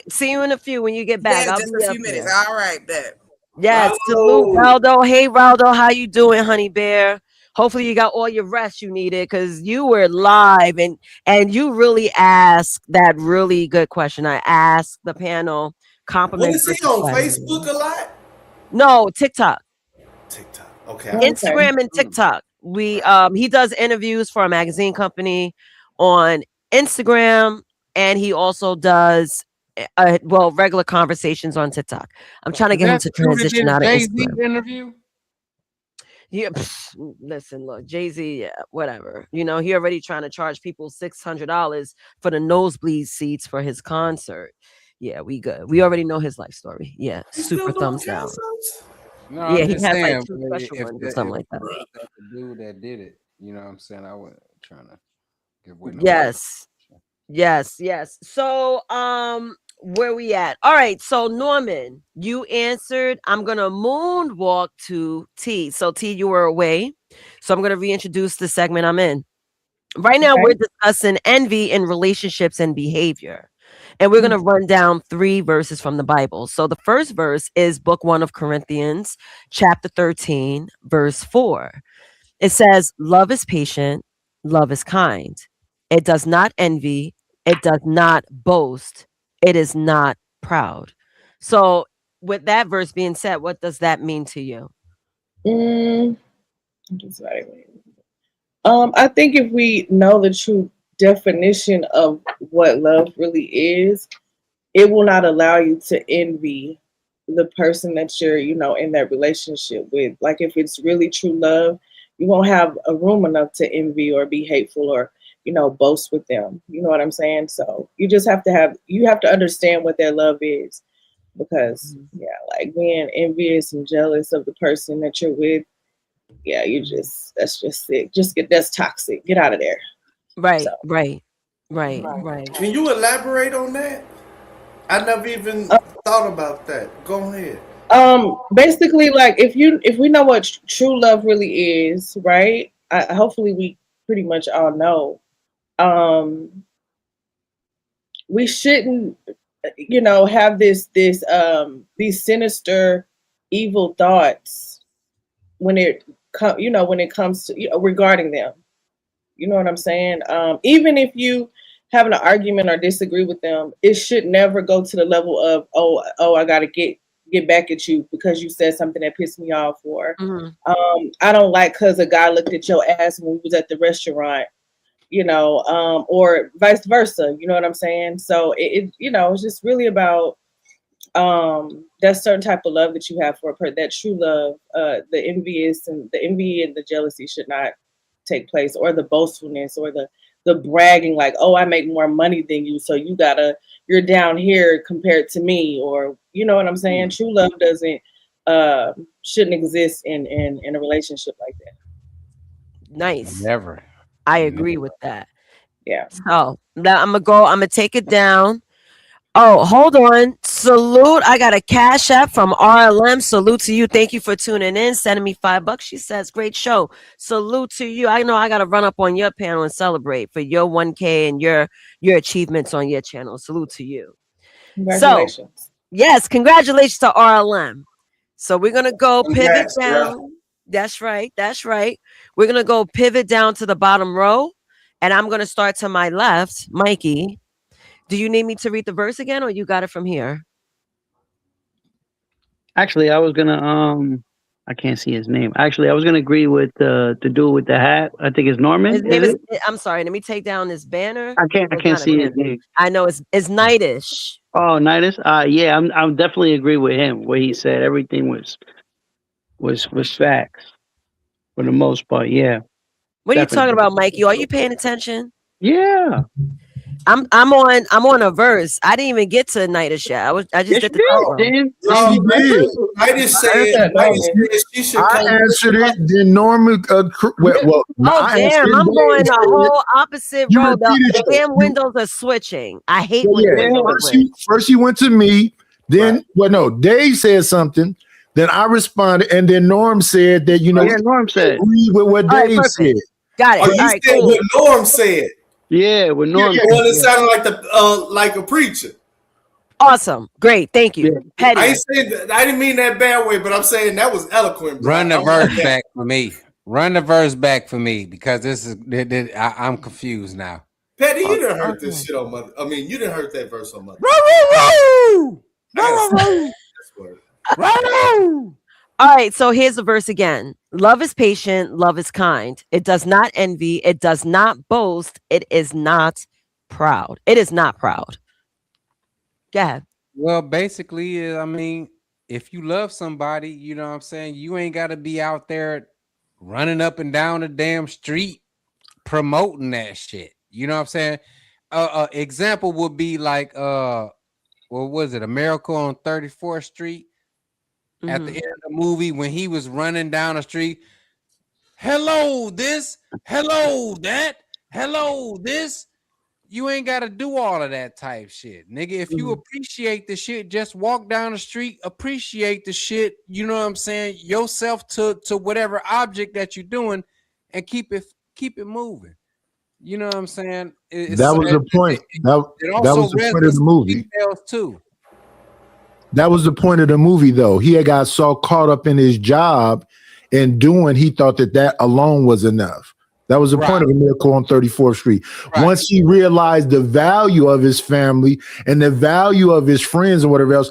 see you in a few when you get back. Yeah, I'll just be a up few minutes. here. All right, bet. Yes, salute Raldo. Hey Raldo, how you doing, honey bear? Hopefully you got all your rest you needed because you were live and you really asked that really good question. I asked the panel What compliment is he versus on question. Facebook a lot? No, TikTok. Okay. Instagram and TikTok. We he does interviews for a magazine company on Instagram, and he also does regular conversations on TikTok. I'm trying to Is get him that to the dude that transition did out of Jay-Z Instagram. interview? Yeah, listen, look, Jay-Z, yeah, whatever. You know, he already trying to charge people $600 for the nosebleed seats for his concert. Yeah, we good. We already know his life story. Yeah, super thumbs down. No, I'm Yeah, he just has like saying 2 special ones or something like that. the dude that did it, you know what I'm saying? I wasn't trying to give away no Yes. So, where we at? All right. So, Norman, you answered. I'm gonna moonwalk to T. So, T, you were away. So, I'm gonna reintroduce the segment I'm in. Right now, we're discussing envy in relationships and behavior. And we're going to run down 3 verses from the Bible. So the first verse is book 1 of Corinthians, chapter 13, verse 4. It says, love is patient, love is kind. It does not envy, it does not boast, it is not proud. So with that verse being said, what does that mean to you? I think if we know the true definition of what love really is, it will not allow you to envy the person that you're, in that relationship with. Like if it's really true love, you won't have a room enough to envy or be hateful or, boast with them. You know what I'm saying? So you just have to understand what their love is. Because like being envious and jealous of the person that you're with, that's just sick. That's toxic. Get out of there. Right. Can you elaborate on that? I never even thought about that. Go ahead. Basically, like if we know what true love really is, right? Hopefully we pretty much all know. We shouldn't, have these sinister, evil thoughts when it comes to regarding them. You know what I'm saying? Even if you having an argument or disagree with them, it should never go to the level of I gotta get back at you because you said something that pissed me off, or I don't like because a guy looked at your ass when we was at the restaurant, or vice versa. You know what I'm saying? So it's just really about that certain type of love that you have for a person, that true love. The envy and the jealousy should not take place, or the boastfulness, or the bragging, like, oh, I make more money than you, so you're down here compared to me, or you know what I'm saying? True love shouldn't exist in a relationship like that. Nice. Never. I agree with that. Yeah. So now I'm gonna take it down. Oh, hold on. Salute. I got a cash app from RLM. Salute to you. Thank you for tuning in. Sending me $5. She says, great show. Salute to you. I know I got to run up on your panel and celebrate for your 1K and your achievements on your channel. Salute to you. Congratulations. So, yes, congratulations to RLM. So we're going to go pivot down. That's right. We're going to go pivot down to the bottom row. And I'm going to start to my left. Mikey, do you need me to read the verse again, or you got it from here? Actually, I was gonna I can't see his name. Actually, I was gonna agree with the dude with the hat. I think it's Norman. His name is, I'm sorry, let me take down this banner. I can't see his name. I know it's Nightish. Oh, Nightish. Yeah, I'm definitely agree with him where he said everything was facts for the most part. Yeah. What are you talking about, Mikey? Are you paying attention? Yeah. I'm on a verse. I didn't even get to Nidus yet. I just did the song. I just said she should I come. answered it. Then Norman. Well, I answered Damn, it. I'm going the whole opposite You road. repeated The it. damn windows are switching. I hate when First you went to me. Then Dave said something. Then I responded, and then Norm said that Norm said agree with what Dave said. Got it. Oh, you said what Norm said. Yeah, with Norm. The one that sounded like like a preacher. Awesome. Great. Thank you. Petty. I didn't mean that bad way, but I'm saying that was eloquent. Bro. Run the verse back for me. Run the verse back for me because this is I'm confused now. Petty, you didn't hurt this shit on Mother. I mean, you didn't hurt that verse on Mother. All right, so here's the verse again. Love is patient, love is kind. It does not envy, it does not boast, it is not proud. It is not proud. Go ahead. Well, basically, I mean, if you love somebody, you know what I'm saying, you ain't got to be out there running up and down the damn street promoting that shit. You know what I'm saying? Example would be like what was it? A Miracle on 34th Street. At the end of the movie, when he was running down the street, hello, this, hello, that, hello, this. You ain't got to do all of that type shit, nigga. If you appreciate the shit, just walk down the street, appreciate the shit, you know what I'm saying, yourself to whatever object that you're doing and keep it moving. You know what I'm saying? That was the point. That was the point of the movie. Too. That was the point of the movie, though. He had got so caught up in his job and doing, he thought that alone was enough. That was the point of A Miracle on 34th Street. Right. Once he realized the value of his family and the value of his friends and whatever else,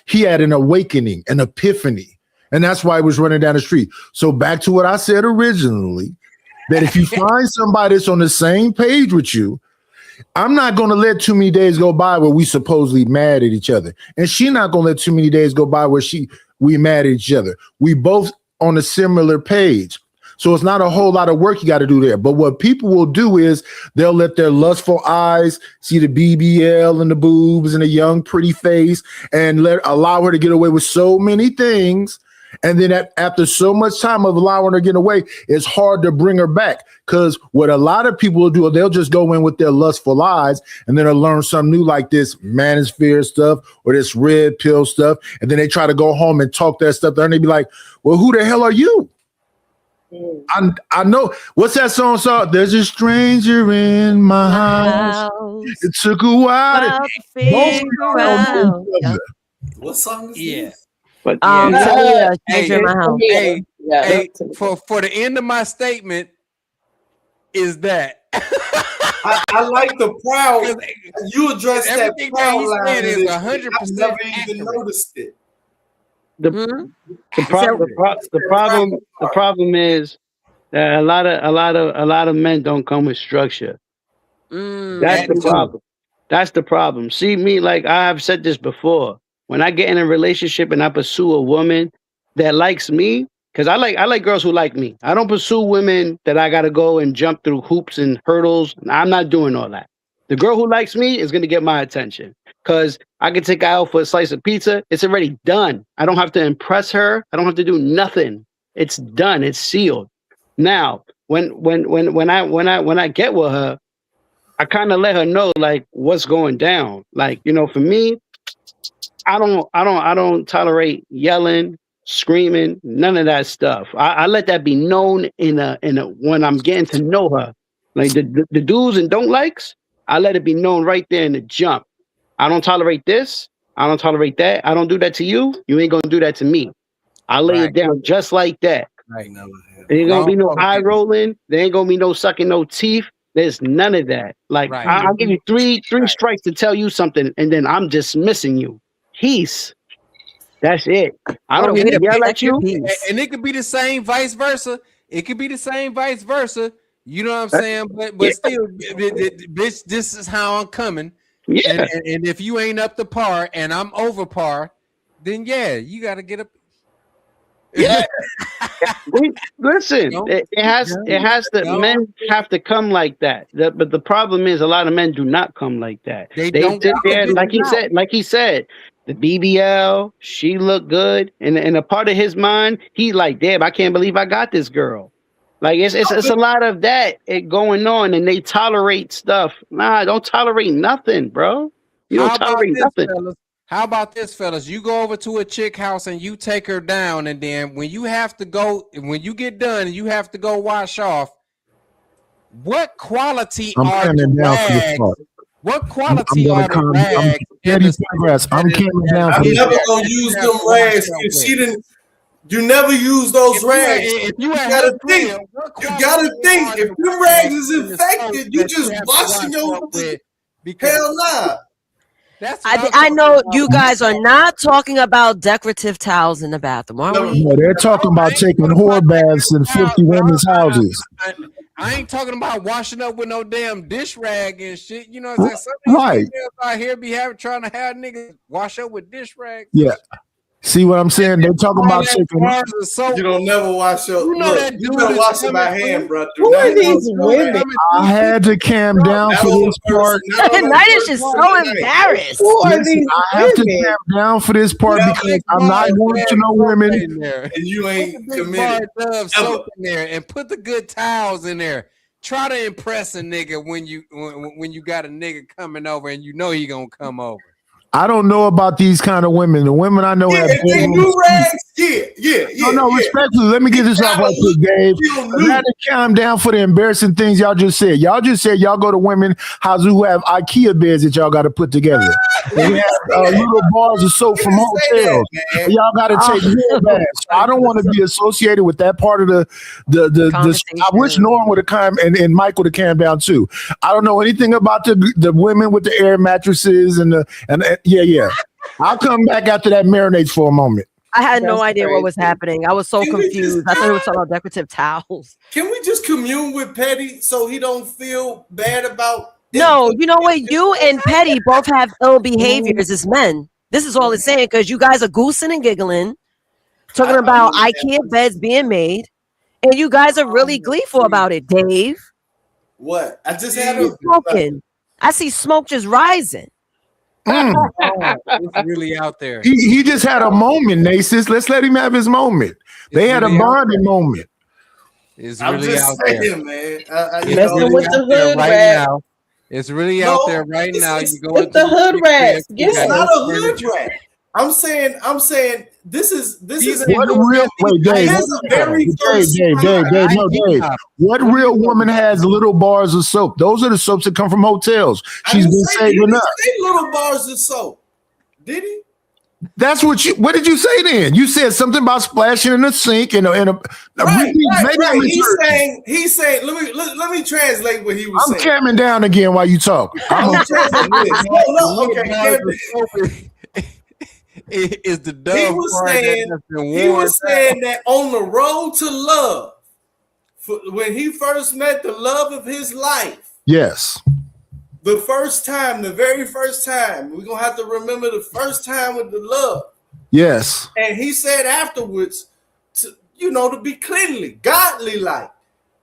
he had an awakening, an epiphany. And that's why he was running down the street. So back to what I said originally, that if you find somebody that's on the same page with you, I'm not going to let too many days go by where we supposedly mad at each other. And she's not going to let too many days go by where we mad at each other. We both on a similar page. So it's not a whole lot of work you got to do there. But what people will do is they'll let their lustful eyes see the BBL and the boobs and the young pretty face and allow her to get away with so many things. And then after so much time of allowing her to get away, it's hard to bring her back. Because what a lot of people will do, they'll just go in with their lustful eyes and then they'll learn something new like this manosphere stuff or this red pill stuff. And then they try to go home and talk that stuff there and they be like, well, who the hell are you? I know. What's that song? There's a stranger in my house. It took a while to figure out. What song is this? But for the end of my statement is that I like the proud. You addressed that proud line. Is 100%. I never even noticed it. The problem is that a lot of men don't come with structure. That's the problem. That's the problem. See, me, like I've said this before. When I get in a relationship and I pursue a woman that likes me, because I like girls who like me. I don't pursue women that I gotta go and jump through hoops and hurdles. I'm not doing all that. The girl who likes me is gonna get my attention. Because I can take her out for a slice of pizza. It's already done. I don't have to impress her. I don't have to do nothing. It's done. It's sealed. Now, when I get with her, I kind of let her know like what's going down. Like, you know, for me, I don't tolerate yelling, screaming, none of that stuff. I let that be known in a when I'm getting to know her. Like the do's and don't likes, I let it be known right there in the jump. I don't tolerate this. I don't tolerate that. I don't do that to you. You ain't gonna do that to me. I lay it down just like that. Right. There ain't gonna be no eye rolling. There ain't gonna be no sucking no teeth. There's none of that. Like I'll give you three strikes to tell you something, and then I'm dismissing you. Peace. That's it. I don't need to yell at you. And it could be the same vice versa. It could be the same vice versa. You know what I'm saying? But still, bitch, this is how I'm coming. Yeah. And if you ain't up to par and I'm over par, then yeah, you got to get up. Yeah. Listen, it has to. Men have to come like that. But the problem is, a lot of men do not come like that. They don't sit there, do like he it. said, the BBL, she looked good, and a part of his mind, he like, damn, I can't believe I got this girl. Like it's a lot of that going on, and they tolerate stuff. Nah, don't tolerate nothing, bro. You don't tolerate nothing. Fellas? How about this, fellas? You go over to a chick house and you take her down, and then when you get done and you have to go wash off, what quality are the rags? What quality are the rags? I'm coming down. I'm never gonna use them rags if she didn't. You never use those rags. You gotta think. If them rags is infected, you just washing your. Hell nah. I know you guys are not talking about decorative towels in the bathroom, are we? No, they're talking about taking whore baths in 50 women's houses. I ain't talking about washing up with no damn dish rag and shit. You know what I'm saying? Some Right. females out here trying to have niggas wash up with dish rags. Yeah. See what I'm saying? They're talking about taking. You don't never wash your. You know look, that you dude better is wash it by coming hand, through. bro. Who are these women? I had to calm down for this part. Night is so embarrassed. Who are these I have to women? calm down for this part because I'm not going to no women. And you ain't Put the big committed. bar of soap in there and put the good towels in there. Try to impress a nigga when you got a nigga coming over and you know he gonna come over. I don't know about these kind of women. The women I know have. If they new rags, yeah. No, respectfully, let me get this off right quick, Dave. I had to calm down for the embarrassing things y'all just said. Y'all just said y'all go to women houses who have IKEA beds that y'all got to put together. They have little bars of soap from hotels. Y'all got to take real baths. I don't want to be associated with that part of the I wish Norm would have come and Mike would have calmed down too. I don't know anything about the women with the air mattresses and yeah. I'll come back after that marinates for a moment. I had no idea what was happening. I was so confused. I thought it was talking about decorative towels. Can we just commune with Petty so he don't feel bad about? No, you know what? You and Petty both have ill behaviors as men. This is all it's saying because you guys are goosing and giggling, talking about IKEA beds being made, and you guys are really gleeful about it, Dave. What? I just had You're smoking. I see smoke just rising. It's really out there. He just had a moment, Nasus. Let's let him have his moment. They had a bonding moment. It's I'm really just out saying, there. man. It's Messing really with the out there hood right rat. now. It's really out there right now. You go With into the hood rats. crib, Get you got It's some. not no a hood furniture. rat. I'm saying this is What real wait, Dave? This is the very first Dave, time. no, Dave. What real woman has little bars of soap? Those are the soaps that come from hotels. She's been saving up. Say little bars of soap. Did he? That's what did you say then? You said something about splashing in the sink and Right. I'm He's saying. Let me translate what he was saying. calming down again while you talk. Is the dove He was saying that on the road to love, when he first met the love of his life, Yes. the very first time, we're gonna have to remember the first time with the love. Yes. And he said afterwards, to be cleanly, godly like.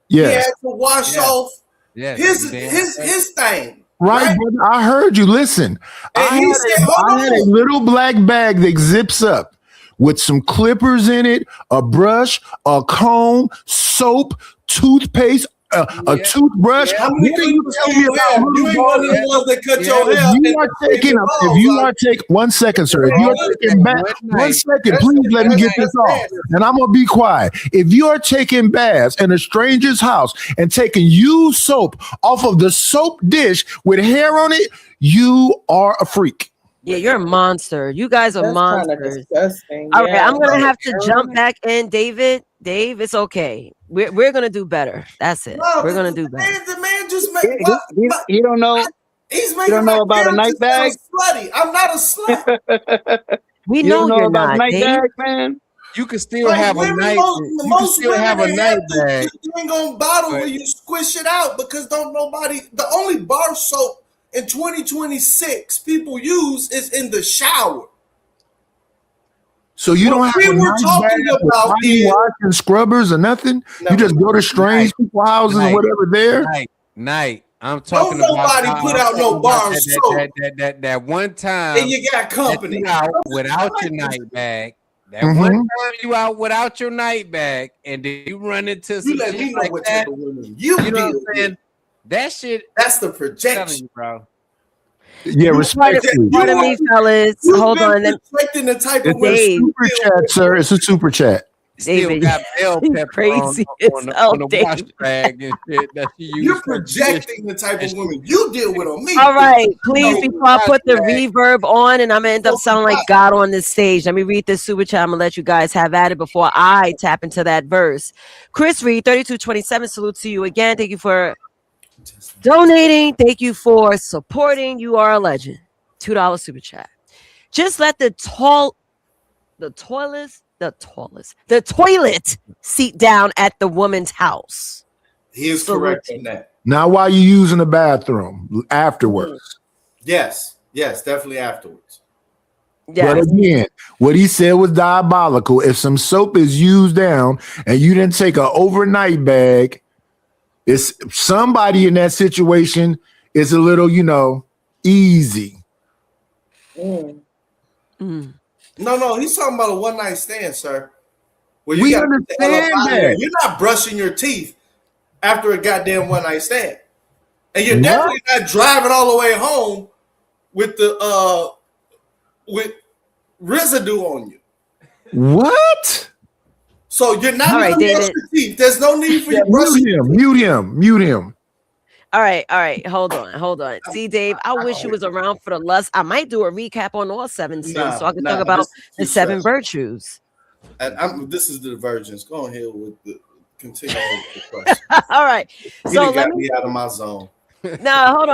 Yes. He had to wash off Yes. his thing. Right, brother. I heard you. Listen, I had a little black bag that zips up with some clippers in it, a brush, a comb, soap, toothpaste, a toothbrush. How many clippers do you have? You ain't one of the ones that cut your hair. If you are taking 1 second, sir. If you are taking baths, 1 second, please let me get this off, and I'm gonna be quiet. If you are taking baths in a stranger's house and taking used soap off of the soap dish with hair on it, you are a freak. Yeah, you're a monster. You guys are That's monsters. disgusting. All right, Yeah. I'm gonna have to jump back in, David. Dave, it's okay. We're gonna do better. That's it. No, We're gonna do better. The man just made. You don't know. He's You making don't know about a night bag. Slutty. I'm not a slut. We You know don't know you're about not, night Dave. bag, man. You can still Like, have a women night. most- You can most still women have a they night have bag. You ain't gonna bottle But- when you squish it out because don't nobody. The only bar soap in 2026 people use is in the shower. So you don't have we a were nice talking bath with about body wash and scrubbers or nothing. You just go to strange people's houses or whatever there. Night. I'm talking Don't about. nobody put out no bar soap. That one time. And you got company. You out without your night bag. That one time you out without your night bag, and then you run into some let me shit know like what that. type of women you know what deal I'm saying? with. That shit. That's the projection, bro. Yeah, respectfully. Pardon me, fellas. Hold on. Reflecting the type of It's a women super chat, sir. It's a super chat. Still got bell pepper crazy on the wash bag and shit that she used. You're projecting the type of women you deal with on me. All right, please, before I put the reverb on and I'm gonna end up sounding like God on this stage, let me read this super chat. I'm gonna let you guys have at it before I tap into that verse. Chris Reed, 3227, salute to you again. Thank you for donating. Thank you for supporting. You are a legend. $2 super chat. Just let the toilet seat down at the woman's house. He is correct in that. Now, while you using the bathroom afterwards. Yes, definitely afterwards. But again, what he said was diabolical. If some soap is used down and you didn't take an overnight bag, it's somebody in that situation is a little, easy. No, he's talking about a one night stand, sir. Where you We got understand that. You're not brushing your teeth after a goddamn one night stand, and you're definitely not driving all the way home with the with residue on you. What? So you're not All right, gonna brush David. your teeth. There's no need for you to brush your teeth. Mute him. All right. Hold on. See, Dave, I wish you was around for the lust. I might do a recap on all 7 sins so I can talk about the 7 virtues. And this is the divergence. Go ahead with the continue with the question. All right. So Got me out of my zone. No, hold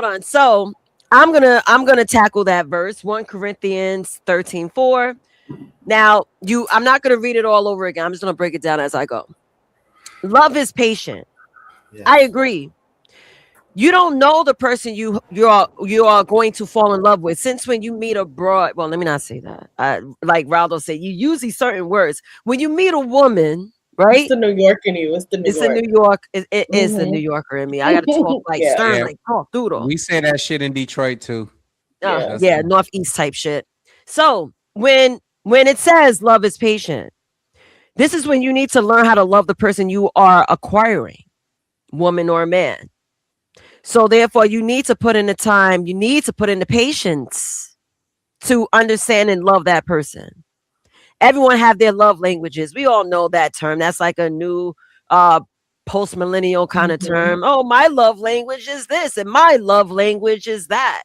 on. So I'm gonna tackle that verse, 1 Corinthians 13:4. Now, I'm not gonna read it all over again. I'm just gonna break it down as I go. Love is patient. Yeah. I agree. You don't know the person you are going to fall in love with. Since when you meet a broad, well, let me not say that. Like Raldo said, you use these certain words. When you meet a woman, right? It's the New York in you. It's the New York. It is the New Yorker in me. I gotta talk like stern, like talk doodle. We say that shit in Detroit too. Yeah, Northeast type shit. So when it says love is patient, this is when you need to learn how to love the person you are acquiring, woman or man. So therefore, you need to put in the time, you need to put in the patience to understand and love that person. Everyone have their love languages. We all know that term. That's like a new post-millennial kind of term. Oh, my love language is this and my love language is that.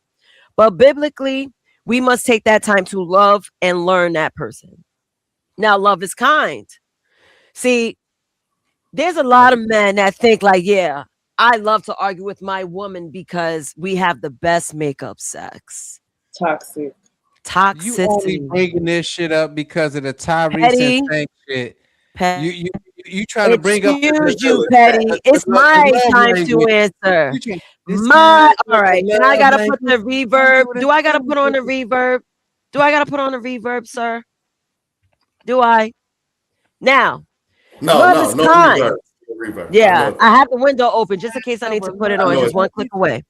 But biblically, we must take that time to love and learn that person. Now, love is kind. See, there's a lot of men that think like, yeah, I love to argue with my woman because we have the best makeup sex. Toxicity. You only bringing this shit up because of the Tyrese and Tank shit. You trying to bring up? Excuse you, Petty. It's my time to answer. All right. And I gotta put the reverb. Do I gotta put on the reverb? Sir? Do I? Now. No reverb. Yeah, I have the window open just in case I need to put it on. Just one click away.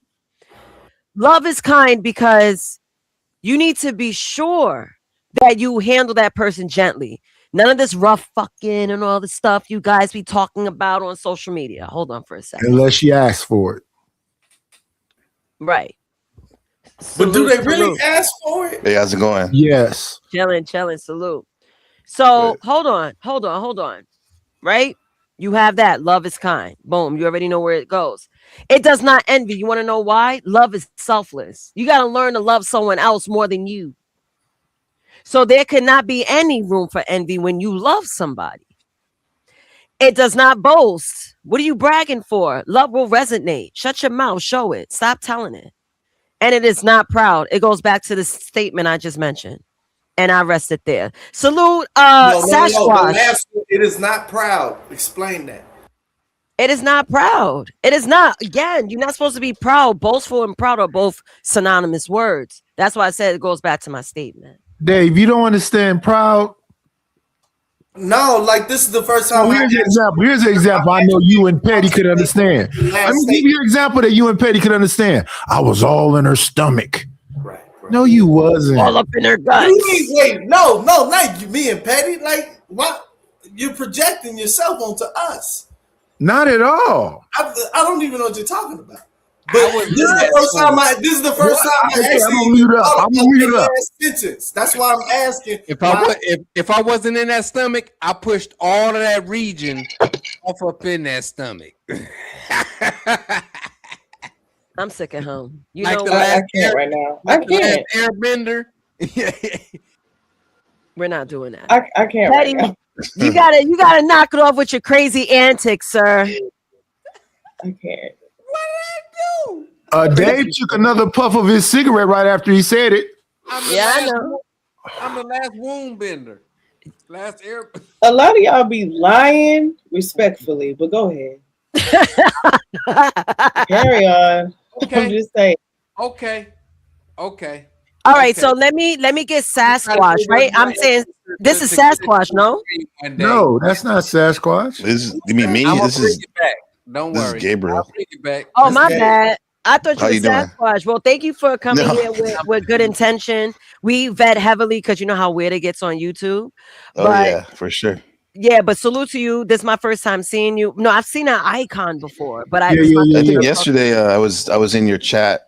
Love is kind because you need to be sure that you handle that person gently. None of this rough fucking and all the stuff you guys be talking about on social media. Hold on for a second. Unless she asks for it. Right. But do they really ask for it? Hey, how's it going? Yes. Chilling, salute. So hold on. Right? You have that. Love is kind. Boom. You already know where it goes. It does not envy. You want to know why? Love is selfless. You got to learn to love someone else more than you. So there cannot be any room for envy when you love somebody. It does not boast. What are you bragging for? Love will resonate. Shut your mouth. Show it. Stop telling it. And it is not proud. It goes back to the statement I just mentioned. And I rest it there. Salute, Sasquatch. It is not proud. Explain that. It is not proud. It is not. Again, you're not supposed to be proud. Boastful and proud are both synonymous words. That's why I said it goes back to my statement. Dave, you don't understand proud. No, like this is the first time. So here's an example. Here's an example. I know you and Petty could understand. Let me give you an example that you and Petty could understand. I was all in her stomach. Right. No, you wasn't. All up in her guts. Wait, no, not me and Petty. Like, what? You're projecting yourself onto us. Not at all. I don't even know what you're talking about. But this is the first time I actually. I'm gonna mute up. I'm gonna mute up. Sentence. That's why I'm asking. If I wasn't in that stomach, I pushed all of that region off up in that stomach. I'm sick at home. You like know the what? last I can't right now. like I the last can't. airbender. We're not doing that. I can't Petty, right now. you gotta knock it off with your crazy antics, sir. I can't. Dave took another puff of his cigarette right after he said it. I know. I'm the last wound bender. Last air. A lot of y'all be lying respectfully, but go ahead. Carry on. Okay. I'm just saying. Okay. All right, so let me get Sasquatch, right? I'm saying this is Sasquatch, no? No, that's not Sasquatch. You mean me? I'm This is back. Don't this worry. is Gabriel. I'll bring it back. Oh, my bad. I thought How you you were doing? Sasquatch. Well, thank you for coming No. here with good intention. We vet heavily because you know how weird it gets on YouTube. Oh But yeah, for sure. yeah, but salute to you. This is my first time seeing you. No, I've seen an icon before, but I think yesterday I was in your chat,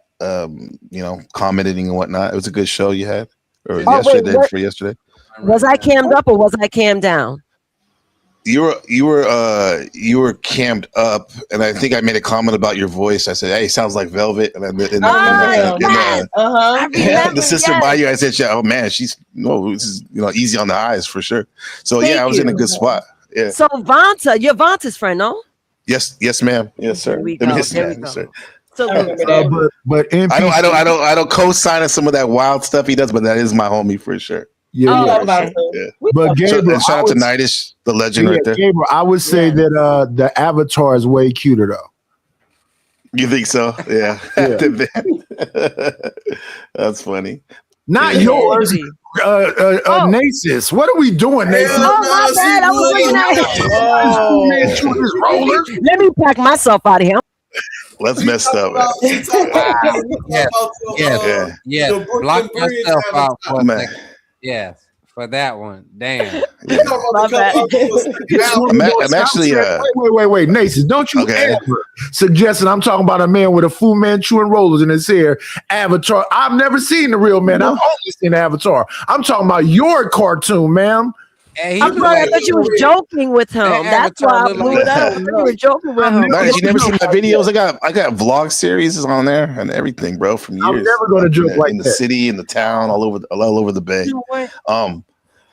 commenting and whatnot. It was a good show you had, or Oh, wait, yesterday what- for yesterday. Was I cammed up or was I cammed down? You were cammed up, and I think I made a comment about your voice. I said, "Hey, it sounds like Velvet," and the sister by you, I said, "Oh man, this is easy on the eyes for sure." So Thank yeah, I was in a you. good spot. Yeah. So Vanta, you're Vanta's friend, no? Yes, ma'am. Yes, sir. There we Yes, go. ma'am. Yes, sir. So but NPC, I don't co-sign some of that wild stuff he does, but that is my homie for sure. Yeah. But Gabriel, and shout out to Nightish, the legend right there. Gabriel, I would say that the avatar is way cuter though. You think so? Yeah. That's funny. Not yours. Nasus. What are we doing, Nasus? Oh, my bad. I was looking at Let me pack myself out of here. Let's mess up. Yeah. Block yourself out for a second. Yes, for that one. Damn. I'm actually. Wait, Nasus. Don't you ever suggest that I'm talking about a man with a Fu Manchu and rollers in his hair? Avatar. I've never seen the real man. I've only seen Avatar. I'm talking about your cartoon, ma'am. I'm sorry, I thought you was joking with him. That's why I blew it up. You were joking with him. Nice, you never seen my videos? I got vlog series on there and everything, bro. From years. I'm never going to joke like in the that. city, in the town, all over the bay.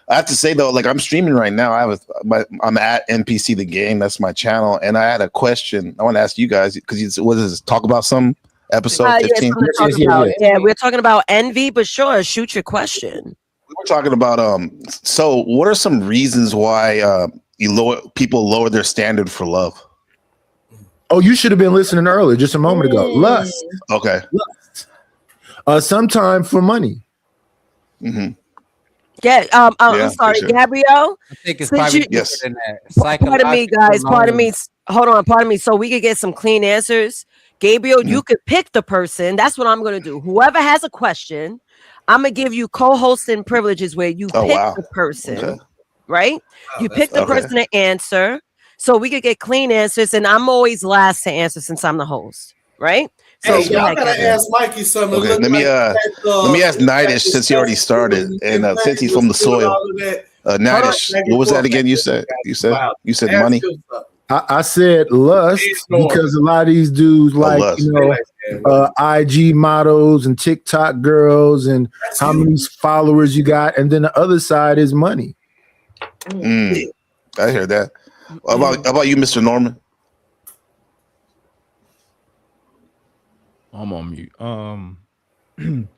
I have to say though, like I'm streaming right now. I'm at NPC the Game. That's my channel, and I had a question. I want to ask you guys because what is this? Talk about some episode 15. Yeah, we're talking about envy, but sure, shoot your question. We're talking about so what are some reasons why people lower their standard for love? Oh, you should have been listening earlier, just a moment ago. Lust. Okay. Sometime for money. Mm-hmm. Yeah, I'm Yeah, sorry, for sure. Gabrielle. I think it's Since probably you- yes. Than that. Pardon me, guys. Pardon me. Hold on. Pardon me. So we could get some clean answers. Gabriel, you could pick the person. That's what I'm going to do. Whoever has a question, I'm going to give you co-hosting privileges where you Oh, pick wow. the person, Okay. right? You pick the okay. person to answer. So we could get clean answers. And I'm always last to answer since I'm the host, right? So Hey, go y'all ahead, gotta Gabriel. ask Mikey something. Okay, Look let me like ask Nightish since he already started, and since he's from the soil. Nightish, what was that again? You said money. I said lust because a lot of these dudes like lust. IG models and TikTok girls and how many followers you got, and then the other side is money. I hear that. How about you, Mr. Norman? I'm on mute.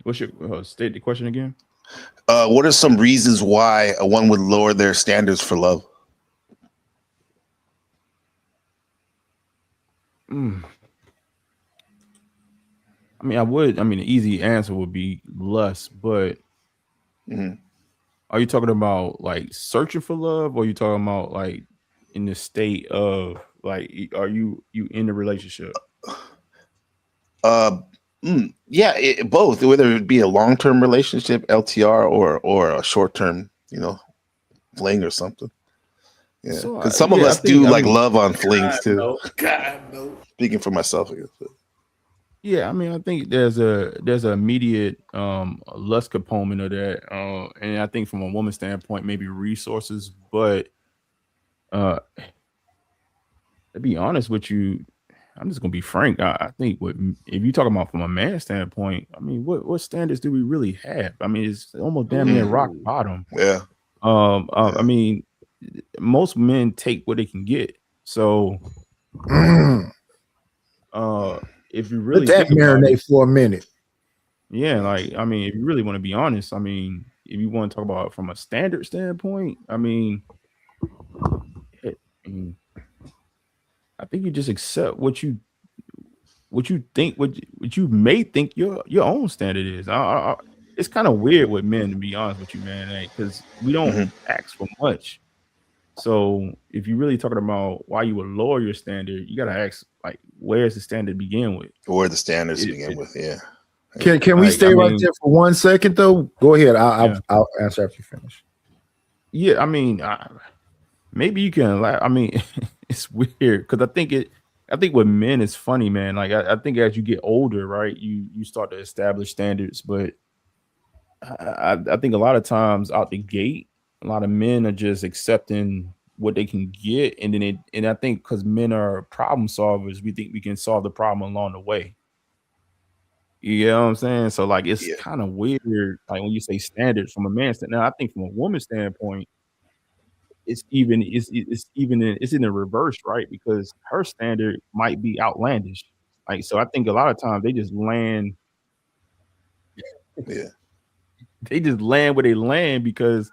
What's your state the question again? What are some reasons why one would lower their standards for love? I mean, the easy answer would be lust, but Are you talking about like searching for love, or are you talking about like in the state of like, are you in a relationship? Yeah, both. Whether it be a long-term relationship, LTR, or a short-term, fling or something. Yeah, because So some of yeah, us do like love on flings too. No, God, no. Speaking for myself, I guess. yeah, I mean, I think there's an immediate lust component of that, and I think from a woman's standpoint, maybe resources. But to be honest with you, I'm just gonna be frank. I think if you're talking about from a man's standpoint, I mean, what standards do we really have? I mean, it's almost damn near rock bottom. Yeah. I mean, most men take what they can get. So, if you really let that marinate for a minute. Yeah, like I mean, if you really want to be honest, I mean, if you want to talk about it from a standard standpoint, I mean, I think you just accept what you think, what you may think your own standard is. It's kind of weird with men, to be honest with you, man, because we don't ask for much. So if you're really talking about why you would lower your standard, you gotta ask like, where's the standard begin with? Where the standards begin with, yeah. Can we stay right there for 1 second though? Go ahead. I'll answer after you finish. Yeah, I mean, maybe you can. I mean, it's weird because I think with men it's funny, man. Like I think as you get older, right, you start to establish standards, but I think a lot of times out the gate, a lot of men are just accepting what they can get, and then I think because men are problem solvers, we think we can solve the problem along the way. You know what I'm saying? So like it's kind of weird, like when you say standards from a man's standpoint. Now I think from a woman's standpoint, it's in the reverse, right? Because her standard might be outlandish. Like so, I think a lot of times they just land. Yeah. They just land where they land because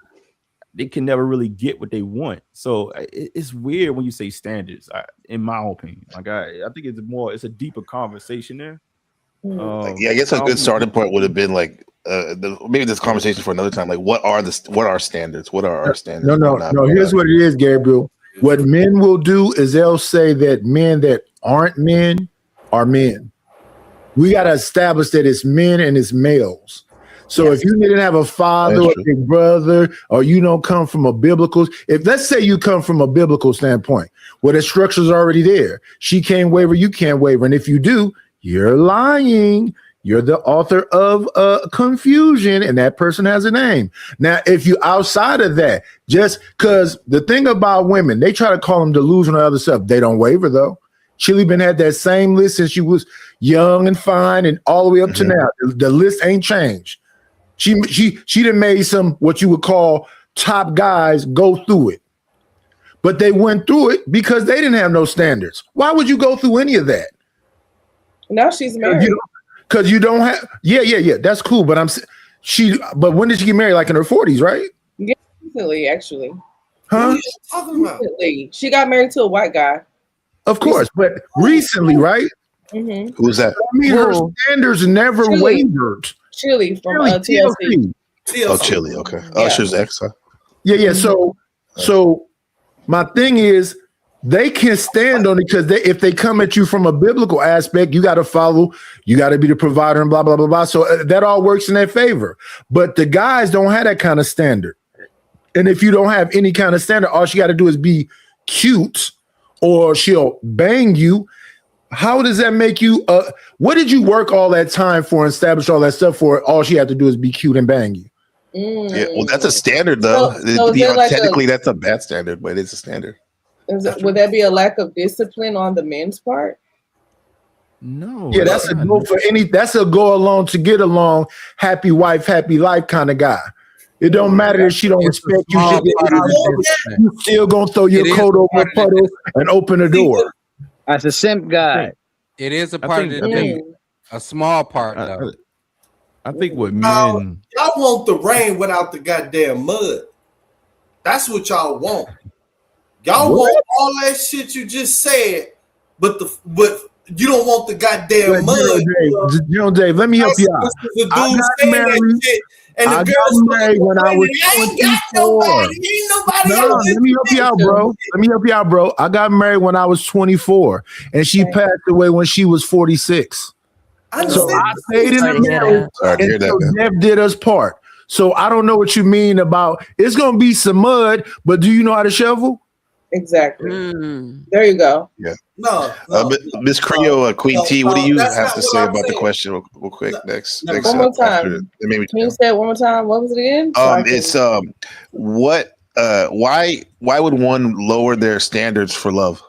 they can never really get what they want. So it's weird when you say standards, in my opinion. Like I think it's a deeper conversation there. I guess a good starting point would have been like maybe this conversation for another time. Like, what are standards? What are our standards? No. Here's what it is, Gabriel. What men will do is they'll say that men that aren't men are men. We got to establish that it's men and it's males. So if you didn't have a father or a big brother, or you don't come from a biblical, let's say you come from a biblical standpoint, where the structure's already there. She can't waver, you can't waver. And if you do, you're lying. You're the author of confusion, and that person has a name. Now, if you outside of that, just because the thing about women, they try to call them delusional or other stuff. They don't waver, though. Chili been had that same list since she was young and fine and all the way up to now. The list ain't changed. She done made some what you would call top guys go through it. But they went through it because they didn't have no standards. Why would you go through any of that? Now she's married. Because you don't have, yeah. That's cool. But but when did she get married? Like in her 40s, right? Yeah, recently, actually. Huh? Recently. She got married to a white guy. Of course, but recently, right? Mm-hmm. Who's that? I mean, her standards never wavered. Chili from TLC. Oh, Chili. Okay. Usher's ex. Huh? Yeah. So my thing is, they can stand on it because if they come at you from a biblical aspect, you got to follow, you got to be the provider and blah, blah, blah, blah. So that all works in their favor. But the guys don't have that kind of standard. And if you don't have any kind of standard, all she got to do is be cute or she'll bang you. How does that make you? What did you work all that time for and establish all that stuff for? All she had to do is be cute and bang you. Yeah, well, that's a standard, though. So technically, that's a bad standard, but it's a standard. Would that be a lack of discipline on the men's part? No. Yeah, that's a go for that's a go along to get along, happy wife, happy life kind of guy. It don't matter if she don't respect you. You still gonna throw your coat over a puddle and open the door. That's a simp guy. It is a part of the thing. A small part, though. I think what Y'all men want the rain without the goddamn mud. That's what y'all want. Y'all want all that shit you just said, but you don't want the goddamn mud. Dave, let me help you out. The dude saying that shit, And the I got girls married when I was I ain't got 24. nobody. Ain't nobody No, else. let me help you out, bro. Let me help you out, bro. I got married when I was 24, and she passed away when she was 46. So I stayed in the middle until death did us part. So I don't know what you mean about it's gonna be some mud, but do you know how to shovel? Exactly. There you go. Yeah. No. Miss Creole, Queen T, what do you that's have not to what say I'm about the saying. question real quick? Next One more time. it made me Can you say it one more time? What was it again? it's why would one lower their standards for love?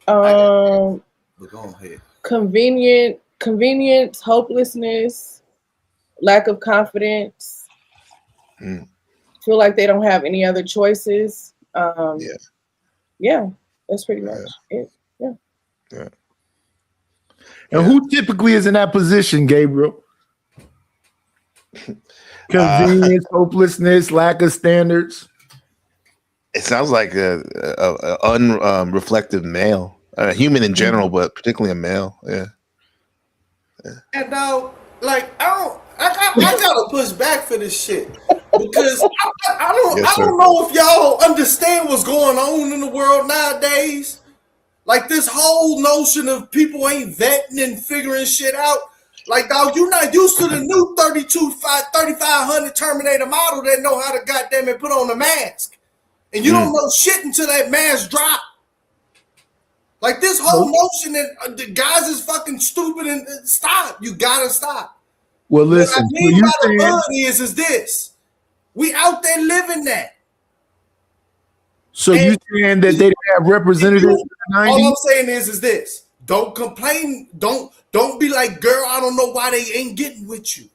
Go ahead. Convenience, hopelessness, lack of confidence. Feel like they don't have any other choices. Yeah, that's pretty much it. Yeah. And who typically is in that position, Gabriel? Convenience, hopelessness, lack of standards. It sounds like a unreflective male, a human in general, but particularly a male. Yeah. And now, like, I gotta push back for this shit because I don't know if y'all understand what's going on in the world nowadays. Like this whole notion of people ain't vetting and figuring shit out. Like, dog, you're not used to the new 3500 Terminator model that know how to goddamn it put on a mask, and you don't know shit until that mask drop. Like this whole notion that the guys is fucking stupid and stop. You gotta stop. Well, listen. What I mean by the mud is this: we out there living that. So you saying that they have representatives in the 90s? All I'm saying is this: don't complain. Don't be like, girl, I don't know why they ain't getting with you.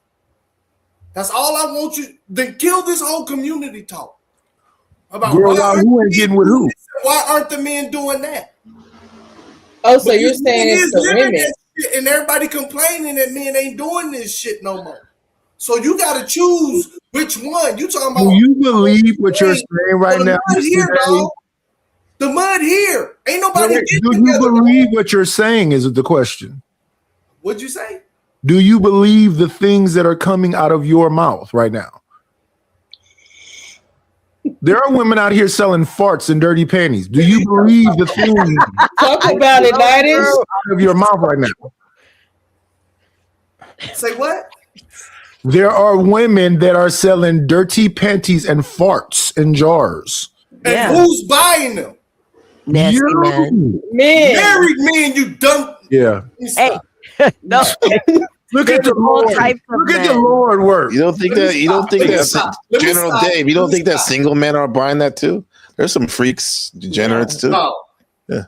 That's all I want you. Then kill this whole community talk about girl, who ain't getting with who? Why aren't the men doing that? Oh, so you're saying it's the women. And everybody complaining that men ain't doing this shit no more. So you got to choose which one. You talking about? Do you believe what you're saying right now? The mud here, dog. The mud here. Ain't nobody getting Do you believe what you're saying is the question? What'd you say? Do you believe the things that are coming out of your mouth right now? There are women out here selling farts and dirty panties. Do you believe the things Talk about it, Nidus. out of your mouth right now? Say what? There are women that are selling dirty panties and farts in jars. And who's buying them? Nasty man. Married men, you dumb. Yeah. Hey, no. Look at the Lord. Look at the Lord work. You don't think that General Dave, you don't think that single men are buying that too? There's some freaks, degenerates too. No. Yeah.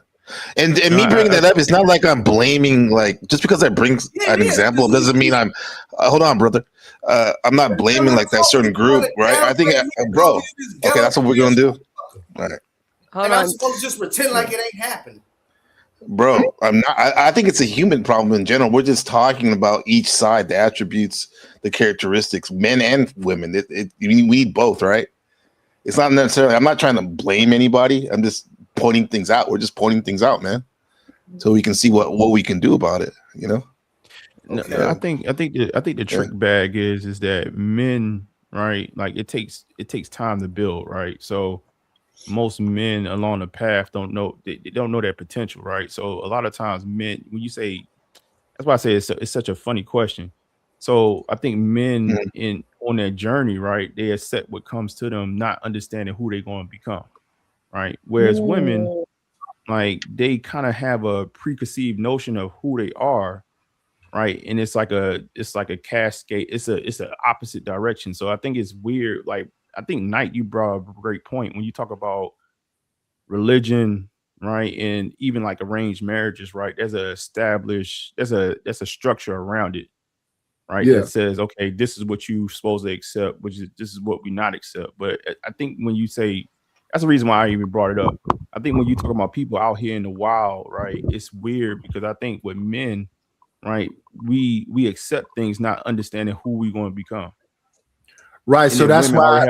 And me bringing that up, it's not like I'm blaming, like, just because I bring an example doesn't mean I'm hold on, brother. I'm not blaming like that certain group, right? I think bro, okay, that's what we're gonna do. All right. And I'm supposed to just pretend like it ain't happening. Bro, I'm not. I think it's a human problem in general. We're just talking about each side, the attributes, the characteristics, men and women. We need both, right? It's not necessarily. I'm not trying to blame anybody. I'm just pointing things out. We're just pointing things out, man, so we can see what we can do about it. You know. Okay. No, I think the trick bag is that men, right? Like it takes time to build, right? So most men along the path don't know their potential, right? So a lot of times men, when you say, that's why I say it's such a funny question. So I think men on their journey, right, they accept what comes to them, not understanding who they're going to become, right? Whereas women, like, they kind of have a preconceived notion of who they are, right? And it's like a cascade. It's an opposite direction. So I think it's weird. Like, I think, Knight, you brought up a great point when you talk about religion, right? And even like arranged marriages, right? There's a structure around it, right? Yeah. That says, okay, this is what you're supposed to accept, this is what we not accept. But I think when you say, that's the reason why I even brought it up. I think when you talk about people out here in the wild, right? It's weird because I think with men, right, we accept things not understanding who we're going to become. Right. And so that's why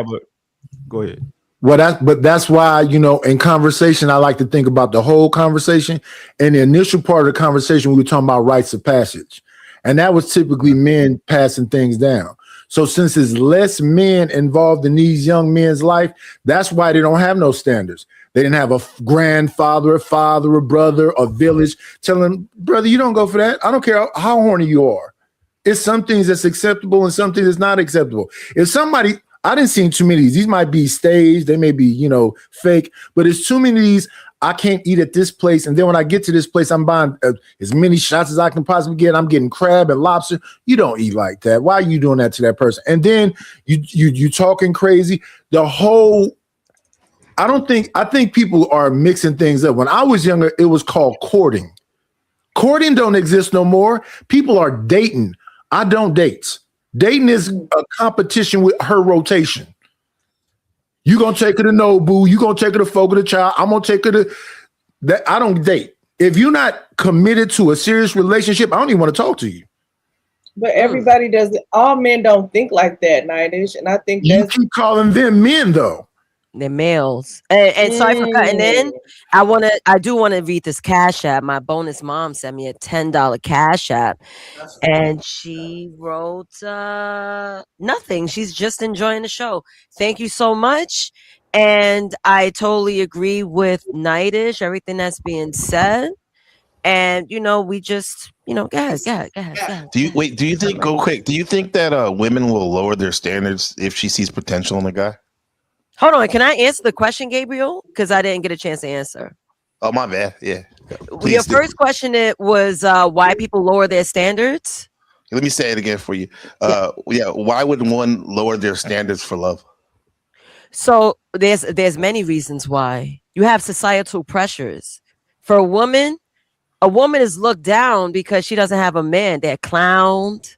go ahead. Well, that's why, in conversation, I like to think about the whole conversation. And the initial part of the conversation, we were talking about rites of passage. And that was typically men passing things down. So since there's less men involved in these young men's life, that's why they don't have no standards. They didn't have a grandfather, a father, a brother, a village telling them, brother, you don't go for that. I don't care how horny you are. It's some things that's acceptable and some things that's not acceptable. If somebody, I didn't see too many of these. These might be staged. They may be, fake, but it's too many of these. I can't eat at this place. And then when I get to this place, I'm buying as many shots as I can possibly get. I'm getting crab and lobster. You don't eat like that. Why are you doing that to that person? And then you talking crazy. The whole, I think people are mixing things up. When I was younger, it was called courting. Courting don't exist no more. People are dating. I don't date. Dating is a competition with her rotation. You gonna take her to Nobu. You gonna take her to Fogo de Chao. I'm gonna take her to that. I don't date. If you're not committed to a serious relationship, I don't even want to talk to you. But everybody does it. All men don't think like that, Nightish. And I think you keep calling them men though. They're males. And sorry for cutting in. I do want to read this Cash App. My bonus mom sent me a $10 Cash App. And she wrote nothing. She's just enjoying the show. Thank you so much. And I totally agree with Nightish, everything that's being said. And we just, go ahead. Do you think, go quick, do you think that women will lower their standards if she sees potential in a guy? Hold on, can I answer the question, Gabriel? Because I didn't get a chance to answer. Oh, my bad. Yeah. Your first question was why people lower their standards. Let me say it again for you. Why would one lower their standards for love? So there's many reasons why. You have societal pressures. For a woman is looked down because she doesn't have a man. They're clowned.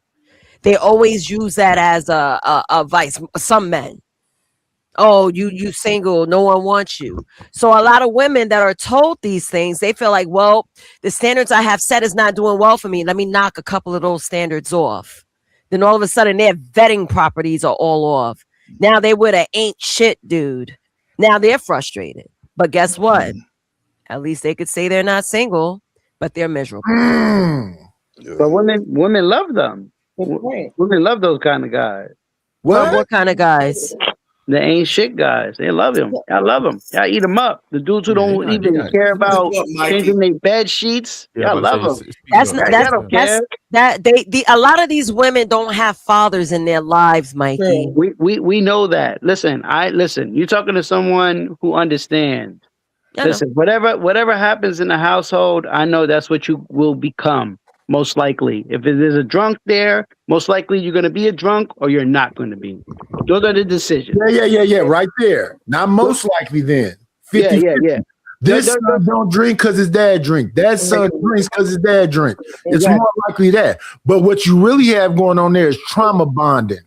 They always use that as a vice. Some men. Oh, you single, no one wants you. So a lot of women that are told these things, they feel like, well, the standards I have set is not doing well for me. Let me knock a couple of those standards off. Then all of a sudden their vetting properties are all off. Now they with an ain't shit dude. Now they're frustrated. But guess what? At least they could say they're not single, but they're miserable. But women love them. Women love those kind of guys. What kind of guys? The ain't shit guys. They love him. I love them. I eat them up. The dudes who don't even care about changing their bed sheets. I love them. A lot of these women don't have fathers in their lives, Mikey. We know that. Listen. You're talking to someone who understands. Listen, whatever happens in the household, I know that's what you will become. Most likely, if there's a drunk there, most likely you're going to be a drunk or you're not going to be. Those are the decisions. Yeah. Right there. Not most likely then. 50, yeah. This son don't drink because his dad drink. That son drinks because his dad drink. It's more likely that. But what you really have going on there is trauma bonding.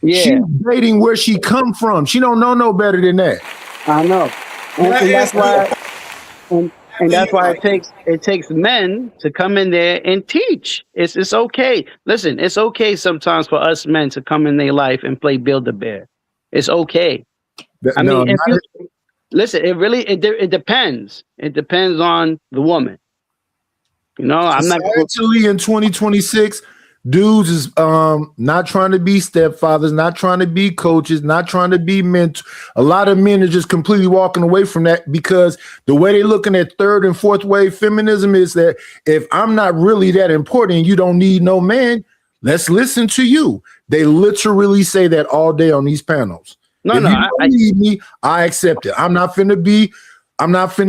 Yeah. She's dating where she come from. She don't know no better than that. I know. And that's why. And that's why it takes men to come in there and teach. It's okay. Listen, it's okay sometimes for us men to come in their life and play Build-A-Bear. It's okay. Listen, it depends. It depends on the woman. I'm not actually in 2026. Dudes is not trying to be stepfathers, not trying to be coaches, not trying to be mentors. A lot of men are just completely walking away from that because the way they're looking at third and fourth wave feminism is that if I'm not really that important and you don't need no man, let's listen to you. They literally say that all day on these panels. If you don't need me, I accept it. I'm not finna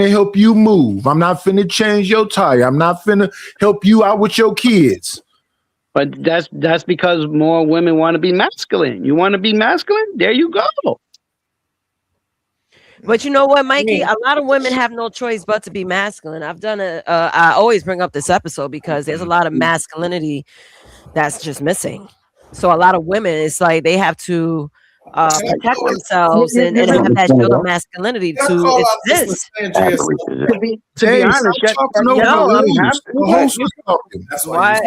help you move. I'm not finna change your tire. I'm not finna help you out with your kids. But that's because more women want to be masculine. You want to be masculine? There you go. But you know what, Mikey? A lot of women have no choice but to be masculine. I always bring up this episode because there's a lot of masculinity that's just missing. So a lot of women, it's like they have to protect themselves and have that shield of masculinity to exist. To be honest, that's why.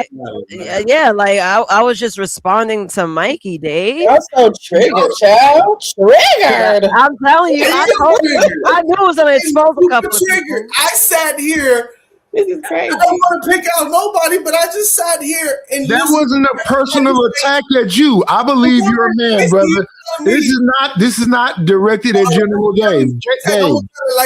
Yeah, like I was just responding to Mikey, Dave. That's so triggered, child. Triggered. I'm telling you, I knew it was gonna expose a couple of people. I sat here This is crazy. I don't want to pick out nobody, but I just sat here and that wasn't a personal attack at you. I believe you're a man, brother. This is not directed at General Dave. Dave,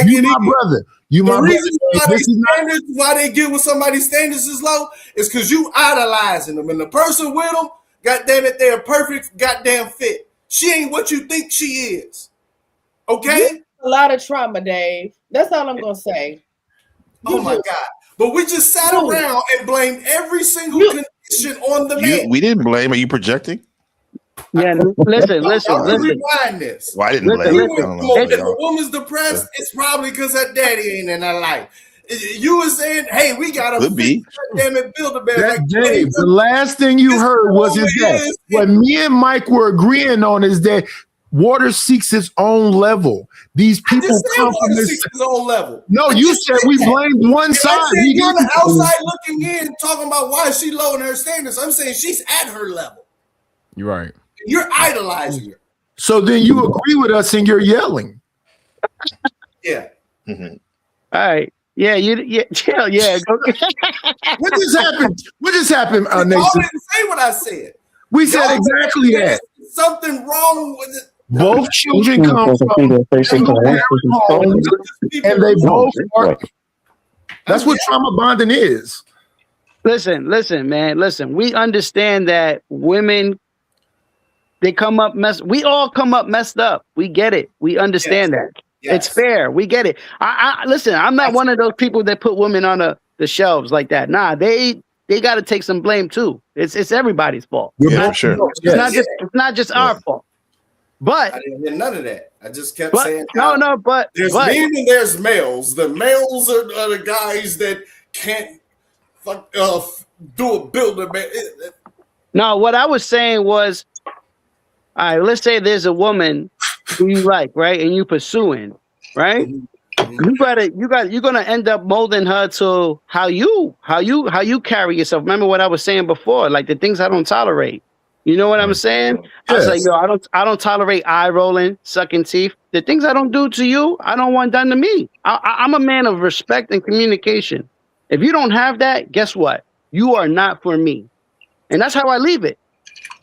you my brother. You my the reason brother. why they get with somebody's standards is low is because you idolizing them, and the person with them, goddamn it, they're perfect, goddamn fit. She ain't what you think she is. Okay, a lot of trauma, Dave. That's all I'm gonna say. Oh my God! But we just sat around and blamed every single condition on the man. We didn't blame. Are you projecting? Yeah, listen. Rewind this. Well, I didn't blame. If a woman's depressed, it's probably because her daddy ain't in her life. You were saying, "Hey, we gotta damn it, build a better." That Dave, the last thing you heard was that what me and Mike were agreeing on is that water seeks its own level. These people come from its own level. No, you said we blamed one side. You're on the outside looking in, talking about why is she lowering her standards. I'm saying she's at her level. You're right. You're idolizing her. So then you agree with us and you're yelling. Yeah. All right. Yeah. Yeah. What just happened? What just happened, I Nathan? didn't say what I said. We said exactly that. There's something wrong with it. Both children come from and they both are. That's what trauma bonding is. Listen, man. Listen, we understand that women, they come up we all come up messed up. We get it. We understand that. Yes. It's fair. We get it. I listen, I'm not one of those people that put women on the shelves like that. Nah, they got to take some blame too. It's everybody's fault. Yeah, for sure. It's not just our fault. But I didn't hear none of that. I just kept saying but there's men and there's males. The males are the guys that can't build a man. No, what I was saying was, all right, let's say there's a woman who you like, right? And you pursuing, right? You're gonna end up molding her to how you carry yourself. Remember what I was saying before, like the things I don't tolerate. You know what I'm saying? Yes. I was like, yo, I don't tolerate eye rolling, sucking teeth. The things I don't do to you, I don't want done to me. I'm a man of respect and communication. If you don't have that, guess what? You are not for me. And that's how I leave it.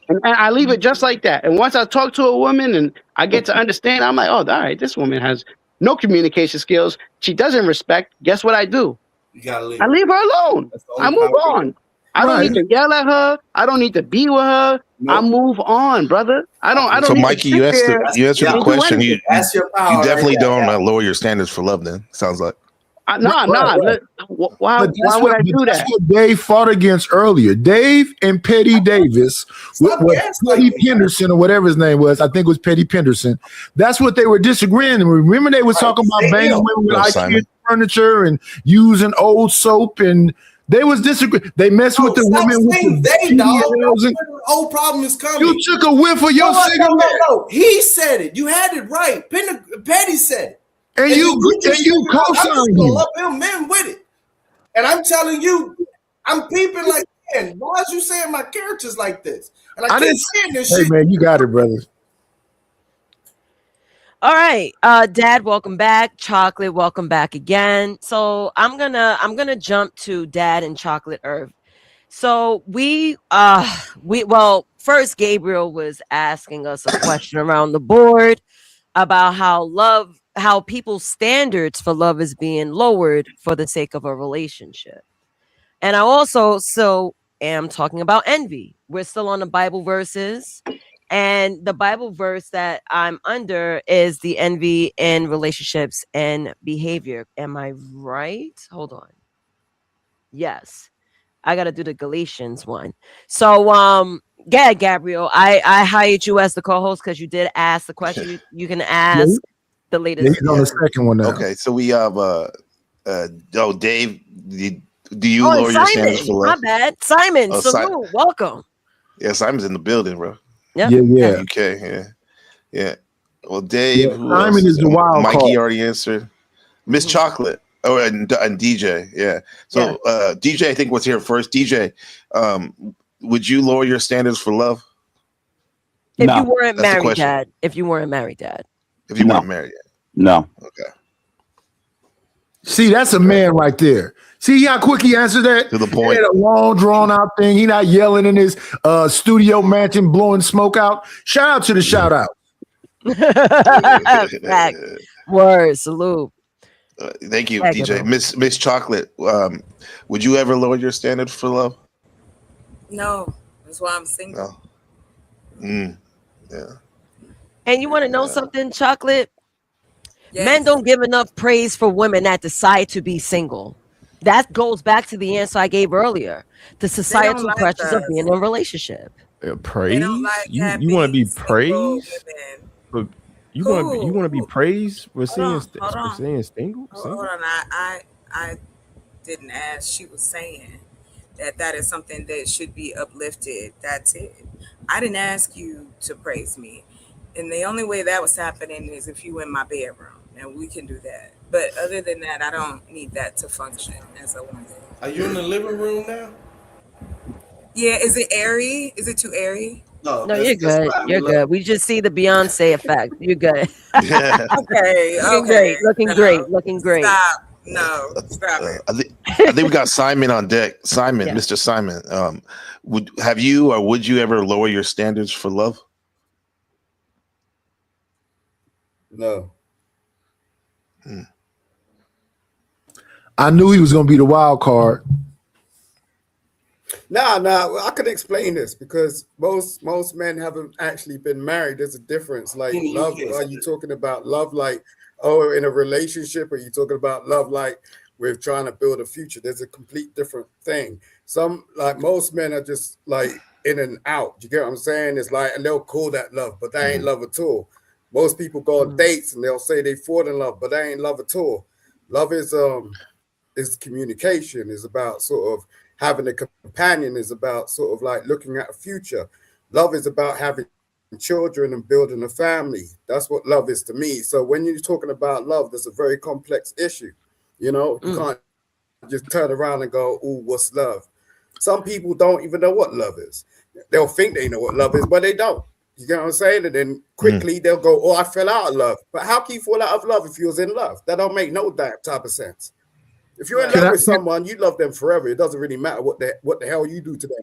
And I leave it just like that. And once I talk to a woman and I get to understand, I'm like, oh, all right, this woman has no communication skills. She doesn't respect. Guess what I do? You gotta leave. I leave her alone. I move on. I don't need to yell at her. I don't need to be with her. Nope. I move on, brother. I don't. So, Mikey, you answered the question. You definitely don't lower your standards for love. Then sounds like. Nah. Why would I do that? That's what Dave fought against earlier. Dave and Petty Davis, Petty Penderson or whatever his name was, I think it was Petty Penderson. That's what they were disagreeing. Remember, they was talking about banging women with IKEA furniture and using old soap, and they was disagreeing. They messed with the women with the whole problem is coming. You took a whiff of your cigarette. No. He said it. You had it right. Petty said it. And you co-signed him. Men with it. And I'm telling you, I'm peeping like, man, why is you saying my character's like this? And I keep saying this shit. Hey, man, you got it, brother. All right. Dad, welcome back. Chocolate, welcome back again. So I'm gonna jump to Dad and Chocolate Earth. So first Gabriel was asking us a question around the board about how people's standards for love is being lowered for the sake of a relationship. And I also am talking about envy. We're still on the Bible verses. And the Bible verse that I'm under is the envy in relationships and behavior. Am I right? Hold on. Yes. I got to do the Galatians one. So, yeah, Gabriel, I hired you as the co-host because you did ask the question. You can ask the latest. On the second one now. Okay, so we have Dave. Do you lower your standards for love? My bad, Simon. Salute, welcome. Yeah, Simon's in the building, bro. Yeah. UK, yeah. Well, Dave, Simon is the wild Mikey card. already answered. Miss Chocolate. Oh, and DJ, yeah. So DJ, I think was here first. DJ, would you lower your standards for love? If you weren't married, Dad. If you weren't married, Dad. If you weren't married yet. No. Okay. See, that's a man right there. See how quick he answered that? To the point. He had a long, drawn out thing. He not yelling in his studio mansion, blowing smoke out. Shout out to the shout out. Fact. Word, salute. Thank you, Thank DJ. you, Miss Chocolate, would you ever lower your standards for love? No, that's why I'm single. Yeah. And you want to know something, Chocolate? Yes. Men don't give enough praise for women that decide to be single. That goes back to the answer I gave earlier. The societal like pressures of us. being in a relationship. Praise? You want to be praised? But you want to be praised for saying single? Hold on. I didn't ask. She was saying that is something that should be uplifted. That's it. I didn't ask you to praise me. And the only way that was happening is if you were in my bedroom, and we can do that. But other than that, I don't need that to function as a woman. Are you in the living room now? Yeah, is it airy? Is it too airy? No, you're good. You're good. We just see the Beyonce effect. You're good. Okay. Looking great. Stop. No, stop it. I think we got Simon on deck. Simon, Yeah. Mr. Simon, would you ever lower your standards for love? No. I knew he was going to be the wild card. Nah, I can explain this because most men haven't actually been married. There's a difference. Like love, are you talking about love like, oh, in a relationship? Or are you talking about love like we're trying to build a future? There's a complete different thing. Some, like most men are just like in and out. You get what I'm saying? It's like, and they'll call that love, but that ain't love at all. Most people go on dates and they'll say they fall in love, but that ain't love at all. Love is communication, is about sort of having a companion, is about sort of like looking at a future. Love is about having children and building a family. That's what love is to me. So when you're talking about love, that's a very complex issue. You know, you can't just turn around and go, "Ooh, what's love?" Some people don't even know what love is. They'll think they know what love is, but they don't. You get what I'm saying? And then quickly they'll go, "Oh, I fell out of love." But how can you fall out of love if you was in love? That don't make no type of sense. If you're in love with someone, you love them forever. It doesn't really matter what the hell you do to them.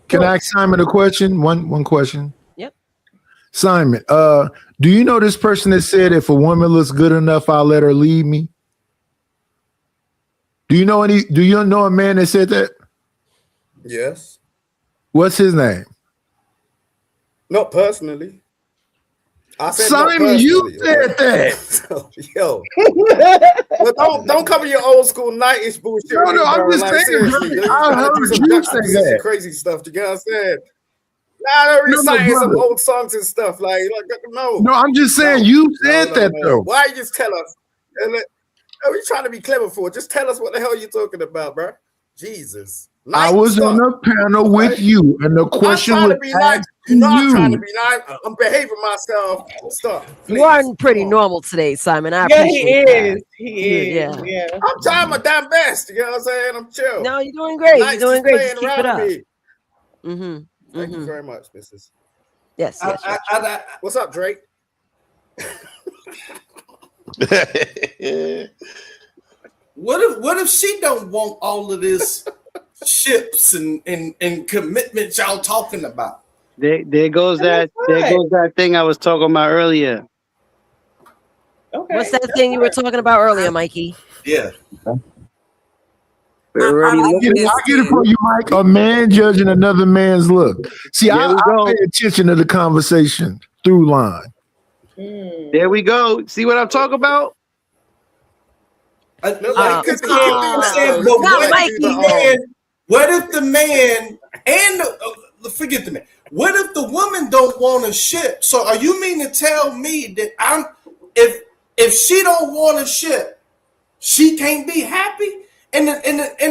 Can I ask Simon a question? One question. Yep. Simon, do you know this person that said if a woman looks good enough, I'll let her leave me? Do you know a man that said that? Yes. What's his name? Not personally. I said Simon, you said that. Yo. But don't cover your old school nightish bullshit. No, I'm just saying. I heard you say that. Crazy stuff. You get what I'm saying? Nah, they're reciting some old songs and stuff. Like no. No, I'm just saying you said that though. Why you just tell us? What are you trying to be clever for? Just tell us what the hell you're talking about, bro. Jesus. I was on a panel with you, and the question was asked to I'm trying to you. be nice. I'm behaving myself. Stop. You are pretty normal today, Simon. I Yeah, appreciate that. He is. Yeah. I'm trying my damn best. You know what I'm saying? I'm chill. No, you're doing great. Nice You're doing just great. playing Just keep around it up. with me. Mm-hmm. Thank you very much, Mrs. Yes. What's up, Drake? What if she don't want all of this ships and commitment y'all talking about? There goes that thing I was talking about earlier. Okay. What's that thing you were talking about earlier, Mikey? Yeah. I get it from you, Mike. A man judging another man's look. See, I pay attention to the conversation through line. There we go. See what I'm talking about? What if the man and forget the man? What if the woman don't want a ship? So are you mean to tell me that if she don't want a ship, she can't be happy? And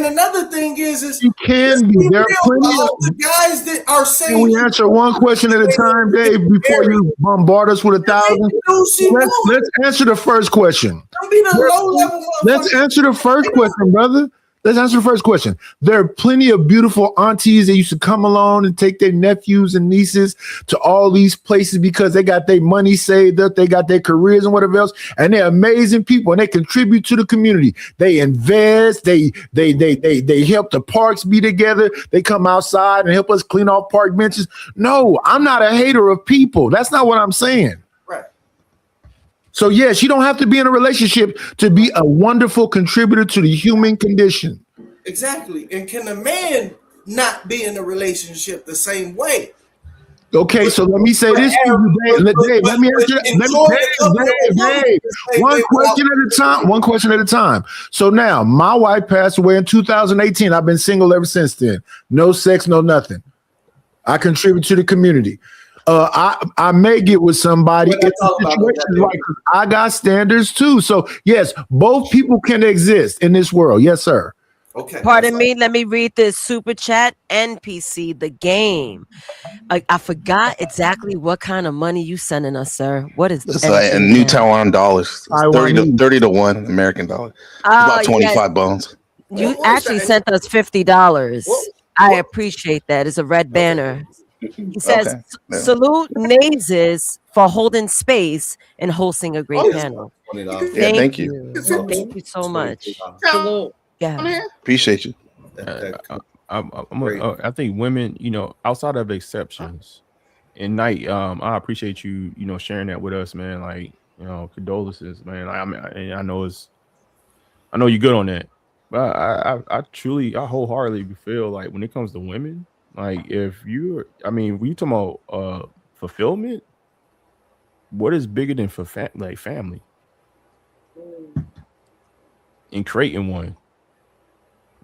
another thing is you can be. There are plenty of the guys that are saying. Can we answer one question at a time, Dave, before you bombard us with 1,000? Let's answer the first question. Don't be the low level. Let's answer the first question, brother. let's answer the first question. There are plenty of beautiful aunties that used to come along and take their nephews and nieces to all these places because they got their money saved up, they got their careers and whatever else, and they're amazing people and they contribute to the community. They invest, they help the parks be together. They come outside and help us clean off park benches. No, I'm not a hater of people. That's not what I'm saying. So yes, you don't have to be in a relationship to be a wonderful contributor to the human condition. Exactly. And can a man not be in a relationship the same way? Okay, so let me say this to you, Dave. Let me answer that. Dave. One question at a time. One question at a time. So now, my wife passed away in 2018. I've been single ever since then. No sex, no nothing. I contribute to the community. I may get with somebody in situations like I got standards too. So yes, both people can exist in this world. Yes, sir. Okay. Pardon me. Let me read this super chat. NPC, the game. I forgot exactly what kind of money you sending us, sir. What is this? A new Taiwan dollars. 30 to 1 American dollar. About 25 bones. You actually sent us $50. I appreciate that. It's a red banner. He says, salute Nazes for holding space and hosting a great panel. Thank you. Thank you so much. Yeah. Appreciate you. I think women, outside of exceptions, and Knight, I appreciate you, sharing that with us, man. Like, condolences, man. I know you're good on that, but I wholeheartedly feel like when it comes to women, like when you talking about fulfillment, what is bigger than family? And creating one.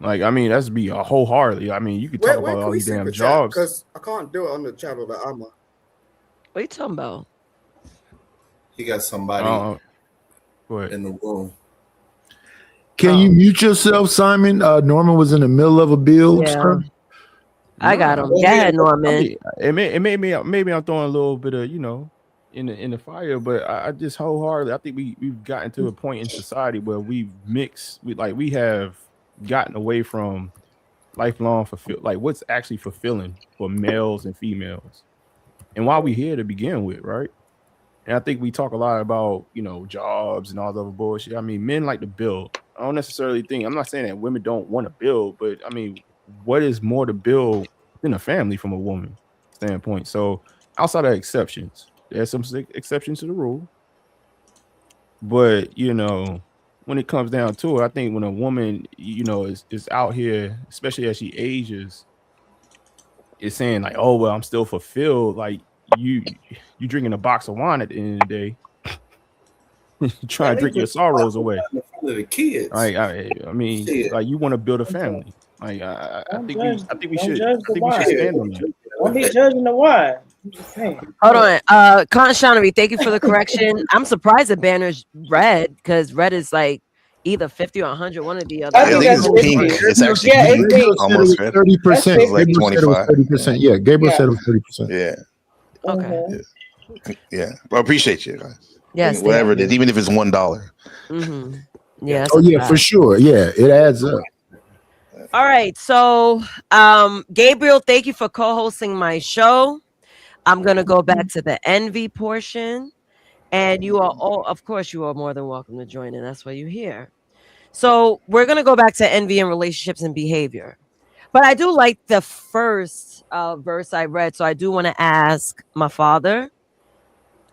That's be a wholeheartedly. You could talk about all these damn jobs. Because I can't do it on the channel that I'm on. What are you talking about? He got somebody in the room. Can you mute yourself, Simon? Norman was in the middle of a build. Yeah. I got him. Yeah, Norman. It made me. Maybe I'm throwing a little bit of in the fire, but I just wholeheartedly. I think we've gotten to a point in society where we have gotten away from lifelong what's actually fulfilling for males and females, and why we here to begin with, right? And I think we talk a lot about jobs and all the other bullshit. Men like to build. I don't necessarily think. I'm not saying that women don't want to build, but what is more to build than a family from a woman standpoint? So outside of exceptions, there's some exceptions to the rule, but when it comes down to it, I think when a woman is out here, especially as she ages, is saying like, oh well, I'm still fulfilled. Like you drinking a box of wine at the end of the day, trying to drink your sorrows away. The kids. Like you want to build a family. I think we should stand on that. Don't be judging the wine. I'm just saying. Hold on. Conshonery, thank you for the correction. I'm surprised the banner's red because red is like either 50 or 100, one or the other. I think it's pink. It's actually pink. Almost 30%. It's like 25. 30%. Yeah, Gabriel said it was 30%. Yeah. Okay. Yeah. Well, I appreciate you guys. Yes. Whatever it is, even if it's $1. Mm-hmm. Yeah. Oh yeah, for sure. Yeah, it adds up. All right. So, Gabriel, thank you for co-hosting my show. I'm going to go back to the envy portion. And you are all, of course, you are more than welcome to join in. That's why you're here. So we're going to go back to envy and relationships and behavior. But I do like the first verse I read. So I do want to ask my father,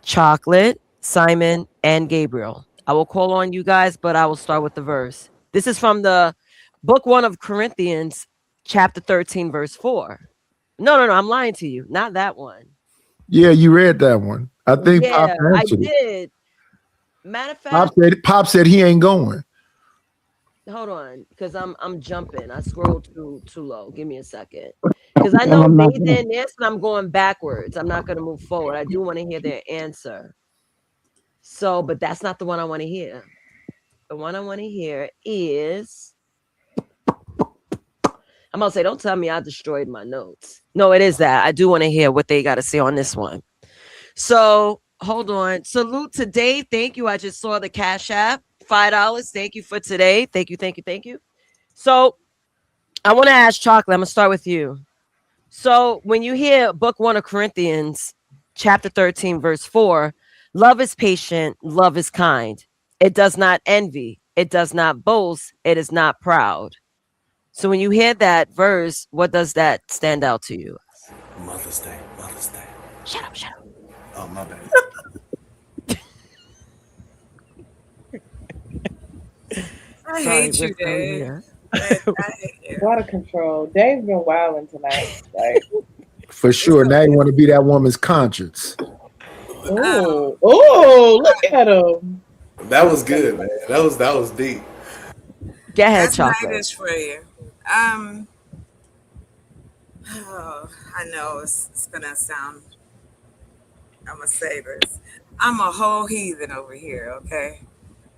Chocolate, Simon, and Gabriel. I will call on you guys, but I will start with the verse. This is from the book 1 of Corinthians, chapter 13, verse 4. No, I'm lying to you. Not that one. Yeah, you read that one. I think yeah, Pop I answered it. did. Matter of fact, Pop said he ain't going. hold on, because I'm jumping. I scrolled too low. Give me a second. Because I know they didn't answer, and I'm going backwards. I'm not going to move forward. I do want to hear their answer. So, but that's not the one I want to hear. The one I want to hear is, I'm going to say, don't tell me I destroyed my notes. No, it is that. I do want to hear what they got to say on this one. So hold on. Salute today. Thank you. I just saw the Cash App. $5. Thank you for today. Thank you. So I want to ask Chocolate. I'm gonna start with you. So when you hear book 1 of Corinthians, chapter 13, verse 4, love is patient, love is kind. It does not envy. It does not boast. It is not proud. So when you hear that verse, what does that stand out to you? Mother's Day. Mother's Day. Shut up. Oh, my bad. I hate you, Dave. I hate you. Out of control. Dave's been wilding tonight. Like, For sure. Now you want to be that woman's conscience. oh, look at him. That was good, man. That was deep. Go ahead, That's Chocolate. nice for you. I know it's gonna sound. I'm gonna say this. I'm a whole heathen over here. Okay,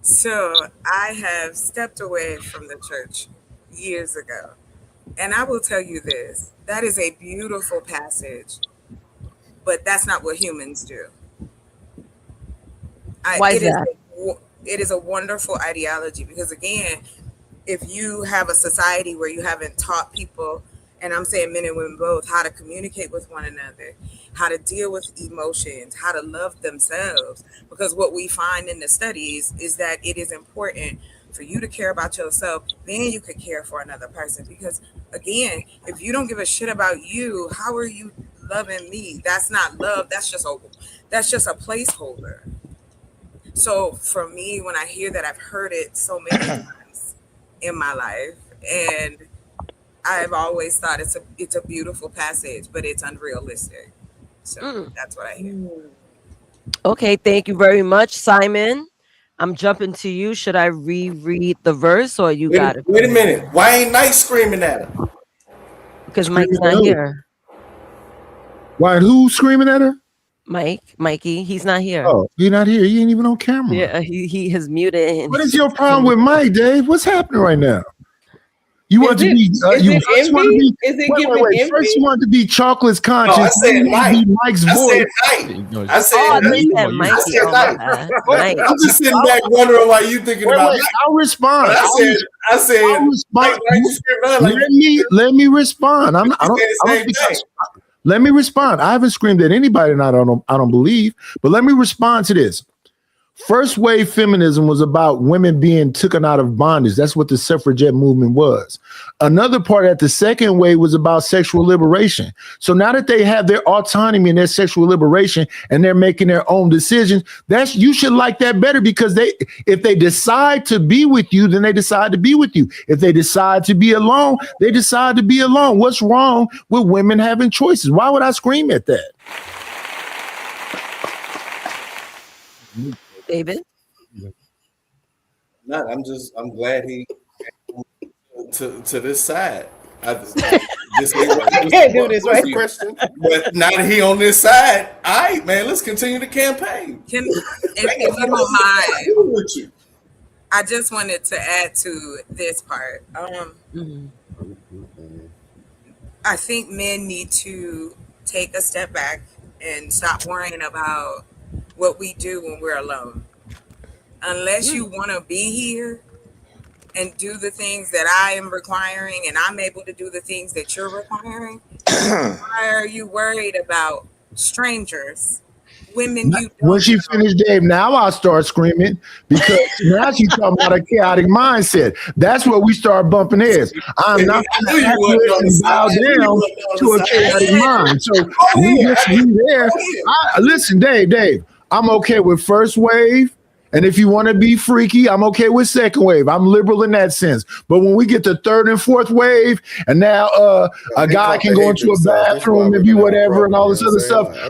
so I have stepped away from the church years ago, and I will tell you this: that is a beautiful passage, but that's not what humans do. Why is that? It is a wonderful ideology because, again, if you have a society where you haven't taught people, and I'm saying men and women both, how to communicate with one another, how to deal with emotions, how to love themselves, because what we find in the studies is that it is important for you to care about yourself, then you could care for another person. Because, again, if you don't give a shit about you, how are you loving me? That's not love. That's just a placeholder. So for me, when I hear that, I've heard it so many times in my life, and I've always thought it's a beautiful passage, but it's unrealistic. So that's what I hear. Okay, thank you very much, Simon. I'm jumping to you. Should I reread the verse, or you got it? Wait a minute. Why ain't Knight screaming at her? Because Mike's not here. Why? Who's screaming at her? Mikey, he's not here. Oh, you're not here. You ain't even on camera. Yeah, he has muted. And What is your problem with Mike, Dave? What's happening right now? You want to be Is it giving envy? First you want to be Chocolate's conscience. No, I said then you want to be Mike's voice. I said Knight. I'm just sitting back wondering why you thinking about Knight. I'll respond. I said I'll respond. Let me respond. Let me respond. I haven't screamed at anybody, and I don't believe. But let me respond to this. First wave feminism was about women being taken out of bondage. That's what the suffragette movement was. Another part at the second wave was about sexual liberation. So now that they have their autonomy and their sexual liberation and they're making their own decisions, you should like that better, because if they decide to be with you, then they decide to be with you. If they decide to be alone, they decide to be alone. What's wrong with women having choices? Why would I scream at that? David? I'm glad he to this side. I can't do this, right? Question. But now that he on this side, all right, man, let's continue the campaign. If you don't mind, I just wanted to add to this part. I think men need to take a step back and stop worrying about what we do when we're alone. Unless you want to be here and do the things that I am requiring, and I'm able to do the things that you're requiring, why are you worried about strangers? Women you don't When she finished, Dave, now I'll start screaming, because now she's talking about a chaotic mindset. That's where we start bumping heads. I'm not going to bow down to a chaotic mind. So we just be there. Listen, Dave, I'm okay with first wave. And if you want to be freaky, I'm okay with second wave. I'm liberal in that sense. But when we get to third and fourth wave, and now a guy can go into a bathroom and be whatever and all this other stuff, I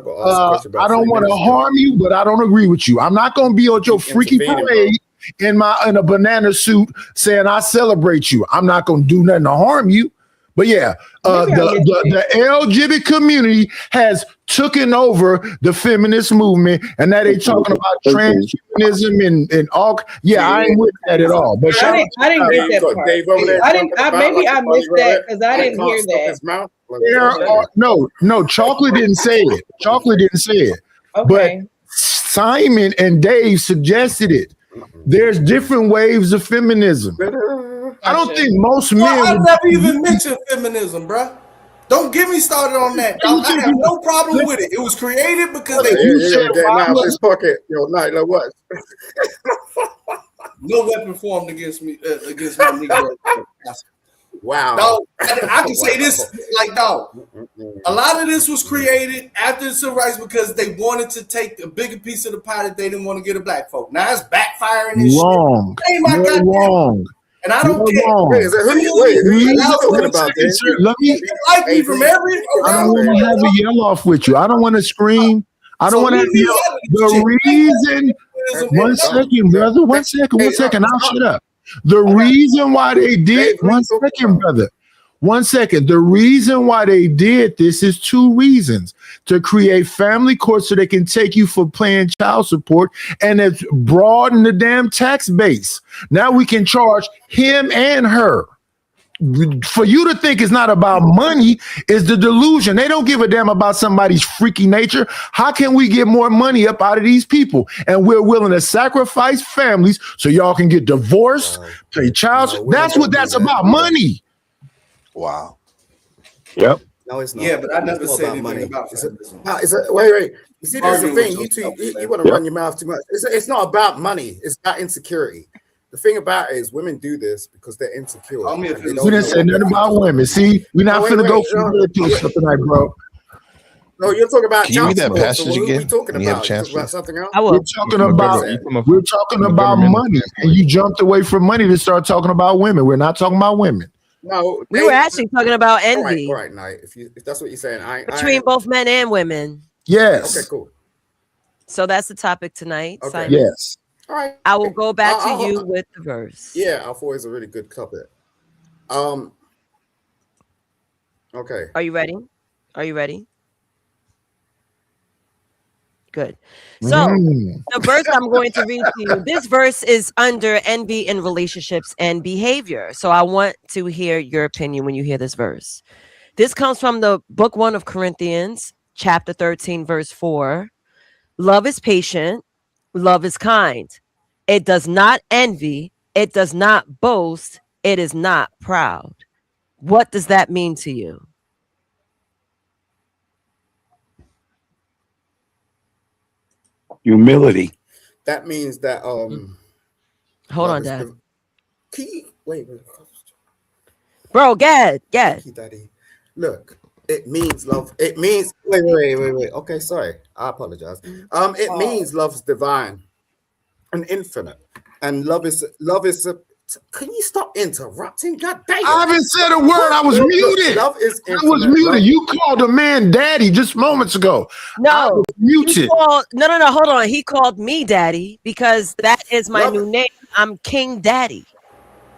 don't want to harm you, but I don't agree with you. I'm not going to be on your freaky parade in a banana suit saying I celebrate you. I'm not going to do nothing to harm you. But yeah, the LGBT community has taken over the feminist movement, and now they talking about transhumanism and all. Yeah, I ain't with that at all. But I didn't get that part. Maybe I missed that because I didn't hear that. No, Chocolate didn't say it. Chocolate didn't say it. Okay. But Simon and Dave suggested it. There's different waves of feminism. I don't think most men. I never even mentioned feminism, bruh. Don't get me started on that. I have no problem with it. It was created because they out his pocket. Yo, night, like what? No weapon formed against me against my Negro. Wow. Dog, I can say this like dog. A lot of this was created after the civil rights because they wanted to take a bigger piece of the pie that they didn't want to get a black folk. Now it's backfiring and wrong. shit. Hey, my You're wrong. And I don't You're care. wrong. Wait, who you talking about? Let me. Like me from every I don't want to have a yell off with you. I don't want to scream. I don't want to yell. The reason. One second, brother. One second. I'll shut up. The reason why they did. One second, brother. 1 second. The reason why they did this is 2 reasons: to create family courts so they can take you for paying child support, and it's broaden the damn tax base. Now we can charge him and her. For you to think it's not about money is the delusion. They don't give a damn about somebody's freaky nature. How can we get more money up out of these people? And we're willing to sacrifice families so y'all can get divorced, pay child support. That's what that's about, money. Wow. Yep. No, it's not. Yeah, but I never said about anything money. about Wait. You see, that's the Arguing thing. with You want to run your mouth too much. It's not about money. It's about insecurity. The thing about it is women do this because they're insecure. We didn't say nothing about women. See, we're not finna go from here to something like, bro. No, you're talking about. Can you read that child support, passage so what are we again talking when you have a about? chance, You talking about please? something else? We're talking about money, and you jumped away from money to start talking about women. We're not talking about women. No, We were actually talking about envy All right, Knight. If that's what you're saying, between both men and women. Yes. Okay, cool. So that's the topic tonight, Okay. Simon. Yes. All right. I will go back to you with the verse. Yeah, Alpha is a really good topic. Okay. Are you ready? Are you ready? Good. So the verse I'm going to read to you, this verse is under envy in relationships and behavior. So I want to hear your opinion when you hear this verse. This comes from the book 1 of Corinthians, chapter 13, verse 4. Love is patient. Love is kind. It does not envy. It does not boast. It is not proud. What does that mean to you? Humility. That means that Hold on, Dad. Wait. Bro, get. Daddy. Look, it means love. It means wait. Okay, sorry. I apologize. It means love's divine and infinite. And love is can you stop interrupting? God damn. I haven't said a word. I was muted. Love is I was muted. You called a man daddy just moments ago. No, muted. No. Hold on. He called me daddy because that is my new name. I'm King Daddy.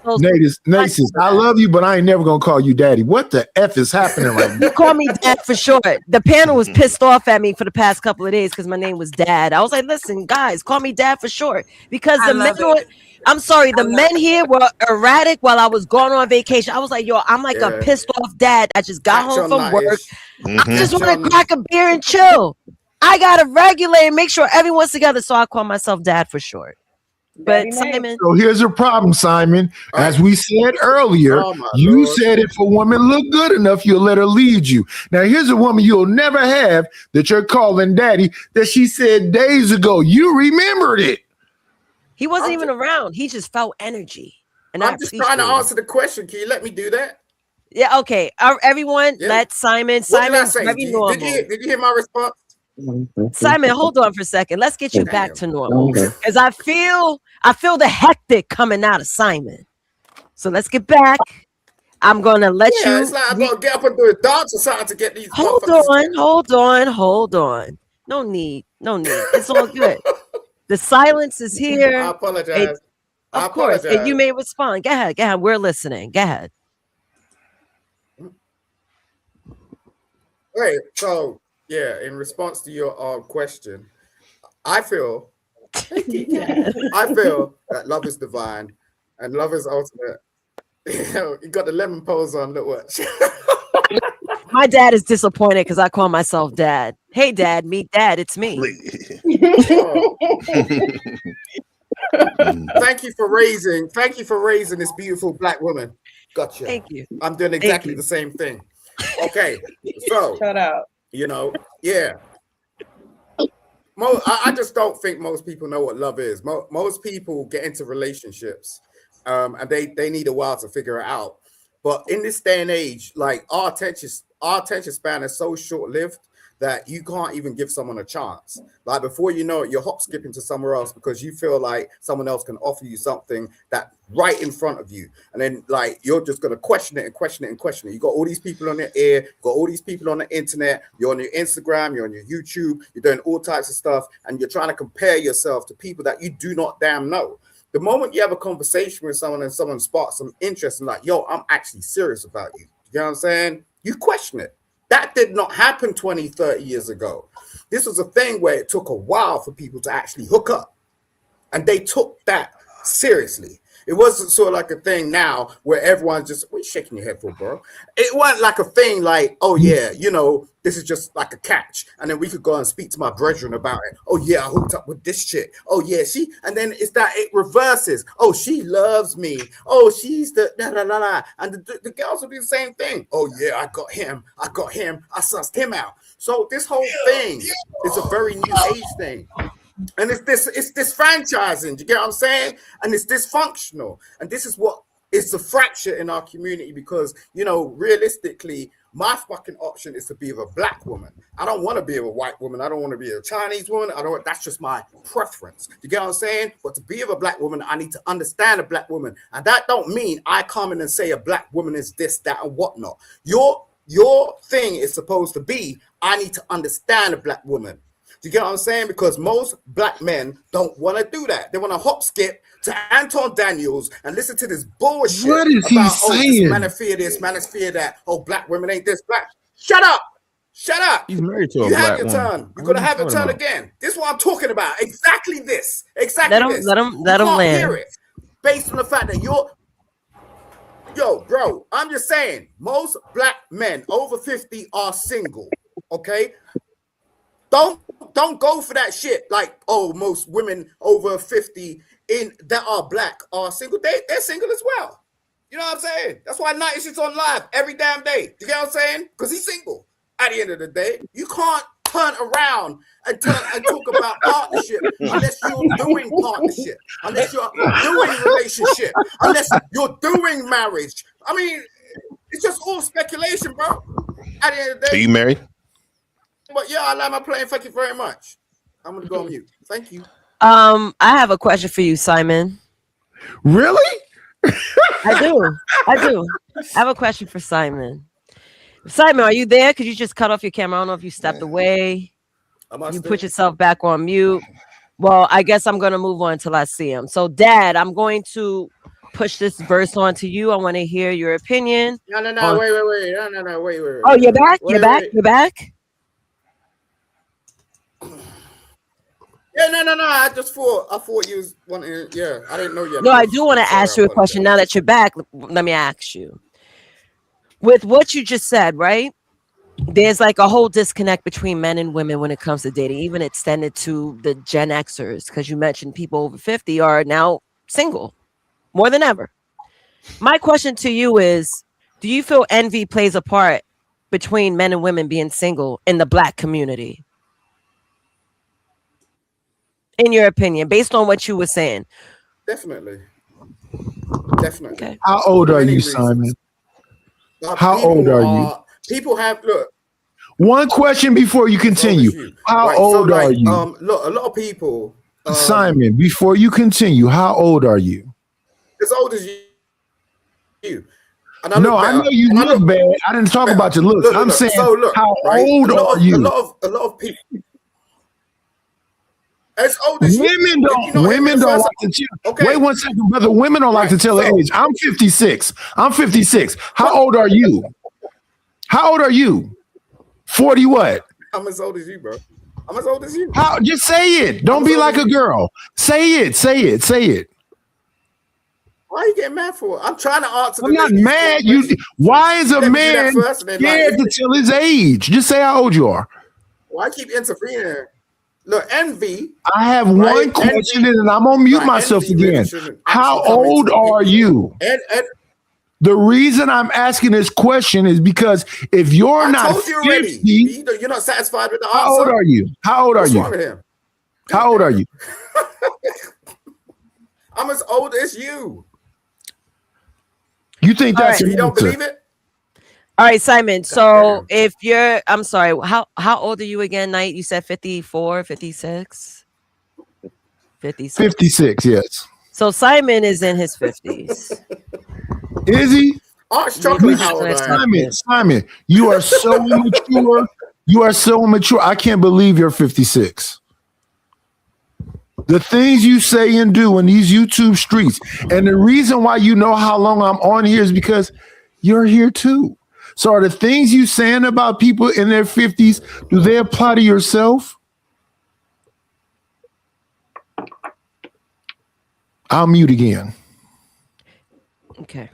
So Nasis, I love you, but I ain't never gonna call you daddy. What the F is happening right now? You call me Dad for short. The panel was pissed off at me for the past couple of days because my name was Dad. I was like, listen, guys, call me Dad for short. Because the men the men here were erratic while I was going on vacation. I was like, yo, I'm like a pissed off dad. I just got home from work. I just want to crack a beer and chill. I gotta regulate and make sure everyone's together. So I call myself Dad for short. But Simon, so here's your problem, Simon. As we said earlier, you said if a woman look good enough, you'll let her lead you. Now here's a woman you'll never have that you're calling daddy that she said days ago. You remembered it. he wasn't even around. He just felt energy. And I'm just trying to answer the question. Can you let me do that? Yeah, okay. Everyone, let Simon. Simon's very normal. Did you hear my response? Simon, hold on for a second. Let's get you back to normal. Because I feel the hectic coming out of Simon. So let's get back. I'm gonna let you. It's like I'm gonna get up and do a dance or something to get these. Hold on. No need. It's all good. The silence is here. I apologize. Of course, and you may respond. Go ahead. We're listening. Go ahead. Wait. So. Yeah, in response to your question, I feel that love is divine and love is ultimate. You got the lemon pose on, look what. My dad is disappointed because I call myself Dad. Hey, Dad, meet Dad. It's me. thank you for raising this beautiful black woman. Gotcha. Thank you. I'm doing exactly the same thing. Okay, so shut up. You know, yeah. I just don't think most people know what love is. Most people get into relationships, and they need a while to figure it out. But in this day and age, like our attention span is so short-lived that you can't even give someone a chance. Like before you know it, you're hop skipping to somewhere else because you feel like someone else can offer you something that right in front of you. And then like, you're just going to question it and question it and question it. You got all these people on your ear, got all these people on the internet, you're on your Instagram, you're on your YouTube, you're doing all types of stuff. And you're trying to compare yourself to people that you do not damn know. The moment you have a conversation with someone and someone sparks some interest and like, yo, I'm actually serious about you. You know what I'm saying? You question it. That did not happen 20, 30 years ago. This was a thing where it took a while for people to actually hook up. And they took that seriously. It wasn't sort of like a thing now where everyone's just, what are you shaking your head for, bro? It wasn't like a thing like, oh yeah, you know, this is just like a catch. And then we could go and speak to my brethren about it. Oh yeah, I hooked up with this chick. Oh yeah, and then it's that it reverses. Oh, she loves me. Oh, she's the la la la la. And the girls will do the same thing. Oh yeah, I got him. I sussed him out. So this whole thing is a very new age thing. And it's disfranchising. You get what I'm saying? And it's dysfunctional. And this is what is the fracture in our community because, you know, realistically, my fucking option is to be with a black woman. I don't want to be with a white woman. I don't want to be a Chinese woman. That's just my preference. You get what I'm saying? But to be with a black woman, I need to understand a black woman. And that don't mean I come in and say a black woman is this, that, and whatnot. Your thing is supposed to be, I need to understand a black woman. Do you get what I'm saying? Because most black men don't want to do that. They want to hop skip to Anton Daniels and listen to this bullshit. What is he saying? This man is fear this, man is fear that. Oh, black women ain't this black. Shut up. Shut up. He's married to a you black have your woman. turn. You're going to have your turn again. This is what I'm talking about. Exactly this. Exactly this. Let him land. Hear it based on the fact that yo, bro, I'm just saying, most black men over 50 are single, okay? Don't go for that shit like, oh, most women over 50 that are black are single. They're single as well. You know what I'm saying? That's why Night Shit's on live every damn day. You get what I'm saying? Because he's single. At the end of the day, you can't turn around and talk about partnership unless you're doing partnership, unless you're doing relationship, unless you're doing marriage. I mean, it's just all speculation, bro. At the end of the day. Are you married? But yeah, I like my playing. Thank you very much. I'm gonna go on mute. Thank you. I have a question for you, Simon. Really? I do. I have a question for Simon. Simon, are you there? Could you just cut off your camera? I don't know if you stepped away. You put yourself back on mute. Well, I guess I'm gonna move on till I see him. So, Dad, I'm going to push this verse on to you. I want to hear your opinion. No, wait. No, wait. Oh, you're back? You're back? Yeah, no. I thought you was wanting. Yeah, I didn't know you. No, I do want to ask you a question. Now that you're back, let me ask you. With what you just said, right? There's like a whole disconnect between men and women when it comes to dating, even extended to the Gen Xers, because you mentioned people over 50 are now single more than ever. My question to you is, do you feel envy plays a part between men and women being single in the black community? In your opinion, based on what you were saying? Definitely. Okay. How old are you, Simon? How old are you? People have, look. One question before you continue. How old are you? Look, a lot of people. Simon, before you continue, how old are you? As old as you. And I know you look bad. I didn't talk about your looks. I'm saying, how old are you? A lot of people. As old as women don't like to tell. Okay. Wait 1 second, brother. Women don't like to tell their age. I'm 56. How old are you? How old are you? 40 what? I'm as old as you, bro. I'm as old as you. How? Just say it. Don't be like a girl. Say it. Why are you getting mad for? I'm trying to answer. I'm not mad. Why is a man scared to tell his age? Just say how old you are. Why keep interfering? Look, envy. I have one question, and I'm gonna mute myself again. How old are you? The reason I'm asking this question is because if you're not told you already. 50, You're not satisfied with the answer. how old are you? How old are What's you? wrong with him? How old are you? I'm as old as you. You think that's You don't believe it? All right, Simon. So if you're, I'm sorry, how old are you again, Knight? You said 54, 56? 56. 56, yes. So Simon is in his 50s. Is he? Arch chocolate, how old I am. Simon, you are so immature. You are so immature. I can't believe you're 56. The things you say and do in these YouTube streets, and the reason why you know how long I'm on here is because you're here too. So are the things you saying about people in their 50s, do they apply to yourself? I'll mute again. Okay.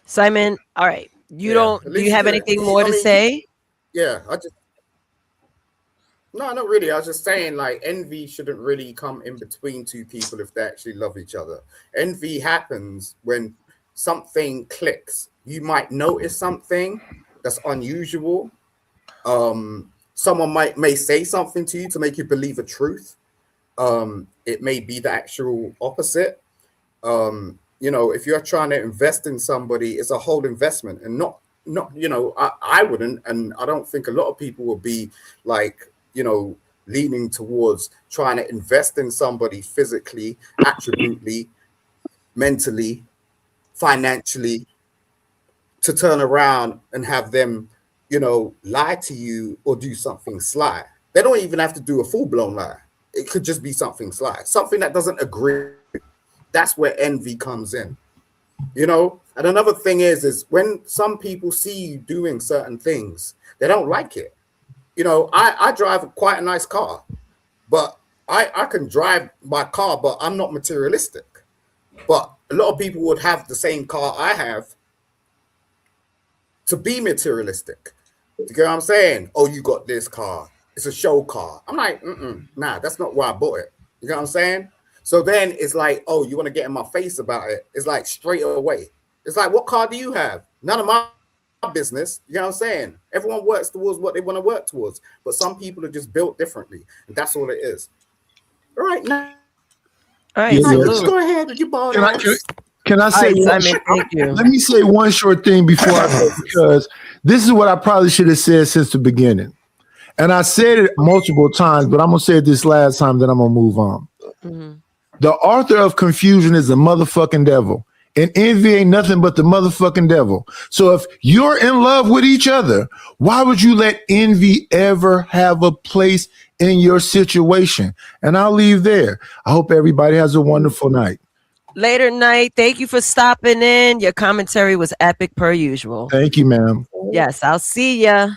Simon, all right. Do you have anything more to say? Yeah, no, not really. I was just saying, like, envy shouldn't really come in between two people if they actually love each other. Envy happens when something clicks. You might notice something that's unusual. Someone may say something to you to make you believe a truth. It may be the actual opposite. If you're trying to invest in somebody, it's a whole investment, and not I wouldn't, and I don't think a lot of people will be like, leaning towards trying to invest in somebody physically, attributely, mentally, financially, to turn around and have them, lie to you or do something sly. They don't even have to do a full-blown lie. It could just be something sly, something that doesn't agree. That's where envy comes in, And another thing is when some people see you doing certain things, they don't like it. I drive quite a nice car, but I can drive my car, but I'm not materialistic. But a lot of people would have the same car I have to be materialistic. You get what I'm saying? Oh, you got this car. It's a show car. I'm like, nah, that's not why I bought it. You know what I'm saying? So then it's like, oh, you want to get in my face about it? It's like straight away. It's like, what car do you have? None of my business. You know what I'm saying? Everyone works towards what they want to work towards, but some people are just built differently, and that's all it is. All right, now. All right, let's go ahead with your ball. Can I say thank you. Let me say one short thing before I go, because this is what I probably should have said since the beginning. And I said it multiple times, but I'm going to say it this last time, then I'm going to move on. Mm-hmm. The author of confusion is the motherfucking devil. And envy ain't nothing but the motherfucking devil. So if you're in love with each other, why would you let envy ever have a place in your situation? And I'll leave there. I hope everybody has a wonderful night. Later, Night. Thank you for stopping in. Your commentary was epic per usual. Thank you, ma'am. Yes, I'll see ya.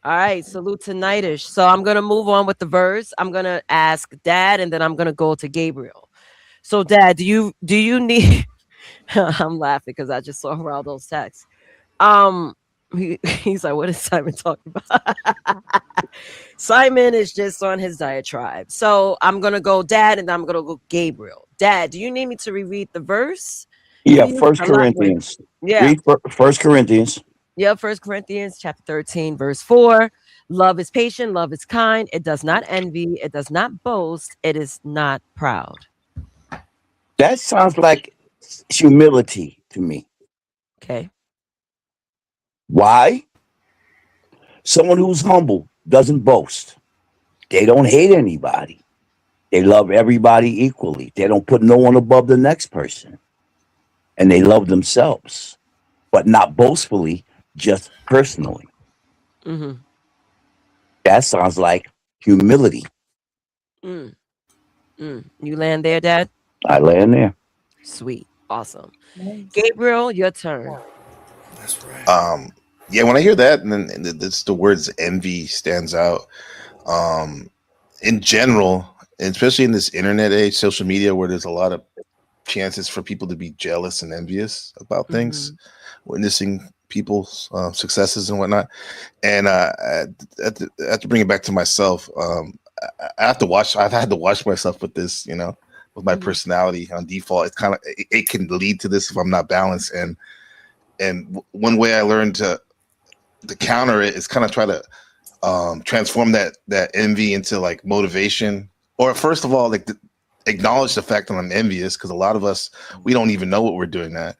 All right, salute to Nightish. So I'm gonna move on with the verse. I'm gonna ask Dad, and then I'm gonna go to Gabriel. So, Dad, do you need? I'm laughing because I just saw Raldo's text. He's like, what is Simon talking about? Simon is just on his diatribe. So I'm gonna go Dad, and then I'm gonna go Gabriel. Dad, do you need me to reread the verse? Yeah, 1 Corinthians. Yeah. Read 1 Corinthians. Yeah, 1 Corinthians chapter 13, verse 4. Love is patient, love is kind. It does not envy, it does not boast, it is not proud. That sounds like humility to me. Okay. Why? Someone who's humble doesn't boast. They don't hate anybody. They love everybody equally. They don't put no one above the next person. And they love themselves, but not boastfully, just personally. Mm-hmm. That sounds like humility. You land there, Dad? I land there. Sweet. Awesome. Gabriel, your turn. That's right. Yeah, when I hear that, and then it's the words envy stands out. In general, especially in this internet age, social media, where there's a lot of chances for people to be jealous and envious about things, witnessing people's successes and whatnot. And I have to bring it back to myself. I have to watch. I've had to watch myself with this, you know, with my personality on default. It's kind of it can lead to this if I'm not balanced. And one way I learned to counter it is kind of try to transform that envy into like motivation, or first of all, like acknowledge the fact that I'm envious, because a lot of us, we don't even know what we're doing that.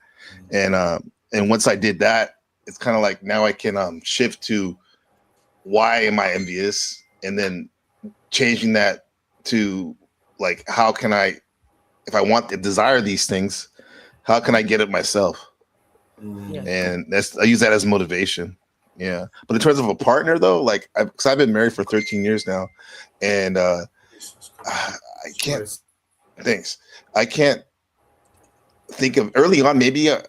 And once I did that, it's kind of like now I can shift to why am I envious, and then changing that to like, how can I, if I want to desire these things, how can I get it myself? And I use that as motivation. Yeah. But in terms of a partner though, like, because I've been married for 13 years now, and I can't, thanks. I can't think of early on, maybe a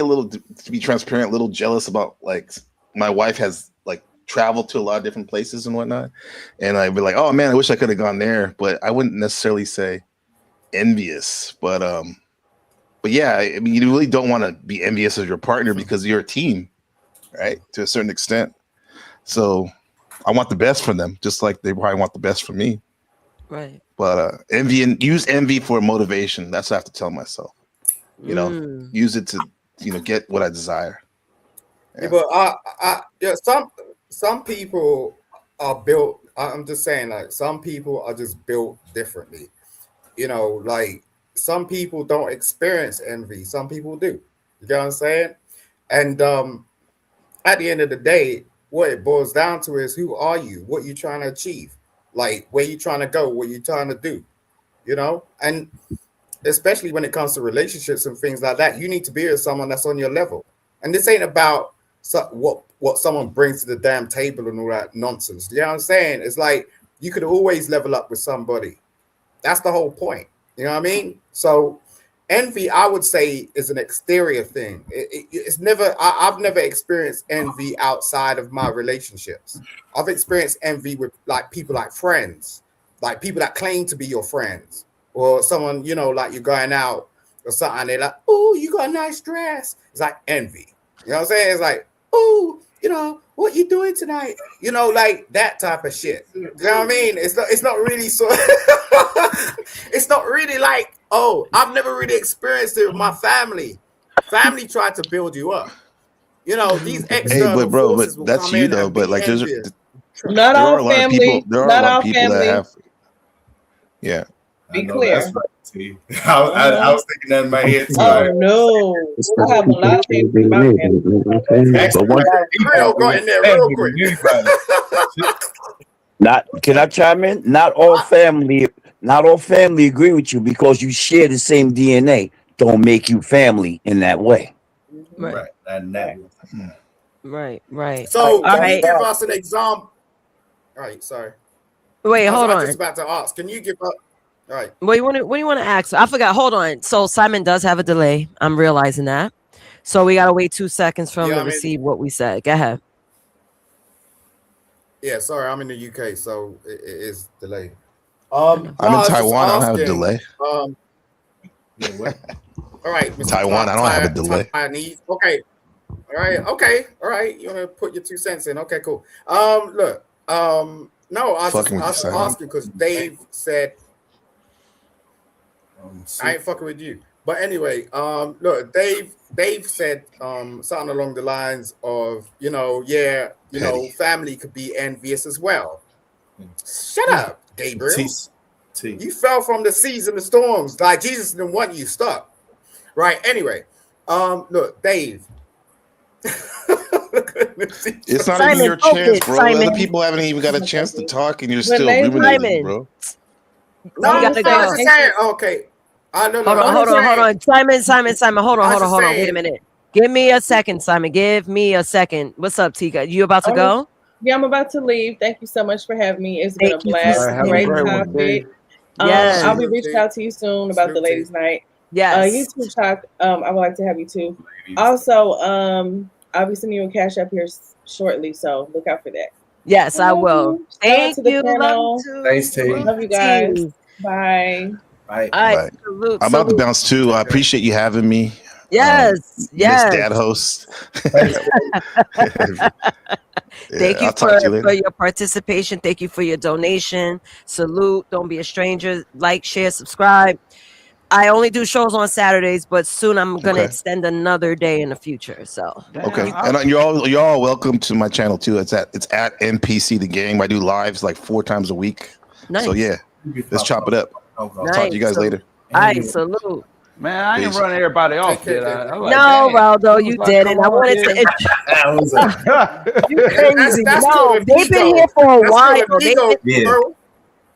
little, to be transparent, a little jealous about, like, my wife has like traveled to a lot of different places and whatnot. And I'd be like, oh man, I wish I could have gone there, but I wouldn't necessarily say envious, but yeah, I mean, you really don't want to be envious of your partner because you're a team, right? To a certain extent. So I want the best for them, just like they probably want the best for me. Right. But envy, and use envy for motivation. That's what I have to tell myself. You know, use it to, you know, get what I desire. Yeah, but some people are built. I'm just saying, like, some people are just built differently. You know, like, some people don't experience envy. Some people do. You get what I'm saying? And at the end of the day, what it boils down to is, who are you? What you trying to achieve? Like, where you trying to go? What you trying to do? You know? And especially when it comes to relationships and things like that, you need to be with someone that's on your level. And this ain't about what someone brings to the damn table and all that nonsense. You know what I'm saying? It's like, you could always level up with somebody. That's the whole point. You know what I mean? So envy, I would say, is an exterior thing. It's never, I've never experienced envy outside of my relationships. I've experienced envy with like people, like friends, like people that claim to be your friends, or someone, you know, like you're going out or something, they're like, oh, you got a nice dress. It's like envy. You know what I'm saying? It's like, oh, you know, what you doing tonight? You know, like that type of shit. You know what I mean? It's not really so. It's not really like, oh, I've never really experienced it with my family. Family tried to build you up. You know, these external Hey, but bro, forces but will that's come you in though. and But be like, there's envious. Not there are all a lot of family. people. There are a Not lot all of people that family. have. Yeah. Be I know clear. that's right, T. I was thinking that in my head too. Oh no! I have a lot of family in my family. But one, Real got in there real quick. can I chime in? Not all family agree with you because you share the same DNA. Don't make you family in that way. Right. Right. So All can you right. give us an example? All right, sorry. Wait, hold I was on. just about to ask. Can you give us? All right. What do you want to ask? I forgot. Hold on. So Simon does have a delay. I'm realizing that. So we gotta wait 2 seconds for him to receive what we said. Go ahead. Yeah, sorry, I'm in the UK, so it is delayed. I'm in Taiwan. I don't have a delay. All right, Mr. Taiwan, I don't have a delay. Chinese. Okay. All right. You want to put your 2 cents in? Okay, cool. Look. No, I was asking because Dave said. I ain't fucking with you. But anyway, look, Dave said something along the lines of, family could be envious as well. Shut up, Gabriel. You fell from the seas and the storms. Like, Jesus didn't want you stuck. Right. Anyway, look, Dave. It's not even your chance, bro. Other people haven't even got a chance to talk, and you're still ruminating, bro. No, I'm just saying. Okay. Hold on. Simon, hold on. Wait a minute. Give me a second, Simon. Give me a second. What's up, Tika? You about to go? Yeah, I'm about to leave. Thank you so much for having me. It's been a blast. Great topic. Yes. I'll be reaching out to you soon about the ladies' night. Yes. YouTube talk. I would like to have you too. Also, I'll be sending you a cash up here shortly, so look out for that. Yes, I will. Thank you. Thanks, T. Love you guys. Bye. Bye. I'm about to bounce too. I appreciate you having me. Yes, Miss yes. Dad host. Thank you I'll talk to you for later. your participation. Thank you for your donation. Salute. Don't be a stranger. Like, share, subscribe. I only do shows on Saturdays, but soon I'm gonna Okay. extend another day in the future. So Okay, and you're all welcome to my channel too. It's at NPC the Game. I do lives like 4 times a week. Nice. So yeah, let's chop it up. I'll talk to you guys later. All right, salute. Man, I didn't Peace. run everybody off, did I? I'm like, No, dang. Raldo, It you was like, didn't. come I on, wanted kid. to. You crazy? That's No, called they've been ego. here for a That's while. called They've ego, been, bro.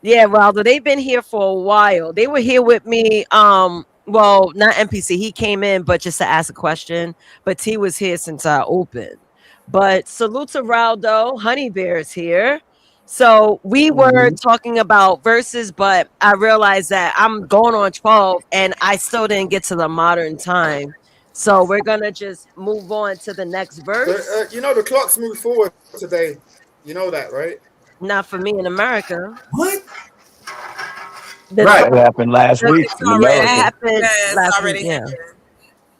yeah, Raldo, they've been here for a while. They were here with me. Well, not NPC. He came in, but just to ask a question. But T was here since I opened. But salute to Raldo. Honey Bear's here. So we were talking about verses, but I realized that I'm going on 12 and I still didn't get to the modern time. So we're gonna just move on to the next verse. You know the clocks move forward today. You know that, right? Not for me in America. What? That happened last week in It America. happened last already week. Yeah.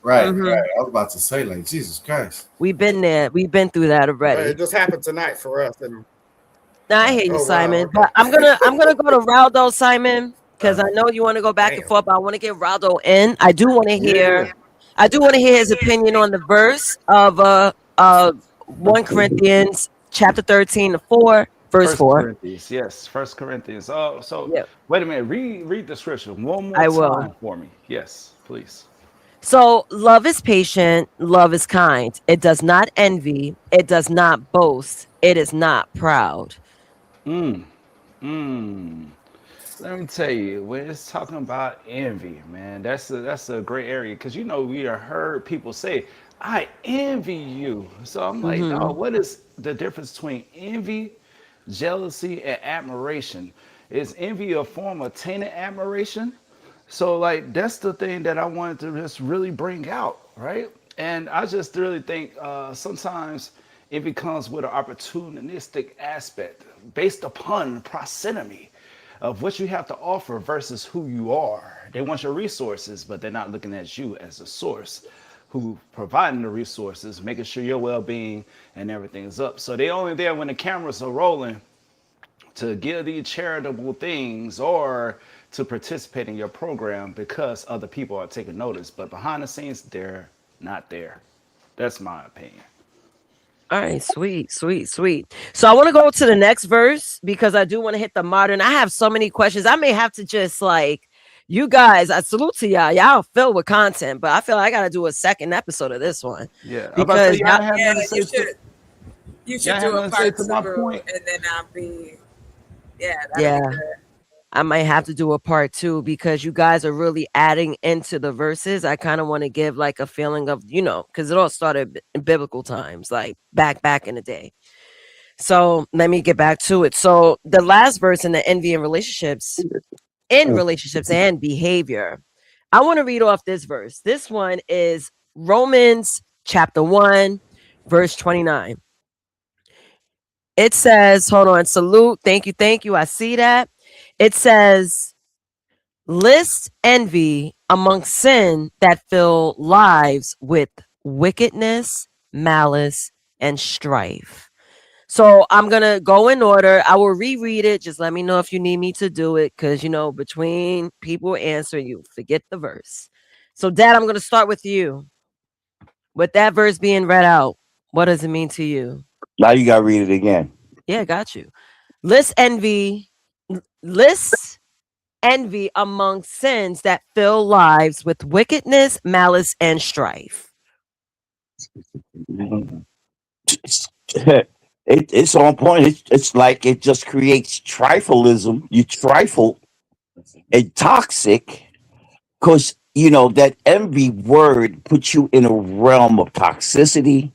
Right, Mhm. right. I was about to say, like, Jesus Christ. We've been there. We've been through that already. It just happened tonight for us. And No, I hear you, Oh, wow, Simon. okay. But I'm gonna go to Raldo, Simon, because I know you want to go back and forth, but I want to get Raldo in. I do want to hear his opinion on the verse of 1 Corinthians chapter 13 to 4, verse 1 4. Corinthians, yes, 1 Corinthians. Oh, so Yep. wait a minute. Read the scripture one more I time will. for me. Yes, please. So love is patient, love is kind. It does not envy, it does not boast, it is not proud. Let me tell you, when it's talking about envy, man, that's a great area because we have heard people say, "I envy you." So I'm like, no, what is the difference between envy, jealousy, and admiration? Is envy a form of tainted admiration? So like that's the thing that I wanted to just really bring out, right? And I just really think sometimes it becomes with an opportunistic aspect based upon proximity of what you have to offer versus who you are. They want your resources, but they're not looking at you as a source who providing the resources, making sure your well-being and everything is up. So they only there when the cameras are rolling to give these charitable things or to participate in your program because other people are taking notice. But behind the scenes, they're not there. That's my opinion. All right, sweet. So I want to go to the next verse because I do want to hit the modern. I have so many questions. I may have to just you guys, I salute to y'all. Y'all filled with content, but I feel like I got to do a second episode of this one. Yeah, Because you should do a part 2 and then I'll be that'd be good. I might have to do a part 2 because you guys are really adding into the verses. I kind of want to give a feeling of, because it all started in biblical times, like back in the day. So let me get back to it. So the last verse in the envy and relationships and behavior, I want to read off this verse. This one is Romans chapter 1, verse 29. It says, hold on, salute. Thank you. I see that. It says, list envy among sin that fill lives with wickedness, malice, and strife. So I'm going to go in order. I will reread it. Just let me know if you need me to do it. Because, between people answering you, forget the verse. So, Dad, I'm going to start with you. With that verse being read out, what does it mean to you? Now you got to read it again. Yeah, got you. List envy among sins that fill lives with wickedness, malice, and strife. It's on point. It's like it just creates trifleism. You trifle and toxic because that envy word puts you in a realm of toxicity,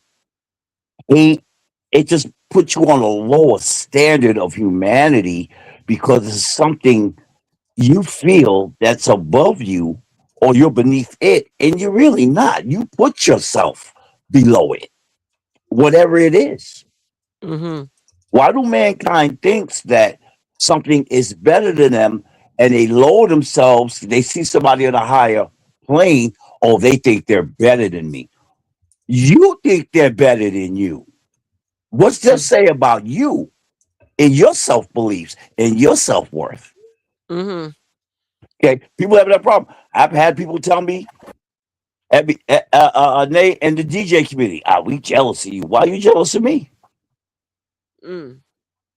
hate. It just puts you on a lower standard of humanity because it's something you feel that's above you or you're beneath it, and you're really not. You put yourself below it, whatever it is. Why do mankind thinks that something is better than them and they lower themselves, they see somebody on a higher plane, Oh, they think they're better than me. You think they're better than you. What's that say about you and your self-beliefs and your self-worth? Mm-hmm. Okay, people have that problem. I've had people tell me, Nate and the DJ community, we jealous of you. Why are you jealous of me? Mm.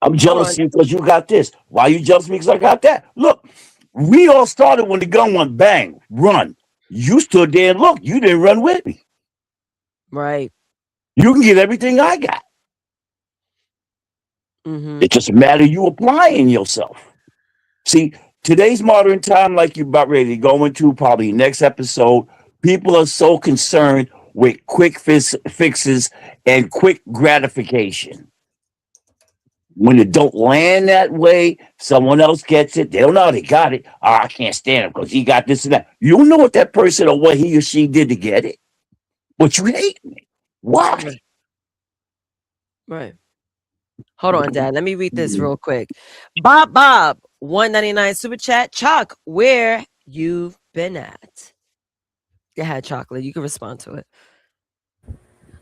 I'm jealous of you because you got this. Why are you jealous of me because I got that? Look, we all started when the gun went bang, run. You stood there and look. You didn't run with me. Right. You can get everything I got. Mm-hmm. It's just a matter of you applying yourself. See, today's modern time, like you're about ready to go into probably next episode, people are so concerned with quick fixes and quick gratification. When it don't land that way, someone else gets it. They don't know they got it. Oh, I can't stand him because he got this and that. You don't know what that person or what he or she did to get it, but you hate me. Why? Right. Hold on, Dad. Let me read this real quick. Bob, 199 super chat. Chuck, where you've been at? Go ahead, Chocolate. You can respond to it.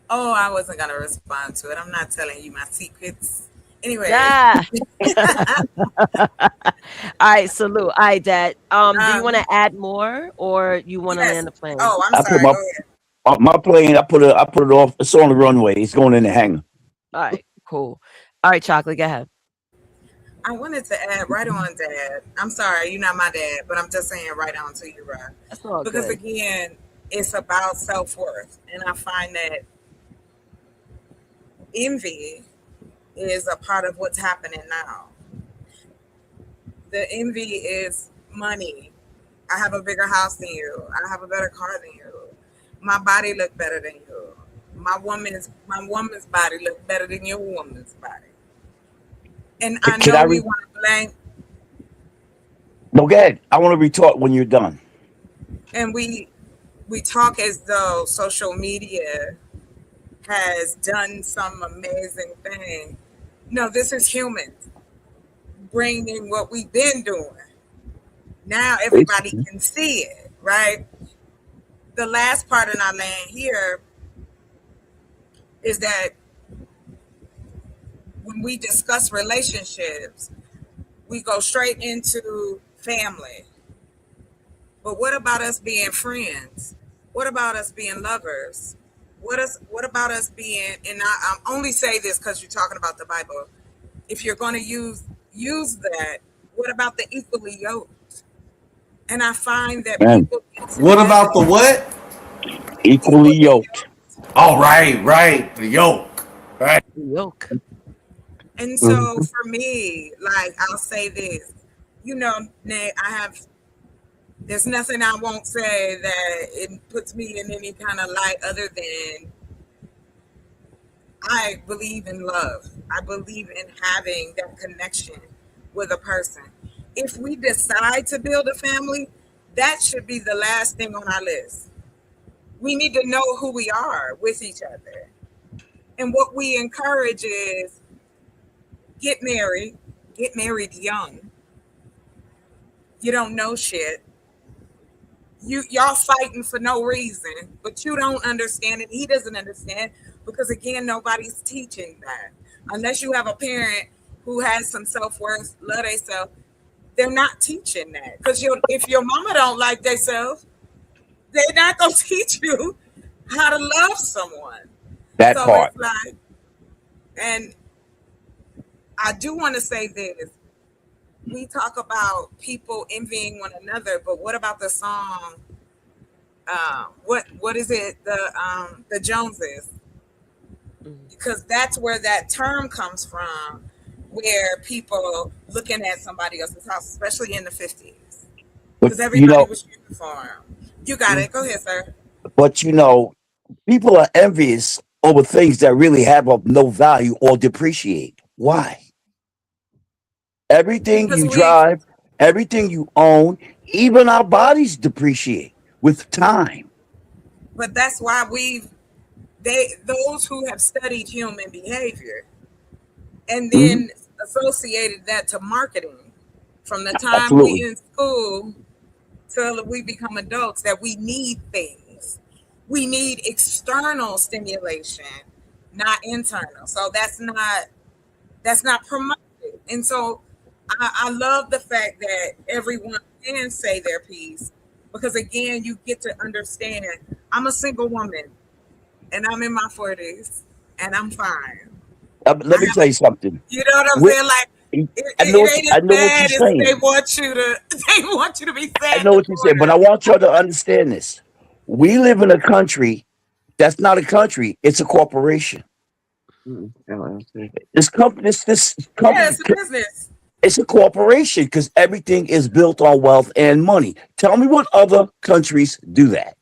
Oh, I wasn't gonna respond to it. I'm not telling you my secrets. Anyway. Yeah. All right, salute. All right, Dad. Do you want to add more or you want to land the plane? Oh, I'm I sorry. put my plane. I put it off. It's on the runway. It's going in the hangar. All right, cool. All right, Chocolate, go ahead. I wanted to add right on, Dad. I'm sorry, you're not my dad, but I'm just saying right on to you, right? That's all because good. again, it's about self-worth, and I find that envy is a part of what's happening now. The envy is money. I have a bigger house than you. I have a better car than you. My body look better than you. My woman's body look better than your woman's body. And I know we want to blame. No, go ahead. I want to retort when you're done. And we talk as though social media has done some amazing thing. No, this is humans bringing what we've been doing. Now everybody can see it, right? The last part in our land here is that when we discuss relationships, we go straight into family. But what about us being friends? What about us being lovers? What about us being, and I only say this because you're talking about the Bible. If you're going to use that, what about the equally yoked? And I find that people. What about the what? Equally yoked. Oh, right. The yoke. Right. Yoke. And so for me, like, I'll say this, Nate, there's nothing I won't say that it puts me in any kind of light other than I believe in love. I believe in having that connection with a person. If we decide to build a family, that should be the last thing on our list. We need to know who we are with each other. And what we encourage is get married young. You don't know shit. Y'all fighting for no reason, but you don't understand it. He doesn't understand because, again, nobody's teaching that. Unless you have a parent who has some self-worth, love themselves, they're not teaching that. Because if your mama don't like themselves, they're not going to teach you how to love someone. That part. It's like, and I do want to say this. We talk about people envying one another, but what about the song? What is it? The Joneses, because that's where that term comes from, where people looking at somebody else's house, especially in the 50s, because everybody was uniform. You got it. Go ahead, sir. But people are envious over things that really have no value or depreciate. Why? Everything you drive, everything you own, even our bodies depreciate with time. But that's why those who have studied human behavior and then associated that to marketing from the time we in school till we become adults, that we need things. We need external stimulation, not internal. So that's not promoted. And so I love the fact that everyone can say their piece, because again, you get to understand, I'm a single woman and I'm in my 40s and I'm fine. Let me tell you something. You know what I'm saying? Like, I know it ain't as what bad you're as saying. they want you to be I sad. know what you're saying, but I want y'all to understand this. We live in a country that's not a country; it's a corporation. This company, this company, Yeah, it's a business. it's a corporation because everything is built on wealth and money. Tell me what other countries do that.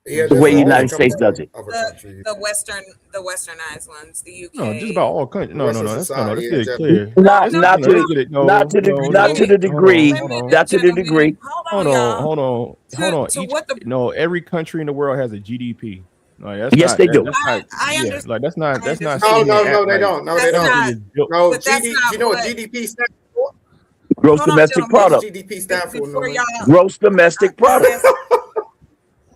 Yeah, The there's way the a United couple States does it. other countries. The westernized ones, the UK. No, just about all countries. No, Western Let's society get in it general. clear. Not Let's not to get it. the not to the not to the degree not to the degree. Hold on. To Each what the every country in the world has a GDP. Like Yes, they do. that's not I yeah. understand. Like that's not No, sitting here no, act they like don't. No, they That's don't. everything not. is built. No, But that's GD. not You know what what. GDP stands for? Gross Hold on, domestic gentlemen. What does product. GDP stand for? Before Norman? y'all, Gross domestic product.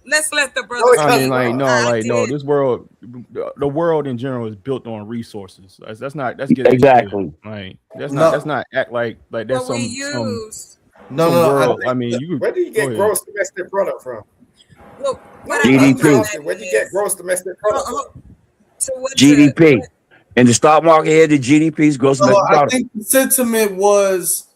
let's let the No, brother it I does mean, speak. like not. no. did. This world, the world in general is built on resources. That's not. Let's get that Exactly. clear. Like that's No, not act like there's What we some use. no. world. I mean, you Where do you go get ahead. gross domestic product from? Well, No, what I I'm mean just by GDP. that asking. Where do you get is, gross domestic product from? to what GDP. In the stock market here, the GDP is gross So domestic I product. think the sentiment was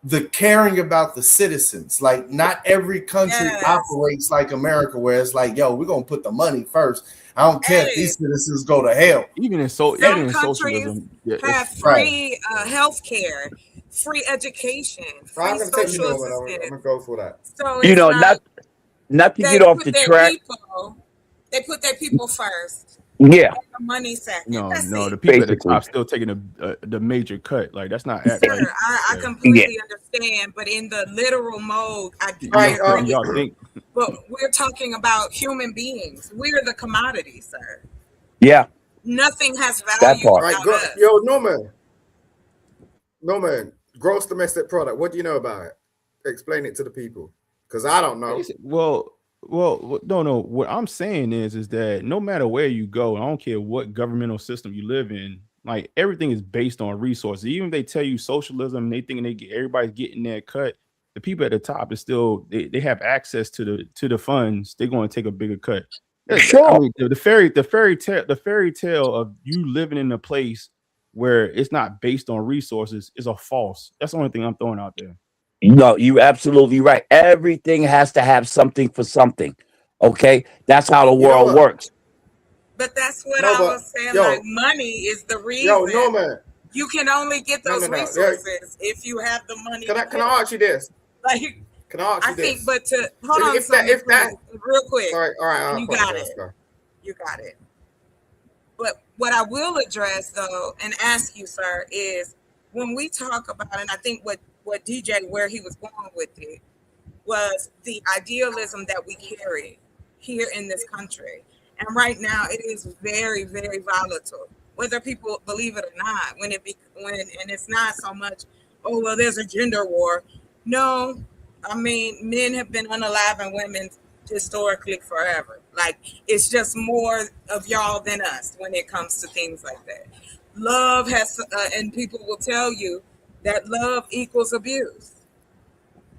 the caring about the citizens. Like, not every country Yes. operates like America, where it's like, yo, we're gonna put the money first. I don't care if these citizens go to hell. Even in some countries socialism, have free health care, free education, So I'm free gonna take you, social Norman. I'm assistance. gonna go for that. So You it's know, not. not to They get off put the their track. people. They put their people first. Yeah, And the money second. no, That's the it. people at the basically. top still taking the major cut. Like that's not act like Sure, I yeah. completely understand, but in the literal mode, I Y'all really. think But we're talking about human beings. We're the commodity, sir. Yeah, Nothing has that value part. Right, without us. yo, Norman, gross domestic product. What do you know about it? Explain it to the people, because I don't know. well, no. What I'm saying is that no matter where you go, I don't care what governmental system you live in, like everything is based on resources. Even if they tell you socialism, and they think everybody's getting their cut. The people at the top is still they have access to the funds. They're going to take a bigger cut. Sure. I mean, the fairy tale of you living in a place where it's not based on resources is a false. That's the only thing I'm throwing out there. No, you're absolutely right. Everything has to have something for something. Okay, that's how the You know world what? works. But that's what No, I but was saying. yo, Like, money is the reason. yo, Norman. You can only get No, those no, no. resources if you have the money. Can to I pay. ask you this? Like, Can I ask you I think, this? but to hold on, If that, real quick. all right, You got it. You got it. But what I will address, though, and ask you, sir, is when we talk about, and I think what DJ, where he was going with it, was the idealism that we carry here in this country. And right now, it is very, very volatile, whether people believe it or not. And it's not so much, oh, well, there's a gender war. No, I mean, men have been unaliving women historically forever. Like, it's just more of y'all than us when it comes to things like that. Love has, and people will tell you that love equals abuse.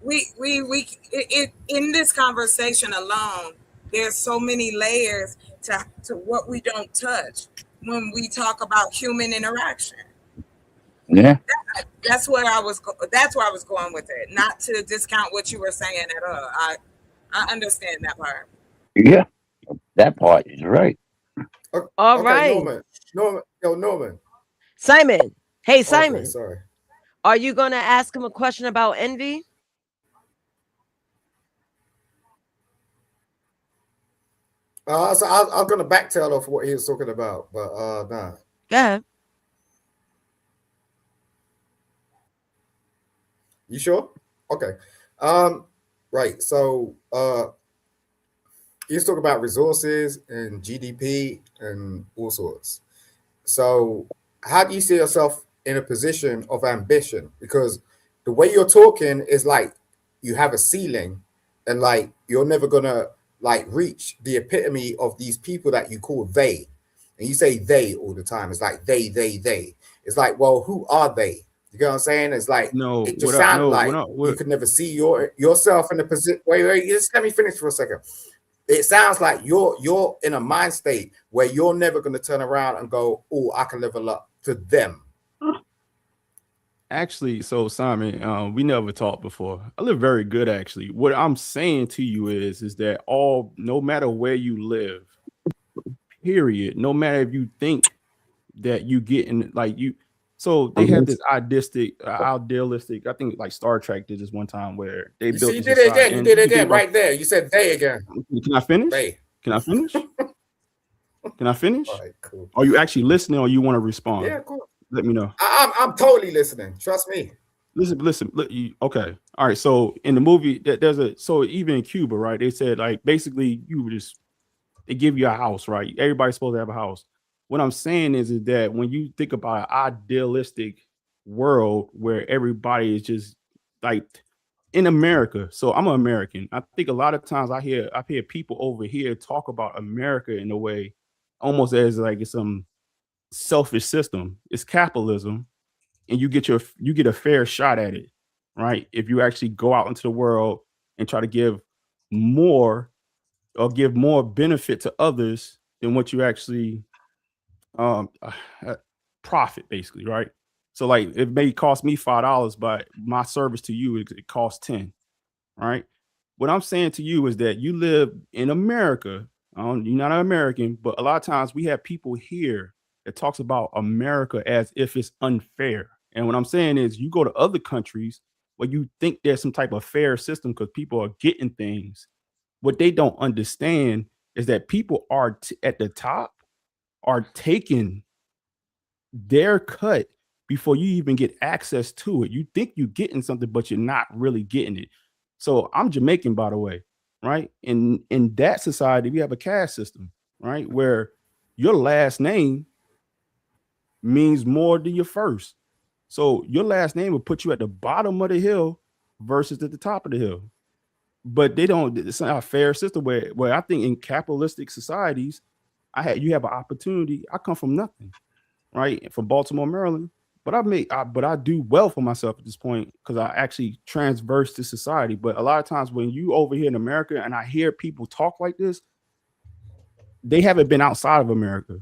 In this conversation alone, there's so many layers to what we don't touch when we talk about human interaction. Yeah. That's where I was going with it. Not to discount what you were saying at all. I understand that part. Yeah, that part is right. All Okay, right. Norman. Simon. Hey, Simon. Okay, sorry. Are you going to ask him a question about envy? So I'm gonna backtail off what he was talking about, but nah. Go ahead. You sure? Okay. Right. So you talk about resources and GDP and all sorts. So how do you see yourself in a position of ambition? Because the way you're talking is like you have a ceiling and like you're never gonna like reach the epitome of these people that you call they, and you say they all the time. It's like they. It's like, well, who are they? You know what I'm saying? It's like No, it just what I sounds no, like you could never see yourself in the position. Wait, just let me finish for a second. It sounds like you're in a mind state where you're never going to turn around and go, oh, I can level up to them. Actually, so Simon, we never talked before. I live very good, actually. What I'm saying to you is that no matter where you live, period, no matter if you think that you getting like you, so they have this idealistic, I think like Star Trek did this one time where they built. You did it again. You did it again right there. You said they again. Can I finish? They. Can I finish? Can I finish? All right, cool. Are you actually listening or you want to respond? Yeah, cool. Let me know. I'm totally listening. Trust me. Listen. Okay. All right. So in the movie, so even in Cuba, right? They said like basically they give you a house, right? Everybody's supposed to have a house. What I'm saying is that when you think about an idealistic world where everybody is just like in America. So I'm an American. I think a lot of times I hear people over here talk about America in a way almost as like it's some selfish system. It's capitalism, and you get a fair shot at it, right? If you actually go out into the world and try to give more benefit to others than what you actually profit, basically, right? So like it may cost me $5, but my service to you it costs 10, right? What I'm saying to you is that you live in America. You're not an American, but a lot of times we have people here that talks about America as if it's unfair. And what I'm saying is you go to other countries where you think there's some type of fair system because people are getting things. What they don't understand is that people are at the top are taking their cut before you even get access to it. You think you're getting something, but you're not really getting it. So I'm Jamaican, by the way, right? In that society, we have a caste system, right? Where your last name means more than your first. So your last name will put you at the bottom of the hill versus at the top of the hill. But it's not a fair system where I think in capitalistic societies, you have an opportunity. I come from nothing, right? From Baltimore, Maryland. But I do well for myself at this point because I actually transverse to society. But a lot of times when you over here in America and I hear people talk like this, they haven't been outside of America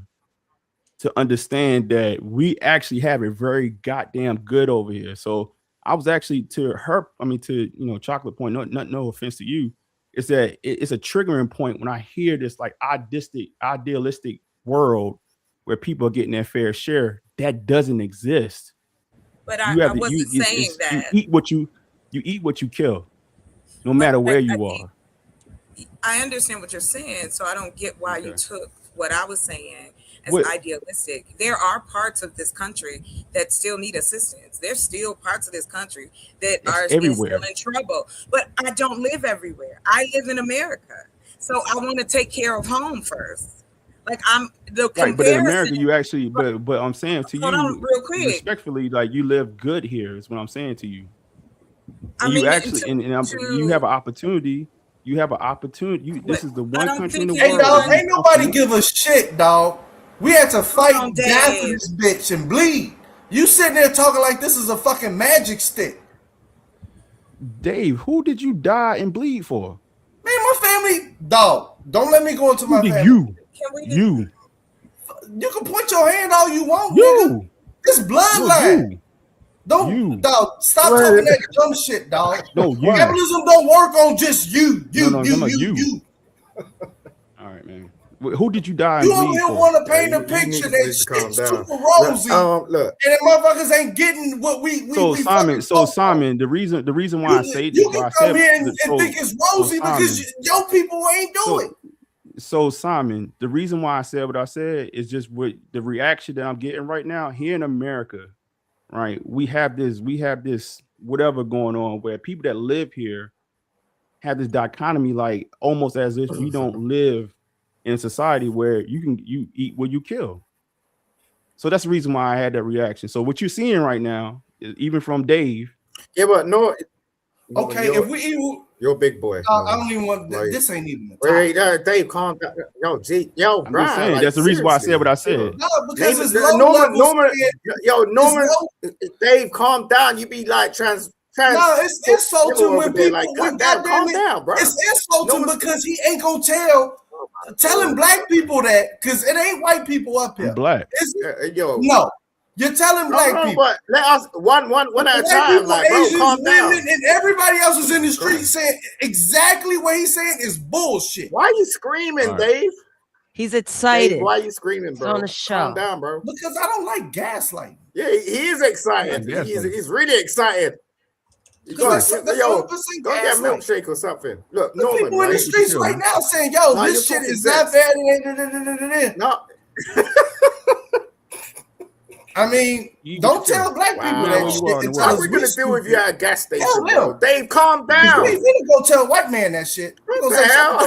to understand that we actually have it very goddamn good over here. So I was actually to Chocolate Point, no offense to you, is that it's a triggering point when I hear this like idealistic world where people are getting their fair share. That doesn't exist. But I wasn't saying that. You eat what you kill, no matter where you are. I understand what you're saying, so I don't get why you took what I was saying as idealistic. There are parts of this country that still need assistance. There's still parts of this country that are still in trouble. But I don't live everywhere. I live in America. So I want to take care of home first. Like right, but in America, you actually, but I'm saying to you, real quick, respectfully, like you live good here is what I'm saying to you. And you actually, you have an opportunity. You have an opportunity. This is the one country in the world. Hey, dog, ain't nobody give a shit, dog. We had to fight and die for this bitch and bleed. You sitting there talking like this is a fucking magic stick. Dave, who did you die and bleed for? Man, my family, dog. Don't let me go into my family. You can point your hand all you want, nigga. This bloodline. Dog, stop talking that dumb shit, dog. No, you. Capitalism don't work on just you. You. All right, man. Who did you die? You don't even want to paint a picture that shit's super rosy. Look, and the motherfuckers ain't getting what we. Simon, the reason why I say this, you can come here and think it's rosy because your people ain't doing it. So Simon, the reason why I said what I said is just with the reaction that I'm getting right now here in America, right? We have this whatever going on where people that live here have this dichotomy, like almost as if we don't live in a society where you eat what you kill. So that's the reason why I had that reaction. So what you're seeing right now, even from Dave. Yeah, but no. Okay, if we eat, You're a big boy. I don't even want this. Ain't even. Wait, Dave, calm down. Yo, G, yo, I'm just saying. That's the reason why I said what I said. No, because it's Norman, Dave, calm down. You be like trans. No, it's insulting when people. Like, calm down, bro. It's insulting because he ain't gonna telling black people that because it ain't white people up here. I'm black. No. You're telling black people. But let us one at a time, like, bro, Asians, calm down. women, and everybody else is in the street saying exactly what he's saying is bullshit. Why are you screaming, Dave? He's excited. Dave, why are you screaming, bro? It's on the show. Calm down, bro. Because I don't like gaslighting. Yeah, he is excited. He's really excited. Go get milkshake or something. Look, the people in the streets right now saying, "Yo, this shit is not bad." No. I mean, don't tell black people that shit. How we gonna deal with you at a gas station, bro? Dave, calm down. We ain't gonna tell a white man that shit. What the hell?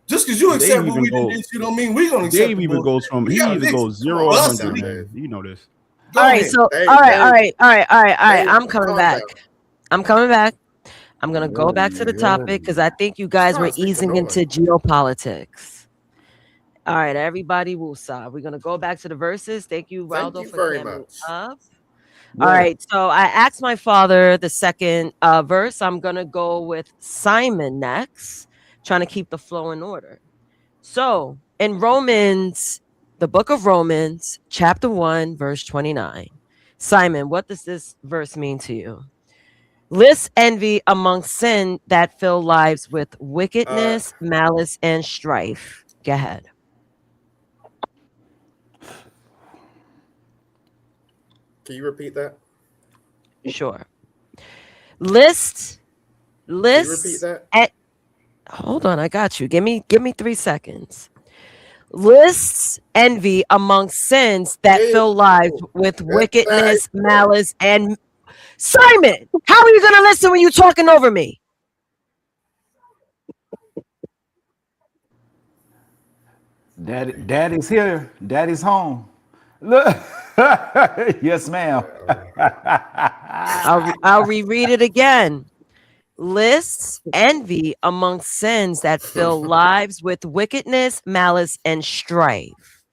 Just because you accept what we did, you don't mean we gonna accept. Dave even goes from he either goes 0 or 100. Man. You know this. All right, so all right. I'm coming back. I'm gonna go back to the topic because I think you guys were easing into geopolitics. All right, everybody, woosah. We're gonna go back to the verses. Thank you, Raldo, for coming up. All right, so I asked my father the second verse. I'm gonna go with Simon next, trying to keep the flow in order. So in Romans, the book of Romans, chapter 1, verse 29. Simon, what does this verse mean to you? List envy among sin that fill lives with wickedness, malice, and strife. Go ahead. Can you repeat that? Sure. List. Can you repeat that? Hold on, I got you. Give me 3 seconds. Lists envy among sins that fill lives with wickedness, malice, and Simon, how are you gonna listen when you're talking over me? Daddy's here. Daddy's home. Look. Yes, ma'am. I'll reread it again. Lists envy among sins that fill lives with wickedness, malice, and strife.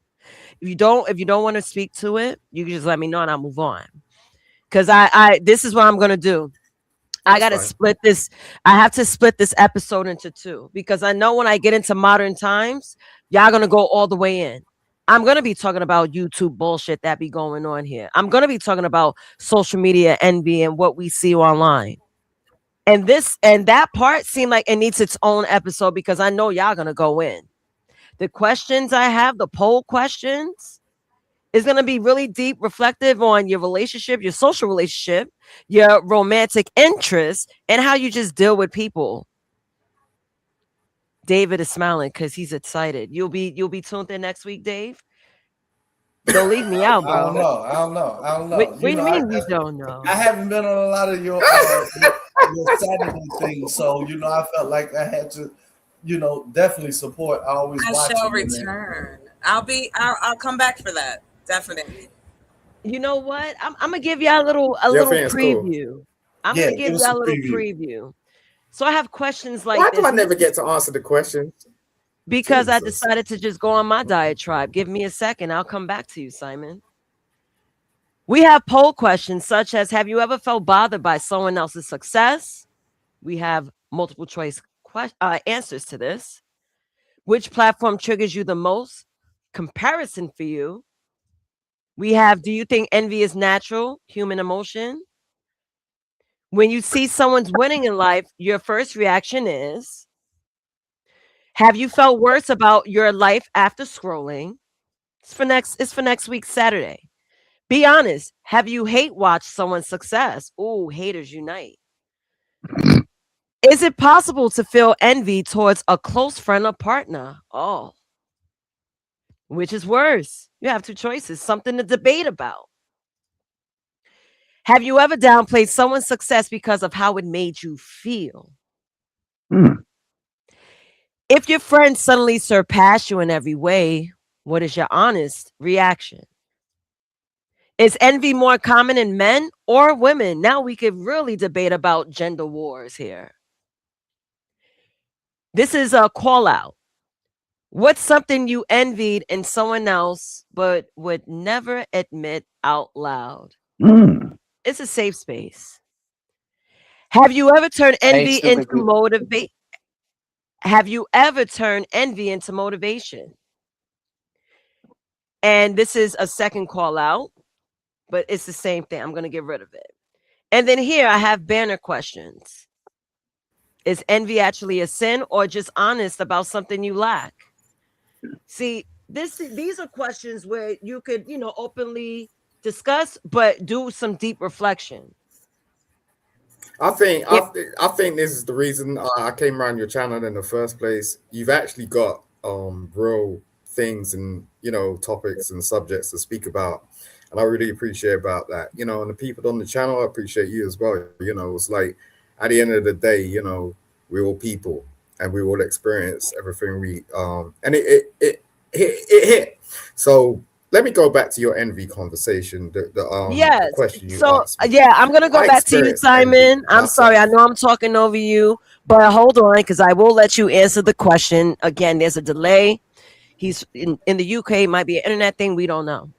If you don't want to speak to it, you can just let me know and I'll move on. Because I this is what I'm gonna do. I gotta split this. I have to split this episode into 2 because I know when I get into modern times, y'all gonna go all the way in. I'm gonna be talking about YouTube bullshit that be going on here. I'm gonna be talking about social media envy and what we see online. And that part seemed like it needs its own episode because I know y'all gonna go in. The questions I have, the poll questions, is gonna be really deep, reflective on your relationship, your social relationship, your romantic interests, and how you just deal with people. David is smiling because he's excited. You'll be tuned in next week, Dave. Don't leave me out, bro. I don't know. What do you mean you don't know? I haven't been on a lot of your Saturday things, so I felt like I had to, definitely support. I shall return. I'll come back for that. Definitely. You know what? I'm gonna give y'all a little preview. Cool. I'm gonna give y'all a little preview. So I have questions like why this. do I never get to answer the questions? Because Jesus. I decided to just go on my diatribe. Give me a second. I'll come back to you, Simon. We have poll questions such as, have you ever felt bothered by someone else's success? We have multiple choice answers to this. Which platform triggers you the most? Comparison for you. We have, do you think envy is natural, human emotion? When you see someone's winning in life, your first reaction is, have you felt worse about your life after scrolling? It's for next week, Saturday. Be honest. Have you hate watched someone's success? Ooh, haters unite. Is it possible to feel envy towards a close friend or partner? Oh, which is worse? You have 2 choices, something to debate about. Have you ever downplayed someone's success because of how it made you feel? If your friends suddenly surpass you in every way, what is your honest reaction? Is envy more common in men or women? Now we could really debate about gender wars here. This is a call out. What's something you envied in someone else but would never admit out loud? It's a safe space. Have you ever turned envy into motivation? Have you ever turned envy into motivation? And this is a second call out, but it's the same thing. I'm going to get rid of it. And then here I have banner questions. Is envy actually a sin or just honest about something you lack? See, these are questions where you could, openly discuss, but do some deep reflection. I think this is the reason I came around your channel in the first place. You've actually got real things and topics and subjects to speak about, and I really appreciate about that. And the people on the channel, I appreciate you as well. It's like at the end of the day, we're all people and we all experience everything we and it hit. So let me go back to your envy conversation. The question you asked me. I'm gonna go back to you, Simon. I'm sorry, I know I'm talking over you, but hold on, because I will let you answer the question. Again, there's a delay. He's in the UK, it might be an internet thing, we don't know.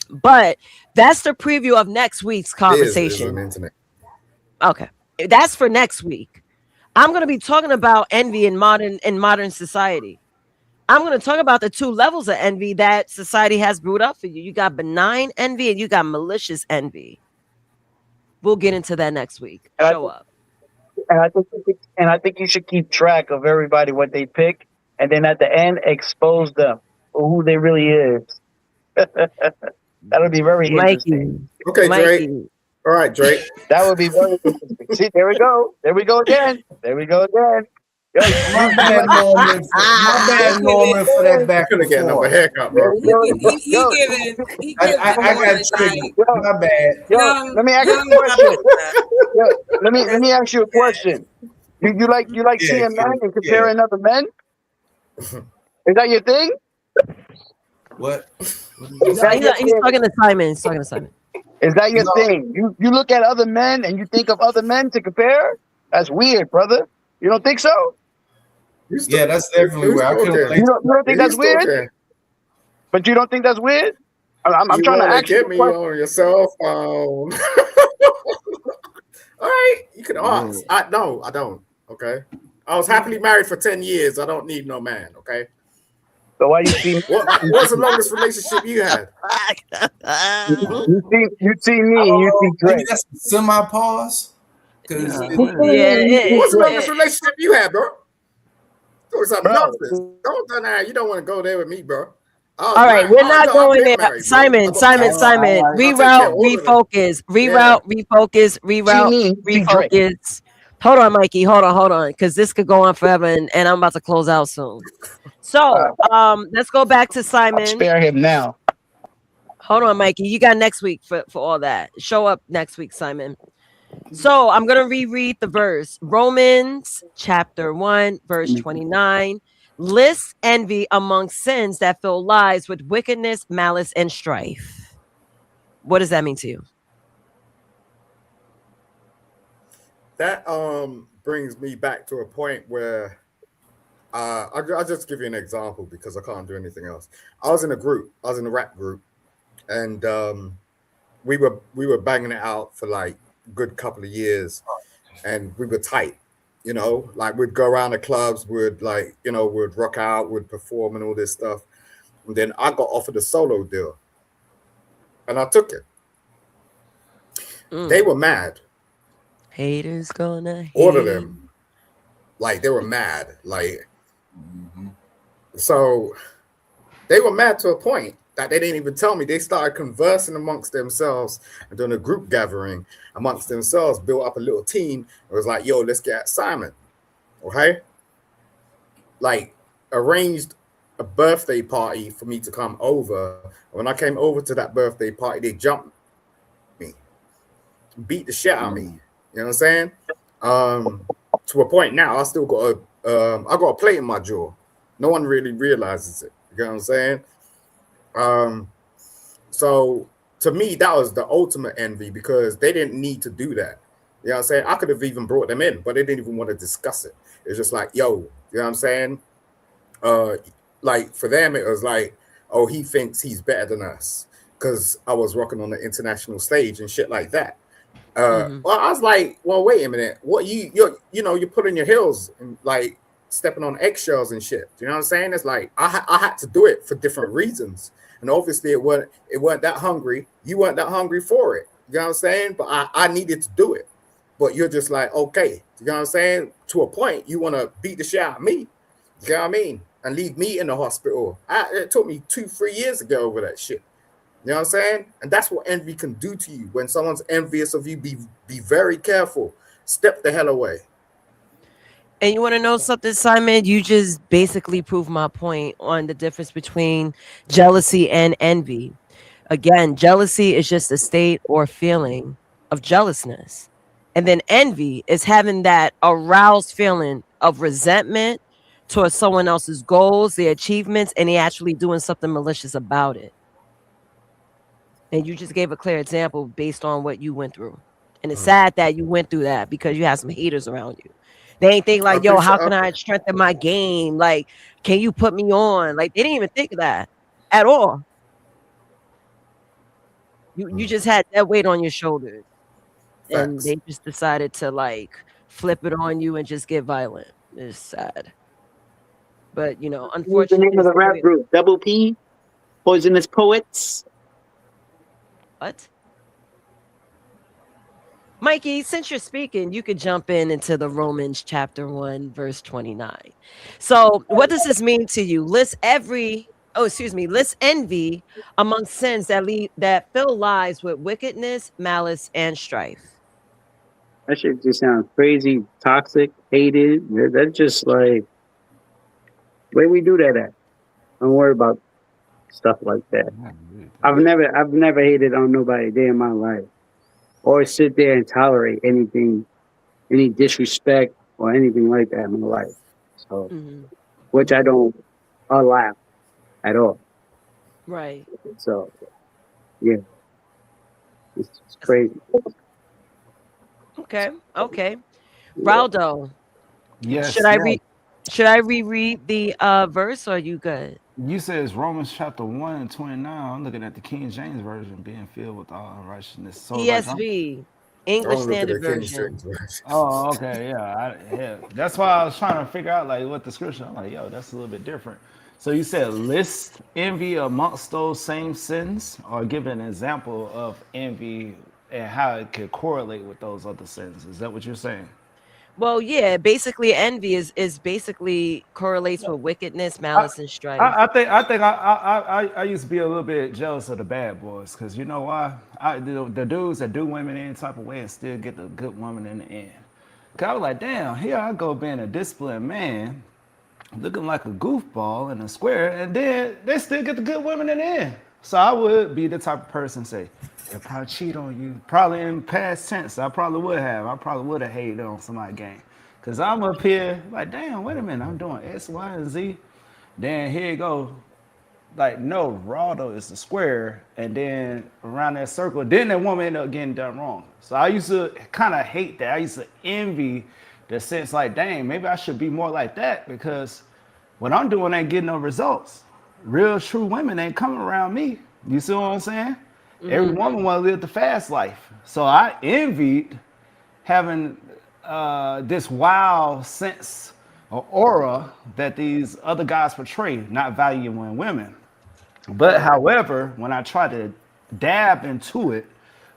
But that's the preview of next week's conversation. It is internet. Okay, that's for next week. I'm gonna be talking about envy in modern society. I'm going to talk about the two levels of envy that society has brewed up for you. You got benign envy and you got malicious envy. We'll get into that next week. Show up. And I think you should keep track of everybody, what they pick, and then at the end, expose them for who they really is. That'll be very interesting. Okay, Drake. All right, Drake. That would be very interesting. See, there we go. There we go again. There we go again. Yo, my bad, Norman, for that back. Could have got another haircut, bro. I got triggered. My bad. Yo, let me ask you a question. Let me ask you a question. You like seeing men and comparing other men? Is that your thing? What? He's talking to Simon. He's talking to Simon. Is that your thing? You look at other men and you think of other men to compare? That's weird, brother. You don't think so? Yeah, that's definitely where I couldn't. You don't think that's weird? But you don't think that's weird? I'm trying to get me on your cell phone. All right, you can ask. I don't. Okay, I was happily married for 10 years. I don't need no man. Okay. So why you see? What's the longest relationship you had? You see me. You see Drake. That's semi-pause. What's the longest relationship you had, bro? You don't want to go there with me, bro. All right, we're not going there. Married, Simon. Reroute, refocus. Hold on, Mikey. Hold on, because this could go on forever, and I'm about to close out soon. So, let's go back to Simon. I'll spare him now. Hold on, Mikey. You got next week for all that. Show up next week, Simon. So I'm going to reread the verse. Romans chapter 1, verse 29. Lists envy among sins that fill lives with wickedness, malice, and strife. What does that mean to you? That brings me back to a point where I'll just give you an example because I can't do anything else. I was in a rap group, and we were banging it out for like good couple of years, and we were tight, like we'd go around the clubs, we'd rock out, we'd perform and all this stuff. And then I got offered a solo deal and I took it. They were mad. Haters gonna hate. All of them, like they were mad, so they were mad to a point that they didn't even tell me. They started conversing amongst themselves and doing a group gathering amongst themselves, built up a little team. It was like, yo, let's get at Simon. Okay? Like, arranged a birthday party for me to come over. When I came over to that birthday party, they jumped me, beat the shit out of me. You know what I'm saying? To a point now, I still got a plate in my jaw. No one really realizes it. You know what I'm saying? So to me, that was the ultimate envy because they didn't need to do that. You know what I'm saying? I could have even brought them in, but they didn't even want to discuss it. It's just like, yo, you know what I'm saying? Like for them, it was like, oh, he thinks he's better than us because I was rocking on the international stage and shit like that. Well, I was like, well, wait a minute. What you're putting your heels and like stepping on eggshells and shit. You know what I'm saying? It's like I had to do it for different reasons. And obviously it weren't that hungry. You weren't that hungry for it. You know what I'm saying? But I needed to do it. But you're just like, okay, you know what I'm saying? To a point, you want to beat the shit out of me. You know what I mean? And leave me in the hospital. It took me 2-3 years to get over that shit. You know what I'm saying? And that's what envy can do to you. When someone's envious of you, be very careful. Step the hell away. And you want to know something, Simon? You just basically proved my point on the difference between jealousy and envy. Again, jealousy is just a state or feeling of jealousness. And then envy is having that aroused feeling of resentment towards someone else's goals, their achievements, and they actually doing something malicious about it. And you just gave a clear example based on what you went through. And it's sad that you went through that because you have some haters around you. They ain't think like, yo, how can I strengthen my game? Like, can you put me on? Like, they didn't even think of that at all. You just had that weight on your shoulders. And they just decided to like flip it on you and just get violent. It's sad. But, you know, unfortunately. What's the name of the rap group? Double P? Poisonous Poets? What? Mikey, since you're speaking, you could jump into the Romans chapter 1, verse 29. So what does this mean to you? List envy among sins that fill lives with wickedness, malice, and strife. That shit just sounds crazy, toxic, hated. That's just like, where we do that at? Don't worry about stuff like that. I've never hated on nobody a day in my life, or sit there and tolerate anything, any disrespect or anything like that in my life. So, which I don't allow at all. Right. So, yeah, it's crazy. Okay. Raldo. Yes. Should I reread the verse or are you good? You said it's Romans chapter 1 and 29. I'm looking at the King James version, being filled with all righteousness. So ESV, English Standard Version. Oh, okay, yeah. That's why I was trying to figure out like what the scripture. I'm like, yo, that's a little bit different. So you said list envy amongst those same sins, or give an example of envy and how it could correlate with those other sins. Is that what you're saying? Well, yeah, basically envy is basically correlates with wickedness, malice, and strife. I think I used to be a little bit jealous of the bad boys, because you know why? The dudes that do women any type of way and still get the good woman in the end. Cause I was like, damn, here I go being a disciplined man, looking like a goofball in a square, and then they still get the good women in the end. So I would be the type of person say, if I cheat on you, probably in past tense, I probably would have hated on somebody's game. Cause I'm up here like, damn, wait a minute, I'm doing X, Y, and Z. Then here you go. Like, no, Raldo is the square, and then around that circle, then that woman ended up getting done wrong. So I used to kind of hate that. I used to envy the sense like, dang, maybe I should be more like that, because what I'm doing ain't getting no results. Real true women ain't coming around me. You see what I'm saying? Every woman want to live the fast life. So I envied having this wild sense or aura that these other guys portray, not valuing women. But however, when I tried to dab into it,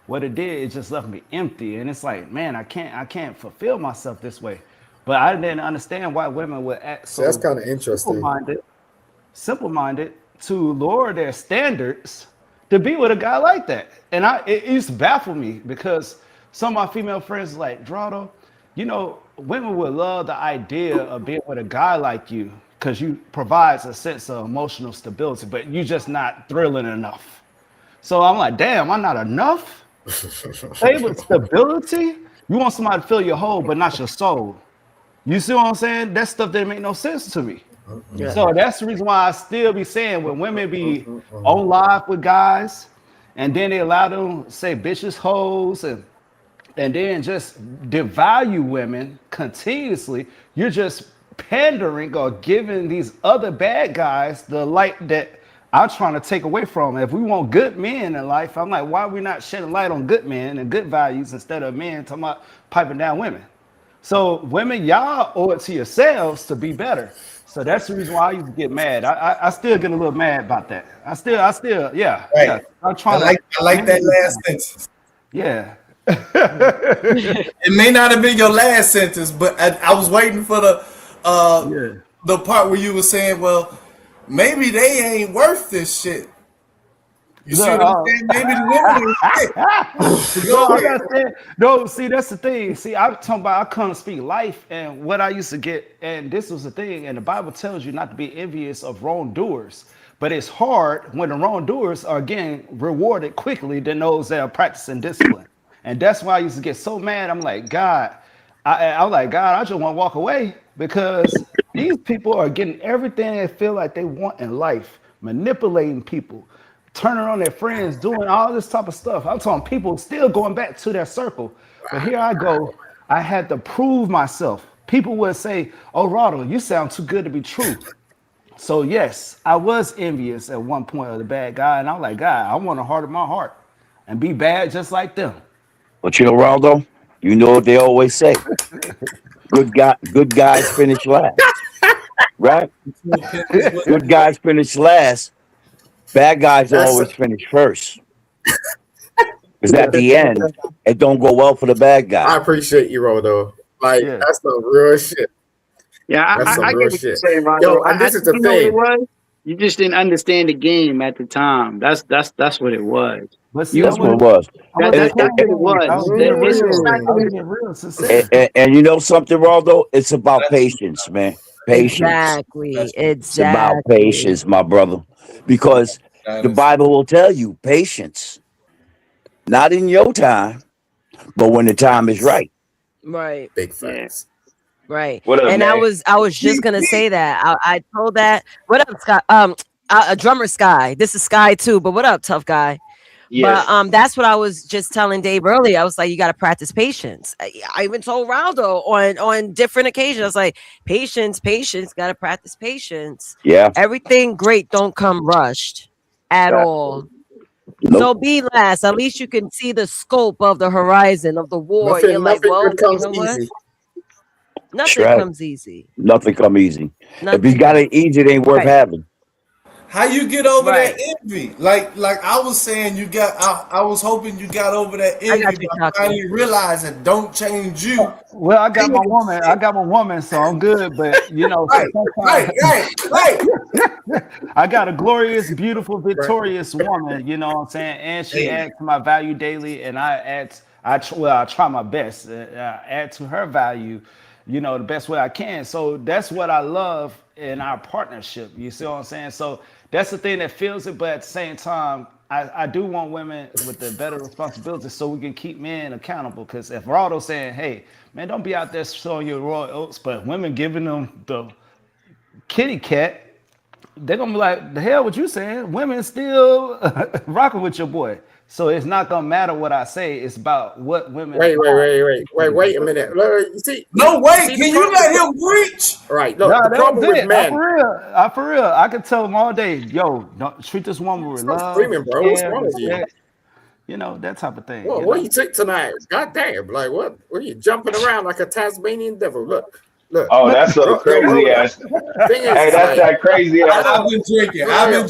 what it did, it just left me empty. And it's like, man, I can't fulfill myself this way. But I didn't understand why women would act so that's kind of interesting. Simple-minded to lower their standards to be with a guy like that. And it used to baffle me, because some of my female friends like, Drado, you know, women would love the idea of being with a guy like you because you provides a sense of emotional stability, but you just not thrilling enough. So I'm like, damn, I'm not enough? Stable stability? You want somebody to fill your hole, but not your soul. You see what I'm saying? That stuff didn't make no sense to me. Yeah. So that's the reason why I still be saying when women be on live with guys and then they allow them to say bitches, hoes, and then just devalue women continuously. You're just pandering or giving these other bad guys the light that I'm trying to take away from. If we want good men in life, I'm like, why are we not shedding light on good men and good values instead of men talking about piping down women? So women, y'all owe it to yourselves to be better. So that's the reason why I used to get mad. I still get a little mad about that. I still, yeah. Right. Yeah. I'm trying I like that last sentence. Yeah. It may not have been your last sentence, but I was waiting for the part where you were saying, well, maybe they ain't worth this shit. You see what I'm saying? Maybe the women ain't shit. No, see, that's the thing. See, I'm talking about I come to speak life, and what I used to get, and this was the thing, and the Bible tells you not to be envious of wrongdoers. But it's hard when the wrongdoers are getting rewarded quickly than those that are practicing discipline. And that's why I used to get so mad. I'm like, God, I was like, God, I just want to walk away because these people are getting everything they feel like they want in life, manipulating people, turning on their friends, doing all this type of stuff. I'm talking people still going back to their circle. But here I go. I had to prove myself. People would say, oh, Rado, you sound too good to be true. So yes, I was envious at one point of the bad guy. And I'm like, God, I want to harden my heart and be bad just like them. But you know, Raldo, you know what they always say. Good guys finish last. Right? Good guys finish last. Bad guys always finish first. Because at the end, it don't go well for the bad guy. I appreciate you, Raldo. Like, that's some real shit. Yeah, That's some I real get what shit. you're saying, Raldo. Yo, and this is the you know what thing. it was? You just didn't understand the game at the time. That's what it was. But see, That's what it was. That's what it was. And you know something, Raldo? It's about patience, man. Patience. Exactly. It's about patience, my brother. Because the Bible will tell you patience. Not in your time, but when the time is right. Right. Big facts. Right. What up, and Nate? I was just gonna say that. I told that. What up, Sky? A drummer Sky. This is Sky too, but what up, tough guy? Yes. But that's what I was just telling Dave earlier. I was like, you gotta practice patience. I even told Raldo on different occasions. I was like, patience, gotta practice patience. Yeah. Everything great don't come rushed at all. Nope. So be last. At least you can see the scope of the horizon of the war. You're like, well, good comes you know what? easy. Nothing Right. comes easy. Nothing come easy. If Nothing you got it easy, it ain't worth Right. having. How you get over Right. that envy? Like I was saying, I was hoping you got over that envy, got you, but I Chucky. finally realized it don't change you. Well, I got my woman, so I'm good. But you know, Right. I got a glorious, beautiful, victorious woman. You know what I'm saying? And she adds to my value daily, and I try my best. Add to her value, you know, the best way I can. So that's what I love in our partnership. You see what I'm saying? So that's the thing that feels it, but at the same time, I do want women with the better responsibility so we can keep men accountable. Because if Raldo's saying, hey, man, don't be out there showing your royal oats, but women giving them the kitty cat, they're going to be like, the hell what you saying? Women still rocking with your boy. So it's not going to matter what I say. It's about what women... Wait a minute. You see, No, wait. see Can the you let problem- him preach? Right. Look, Nah, the that problem was with it. men. For real. I could tell them all day, yo, don't treat this woman with Stop love, screaming, bro. What's care, wrong with you? respect. You know, that type of thing. Well, you what know? you took tonight? God damn! Like what? What are you jumping around like a Tasmanian devil? Look. Oh, that's a crazy ass. Thing is, Hey, that's that crazy ass. I've been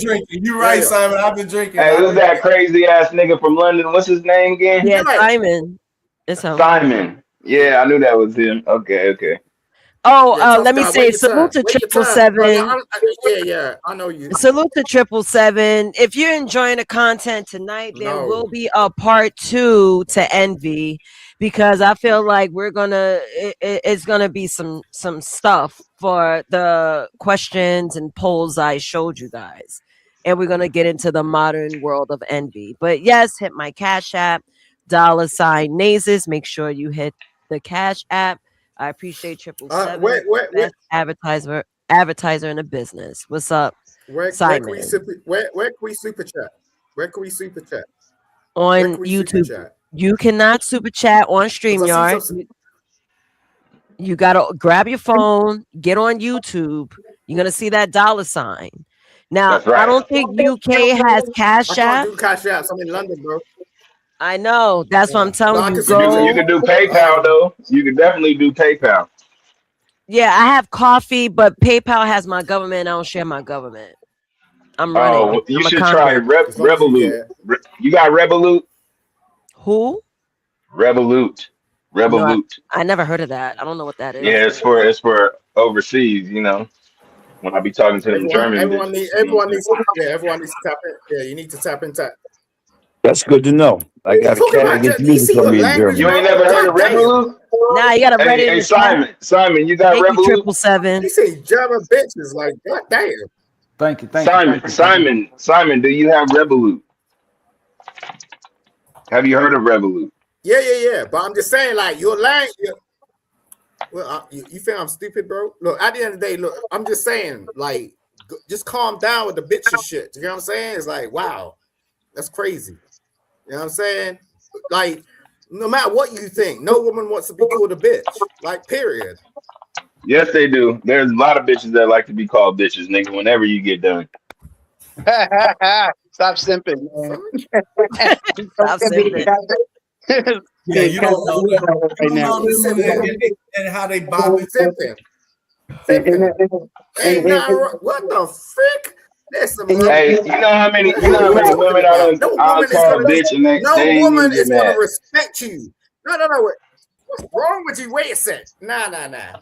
drinking. You're right, Simon. I've been drinking. Hey, who's that crazy ass nigga from London? What's his name again? Yeah, Simon. It's him. Simon. Yeah, I knew that was him. Okay. Oh, Yeah, tough let me guy, say wait your salute turn. to Wait your turn. 777. Yeah, I know you. Salute to 777. If you're enjoying the content tonight, there No. will be a part 2 to Envy, because I feel like it's gonna be some stuff for the questions and polls I showed you guys, and we're gonna get into the modern world of Envy. But yes, hit my Cash App, $Nazes. Make sure you hit the Cash App. I appreciate 777. Best advertiser in the business. What's up, Where Simon? can we super chat? Where can we super chat? on YouTube. You cannot super chat on StreamYard. You gotta grab your phone, get on YouTube. You're gonna see that $sign. Now, That's right. I don't think UK has Cash I can't App. do Cash Apps. I'm in London, bro. I know. That's what I'm telling you. You can do PayPal though. You can definitely do PayPal. Yeah, I have coffee, but PayPal has my government. I don't share my government. I'm running. Oh, you I'm a should try convert. Revolut. You got Revolut? Who? Revolut. Revolut. I never heard of that. I don't know what that is. Yeah, it's for overseas. You know, when I be talking to them German. Everyone needs to tap in. Yeah, you need to tap in. That's good to know. I got a cat against music from me in Germany. You ain't never heard of Revolut? Nah, you gotta read it. Hey, Simon, you got Revolut? 777. You say German bitches, like goddamn. Thank you. Simon, do you have Revolut? Have you heard of Revolut? Yeah. But I'm just saying, like, your language. Well, you think I'm stupid, bro? Look, at the end of the day, look, I'm just saying, like, just calm down with the bitches shit. You know what I'm saying? It's like, wow, that's crazy. You know what I'm saying? Like, no matter what you think, no woman wants to be called a bitch. Like, period. Yes, they do. There's a lot of bitches that like to be called bitches, nigga, whenever you get done. Stop simping, man. Stop simping. Yeah, you don't know and how they bob and simping. Hey, now, what the frick? Listen, Hey, you know how many women I call bitch and they woman is mad. gonna respect you. No. What's wrong with you? Wait a sec. Nah.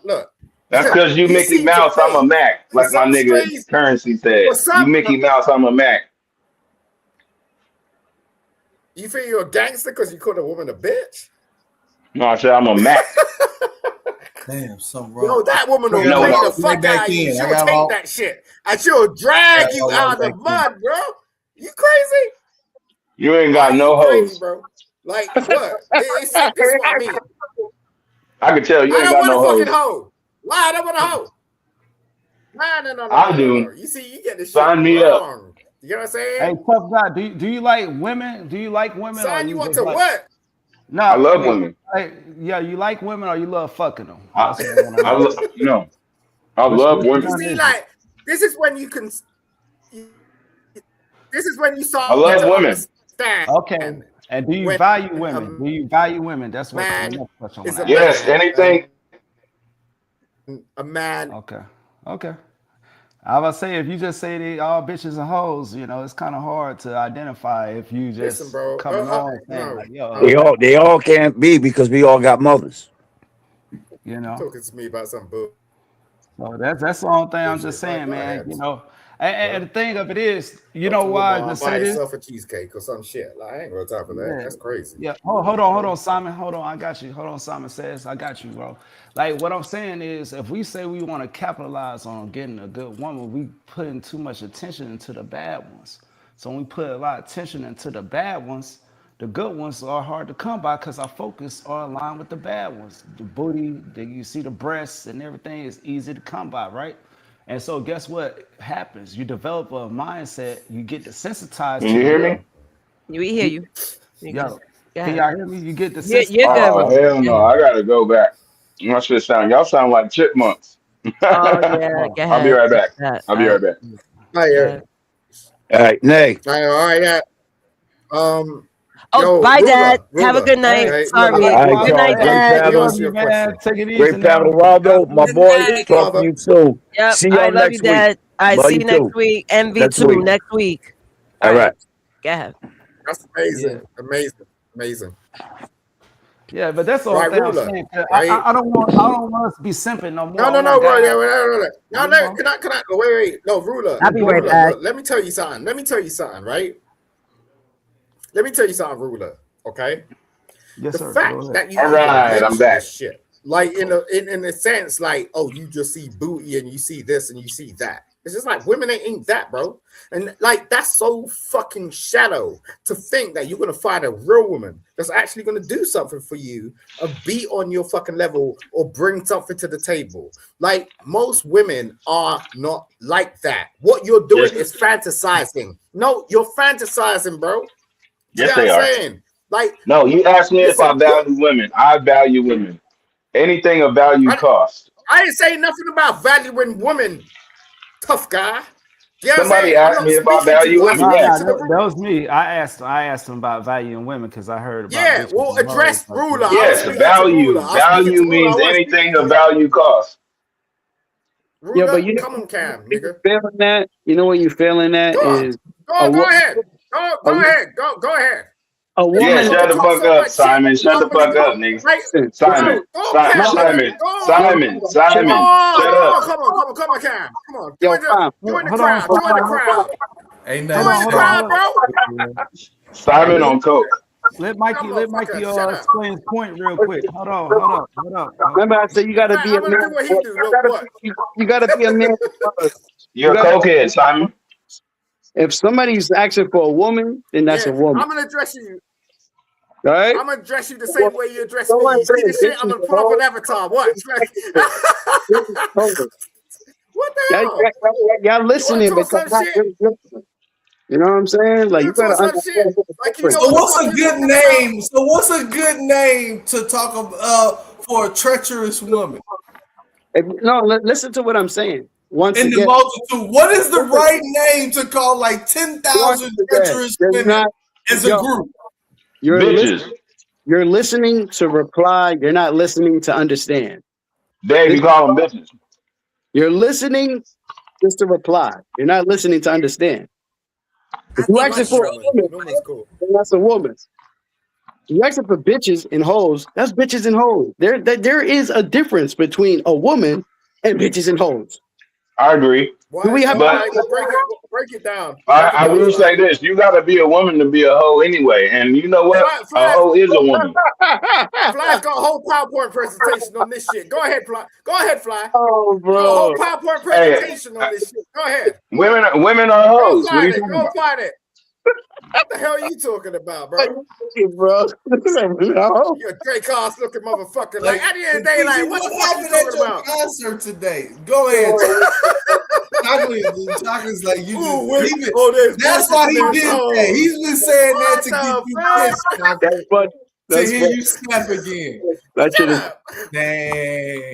Look. That's because you Mickey Mouse, I'm a Mac. Like my nigga Currency said. You Mickey Mouse, I'm a Mac. You think you're a gangster because you called a woman a bitch? No, I said I'm a Mac. Damn, something wrong. Yo, that woman will You know play what? the fuck out of you. She'll take that shit. And she'll drag you out of the mud, bro. You crazy? You ain't got no Crazy, hoes. bro. Like, what? This is what I mean. I can tell you ain't I got don't no want a fucking hoes. hoe. Why I don't want a hoe? No. I do. You see, you get this shit Sign me up. wrong. You know what I'm saying? Hey, tough guy, do you like women? Do you like women? Son, or you want just to like... what? No, I love women. Hey, yeah, you like women or you love fucking them? I love women. You see, like, this is when you can. This is when you saw. I love women. Okay. And do you value women? Do you value women? That's what man the next question I is wanna a Yes, man. anything. A man. Okay. I was say if you just say they all bitches and hoes, you know, it's kind of hard to identify if you just Listen, bro. come along saying No. like, yo, They all can't be because we all got mothers. you know. Talking to me about some bull. So that's the only thing I'm just saying, man. You know, and the thing of it is, you know why I just buy say this? yourself a cheesecake or some shit. Like, I ain't gonna talk for that. Yeah. That's crazy. Yeah. Hold on, Simon. Hold on, I got you. Hold on, Simon says, I got you, bro. Like what I'm saying is, if we say we want to capitalize on getting a good woman, we putting too much attention into the bad ones. So when we put a lot of attention into the bad ones, the good ones are hard to come by because our focus are aligned with the bad ones. The booty, you see the breasts and everything is easy to come by, right? And so guess what happens? You develop a mindset, you get desensitized. Can you hear me? We hear you. Yo, Go can ahead. y'all hear me? You get You're desensitized. good. Oh hell no! I gotta go back. My shit y'all sound like chipmunks. Oh yeah. Go ahead. I'll be right back. I'll be right back. All right, Nay. All right, yeah. Oh, yo, bye, Ruler, Dad. Have a Ruler. good night. Hey, Sorry. look, All right, Good night, Great Dad. battle. Take it easy. Great battle, now. Waldo. My boy, talk to you soon. Yep. See I y'all love you, next Dad. week. I Love see you next too. week. Next MV2 week. next week. All right. Go ahead. That's amazing. Amazing. Yeah, but that's the Right, only thing I'm Ruler. saying. 'Cause Right? I don't want us to be simping no more. No, on bro. guys. Yeah, no, can I? Wait. No, Ruler. I'll be right Ruler, back. look, let me tell you something. Right? Let me tell you something, Ruler. Okay. Yes, The sir. fact Go ahead. that you All right, even I'm back. this shit, like in a sense, like, oh, you just see booty and you see this and you see that. It's just like women ain't that, bro. And like that's so fucking shallow to think that you're gonna find a real woman that's actually gonna do something for you, be on your fucking level, or bring something to the table. Like most women are not like that. What you're doing is fantasizing. No, you're fantasizing, bro. Yes, See they what I'm are. saying? Like, No, you asked me if I listen, value women. I value women. Anything of value costs. I ain't saying nothing about valuing women, tough guy. You know what I'm Somebody saying? I'm asked not me if I speaking to value you. I'm women. speaking Yes. to the room. That was me. I asked him about valuing women because I heard about Yeah, bitches well, and address hoes. ruler. I was Yes, speaking to value. ruler. I was speaking Value to ruler. I means wasn't anything speaking to of you. value costs. Yeah, Ruler, but you know come on, Cam, you nigga. feeling that? You know what you feeling that Go on. is Go ahead. Go ahead. Go ahead. A You Yeah, woman. talk shut the fuck so up, much shit. Simon. Shut the Motherfucker, fuck up, nigga. Like, Simon. go, Cam, nigga. Go on. Simon. Shut up. Come on, Cam. Come on. Yo, Join the Hold crowd. on, Join the crowd. Ain't Join nothing the crowd, bro. Simon on coke. Let Mikey Shut up. explain his point real quick. Hold on. Remember, I said you got to be a I'm gonna man. do what he do. What? You got to be a man. You're a cokehead, Simon. If somebody's asking for a woman, then that's a woman. I'm gonna address you. All right? I'm gonna address you the same way you address me. You see this shit? I'm gonna put up an avatar. Watch. What the hell? Y'all listening, but some not shit? really listening. You know what I'm saying? Like you better understand. So what's a good name? So what's a good name to talk about for a treacherous woman? Listen to what I'm saying. Once In again, the multitude, what is the right name to call like 10,000 treacherous women as a group? You're listening to reply. You're not listening to understand. Dave, you call them bitches. You're listening just to reply. You're not listening to understand. If you asking for a woman, then that's a woman. If you asking for bitches and hoes, that's bitches and hoes. There is a difference between a woman and bitches and hoes. I agree. Do we have break it down? I will say this: you got to be a woman to be a hoe anyway, and you know what? A hoe is a woman. Fly's got a whole PowerPoint presentation on this shit. Go ahead, Fly. Oh, bro. A whole PowerPoint presentation on this shit. Go ahead. Women are hoes. What are you talking about? Find it. What the hell are you talking about, bro? Bro, You're a Drake Carl's looking motherfucker. Like at the end of the day, like what the fuck you talking about? Concert today. Go ahead. Chocolate's like you just. That's why he did that. He's been saying that to get you pissed. To hear you snap again. Dang.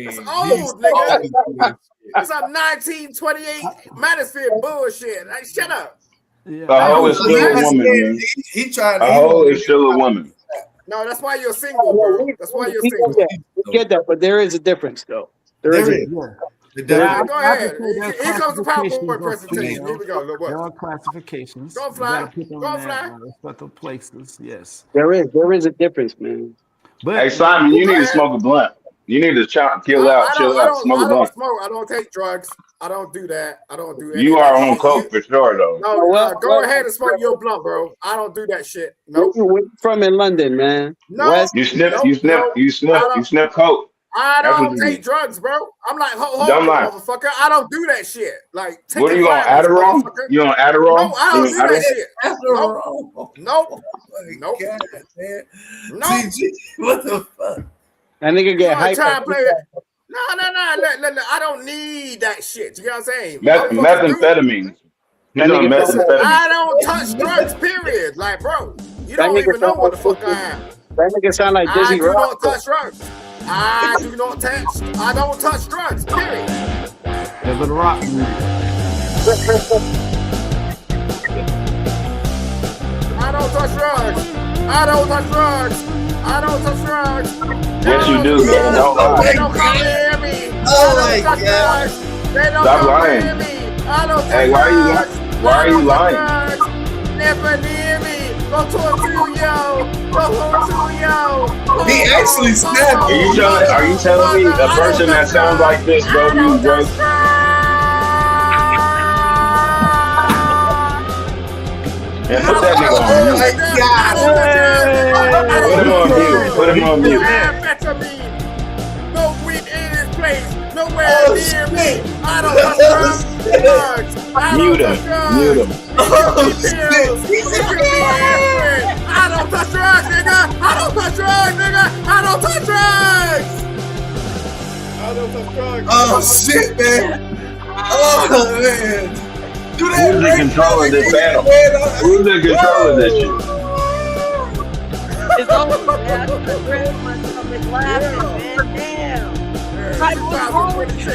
It's old, nigga. It's some 1928 Manosphere bullshit. Like, shut up. A hoe is still a woman, man. He tried. A hoe is still a woman. No, that's why you're single, bro. That's why you're single. We get that, but there is a difference, though. There is. Go ahead. Here comes the PowerPoint presentation. Here we go. There are classifications. Go Fly. Go Fly. Respectable places. Yes. There is a difference, man. But hey, Simon, you need to smoke a blunt. You need to chill out, chill out, smoke a blunt. I don't take drugs. I don't do that. I don't do You are on coke for sure, though. No, go ahead and smoke your blunt, bro. I don't do that shit. No. Where you from in London, man? No. West? You sniff coke. I don't take drugs, bro. I'm like, hold on, motherfucker. I don't do that shit. Like, what are you on, Adderall? You on Adderall? No, I don't do that shit. Nope. Nope. Nope. What the fuck? That nigga get hyped. No. I don't need that shit. You know what I'm saying? Methamphetamine. I don't touch drugs, period. Like, bro, you don't even know what the fuck I am. That nigga sound like Dizzy I do Rock. not touch drugs. I don't touch drugs, period. Little rock. I don't touch drugs. I don't touch drugs. I don't touch drugs. Yes, you do. They don't come near me. Oh my God. They don't Stop come lying. near me. I don't touch Hey, why are you lying? Never near me. Go talk to yo. He actually snapped. Are you telling me a person that sounds like this don't use drugs? And put that nigga on mute. Put him on mute. No weed in his place. Nowhere near me. I don't touch drugs. Mute him. I don't touch drugs, nigga. I don't touch drugs. Oh shit, man. Oh man. Who's in control of this panel? Who's in control of this shit? It's over, man. I just grabbed my stomach laughing, man. Damn. Like, what's wrong with you?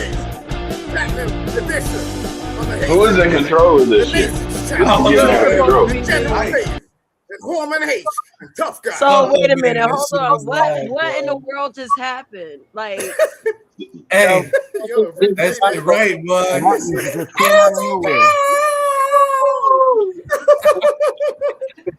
Who is in control of this shit? This is getting out of control. Hormone H, tough guy. So wait a minute, hold on. What in the world just happened? Like, Hey, that's right, bud.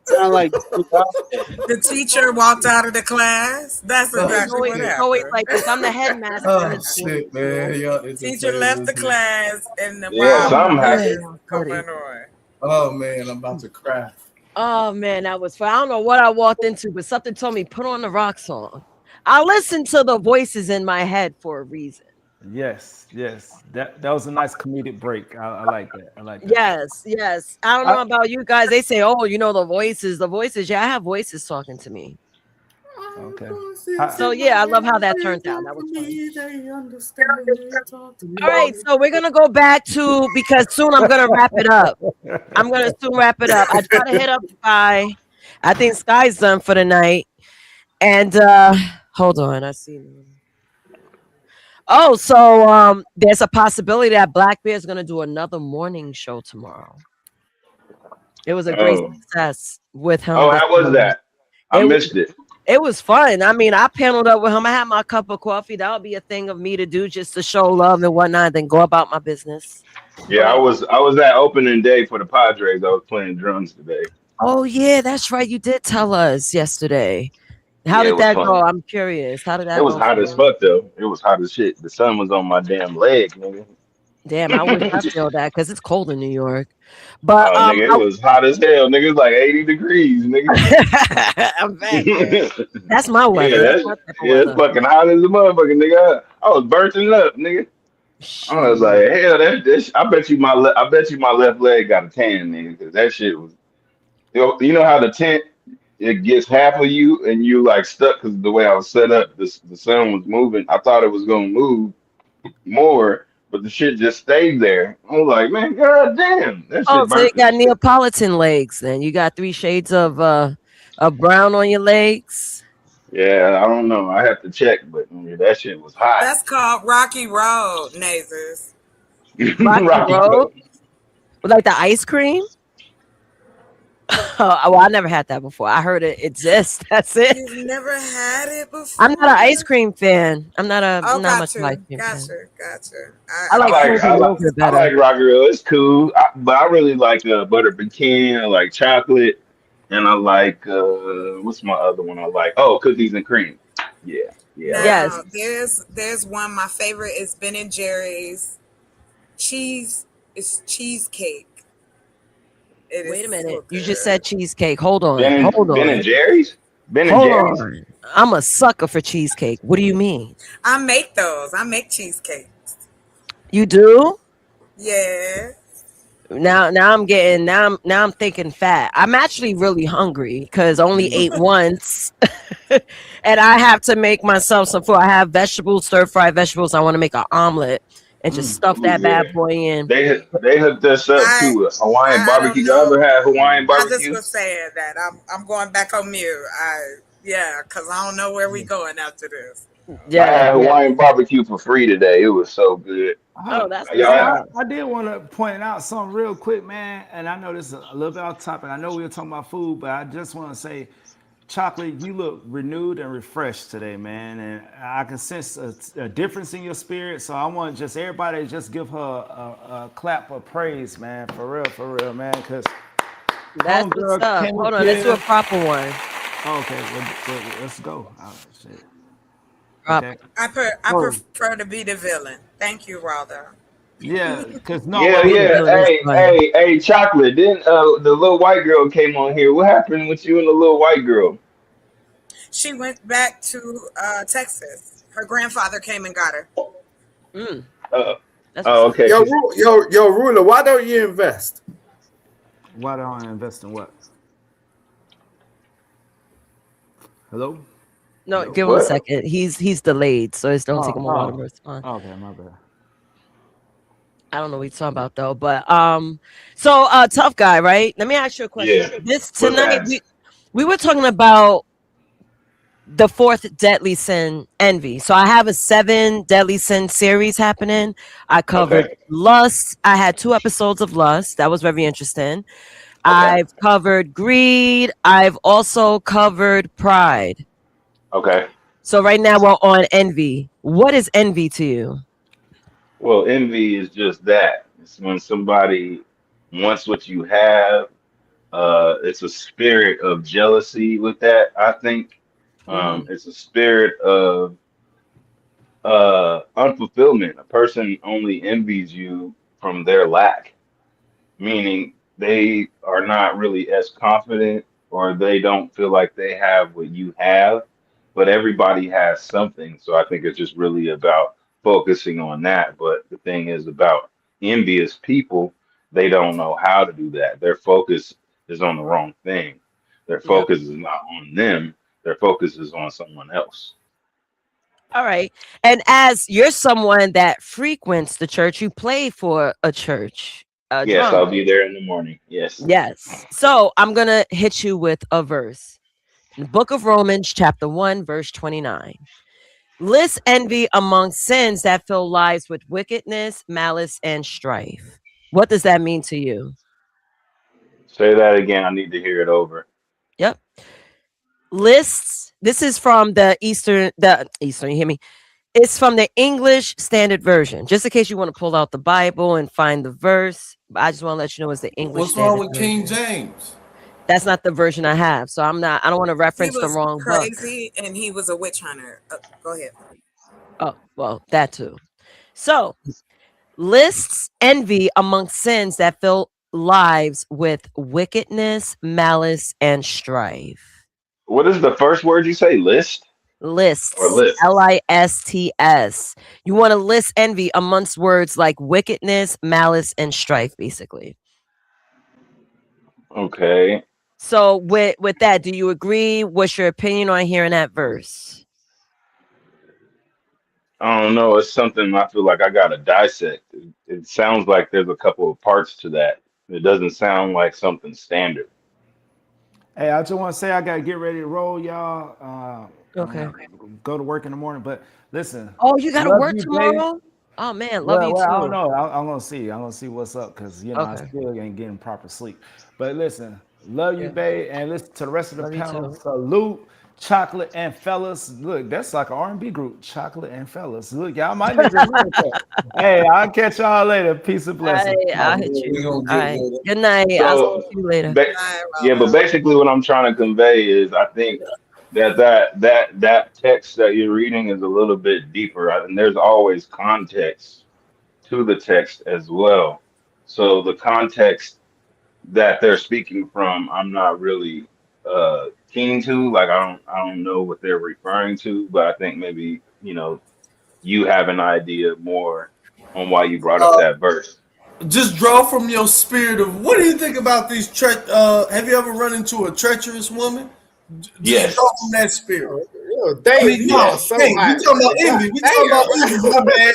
Sound like The teacher walked out of the class. That's exactly what happened. so wait, like this. I'm the headmaster. Oh shit, man. Teacher left the class and the something happened. coming on. Oh man, I'm about to cry. Oh man, that was fun. I don't know what I walked into, but something told me put on the rock song. I listened to the voices in my head for a reason. Yes. That was a nice comedic break. I like that. I like that. Yes. I don't know about you guys. They say, oh, you know, the voices. Yeah, I have voices talking to me. Okay. So yeah, I love how that turned out. That was fun. All right, so we're gonna go back to, because soon I'm gonna wrap it up. I'm gonna soon wrap it up. I try to hit up Sky. I think Sky's done for the night. And hold on, I see. Oh, so there's a possibility that Black Bear is gonna do another morning show tomorrow. It was a great success with him. Oh, how was that? I missed it. It was fun. I mean, I paneled up with him. I had my cup of coffee. That would be a thing of me to do, just to show love and whatnot, then go about my business. Yeah, I was at opening day for the Padres. I was playing drums today. Oh yeah, that's right. You did tell us yesterday. How did that go? I'm curious. How did that go? It was hot as fuck though. It was hot as shit. The sun was on my damn leg, nigga. Damn, I wish I feel that because it's cold in New York. But nigga, it was hot as hell, nigga. It was like 80 degrees, nigga. I'm back. That's my weather. It's fucking hot as a motherfucker, nigga. I was burning up, nigga. I was like, hell, I bet you my left leg got a tan, nigga, because that shit was. You know how the tent, it gets half of you and you like stuck because the way I was set up, the sun was moving. I thought it was gonna move more, but the shit just stayed there. I was like, man, god damn. That shit so you got Neapolitan legs then. You got 3 shades of brown on your legs. Yeah, I don't know. I have to check, but that shit was hot. That's called Rocky Road, Nazers. Rocky Road? Like the ice cream? Oh, well, I never had that before. I heard it exists. That's it. You've never had it before? I'm not an ice cream fan. I'm not much of an ice cream fan. Gotcha. I like Rocky Road. It's cool, but I really like butter pecan. I like chocolate, and I like what's my other one? I like cookies and cream. Yeah. Now, there's one. My favorite is Ben and Jerry's cheesecake. Wait a minute. You just said cheesecake. Hold on. Ben and Jerry's? On. I'm a sucker for cheesecake. What do you mean? I make those. I make cheesecakes. You do? Yeah. Now I'm thinking fat. I'm actually really hungry because I only ate once. And I have to make myself some food. I have vegetables, stir-fried vegetables. I want to make an omelet. And just stuff that bad boy in. They hooked us up to Hawaiian barbecue. You ever had Hawaiian barbecue? I just was saying that I'm going back on mute. Because I don't know where we going after this. Yeah, I had Hawaiian barbecue for free today. It was so good. Oh, that's I did want to point out something real quick, man. And I know this is a little bit off topic. I know we were talking about food, but I just want to say, Chocolate, you look renewed and refreshed today, man, and I can sense a difference in your spirit. So I want just everybody to just give her a clap of praise, man, for real, man, because that's what's up. Hold on, let's do a proper one. Okay, let's go. Oh, shit. Okay. I prefer to be the villain. Thank you, Raldo. Yeah, because Hey, Chocolate. Then the little white girl came on here. What happened with you and the little white girl? She went back to Texas. Her grandfather came and got her. Okay. Yo, Ruler, why don't you invest? Why don't I invest in what? Hello? No, give him a second. He's delayed, so it's don't take him a while to respond. Okay, my bad. I don't know what you're talking about though, but so tough guy, right? Let me ask you a question. Yeah. This tonight we were talking about the 4th deadly sin, envy. So I have a 7 deadly sin series happening. I covered lust. I had 2 episodes of lust. That was very interesting. I've covered greed. I've also covered pride. Okay. So right now we're on envy. What is envy to you? Well, envy is just that. It's when somebody wants what you have. It's a spirit of jealousy with that, I think. It's a spirit of unfulfillment. A person only envies you from their lack, meaning they are not really as confident or they don't feel like they have what you have, but everybody has something. So I think it's just really about focusing on that. But the thing is about envious people, they don't know how to do that. Their focus is on the wrong thing. Their focus is not on them. Their focus is on someone else. All right. And as you're someone that frequents the church, you play for a church. Yes, drama. I'll be there in the morning. Yes. Yes. So I'm going to hit you with a verse. In the book of Romans, chapter 1, verse 29. List envy among sins that fill lives with wickedness, malice, and strife. What does that mean to you? Say that again. I need to hear it over. Yep. Lists. This is from the Eastern, you hear me? It's from the English Standard Version. Just in case you want to pull out the Bible and find the verse, I just want to let you know it's the English. What's Standard wrong with Version. King James? That's not the version I have, so I don't want to reference He the was wrong book. crazy, and he was a witch hunter. Go ahead. Oh, well, that too. So, lists envy among sins that fill lives with wickedness, malice, and strife. What is the first word you say? List? Lists. Or list? Lists. You want to list envy amongst words like wickedness, malice, and strife, basically. Okay. So with that, do you agree? What's your opinion on hearing that verse? I don't know. It's something I feel like I gotta dissect. It sounds like there's a couple of parts to that. It doesn't sound like something standard. Hey, I just want to say I gotta get ready to roll, y'all. Okay. Go to work in the morning, but listen. Oh, you got to love work you, tomorrow? babe. Oh man, love you too. I don't know. I'm gonna see. I'm gonna see what's up because I Okay. still ain't getting proper sleep. But listen, love you, babe, and listen to the rest of the Love you panel. too. Salute, Chocolate and Fellas. Look, that's like an R&B group. Chocolate and Fellas. Look, y'all might need to remember that. Hey, I'll catch y'all later. Peace and blessings. I'll hit you. All right. Good night. I'll So, see you later. but basically, what I'm trying to convey is, I think that text that you're reading is a little bit deeper, and there's always context to the text as well. So the context that they're speaking from, I'm not really keen to. Like, I don't know what they're referring to, but I think maybe you have an idea more on why you brought up that verse. Just draw from your spirit of what do you think about these have you ever run into a treacherous woman? Just Yes. draw from that spirit. Dave, I mean, you are so we hot. talking about envy. We talking about envy. My bad.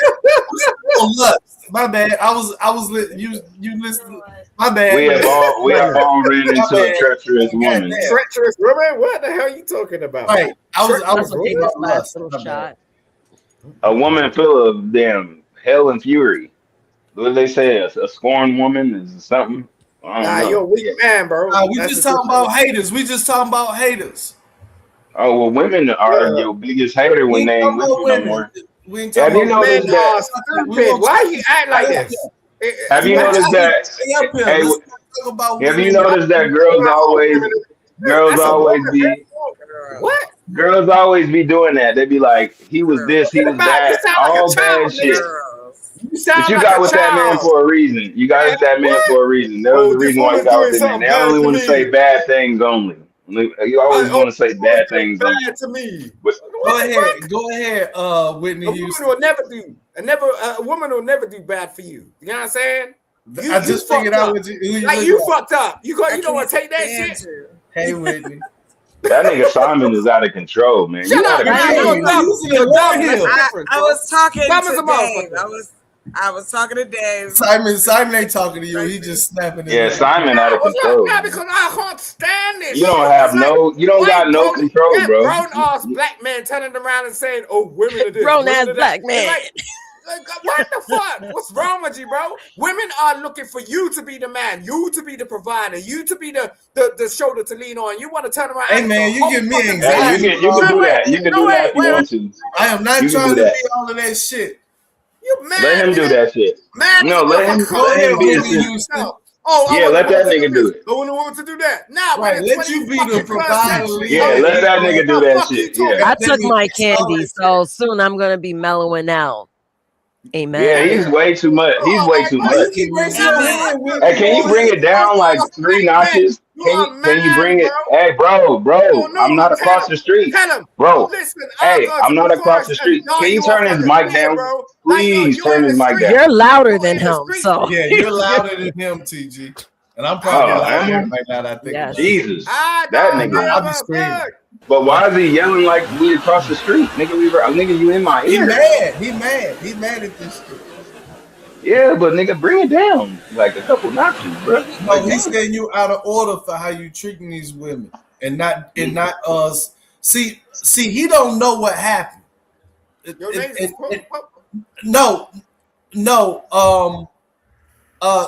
Oh, lust. My bad. I was you listened. My bad. We have all ran into a treacherous woman. Treacherous woman? What the hell are you talking about? Right. I was That's what thinking they about last lust. little My bad. shot. A woman full of damn hell and fury. What do they say? A scorned woman is something? I don't know. You're a weak man, bro. We That's just the talking about haters. We just talking about haters. Oh, well, women are your biggest hater when they ain't with you no more. We ain't Have talking you about noticed Men are that? stupid. Why you act like this? Have you noticed that? Hey, have you noticed that girls always be What? girls always be doing that? They be like, he was this, he was that, all bad shit. But you got with that man for a reason. You got with that man for a reason. There was a reason why you got with that man. They only want to say bad things only. You always want to say bad things only. Bad to me. Go ahead, Whitney A Houston. woman will never do bad for you. You know what I'm saying? I just figured out what you like you fucked up. You don't want to take that shit. Hey, Whitney. That nigga Simon is out of control, man. Shut You up, out of man. control. You're using your dumb hill. I was talking Dumb as a to Dave. motherfucker. I was talking to Dave. Simon ain't talking to you. He just snapping. Yeah, Simon out of control. Because I can't stand this. You don't have no. You don't got no control, bro. Grown ass black man turning around and saying, "Oh, women are this." Grown ass black man. What the fuck? What's wrong with you, bro? Women are looking for you to be the man, you to be the provider, you to be the shoulder to lean on. You want to turn around. Hey man, you give me anxiety. Yeah, you can do that. You can do that if you want to. I am not trying to be all of that shit. You mad? Let him do that shit. Man, no, let him be his. Yeah, let that nigga do it. I wouldn't want to do that. Now, right, let you be the provider. Yeah, let that nigga do that shit. Yeah. I took my candy, so soon I'm gonna be mellowing out. Amen. Yeah, he's way too much. He's way too much. Hey, can you bring it down like 3 notches? Can you bring it? Hey, bro, I'm not across the street. Bro, hey, I'm not across the street. Can you turn his mic down? Please turn his mic down. You're louder than him, so. Yeah, you're louder than him, TG. And I'm probably louder right now. I think. Jesus, that nigga. I'll be screaming. But why is he yelling like we across the street? Nigga, you in my ear. He mad at this shit. Yeah, but nigga, bring it down like a couple notches, bro. No, he's saying you out of order for how you treating these women, and not us. See, he don't know what happened. No.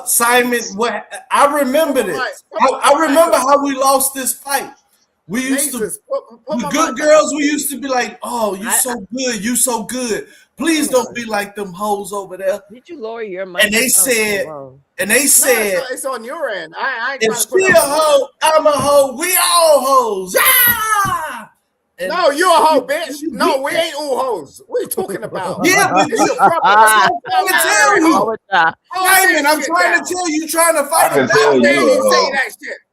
Simon, what I remember this. I remember how we lost this fight. We used to, the good girls, we used to be like, oh, you so good. Please don't be like them hoes over there. Did you lower your mic? And they said, it's on your end. I ain't if she a hoe, I'm a hoe. We all hoes. Ah! No, you a hoe, bitch. No, we ain't all hoes. What are you talking about? Yeah, but you're I'm trying to tell you. Simon, I'm trying to tell you, trying to fight I can tell you a hoe.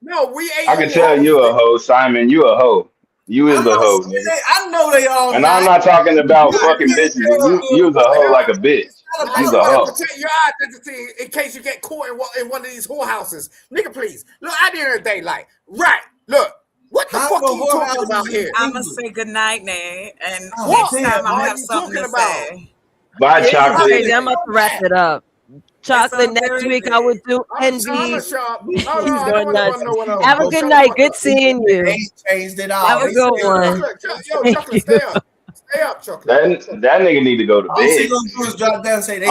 No, we ain't. I can tell you a hoe, Simon. You a hoe. You is a hoe. I know they all. And I'm not talking about fucking bitches. You was a hoe like a bitch. You's a hoe. Protect your identity in case you get caught in one of these whorehouses. Nigga, please. Look, at the end of the day, like, right, look. What the fuck are you talking about here? I'm gonna say good night, Nate, and next time I'm gonna have something to say. Bye, Chocolate. I'm about to wrap it up. Chocolate, next week I would do Envy. He's going nuts. Have a good night. Good seeing you. Changed it all. Have a good one. Yo, Chocolate, stay up. Stay up, Chocolate. That nigga need to go to All he bed. gonna do is drop down and say they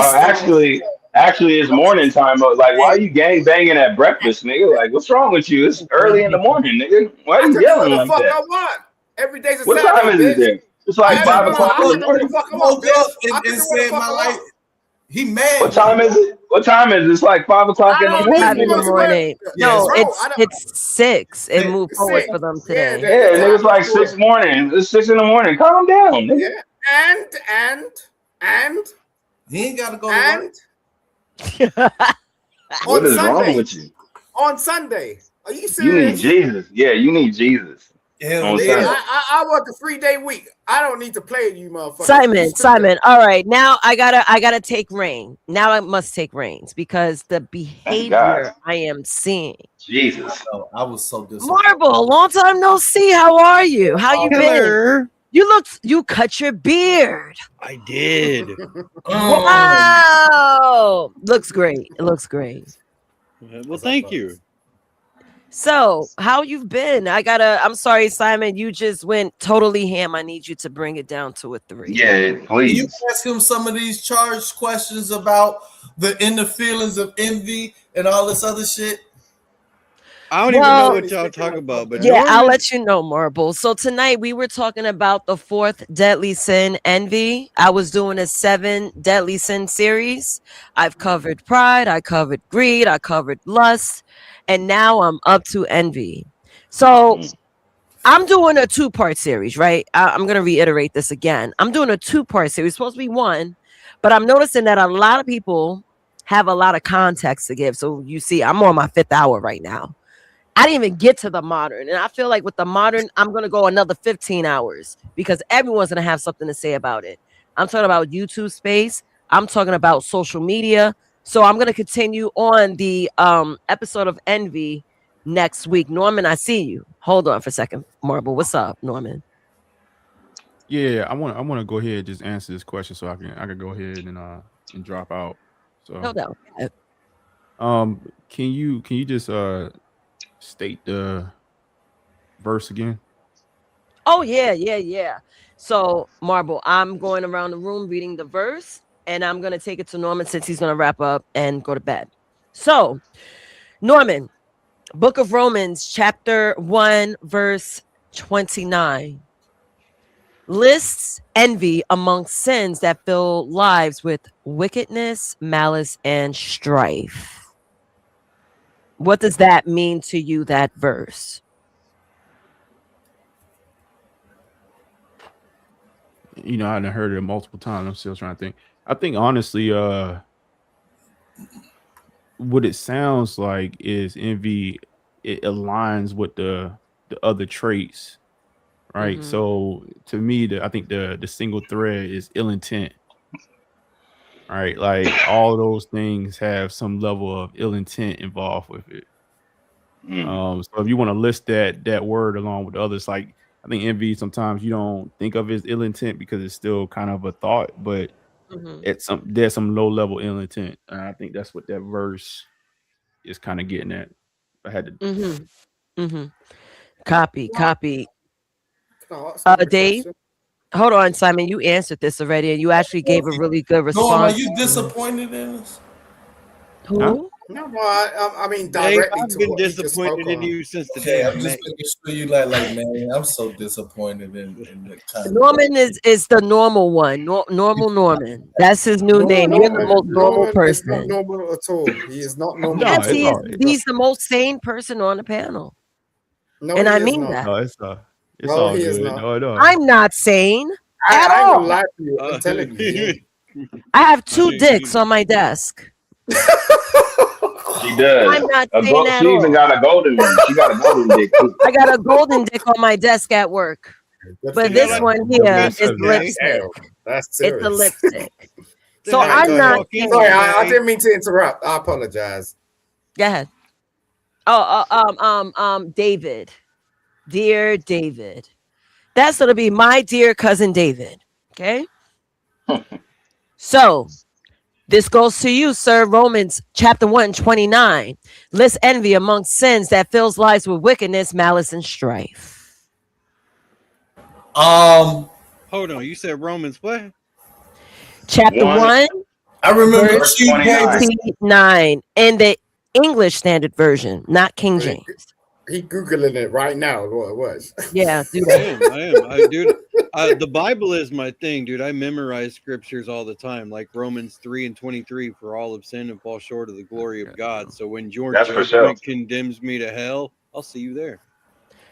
Actually, it's morning time. Like, why are you gang banging at breakfast, nigga? Like, what's wrong with you? It's early in the morning, nigga. Why are you yelling like fuck I that? want. Every day's a What Saturday, time is it there? It's like 5 o'clock in the morning. woke up and said my life. He mad. What time is it? What time is it? It's like 5 o'clock in the morning. 5 in the morning. No, it's 6. It moved forward for them today. Yeah, nigga's like 6 morning. It's 6 in the morning. Calm down, nigga. And he ain't gotta go to work. What is wrong with you? On Sunday. Are you You serious? need Jesus. Yeah, you need Jesus. On Sunday. I work a 3-day week. I don't need to play you, motherfucker. Simon. All right, now I gotta take reign. Now I must take reins because the behavior I am seeing. Jesus. I was so disappointed. Marble, long time no see. How are you? How you been? You cut your beard. I did. Wow. Looks great. It looks great. Well, thank you. So, how you've been? I'm sorry, Simon, you just went totally ham. I need you to bring it down to a 3. Yeah, please. Can you ask him some of these charged questions about the inner feelings of envy and all this other shit? I don't even know what y'all talking about, but yeah, I'll let you know, Marble. So tonight we were talking about the 4th deadly sin, envy. I was doing a 7 deadly sin series. I've covered pride, I covered greed, I covered lust, and now I'm up to envy. So I'm doing a 2-part series, right? I'm going to reiterate this again. I'm doing a 2-part series. It's supposed to be 1, but I'm noticing that a lot of people have a lot of context to give. So you see, I'm on my 5th hour right now. I didn't even get to the modern. And I feel like with the modern, I'm going to go another 15 hours because everyone's going to have something to say about it. I'm talking about YouTube space. I'm talking about social media. So I'm going to continue on the episode of Envy next week. Norman, I see you. Hold on for a second. Marble, what's up, Norman? Yeah, I want to go ahead and just answer this question so I can go ahead and drop out. So No doubt. can you just state the verse again? Oh yeah. So Marble, I'm going around the room reading the verse, and I'm gonna take it to Norman since he's gonna wrap up and go to bed. So, Norman, Book of Romans, chapter 1, verse 29. Lists envy among sins that fill lives with wickedness, malice, and strife. What does that mean to you, that verse? You know, I done heard it multiple times. I'm still trying to think. I think honestly, what it sounds like is envy. It aligns with the other traits, right? So to me, I think the single thread is ill intent, right? Like all those things have some level of ill intent involved with it. So if you want to list that word along with others, like I think envy sometimes you don't think of it as ill intent because it's still kind of a thought, but there's some low level ill intent. And I think that's what that verse is kind of getting at. I had to Copy. Dave, hold on, Simon. You answered this already, and you actually gave a really good response. Norm, are you disappointed in us? Who? Huh? No, I mean Dave, directly I've to been what he just disappointed spoke in on. you since the Okay, day I I'm just met making sure you like man, I'm so disappointed in the content. Norman is the normal one. Normal Norman. That's his new name. You're the most normal Norman is not person. normal at all. He is not normal. No, Yes, it's all right. he's the most sane person on the panel. No, And he I is mean not. that. No, it's No, all he is good. not. No. I'm not sane at I ain't all. gonna lie to you. I'm telling you. I have 2 dicks on my desk. She does. I'm not sane at She even all. got a golden one. She got a golden dick too. I got a golden dick on my desk at work. But this one here is lipstick. That's It's serious. a lipstick. So All right, I'm go not ahead. sane. Sorry, I didn't mean to interrupt. I apologize. Go ahead. David. Dear David. That's gonna be my dear cousin David. Okay. So this goes to you, sir. Romans chapter 1, 29. List envy among sins that fills lives with wickedness, malice, and strife. Hold on, you said Romans what? Chapter 1, I remember verse Chief Davis. 29 in the English Standard Version, not King James. He Googling it right now. What it was. Yeah, do I that. am. Dude, the Bible is my thing, dude. I memorize scriptures all the time, like Romans 3 and 23, for all of sin and fall short of the glory of God. So when your That's for judgment sure. condemns me to hell, I'll see you there.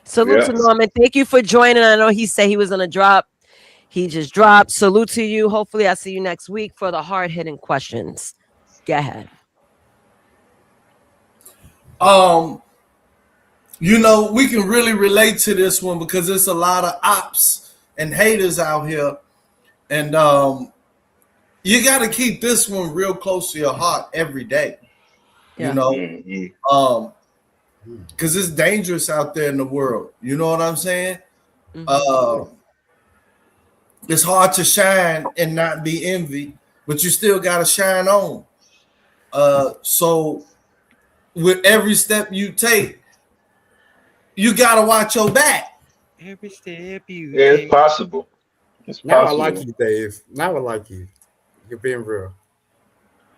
Salute to Norman. Thank you for joining. I know he said he was gonna drop. He just dropped. Salute to you. Hopefully, I'll see you next week for the hard-hitting questions. Go ahead. You know, we can really relate to this one because there's a lot of ops and haters out here. And you got to keep this one real close to your heart every day. Yeah. You know, because it's dangerous out there in the world. You know what I'm saying? It's hard to shine and not be envy, but you still got to shine on. So with every step you take, you got to watch your back. Every step you Yeah, it's possible. It's Now possible. I like you, Dave. Now I like you. You're being real.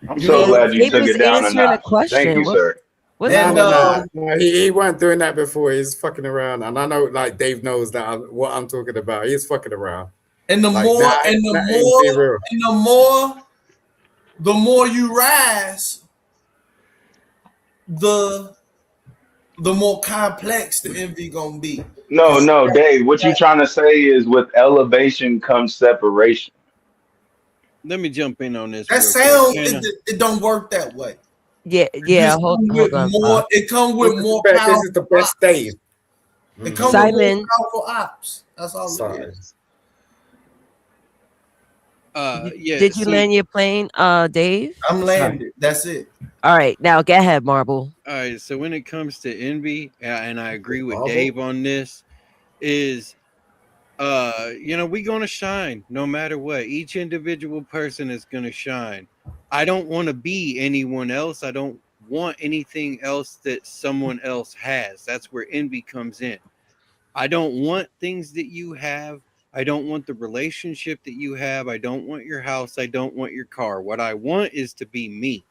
I'm so glad you Dave took was it down a answering a notch. question. Thank you, What- sir. What's And going on? He weren't doing that before. He's fucking around, and I know, like Dave knows that what I'm talking about. He's fucking around. And the Like, more, that- and that ain't being real. the more you rise, the more complex the envy gonna be. No, Dave. What you trying to say is with elevation comes separation. Let me jump in on this. That real sound quick. Can I- it don't work that way. Yeah. This Hold come with on. more. It comes with more This powerful. is the best Dave. It comes with Simon. more powerful ops. That's all Sorry. it is. yeah. Did you so- land your plane, Dave? I'm landed. That's it. All right. Now go ahead, Marble. All right, so when it comes to envy, and I agree with Marvel? Dave on this, is we're gonna shine no matter what. Each individual person is gonna shine. I don't want to be anyone else. I don't want anything else that someone else has. That's where envy comes in. I don't want things that you have. I don't want the relationship that you have. I don't want your house. I don't want your car. What I want is to be me.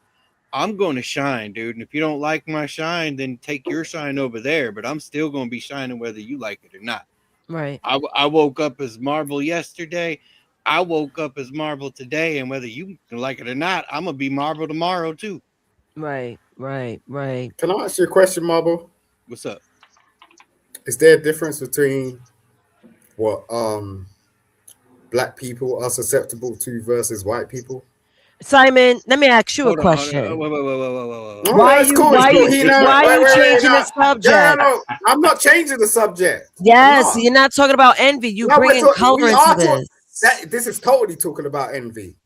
I'm going to shine, dude. And if you don't like my shine, then take your shine over there. But I'm still going to be shining whether you like it or not. Right. I woke up as Marvel yesterday. I woke up as Marvel today. And whether you like it or not, I'm going to be Marvel tomorrow too. Right. Can I ask you a question, Marble? What's up? Is there a difference between what black people are susceptible to versus white people? Simon, let me ask you a question. Why are you changing the subject? No, I'm not changing the subject. Yes, you're not talking about envy. You bringing color into this. This is totally talking about envy.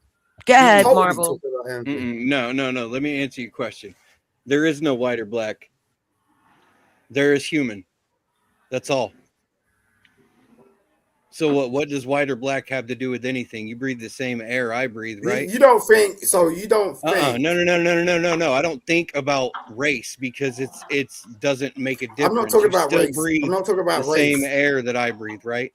Go ahead, Totally Marvel. talking about envy. No. Let me answer your question. There is no white or black. There is human. That's all. So what does white or black have to do with anything? You breathe the same air I breathe, right? You don't think so? You don't think? No. I don't think about race because it's doesn't make a difference. I'm not talking You about still race. breathe I'm not talking about the race. same air that I breathe, right?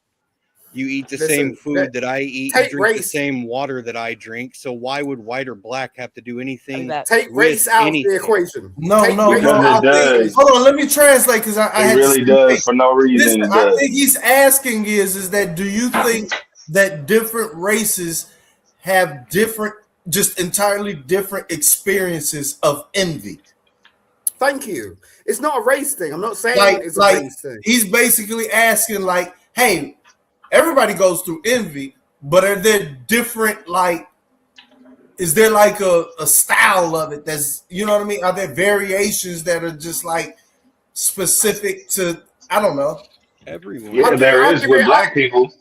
You eat the Listen, same food that I eat. You take drink the race. same water that I drink. So why would white or black have to do anything? Take race out of the equation. No, Take no, race no. out I of the think, equation. hold on, let me translate because I It had really does for no reason. Listen, It I does. think he's asking is that do you think that different races have different, just entirely different experiences of envy? Thank you. It's not a race thing. I'm not saying it's a Like race thing. he's basically asking, like, hey, everybody goes through envy, but are there different, like, is there like a style of it that's, you know what I mean? Are there variations that are just like specific to, I don't know. Everyone. Yeah, there is with black people.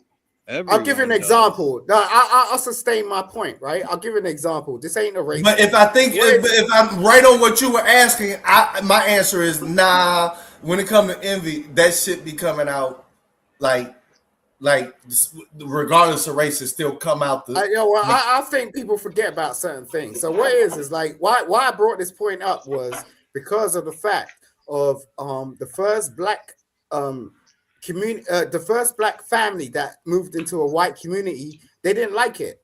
I'll give you an example. No, I'll sustain my point, right? I'll give you an example. This ain't a race. But if I think if I'm right on what you were asking, my answer is nah. When it comes to envy, that shit be coming out like regardless of race, it still come out. I think people forget about certain things. So what is like why I brought this point up was because of the fact of the first black community, the first black family that moved into a white community. They didn't like it,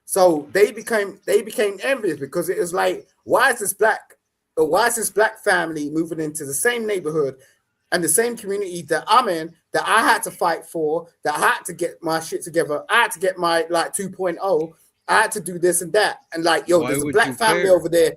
so they became envious because it was like, why is this black family moving into the same neighborhood and the same community that I'm in, that I had to fight for, that I had to get my shit together, I had to get my like 2.0, I had to do this and that, and like, yo, there's a black family over there.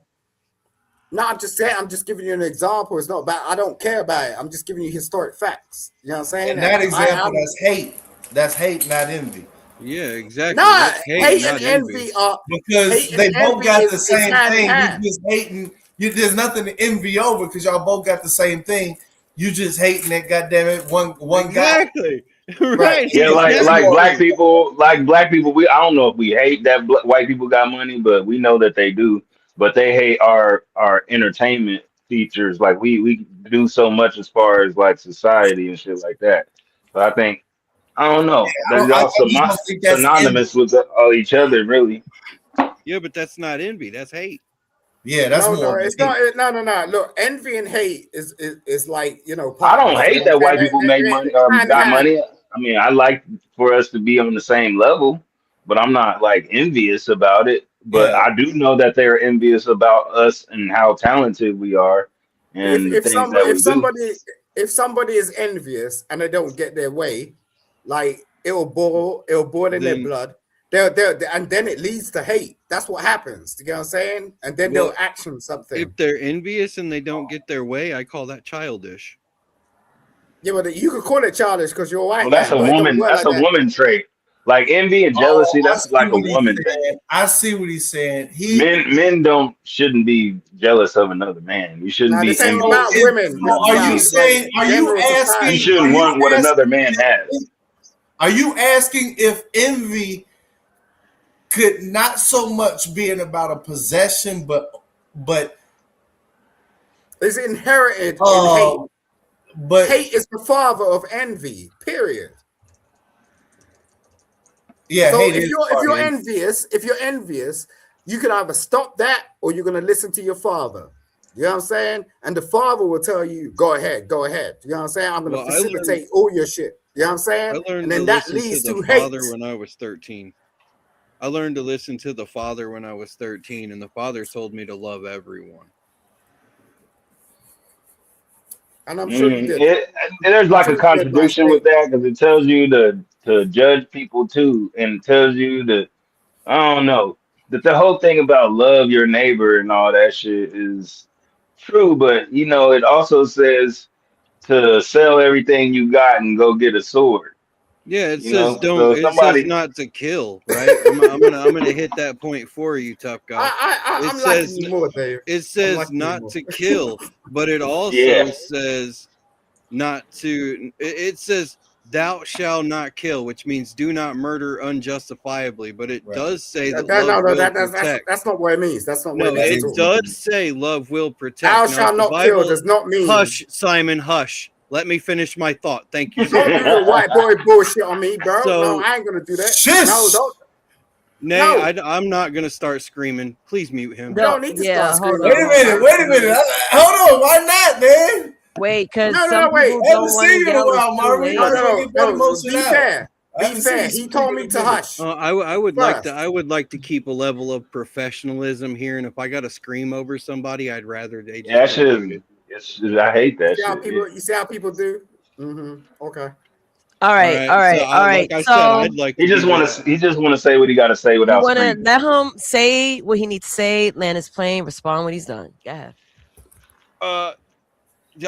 No, I'm just saying, I'm just giving you an example. It's not about, I don't care about it. I'm just giving you historic facts. You know what I'm saying? And that example, that's hate. That's hate, not envy. Yeah, exactly. Nah, That's hate not and envy are because hate they and both envy got is the same hand in thing. hand. You just hating. There's nothing to envy over because y'all both got the same thing. You just hating that goddamn it one guy. Exactly. Right. Yeah, like black people, we I don't know if we hate that white people got money, but we know that they do. But they hate our entertainment features. Like we do so much as far as like society and shit like that. So I think I don't know. They're all synonymous with each other, really. Yeah, but that's not envy. That's hate. Yeah, that's no, it's not. No. Look, envy and hate is like, you know. I don't hate that white people make money or got money. I mean, I like for us to be on the same level, but I'm not like envious about it. But I do know that they're envious about us and how talented we are, and If the things that we do. if somebody is envious and they don't get their way, like it'll boil in their blood. And then it leads to hate. That's what happens. You know what I'm saying? And then they'll action something. If they're envious and they don't get their way, I call that childish. Yeah, but you could call it childish because you're white. Well, that's a woman. That's a woman trait. Like envy and jealousy. That's like a woman thing. I see what he's saying. Men shouldn't be jealous of another man. You shouldn't be this ain't envious. about women. Are you saying? Are you asking? You shouldn't want what another man has. Are you asking if envy could not so much being about a possession, but it's inherited in hate. But hate is the father of envy. Period. Yeah. So hate if is you're part of it. envious, you can either stop that or you're going to listen to your father. You know what I'm saying? And the father will tell you, go ahead, go ahead. You know what I'm saying? I'm going to facilitate all your shit. You know what I'm saying? I learned And then to that listen leads to to the hate. father when I was 13. I learned to listen to the father when I was 13, and the father told me to love everyone. And I'm sure you did. There's like a I'm sure you did, contradiction with that because it tells you to judge people too, and it tells you to, I don't know, that the whole thing about love your neighbor and all that shit is true, but you know, it also says to sell everything you got and go get a sword. Yeah, it You says know, don't. so It says not to kill, right? I'm gonna hit that point for you, tough guy. I'm liking you more, Dave. It says liking you not more. to kill, but it also Yeah. says not to. It says thou shalt not kill, which means do not murder unjustifiably. But it does say that love will protect. That's not what it means. That's not what No, it means it at all. does say love will protect. Thou Now, shalt the not kill Bible does not mean. Hush, Simon, hush. Let me finish my thought. Thank you. Don't do the white boy bullshit on me, bro. So- no, I ain't gonna do that. Shush. No, don't. Nay, No. I'm not gonna start screaming. Please mute him. You don't need to start screaming. Wait a minute. Hold on. Why not, man? Wait, because No, some wait. people I haven't don't want seen you to in a yell. while, It's too Marvin. late. You might as well get that emotion Be out. fair. I Be haven't seen fair. you He speak told in me a to minute. hush. I would like to. First. I would like to keep a level of professionalism here, and if I got to scream over somebody, I'd rather they just. Yeah, that get shit muted. I hate that You see how shit. people? You see how people do? Mm-hmm. Okay. All right, all right, all right. Like I So said, I'd like. He just want to say what he got to say you without want to screaming. let him say what he needs to say, land his plane, respond when he's done. Go ahead.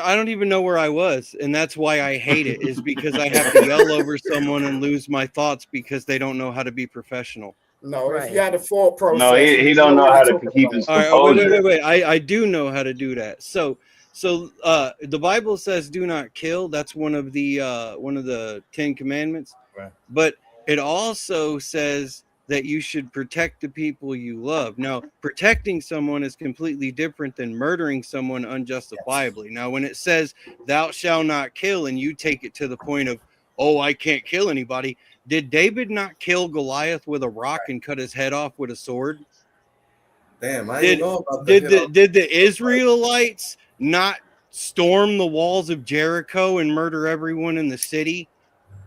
I don't even know where I was, and that's why I hate it. Is because I have to yell over someone and lose my thoughts because they don't know how to be professional. No, Right. if you had a thought process, No, he you don't know what how you're to talking keep about. his All right, composure. wait. I do know how to do that. So the Bible says do not kill. That's one of the 10 commandments. Right. But it also says that you should protect the people you love. Now, protecting someone is completely different than murdering someone unjustifiably. Now, when it says thou shalt not kill, and you take it to the point of, oh, I can't kill anybody. Did David not kill Goliath with a rock and cut his head off with a sword? Damn, I Did, didn't know about that. did the Israelites not storm the walls of Jericho and murder everyone in the city?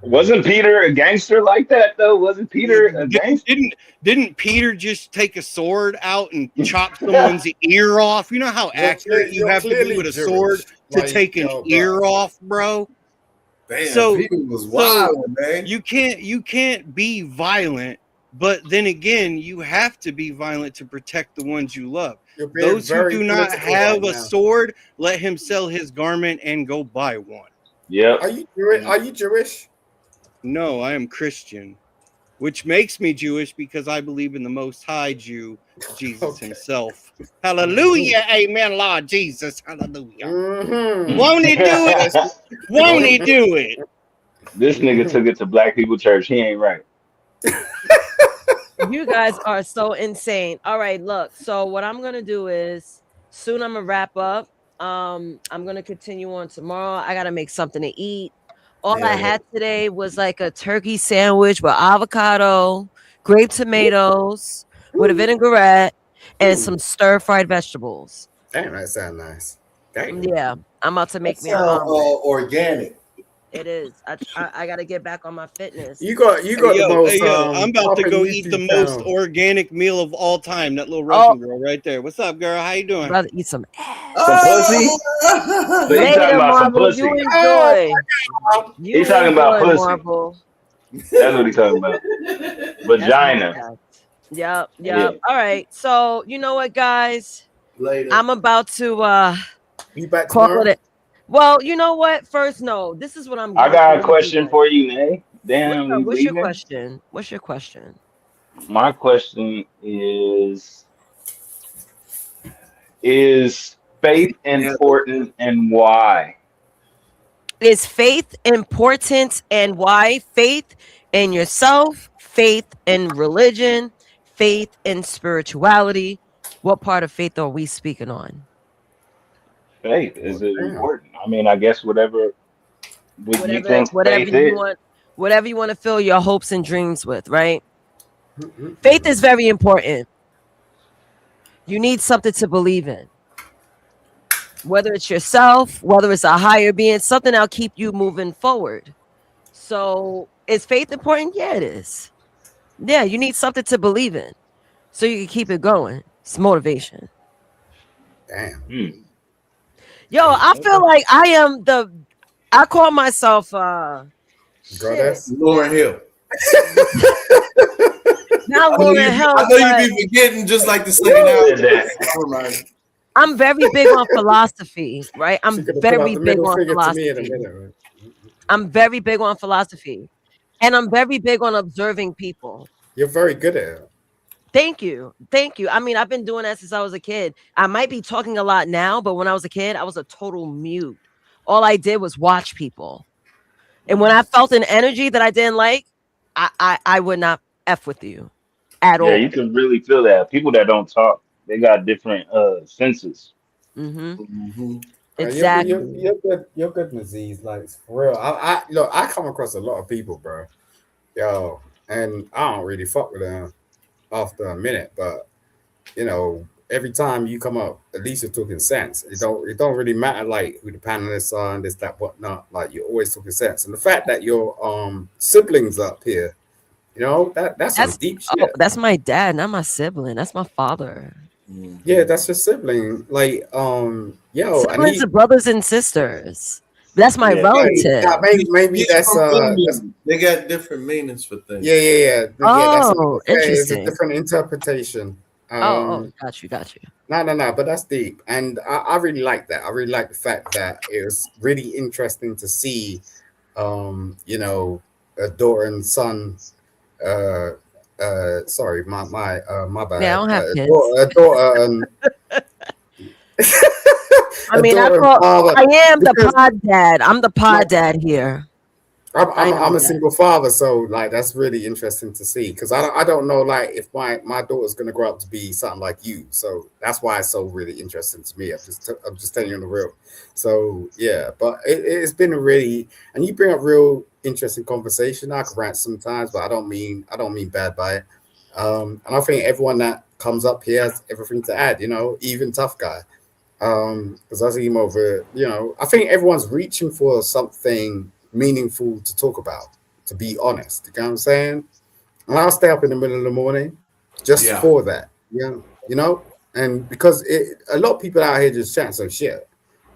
Wasn't Peter a gangster like that though? Wasn't Peter a gangster? Didn't Peter just take a sword out and chop someone's ear off? You know how accurate you you're have to be clearly with a Jewish. sword to Like, take an yo, bro. ear off, bro? Damn, Peter was wild, man. You can't be violent, but then again, you have to be violent to protect the ones you love. You're being Those who very do not political have right a now. sword, let him sell his garment and go buy one. Yep. Are you Jewish? Are you Jewish? No, I am Christian, which makes me Jewish because I believe in the Most High Jew, Jesus himself. Hallelujah, amen, Lord Jesus, hallelujah. Mm-hmm. Won't he do it? Won't he do it? This nigga took it to black people church. He ain't right. You guys are so insane. All right, look. So what I'm gonna do is soon I'm gonna wrap up. I'm gonna continue on tomorrow. I gotta make something to eat. All I had today was like a turkey sandwich with avocado, grape tomatoes with a vinaigrette, and some stir-fried vegetables. Damn, that sounds nice. Damn. Yeah, I'm about to make That me an sound omelet. organic. It is. I gotta get back on my fitness. You got the most. I'm about to popping go eat the YouTube most channel. organic meal of all time. That little Russian girl right there. What's up, girl? How you doing? Rather eat some ass. Some pussy? So you talking Later, about some Marvel. pussy? You enjoy. You He's talking about enjoy, pussy. Marvel. That's what he's talking about. Vagina. Yep. Yeah. All right. So you know what, guys? Later. I'm about to Be back call tomorrow? it. Well, you know what? First, no. This is what I'm. I going got to a question for you, Nay. Damn, we What's your leaving? question? What's your question? My question is faith important and why? Is faith important and why? Faith in yourself, faith in religion, faith in spirituality. What part of faith are we speaking on? Faith is it important? I mean, I guess whatever you think Whatever faith you is. want, whatever you want to fill your hopes and dreams with, right? Faith is very important. You need something to believe in. Whether it's yourself, whether it's a higher being, something that'll keep you moving forward. So is faith important? Yeah, it is. Yeah, you need something to believe in so you can keep it going. It's motivation. Damn. Yo, I feel like I call myself Goddess? Lauren Hill. Not Lauren Hill. I know you be forgetting just like the second album. I'm very big on philosophy, right? I'm very big on philosophy. I'm very big on philosophy. And I'm very big on observing people. You're very good at it. Thank you. Thank you. I mean, I've been doing that since I was a kid. I might be talking a lot now, but when I was a kid, I was a total mute. All I did was watch people. And when I felt an energy that I didn't like, I would not F with you at all. Yeah, you can really feel that. People that don't talk, they got different senses. Exactly. You're good, Nazeez. Like for real. I come across a lot of people, bro. Yo, and I don't really fuck with them after a minute, but you know, every time you come up, at least you're talking sense. It don't really matter like who the panelists are and this, that, whatnot. Like you're always talking sense. And the fact that your siblings up here, you know, that's some deep shit. Oh, that's my dad, not my sibling. That's my father. Yeah, that's your sibling. Like, yo, Siblings are brothers and sisters. That's my relative. Yeah, maybe that's they got different meanings for things. Yeah. Oh, It's interesting. a different interpretation. Got you. No, but that's deep, and I really like that. I really like the fact that it was really interesting to see, you know, a daughter and son. Sorry, my bad. Yeah, I don't have kids. A daughter and. I mean, I am the pod dad. I'm the pod dad here. I'm a single father, so like that's really interesting to see because I don't know like if my daughter's gonna grow up to be something like you, so that's why it's so really interesting to me. I'm just telling you the real. So yeah, but it's been a really, and you bring up real interesting conversation. I can rant sometimes, but I don't mean bad by it. And I think everyone that comes up here has everything to add. You know, even Tough Guy. Because I see him over, you know, I think everyone's reaching for something meaningful to talk about, to be honest. You know what I'm saying? And I'll stay up in the middle of the morning just for that. Yeah, you know, and because a lot of people out here just chatting some shit,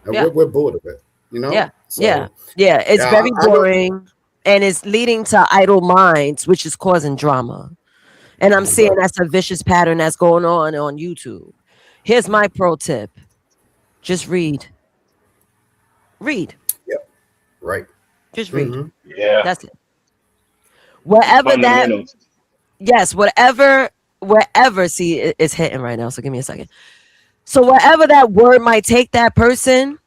and we're bored of it. You know? Yeah. So, yeah. It's very boring, and it's leading to idle minds, which is causing drama. And I'm seeing that's a vicious pattern that's going on YouTube. Here's my pro tip. Just read. Yep. Right. Just read. Yeah. That's it. Wherever see, it's hitting right now. So give me a second. So wherever that word might take that person,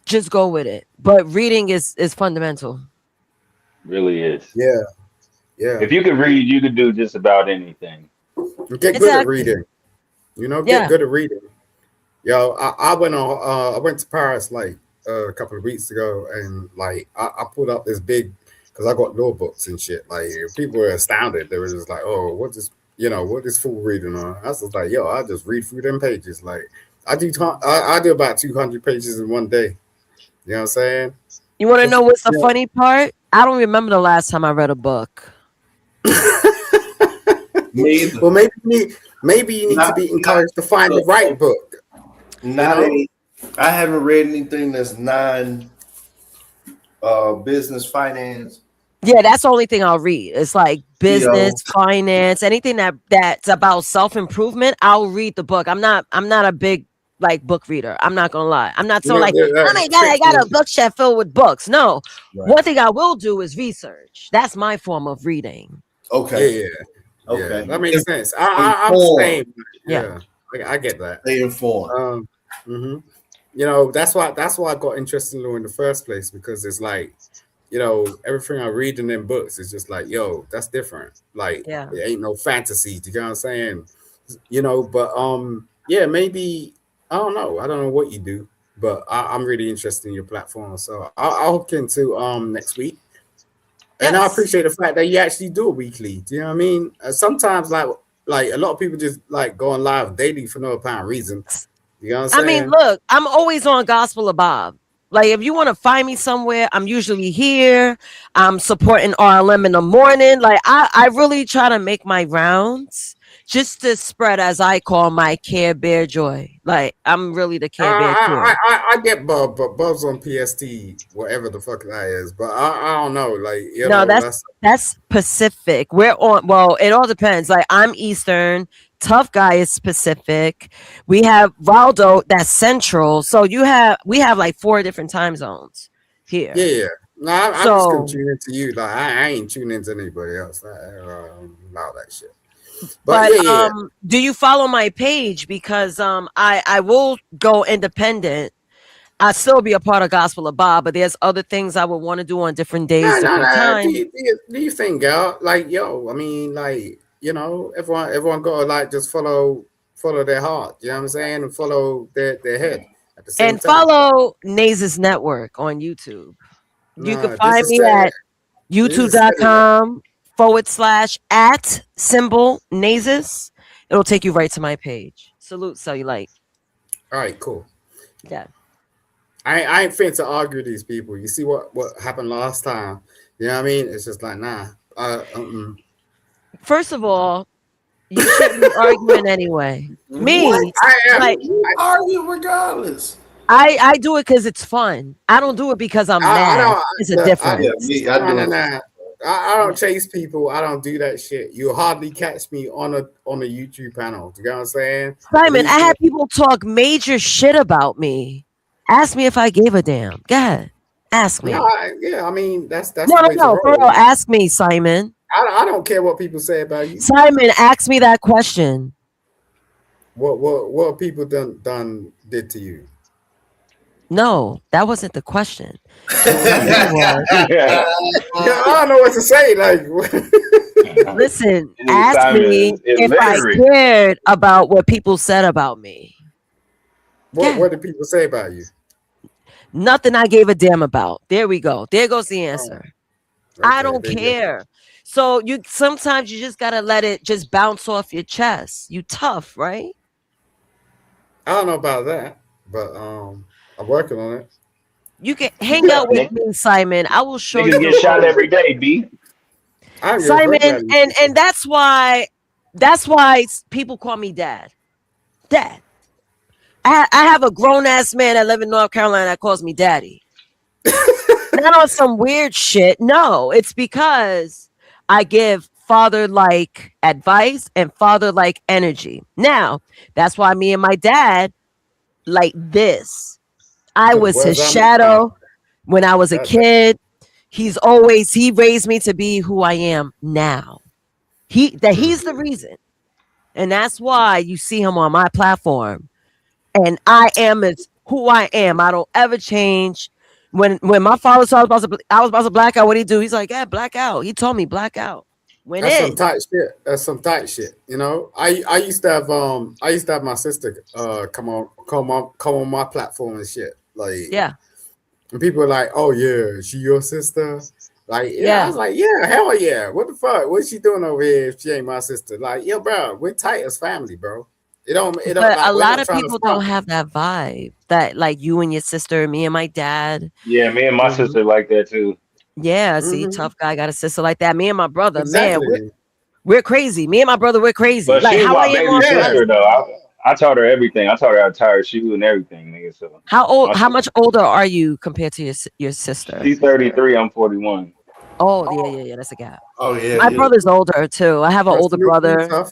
just go with it. But reading is fundamental. Really is. Yeah. If you can read, you can do just about anything. Get good at reading. You know, get good at reading. Yo, I went to Paris like a couple of weeks ago, and like I pulled up this big, because I got law books and shit. Like people were astounded. They were just like, "Oh, what this fool reading on?" I was just like, "Yo, I just read through them pages." Like I do about 200 pages in one day. You know what I'm saying? You want to know what's the funny part? I don't remember the last time I read a book. Well, maybe you need to be encouraged to find the right book. I haven't read anything that's business, finance. Yeah, that's the only thing I'll read. It's like business, finance, anything that's about self-improvement. I'll read the book. I'm not a big like book reader. I'm not gonna lie. I'm not so oh my god, I got a bookshelf filled with books. No, one thing I will do is research. That's my form of reading. Okay. Yeah. Okay. That makes sense. I'm the same. Yeah. I get that. Stay informed. You know, that's why I got interested in law in the first place, because it's like, you know, everything I read in them books is just like, yo, that's different. Like, it ain't no fantasy. Do you know what I'm saying? You know, but yeah, maybe I don't know what you do, but I'm really interested in your platform. So I'll hook into next week. And I appreciate the fact that you actually do it weekly. Do you know what I mean? Sometimes, like like a lot of people just like going live daily for no apparent reason. You know what I'm I saying? mean, look, I'm always on Gospel of Bob. Like, if you want to find me somewhere, I'm usually here. I'm supporting RLM in the morning. Like, I really try to make my rounds just to spread, as I call my Care Bear joy. Like, I'm really the Care Bear kid. I get Bub's on PST, whatever the fuck that is, but I don't know. Like, you No, know, that's Pacific. We're on. Well, it all depends. Like, I'm Eastern. Tough Guy is Pacific. We have Valdo that's Central. So we have like 4 different time zones here. yeah. No, I'm just So, gonna tune into you. Like, I ain't tuning into anybody else. All that shit. but yeah. do you follow my page? Because I will go independent. I still be a part of Gospel of Bob, but there's other things I would want to do on different days, No. different times. Do you think, girl? Like, yo, I mean, like, you know, everyone gotta like just follow their heart. You know what I'm saying? And follow their head at the same And time. follow Naze's Network on YouTube. You Nah, can this find is me saying- at youtube.com/@@Nazes. It'll take you right to my page. Salute, Cellulite. All right, cool. Yeah. I ain't fin to argue with these people. You see what happened last time? You know what I mean? It's just like, nah. First of all, you shouldn't be arguing anyway. Me, What? like, You argue regardless. I do it because it's fun. I don't do it because I'm mad. It's a difference. I don't chase people. I don't do that shit. You'll hardly catch me on a YouTube panel. You know what I'm saying? Simon, I had people talk major shit about me. Ask me if I gave a damn. Go ahead. Ask me. No, I mean that's No, the way to for roll. real. Ask me, Simon. I don't care what people say about you. Simon, ask me that question. What people done did to you? No, that wasn't the question. I don't know what to say. Like, listen, This ask Simon me is if I illiterate. cared about what people said about me. what did people say about you? Nothing I gave a damn about. There we go. There goes the answer. I don't there you go. care. So sometimes you just gotta let it just bounce off your chest. You tough, right? I don't know about that, but I'm working on it. You can hang out with me, Simon. I will show you. Niggas get shot every day, B. Simon, and that's why people call me dad. Dad. I have a grown ass man that live in North Carolina that calls me daddy. Not on some weird shit. No, it's because I give father-like advice and father-like energy. Now, that's why me and my dad like this. I was Where's his that- shadow when I was a kid. He raised me to be who I am now. He's the reason. And that's why you see him on my platform. And I am who I am. I don't ever change. When my father saw I was about to black out, what he do? He's like, yeah, black out. He told me black out. Went That's in. some tight shit. That's some tight shit. You know, I used to have my sister come on my platform and shit. Like, yeah. And people are like, oh yeah, is she your sister? Like, Yeah. I was like, yeah, hell yeah. What the fuck? What's she doing over here if she ain't my sister? Like, yo, bro, we're tight as family, bro. It don't. But like, a we're lot not of trying to people front. don't have that vibe. That like you and your sister, me and my dad. Yeah, me and my sister like that too. Yeah, see, tough guy got a sister like that. Me and my brother, man, Exactly. we're crazy. Me and my brother, we're crazy. But like she's how my I am baby on sister though. I taught her everything. I taught her how to tie her shoe and everything, nigga. So How much older are you compared to your sister? she's 33. I'm 41. Oh, yeah. That's a gap. Oh yeah. My brother's older too. I have an older brother.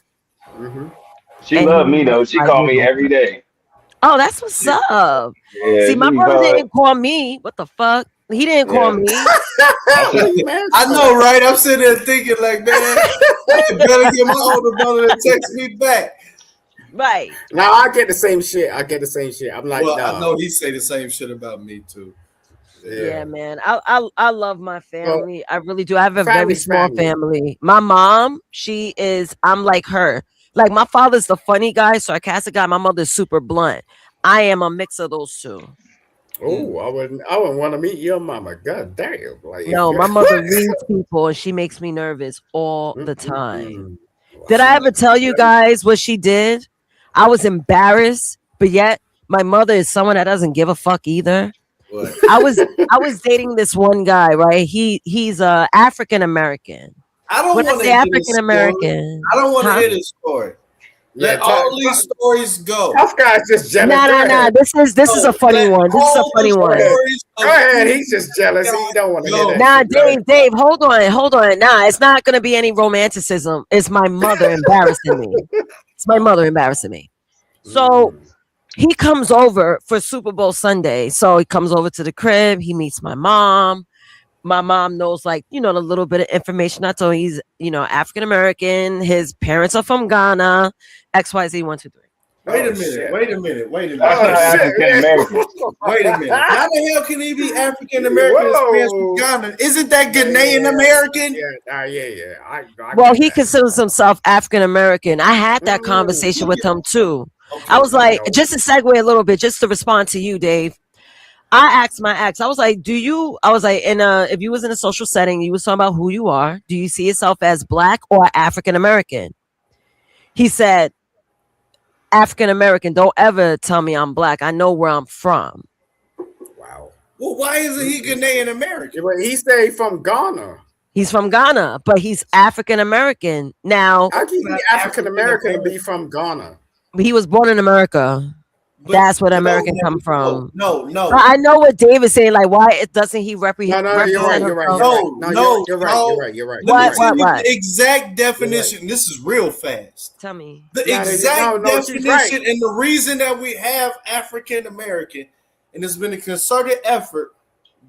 She And loved me he's though. She 5 called me years every day. Oh, that's what's up. Yeah, See, my she brother called- didn't call me. What the fuck? He didn't call me. I know, right? I'm sitting there thinking like, man, I better get my older brother to text me back. Right. Now I get the same shit. I'm like, Well, nah. I know he say the same shit about me too. Yeah, man. I love my family. I really do. I have a very family's small family. family. My mom, I'm like her. Like my father's the funny guy, sarcastic guy. My mother's super blunt. I am a mix of those two. Oh, I wouldn't want to meet your mama. God damn. Like, No, my mother reads people and she makes me nervous all the time. Did I ever tell you guys what she did? I was embarrassed, but yet my mother is someone that doesn't give a fuck either. What? I was dating this one guy, right? He's African American. I don't When I want to say hear this African story. American, I don't want to huh? hear this story. Let all these stories go. Tough guy's just jealous. Nah. This is a funny one. This is a funny one. Go ahead. He's just jealous. He don't want to hear that. Nah, shit. Dave, hold on. Nah, it's not gonna be any romanticism. It's my mother embarrassing me. It's my mother embarrassing me. So he comes over for Super Bowl Sunday. So he comes over to the crib. He meets my mom. My mom knows, like, the little bit of information. I told him he's, African American. His parents are from Ghana. XYZ 1, 2, 3. Wait a minute. That's not African American. Wait a minute. How the hell can he be African American? His parents from Ghana? Isn't that Ghanaian American? Yeah. Well, he considers himself African American. I had that conversation with him too. I was like, just to segue a little bit, just to respond to you, Dave. I asked my ex, I was like, if you was in a social setting, you was talking about who you are. Do you see yourself as Black or African American? He said, African American. Don't ever tell me I'm Black. I know where I'm from. Well, why isn't he Ghanaian American? He say from Ghana. He's from Ghana, but he's African American. Now, How can he be African American and be from Ghana? he was born in America. That's where American come from. No. But I know what Dave is saying. Like, why doesn't he represent? No, you're right. You're right. Let me tell you the exact definition. This is real fast. Tell me. The exact definition and the reason that we have African American, and it's been a concerted effort.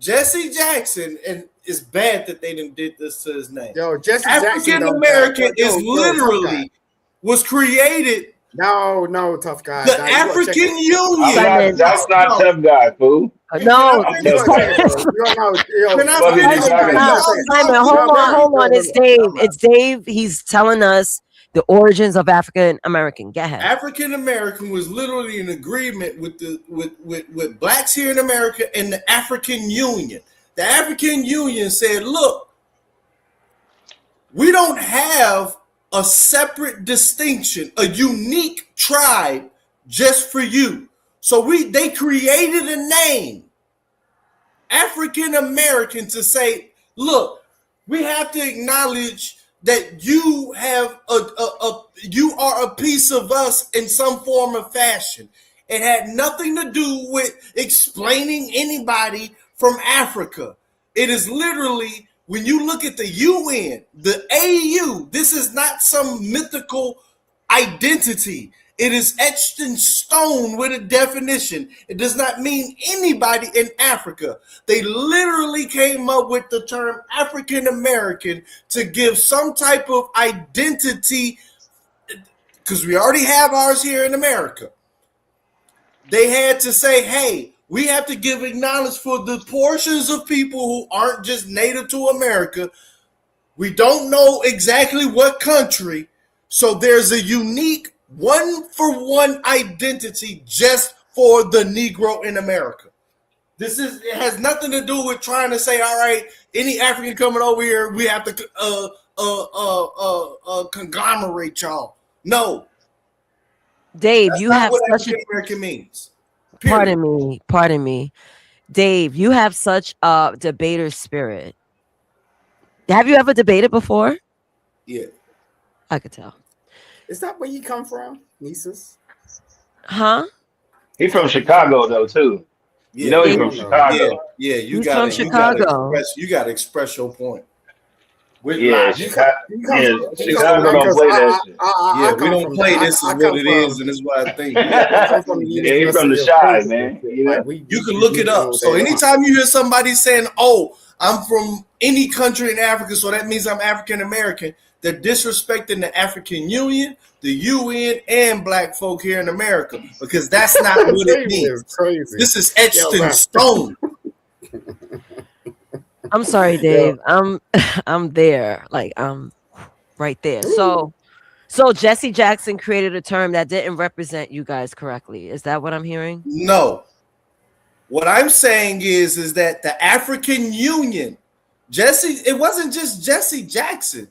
Jesse Jackson, and it's bad that they didn't did this to his name. Jesse African American is literally was created. No, tough guy. The African Union. That's not tough guy, fool. No. Simon, hold on. It's Dave. It's Dave. He's telling us the origins of African American. Go ahead. African American was literally in agreement with blacks here in America and the African Union. The African Union said, look, we don't have a separate distinction, a unique tribe just for you. So they created a name, African American, to say, look, we have to acknowledge that you have you are a piece of us in some form of fashion. It had nothing to do with explaining anybody from Africa. It is literally, when you look at the UN, the AU, this is not some mythical identity. It is etched in stone with a definition. It does not mean anybody in Africa. They literally came up with the term African American to give some type of identity, because we already have ours here in America. They had to say, hey, we have to give acknowledgement for the portions of people who aren't just native to America. We don't know exactly what country, so there's a unique one-for-one identity just for the Negro in America. It has nothing to do with trying to say, all right, any African coming over here, we have to conglomerate y'all. No. Dave, That's you not have what such African American means. Pardon me. Dave, you have such a debater spirit. Have you ever debated before? Yeah. I could tell. Is that where you come from, Nieces? Huh? He from Chicago though too. Yeah, you know he's from Chicago. Yeah, you He's got from Chicago. You got to express your point. Yeah, Chicago don't play that shit. Yeah, we don't play this is what it is, and this is what I think. Yeah, he's from the Shy, man. You can look it up. So anytime you hear somebody saying, "Oh, I'm from any country in Africa, so that means I'm African American," they're disrespecting the African Union, the UN, and black folk here in America, because that's not what it means. This is etched in stone. I'm sorry, Dave. I'm there. Like, I'm right there. So Jesse Jackson created a term that didn't represent you guys correctly. Is that what I'm hearing? No. What I'm saying is that the African Union, it wasn't just Jesse Jackson.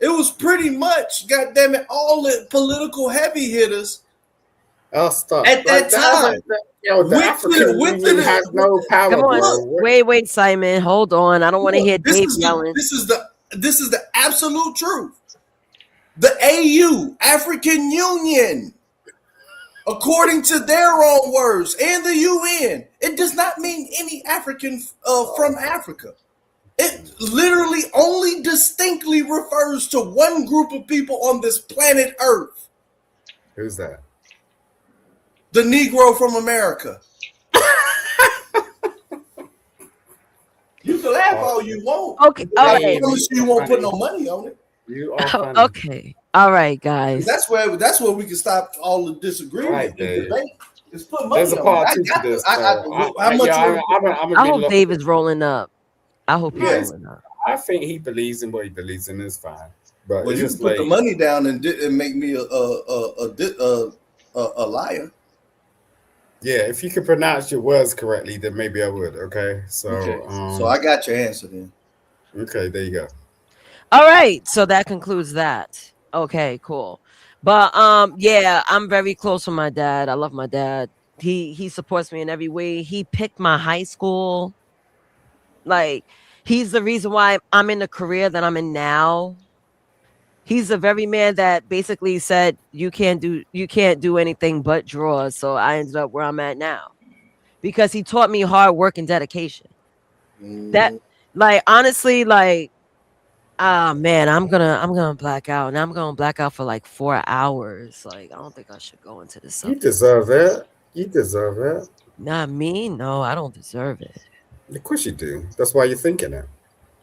It was pretty much, goddamn it, all the political heavy hitters. I'll stop. At that time. The African Union has no power. Come on. Wait, Simon. Hold on. I don't want to hear Dave yelling. This is the absolute truth. The AU, African Union, according to their own words, and the UN, it does not mean any African from Africa. It literally only distinctly refers to one group of people on this planet Earth. Who's that? The Negro from America. You can laugh all you want. Okay, all right. I promise you won't put no money on it. You are funny. Okay, all right, guys. That's where we can stop all the disagreement. Right, Dave. Debate. Just put money There's a on part it. two to this. I hope Dave is rolling up. I hope he's rolling up. I think he believes in what he believes in is fine. But Well, you can put the money down and make me a liar. Yeah, if you could pronounce your words correctly, then maybe I would. Okay, so So I got your answer then. Okay, there you go. All right, so that concludes that. Okay, cool. But yeah, I'm very close with my dad. I love my dad. He supports me in every way. He picked my high school. Like, he's the reason why I'm in the career that I'm in now. He's the very man that basically said you can't do anything but draw. So I ended up where I'm at now because he taught me hard work and dedication. That, like, honestly, like, man, I'm gonna black out, and I'm gonna black out for like 4 hours. Like, I don't think I should go into this. You deserve that. You deserve that. Not me. No, I don't deserve it. Of course you do. That's why you're thinking it.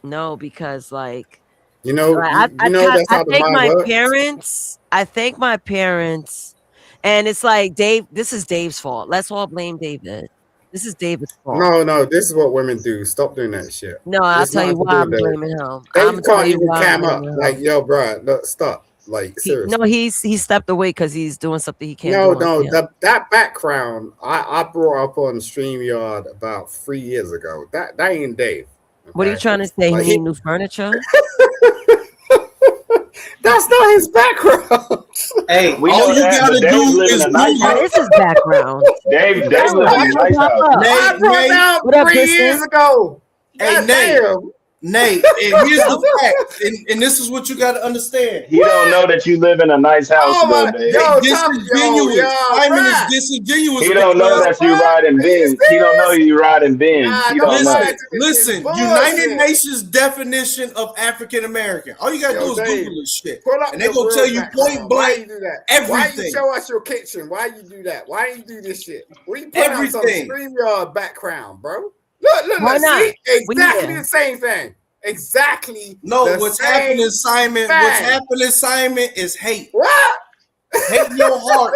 No, because like, you know, I that's how the thank mind my works. parents. I thank my parents, and it's like Dave. This is Dave's fault. Let's all blame David. This is David's fault. No, this is what women do. Stop doing that shit. No, I'll It's tell you nothing why to I'm do with that. blaming him. Dave can't even cam up. Like, yo, bro, look, stop. Like, seriously. No, he stepped away because he's doing something he can't do. No, on camera. that background I brought up on StreamYard about 3 years ago. That ain't Dave. What are you trying to say? Like, He need new furniture? That's not his background. Hey, We all know you that, gotta but Dave's do living is a nice What house. is his background? Dave lives in a nice house. I brought that What up, up 3 Kristen? years ago. Hey, God Nate. damn. Nate, and here's the fact, and this is what you got to understand. He don't know that you live in a nice house, Oh though, my, Dave. yo, Disingenuous. Simon is disingenuous. He don't know that you riding Benz. He don't know you riding Benz. He don't know. Listen, United Nations definition of African American. All you gotta do is Google this shit, and they gonna tell you point Why blank you do that? Why you everything. show us your kitchen? Why you do that? Why you do this shit? We put out some Everything. StreamYard background, bro. Look, Why not? see? Exactly We- the same thing. Exactly. No, the what's same happening, Simon? thing. What's happening, Simon, is hate. What? Hate in your heart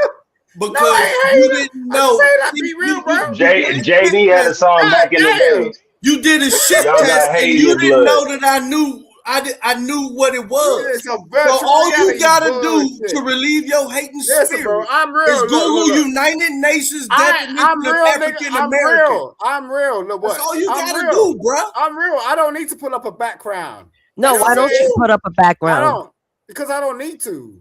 because No, I ain't you hating. didn't know. I be real, bro. JD had a song back in the day. You did a shit Y'all got test and hate in you your didn't blood. know that I knew. I knew what it was. It's some So virtual all you reality gotta bullshit. do to relieve your hating Listen, spirit bro, I'm real. is Look, Google look, look. United Nations I'm definition real, of nigga. African I'm American. real. I'm real. Look, what? That's all you I'm gotta real. do, bro. I'm real. I don't need to pull up a background. No, why don't you put up a I background? don't, because I don't need to.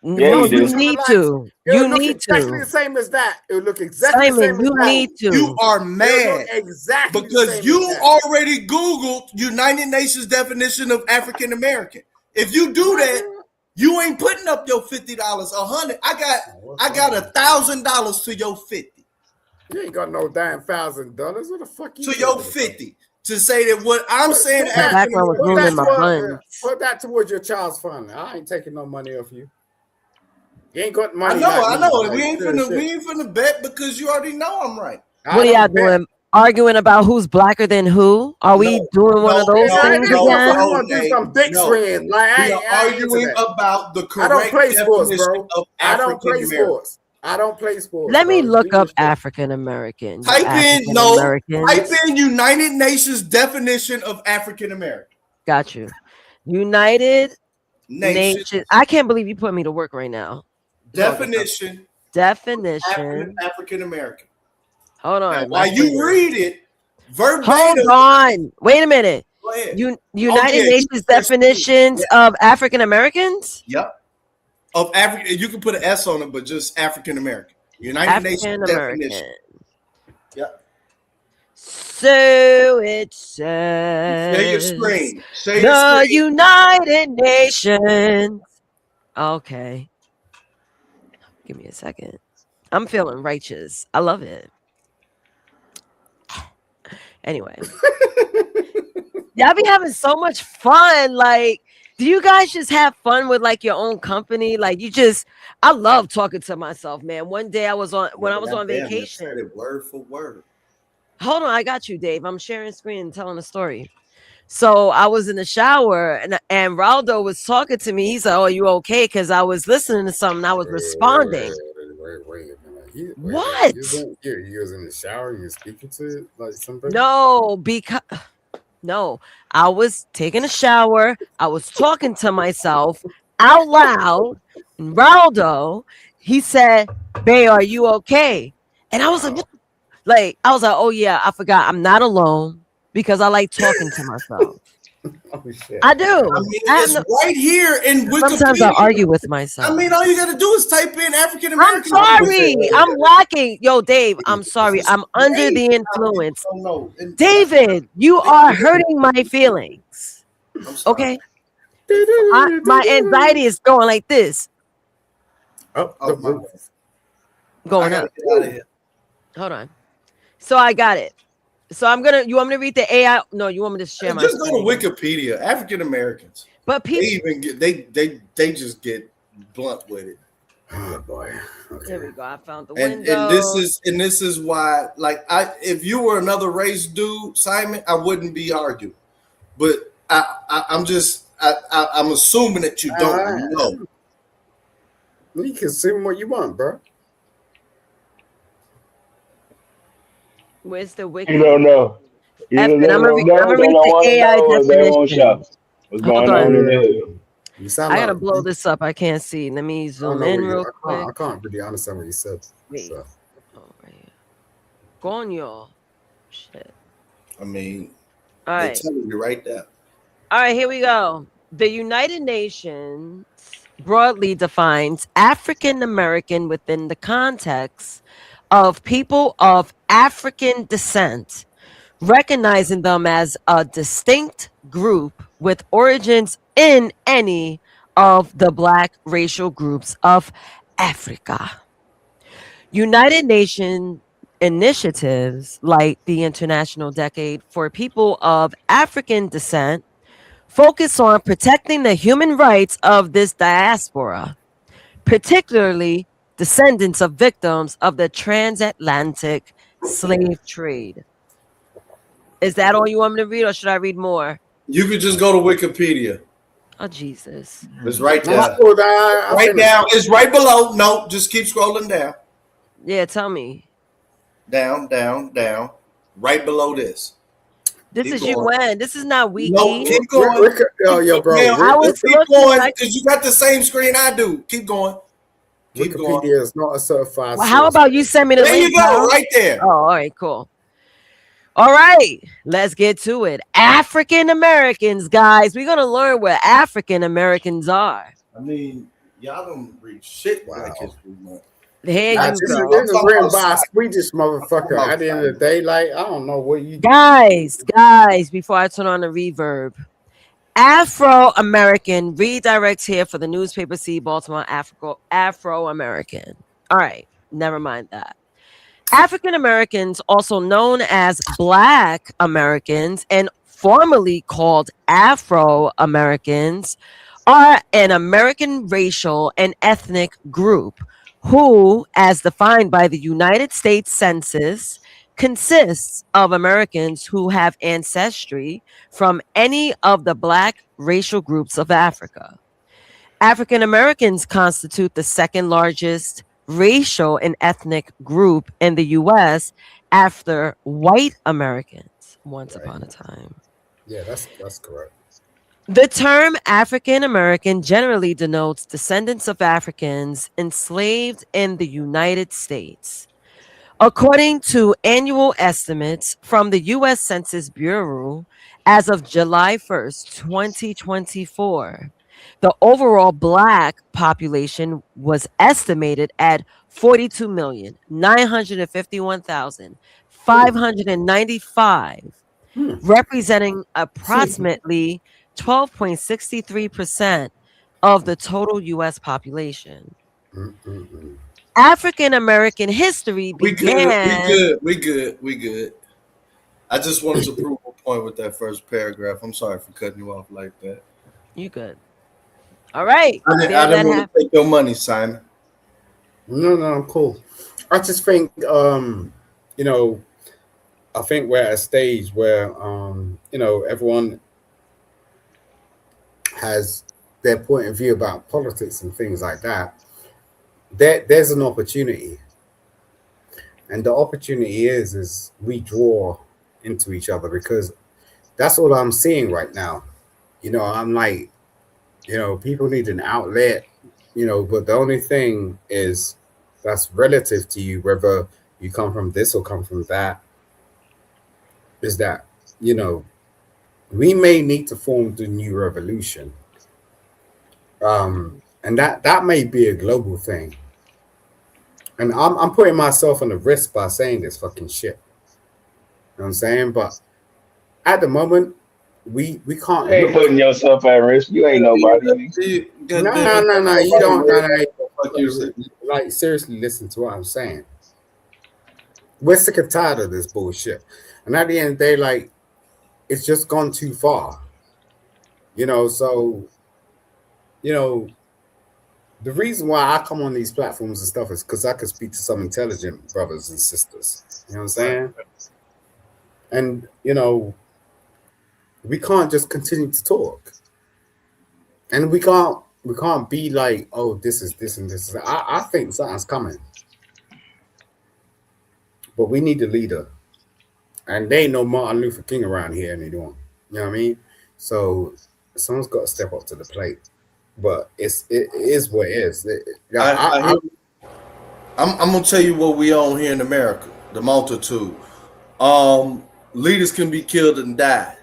Yeah, No, you you do. need to. It would You look need exactly the to. same as that. It would look exactly the Simon, same you as that. need to. You are It would mad look exactly the because same you as that. already Googled United Nations definition of African American. If you do that, you ain't putting up your $50, $100. I got $1,000 to your 50. You ain't got no damn $1,000. What the fuck you To your doing? 50 to say that what I'm saying. The background was ruining my buns. Put that towards your child's fund. I ain't taking no money off you. You ain't got I money. know. like me, like, We ain't serious finna bet because you already know I'm right. I What are y'all don't bet. doing? Arguing about who's blacker than who? Are we doing one of those things no, again? I want to do some dick swinging. Like, We I are ain't into arguing that. about the I don't correct play sports, definition bro. of I don't African play American. sports. I don't play sports. Let me bro. look Leave up this shit. African American. Type African-Americans. type in United Nations definition of African American. Got you. United Nation. Nations. I can't believe you put me to work right now. Definition Definition. African American. Hold on. While you read it Hold verbatim. on. Wait a minute. ahead. United yeah, Nations definitions of African Americans. Yep. Of African, you can put an S on it, but just African American. United Nations African American. definition. Yep. So it says. Share your screen. Share the your screen. United Nations. Okay. Give me a second. I'm feeling righteous. I love it. Anyway. Y'all be having so much fun. Like, do you guys just have fun with like your own company? Like, I love talking to myself, man. One day I was on vacation. Said it word for word. Hold on, I got you, Dave. I'm sharing screen and telling a story. So I was in the shower and Raldo was talking to me. He said, "Oh, are you okay?" Because I was listening to something. I was responding. Wait a minute. What? You was in the shower and you speaking to like somebody? No, no, I was taking a shower. I was talking to myself out loud. And Raldo, he said, "Bae, are you okay?" And I was like, "Oh yeah, I forgot. I'm not alone because I like talking to myself." Oh, shit. I do. I mean, it's right here in Wikipedia. Sometimes I argue with myself. I mean, all you got to do is type in African I'm American. sorry. I'm lacking. Yo, Dave, I'm sorry. I'm under the influence. David, you are hurting my feelings. Okay? My anxiety is going like this. Going up. Hold on. So I got it. So you want me to read the AI? No, you want me to share my Just go screen? to Wikipedia. African Americans. But people, they even get they just get blunt with it. Oh boy. Okay. There we go. I found the And window. this is why, like, if you were another race dude, Simon, I wouldn't be arguing. But I'm assuming that you don't know. You can assume what you want, bro. Where's the wiki? You don't know. Either they I'm don't know, they don't want to know, or they won't show. What's going on in there? I gotta blow this up. I can't see. Let me zoom in real quick. I can't really understand what you said. Wait. So. Go on, y'all. Shit. I mean, All they're right. telling you right there. All right, here we go. The United Nations broadly defines African American within the context of people of African descent, recognizing them as a distinct group with origins in any of the Black racial groups of Africa. United Nations initiatives like the International Decade for People of African Descent focus on protecting the human rights of this diaspora, particularly descendants of victims of the transatlantic slave trade. Is that all you want me to read, or should I read more? You could just go to Wikipedia. Oh, Jesus. It's right there. I Right down. It's right below. No, just keep scrolling down. Yeah, tell me. Down, down, down. Right below this. This Keep is going. UN. This is not Wiki. No, keep going. Yo, bro. I was keep looking going like- because you got the same screen I do. Keep going. Keep going. Wikipedia is not a certified. Well, how source. about you send me the There link? you go, Kyle? right there. Oh, all right, cool. All right, let's get to it. African Americans, guys. We're gonna learn what African Americans are. I mean, y'all don't read shit like History Month. Here Nah, you this go. is written by a Swedish motherfucker. At the end of the day, like, I don't know what you. Guys, before I turn on the reverb, Afro-American redirects here for the newspaper C Baltimore Afro-American. All right, never mind that. African Americans, also known as Black Americans and formerly called Afro-Americans, are an American racial and ethnic group who, as defined by the United States Census, consists of Americans who have ancestry from any of the Black racial groups of Africa. African Americans constitute the second largest racial and ethnic group in the U.S. after white Americans once upon a time. Yeah, that's correct. The term African American generally denotes descendants of Africans enslaved in the United States. According to annual estimates from the U.S. Census Bureau, as of July 1st, 2024, the overall Black population was estimated at 42,951,595, representing approximately 12.63% of the total U.S. population. African American history began. We good. I just wanted to prove a point with that first paragraph. I'm sorry for cutting you off like that. You good. All right. I didn't want to take your money, Simon. No, I'm cool. I just think, I think we're at a stage where, everyone has their point of view about politics and things like that. There's an opportunity. And the opportunity is we draw into each other, because that's all I'm seeing right now. I'm like, people need an outlet, but the only thing is that's relative to you, whether you come from this or come from that, is that, we may need to form the new revolution. And that may be a global thing. And I'm putting myself on the risk by saying this fucking shit. You know what I'm saying? But at the moment, we can't. You ain't putting yourself at risk. You ain't nobody. No. You don't. Like, seriously, listen to what I'm saying. We're sick and tired of this bullshit. And at the end of the day, like, it's just gone too far. So, the reason why I come on these platforms and stuff is because I can speak to some intelligent brothers and sisters. You know what I'm saying? And, we can't just continue to talk. And we can't be like, oh, this is this and this. I think something's coming. But we need a leader. And they ain't no Martin Luther King around here anymore. You know what I mean? So someone's got to step up to the plate. But it is what it is. I'm gonna tell you what we own here in America: the multitude. Leaders can be killed and die,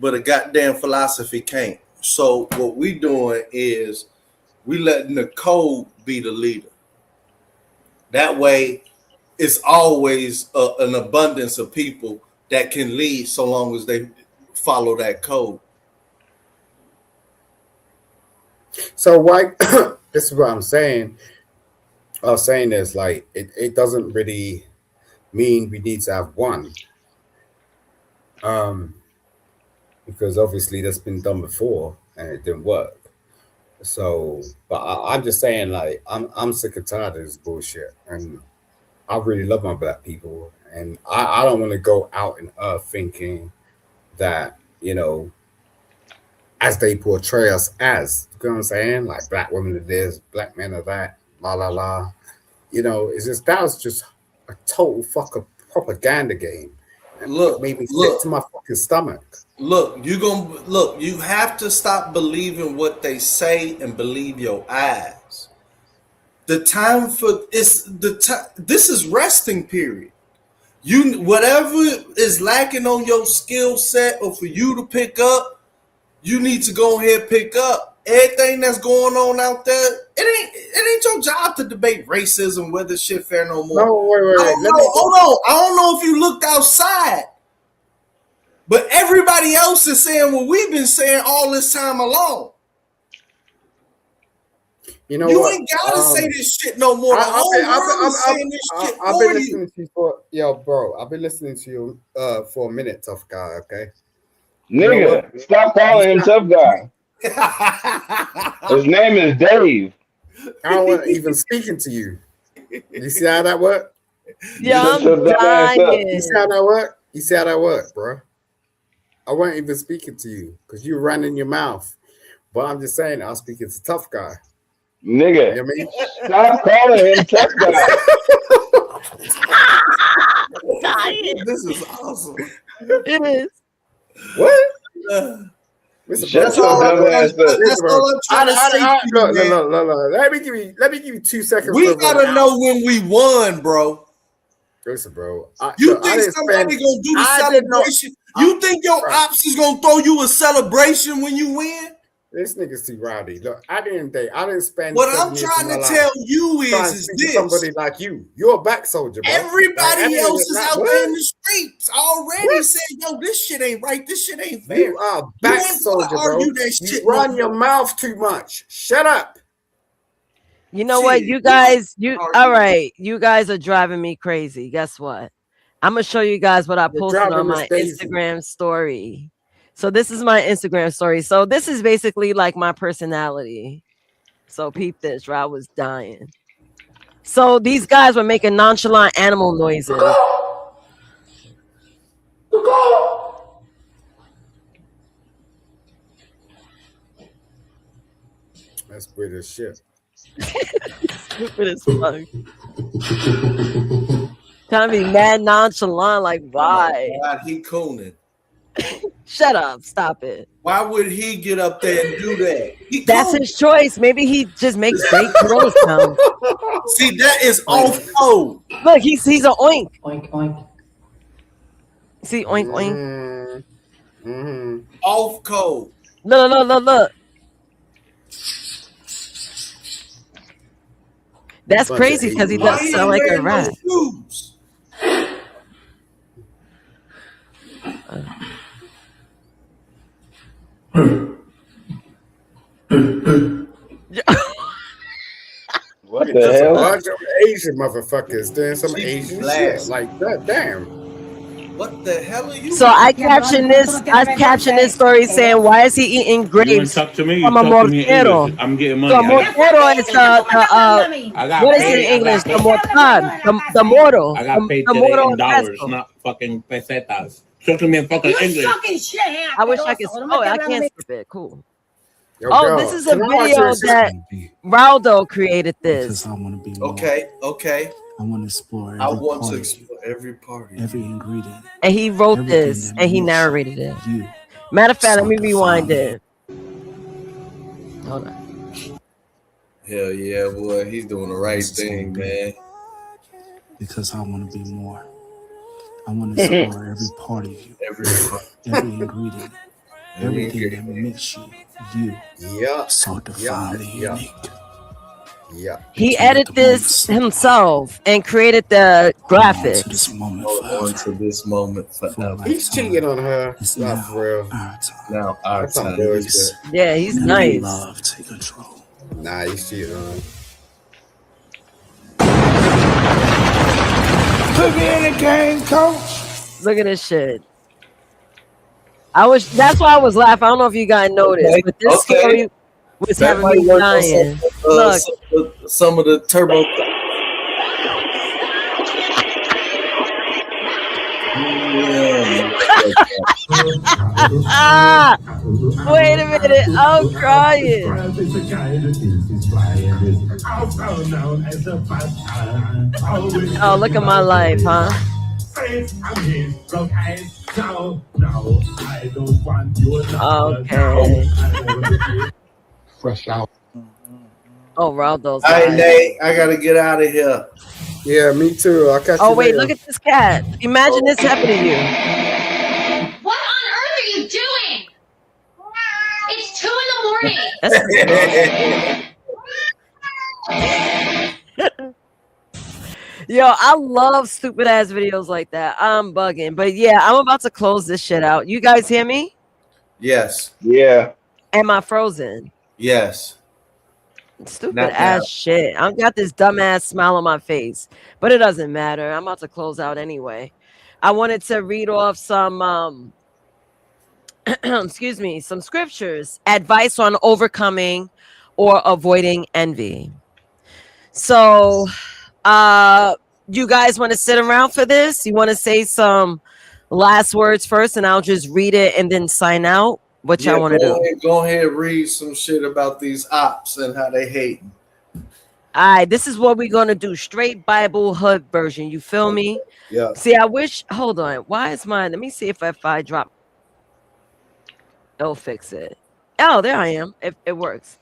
but a goddamn philosophy can't. So what we doing is we letting the code be the leader. That way, it's always an abundance of people that can lead, so long as they follow that code. So why this is what I'm saying. I was saying is like it doesn't really mean we need to have one. Because obviously that's been done before and it didn't work. So, but I'm just saying, like, I'm sick and tired of this bullshit, and I really love my black people, and I don't want to go out in earth thinking that, as they portray us as, you know what I'm saying? Like, black women are this, black men are that, la la la. It's just, that was just a total fucking propaganda game. And it made me sick to my fucking stomach. You have to stop believing what they say and believe your eyes. The time for this is resting period. Whatever is lacking on your skill set or for you to pick up, you need to go ahead and pick up. Everything that's going on out there, it ain't your job to debate racism, whether shit fair no more. No, wait. Hold on. I don't know if you looked outside, but everybody else is saying what we've been saying all this time along. You ain't gotta say this shit no more. The whole world is saying this shit I've for been you. listening to you I've been listening to you for a minute, tough guy. Okay, Nigga, stop calling him tough guy. His name is Dave. I don't want even speaking to you. You see how that work? Yeah, I'm dying. You see how that work? You see how that work, bro? I wasn't even speaking to you because you ran in your mouth. But I'm just saying, I was speaking to tough guy. Nigga, you know what I mean? Stop calling him tough guy. This is awesome. It is. What? That's all I'm trying to say. Look. Let me give you 2 seconds. We gotta know when we won, bro. Listen, bro. You think somebody gonna do the celebration? You think your ops is gonna throw you a celebration when you win? This nigga's too rowdy. Look, I didn't spend. What I'm trying to tell you is this: somebody like you, you're a back soldier, bro. Everybody else is out there in the streets already saying, "Yo, this shit ain't right. This shit ain't fair." You are a back soldier, bro. You run your mouth too much. Shut up. You know what, you guys, all right, you guys are driving me crazy. Guess what? I'm gonna show you guys what I posted on my Instagram story. So this is my Instagram story. So this is basically like my personality. So peep this, right? I was dying. So these guys were making nonchalant animal noises. That's weird as shit. Stupid as fuck. Trying to be mad nonchalant, like why? God, he cooning. Shut up! Stop it. Why would he get up there and do that? That's his choice. Maybe he just makes fake throws now. See, that is off code. Look, he's a oink. Oink oink. See, oink oink. Off code. Look. That's crazy because he does sound like a rat. What There's the a hell? bunch of Asian motherfuckers doing some Asian shit like that. Damn. What the hell are you? So I captioned this story saying, "Why is he eating grapes Talk to me. from a Talk to me in mortero?" English. I'm getting money. So mortero is what is it in English? The mortad, the mortal. I got paid the today mortal in dollars, pesto. not fucking pesetas. Talk to me in fucking English. I wish I could. Oh, I can't skip it. Cool. Yo, Oh, girl, this is a can I watch video this? that Raldo created this. Okay. I want to explore every I want to part, explore every party. every ingredient. And he wrote Everything this that and he makes narrated it. you Matter of fact, let me so rewind defined. it. Hold on. Hell yeah, boy. He's doing the right thing, man. Because I want to be more. I want to explore every part of you, every ingredient, everything that makes you so defined and unique. Yeah. He edited this himself and created the graphics. On to this moment forever. He's cheating on her. Not for real. Now our That's some time. bullshit. Yeah, he's nice. Love, take control. Nah, he's cheating on her. Put me in the game, coach. Look at this shit. That's why I was laughing. I don't know if you guys noticed, but this story was That having might me work on dying. Look, some of the turbo. wait a minute, I'm crying. Oh, look at my life, huh? Okay. Fresh out. Oh, Raldo's. All right, lying. Nate, I gotta get out of here. Yeah, me too. I'll catch Oh you wait, later. look at this cat. Imagine this happened to you. What on earth are you doing? It's 2 in the morning. Yo, I love stupid ass videos like that. I'm bugging. But yeah, I'm about to close this shit out. You guys hear me? Yes. Yeah. Am I frozen? Yes. Stupid Not ass now. shit. I've got this dumbass smile on my face, but it doesn't matter. I'm about to close out anyway. I wanted to read off some excuse me, some scriptures, advice on overcoming or avoiding envy. So you guys want to sit around for this? You want to say some last words first and I'll just read it and then sign out? What y'all want to do? Go ahead, read some shit about these ops and how they hate. All right, this is what we're gonna do. Straight Bible hood version. You feel me? Yeah. See, I wish. Hold on. Why is mine? Let me see if I drop. It'll fix it. Oh, there I am. It works.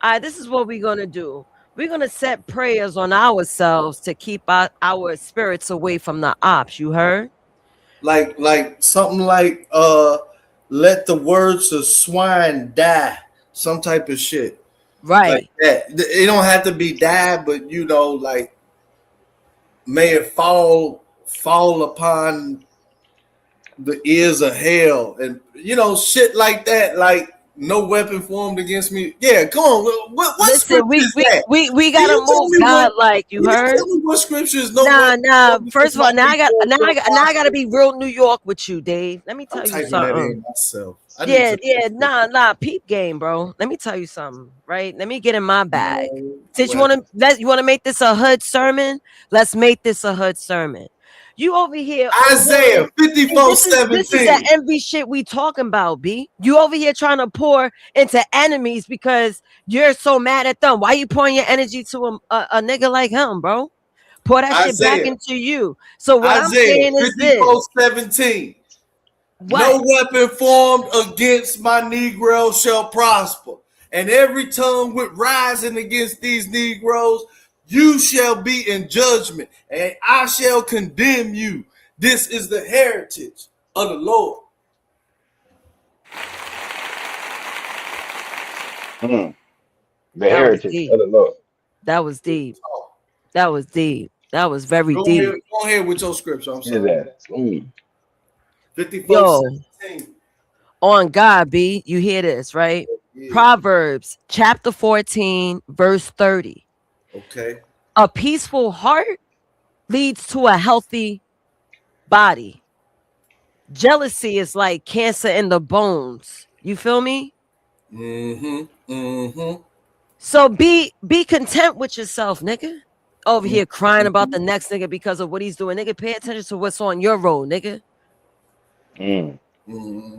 All right, this is what we're gonna do. We're gonna set prayers on ourselves to keep our spirits away from the ops. You heard? Like something like let the words of swine die, some type of shit. Right. Like that. It don't have to be die, but you know, like may it fall upon the ears of hell, and you know, shit like that. Like no weapon formed against me. Yeah, come on. What Listen, we that? we gotta move God like you heard. Tell me what scriptures? No. Nah. First of all, now I gotta be real New York with you, Dave. Let me tell you Typing that something. in myself. Nah, peep game, bro. Let me tell you something, right? Let me get in my bag. Since you wanna make this a hood sermon, let's make this a hood sermon. You over here, Isaiah 54:17. This is that envy shit we talking about, B. You over here trying to pour into enemies because you're so mad at them. Why you pouring your energy to a nigga like him, bro? Pour that shit back into you. So what I'm saying is this: 54:17. No weapon formed against my Negro shall prosper, and every tongue with rising against these Negroes, you shall be in judgment, and I shall condemn you. This is the heritage of the Lord. The heritage of the Lord. That was deep. That was deep. That was very Go deep. ahead with your scripture. I'm sorry. 54:17. Yo, on God, B, you hear this, right? Yeah. Proverbs chapter 14, verse 30. Okay. A peaceful heart leads to a healthy body. Jealousy is like cancer in the bones. You feel me? So be content with yourself, nigga. Over here crying about the next nigga because of what he's doing. Nigga, pay attention to what's on your road, nigga.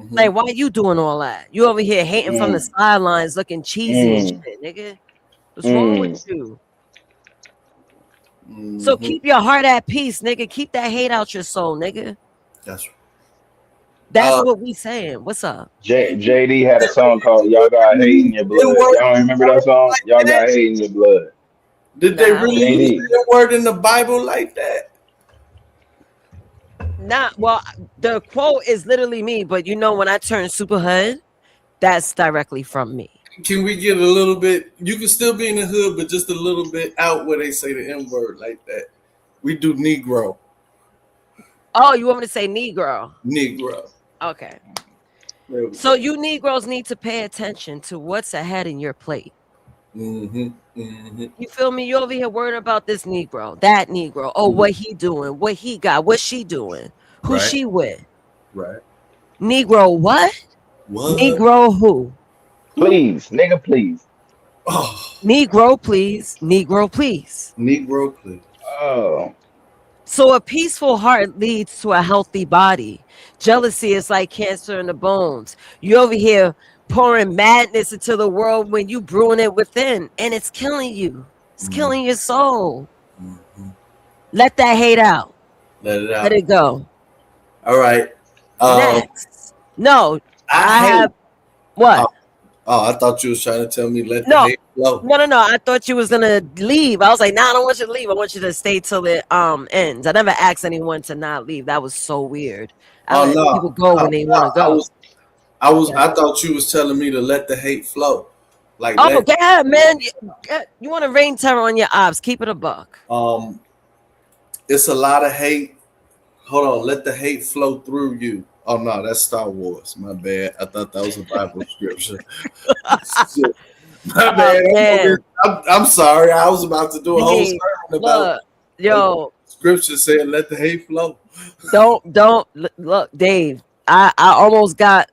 Like, why you doing all that? You over here hating from the sidelines, looking cheesy and shit, nigga. What's wrong with you? So keep your heart at peace, nigga. Keep that hate out your soul, nigga. That's what we saying. What's up? JD had a song called "Y'all Got Hate in Your Blood." Y'all remember that song? Y'all got hate in your blood. Did they really use that word in the Bible like that? Well, the quote is literally me, but you know, when I turn super hood, that's directly from me. Can we get a little bit? You can still be in the hood, but just a little bit out where they say the N word like that. We do Negro. Oh, you want me to say Negro? Negro. Okay. So you Negroes need to pay attention to what's ahead in your plate. You feel me? You over here worried about this Negro, that Negro. Oh, what he doing? What he got? What she doing? Who she with? Right. Negro what? What? Negro who? Please, nigga, please. Oh. Negro, please. Negro, please. Negro, please. Oh. So a peaceful heart leads to a healthy body. Jealousy is like cancer in the bones. You over here pouring madness into the world when you brewing it within, and it's killing you. It's killing your soul. Let that hate out. Let it out. Let it go. All right. Next. No, I have what? Oh, I thought you was trying to tell me let the No. hate flow. No. I thought you was gonna leave. I was like, nah, I don't want you to leave. I want you to stay till it ends. I never asked anyone to not leave. That was so weird. I let people go when they want to go. I thought you was telling me to let the hate flow. Like, oh, yeah, man. You want to rain terror on your ops. Keep it a buck. It's a lot of hate. Hold on, let the hate flow through you. Oh no, that's Star Wars. My bad. I thought that was a Bible scripture. My bad. I'm sorry. I was about to do a whole sermon about scripture saying let the hate flow. Don't look, Dave. I almost got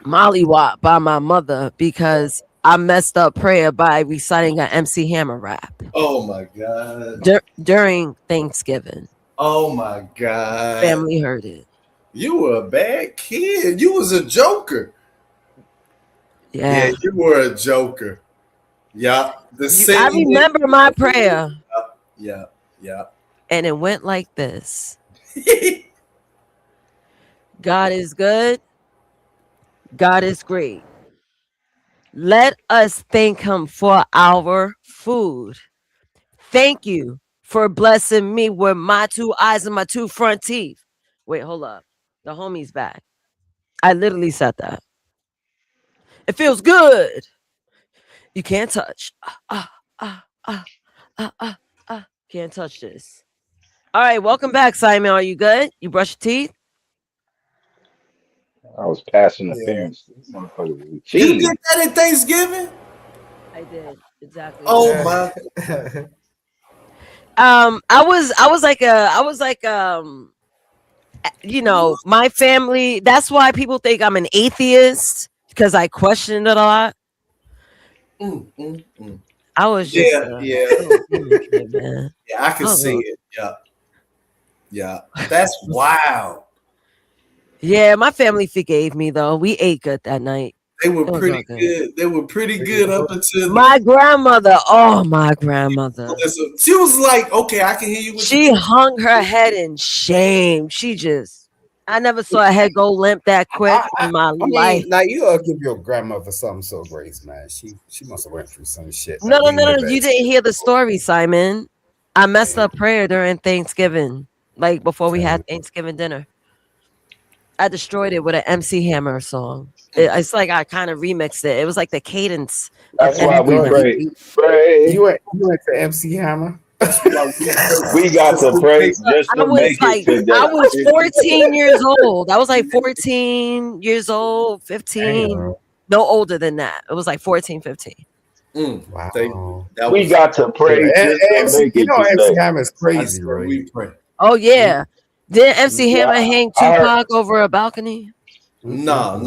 mollywopped by my mother because I messed up prayer by reciting an MC Hammer rap. Oh my God. During Thanksgiving. Oh my God. Family heard it. You were a bad kid. You was a joker. Yeah, you were a joker. Yeah. I remember my prayer. Yeah. And it went like this. God is good. God is great. Let us thank him for our food. Thank you for blessing me with my 2 eyes and my 2 front teeth. Wait, hold up. The homie's back. I literally said that. It feels good. You can't touch. Can't touch this. All right, welcome back, Simon. Are you good? You brush your teeth? I was passing interference. This motherfucker was You cheating. get that at Thanksgiving? I did. Exactly. Oh my. I was like you know, my family, that's why people think I'm an atheist, because I questioned it a lot. I was just kid, man. Yeah, I can see it. Yeah. That's wild. Yeah, my family forgave me though. We ate good that night. They were pretty good. They were pretty good up until my grandmother. Oh, my grandmother. She was like, okay, I can hear you. She hung her head in shame. I never saw a head go limp that quick in my life. Now you gotta give your grandmother something so grace, man. She must have went through some shit. No. You didn't hear the story, Simon. I messed up prayer during Thanksgiving, like before we had Thanksgiving dinner. I destroyed it with an MC Hammer song. It's like I kind of remixed it. It was like the cadence. That's why we pray. You went to MC Hammer. We got to pray just to make it today. I was 14 years old. I was like 14 years old, 15. No older than that. It was like 14, 15. Wow. We got to pray just to make it MC today. Hammer is crazy, bro. We pray. Oh yeah. Did MC Hammer hang Tupac over a balcony? No.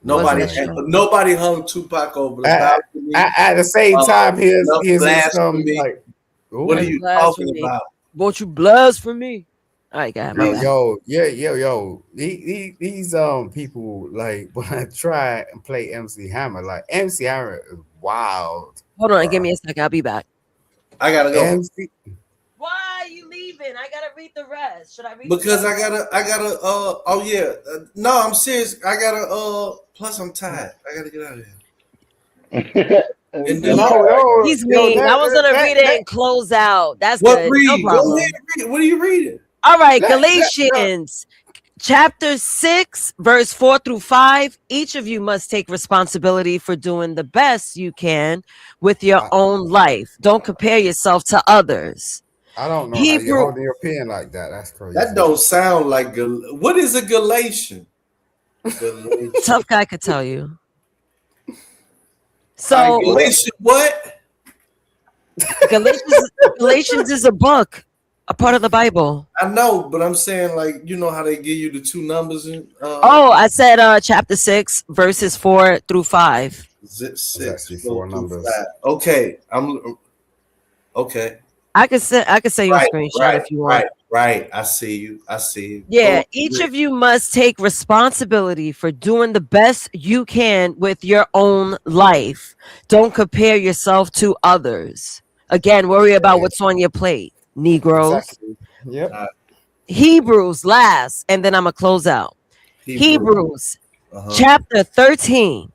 Nobody hung Tupac over the balcony. At the same time, here's blasphemy. like, what are you talking about? Won't you blasphemy? All right, guys. Yo. These people like when I try and play MC Hammer, like MC Hammer is wild. Hold on, give me a second. I'll be back. I gotta go. Why are you leaving? I gotta read the rest. Should I read? Because I gotta. Oh yeah. No, I'm serious. I gotta. Plus, I'm tired. I gotta get out of here. He's mean. I was gonna read it and close out. That's what good. read? No problem. Go ahead and read it. What are you reading? All right, Galatians chapter 6, verse 4 through 5. Each of you must take responsibility for doing the best you can with your own life. Don't compare yourself to others. I don't know how you're holding your pen like that. That's crazy. That don't sound like what is a Galatian? Tough guy could tell you. So Galatians what? Galatians is a book, a part of the Bible. I know, but I'm saying like you know how they give you the two numbers in. I said chapter 6, verses 4 through 5. 6, 4 numbers. Okay, okay. I could send you a screenshot if you want. Right. I see you. Yeah, each of you must take responsibility for doing the best you can with your own life. Don't compare yourself to others. Again, worry about what's on your plate, Negroes. Exactly. Yep. Hebrews last, and then I'm going to close out. Hebrews chapter 13,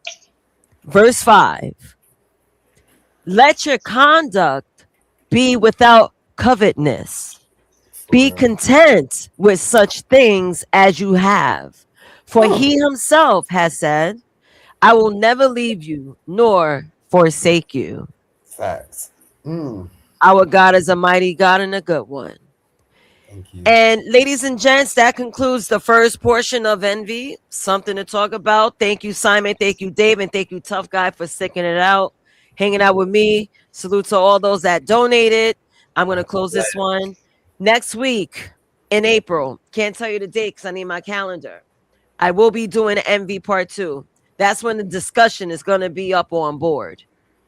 verse 5. Let your conduct be without covetousness. Be content with such things as you have. For he himself has said, I will never leave you nor forsake you. Facts. Our God is a mighty God and a good one. And ladies and gents, that concludes the first portion of Envy. Something to talk about. Thank you, Simon. Thank you, Dave. And thank you, Tough Guy, for sticking it out, hanging out with me. Salute to all those that donated. I'm going to close this one. Next week in April, can't tell you the date because I need my calendar. I will be doing Envy Part 2. That's when the discussion is going to be up on board.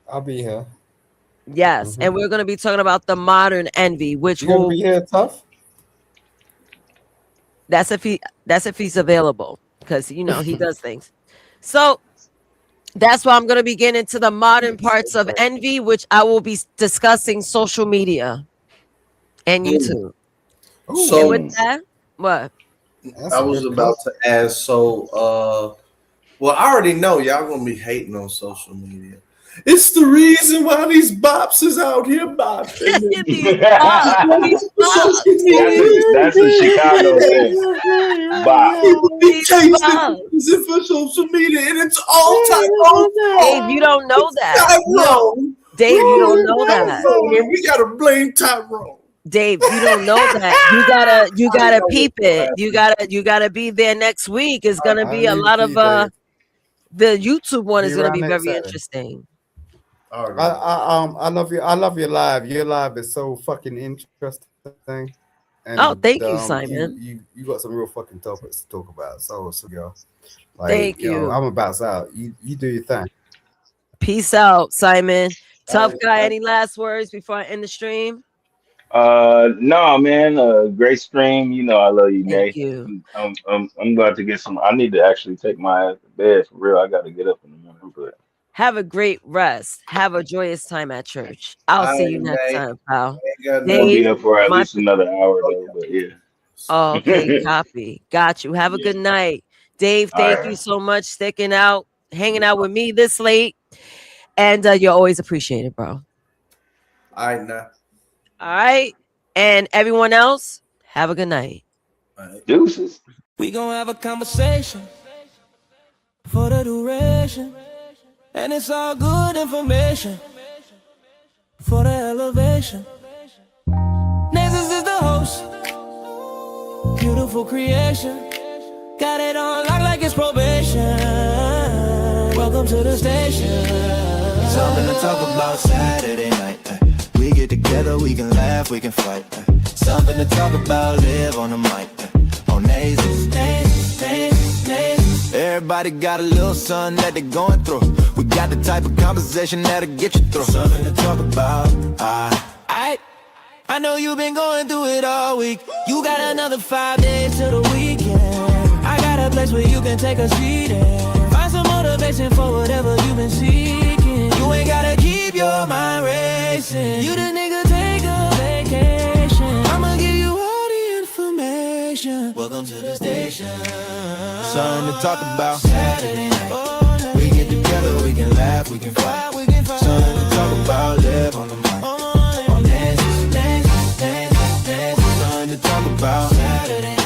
I'll be here. Yes, and we're going to be talking about the modern Envy, which You gonna be here, Tough? That's if he's available, because you know he does things. So that's why I'm going to be getting into the modern parts of Envy, which I will be discussing social media and YouTube. So and with that, what? I was about to ask. So, Well, I already know y'all gonna be hating on social media. It's the reason why these bops is out here bopping. That's a Chicago thing. Bop. People be chasing for social media, and it's all Tyrone. Dave, you don't know that. Tyrone. Dave, you don't know that. And we gotta blame Tyrone. Dave, you don't know that. You gotta peep it. You gotta be there next week. It's gonna be a lot of the YouTube one is gonna be very interesting. I love you. I love your live. Your live is so fucking interesting. And, oh, thank you, Simon. You got some real fucking topics to talk about. So girl. Thank you. I'm about out. You do your thing. Peace out, Simon. Tough guy. Any last words before I end the stream? No, man. Great stream. You know I love you, Nate. Thank you. I'm about to get some. I need to actually take my ass to bed for real. I got to get up in the morning, but. Have a great rest. Have a joyous time at church. I'll see you next time, pal. I'll be up for at least another hour, though, but yeah. Oh, okay, copy. Got you. Have a good night. Dave, thank you so much sticking out, hanging out with me this late. And you're always appreciated, bro. All right, now. All right. And everyone else, have a good night. Deuces. We gonna have a conversation for the duration. And it's all good information for the elevation. Nessus is the host. Beautiful creation. Got it on lock like it's probation. Welcome to the station. Something to talk about Saturday night. We get together, we can laugh, we can fight. Something to talk about, live on the mic. On Nessus. Everybody got a little something that they're going through. We got the type of conversation that'll get you through. Something to talk about. I know you've been going through it all week. You got another 5 days till the weekend. I got a place where you can take a seat and find some motivation for whatever you've been seeking. You ain't gotta keep your mind racing. You the nigga, take a vacation. I'ma give you all the information. Welcome to the station. Something to talk about. Saturday night. We get together, we can laugh, we can fight. Something to talk about, live on the mic. On Nessus. Something to talk about. Saturday night.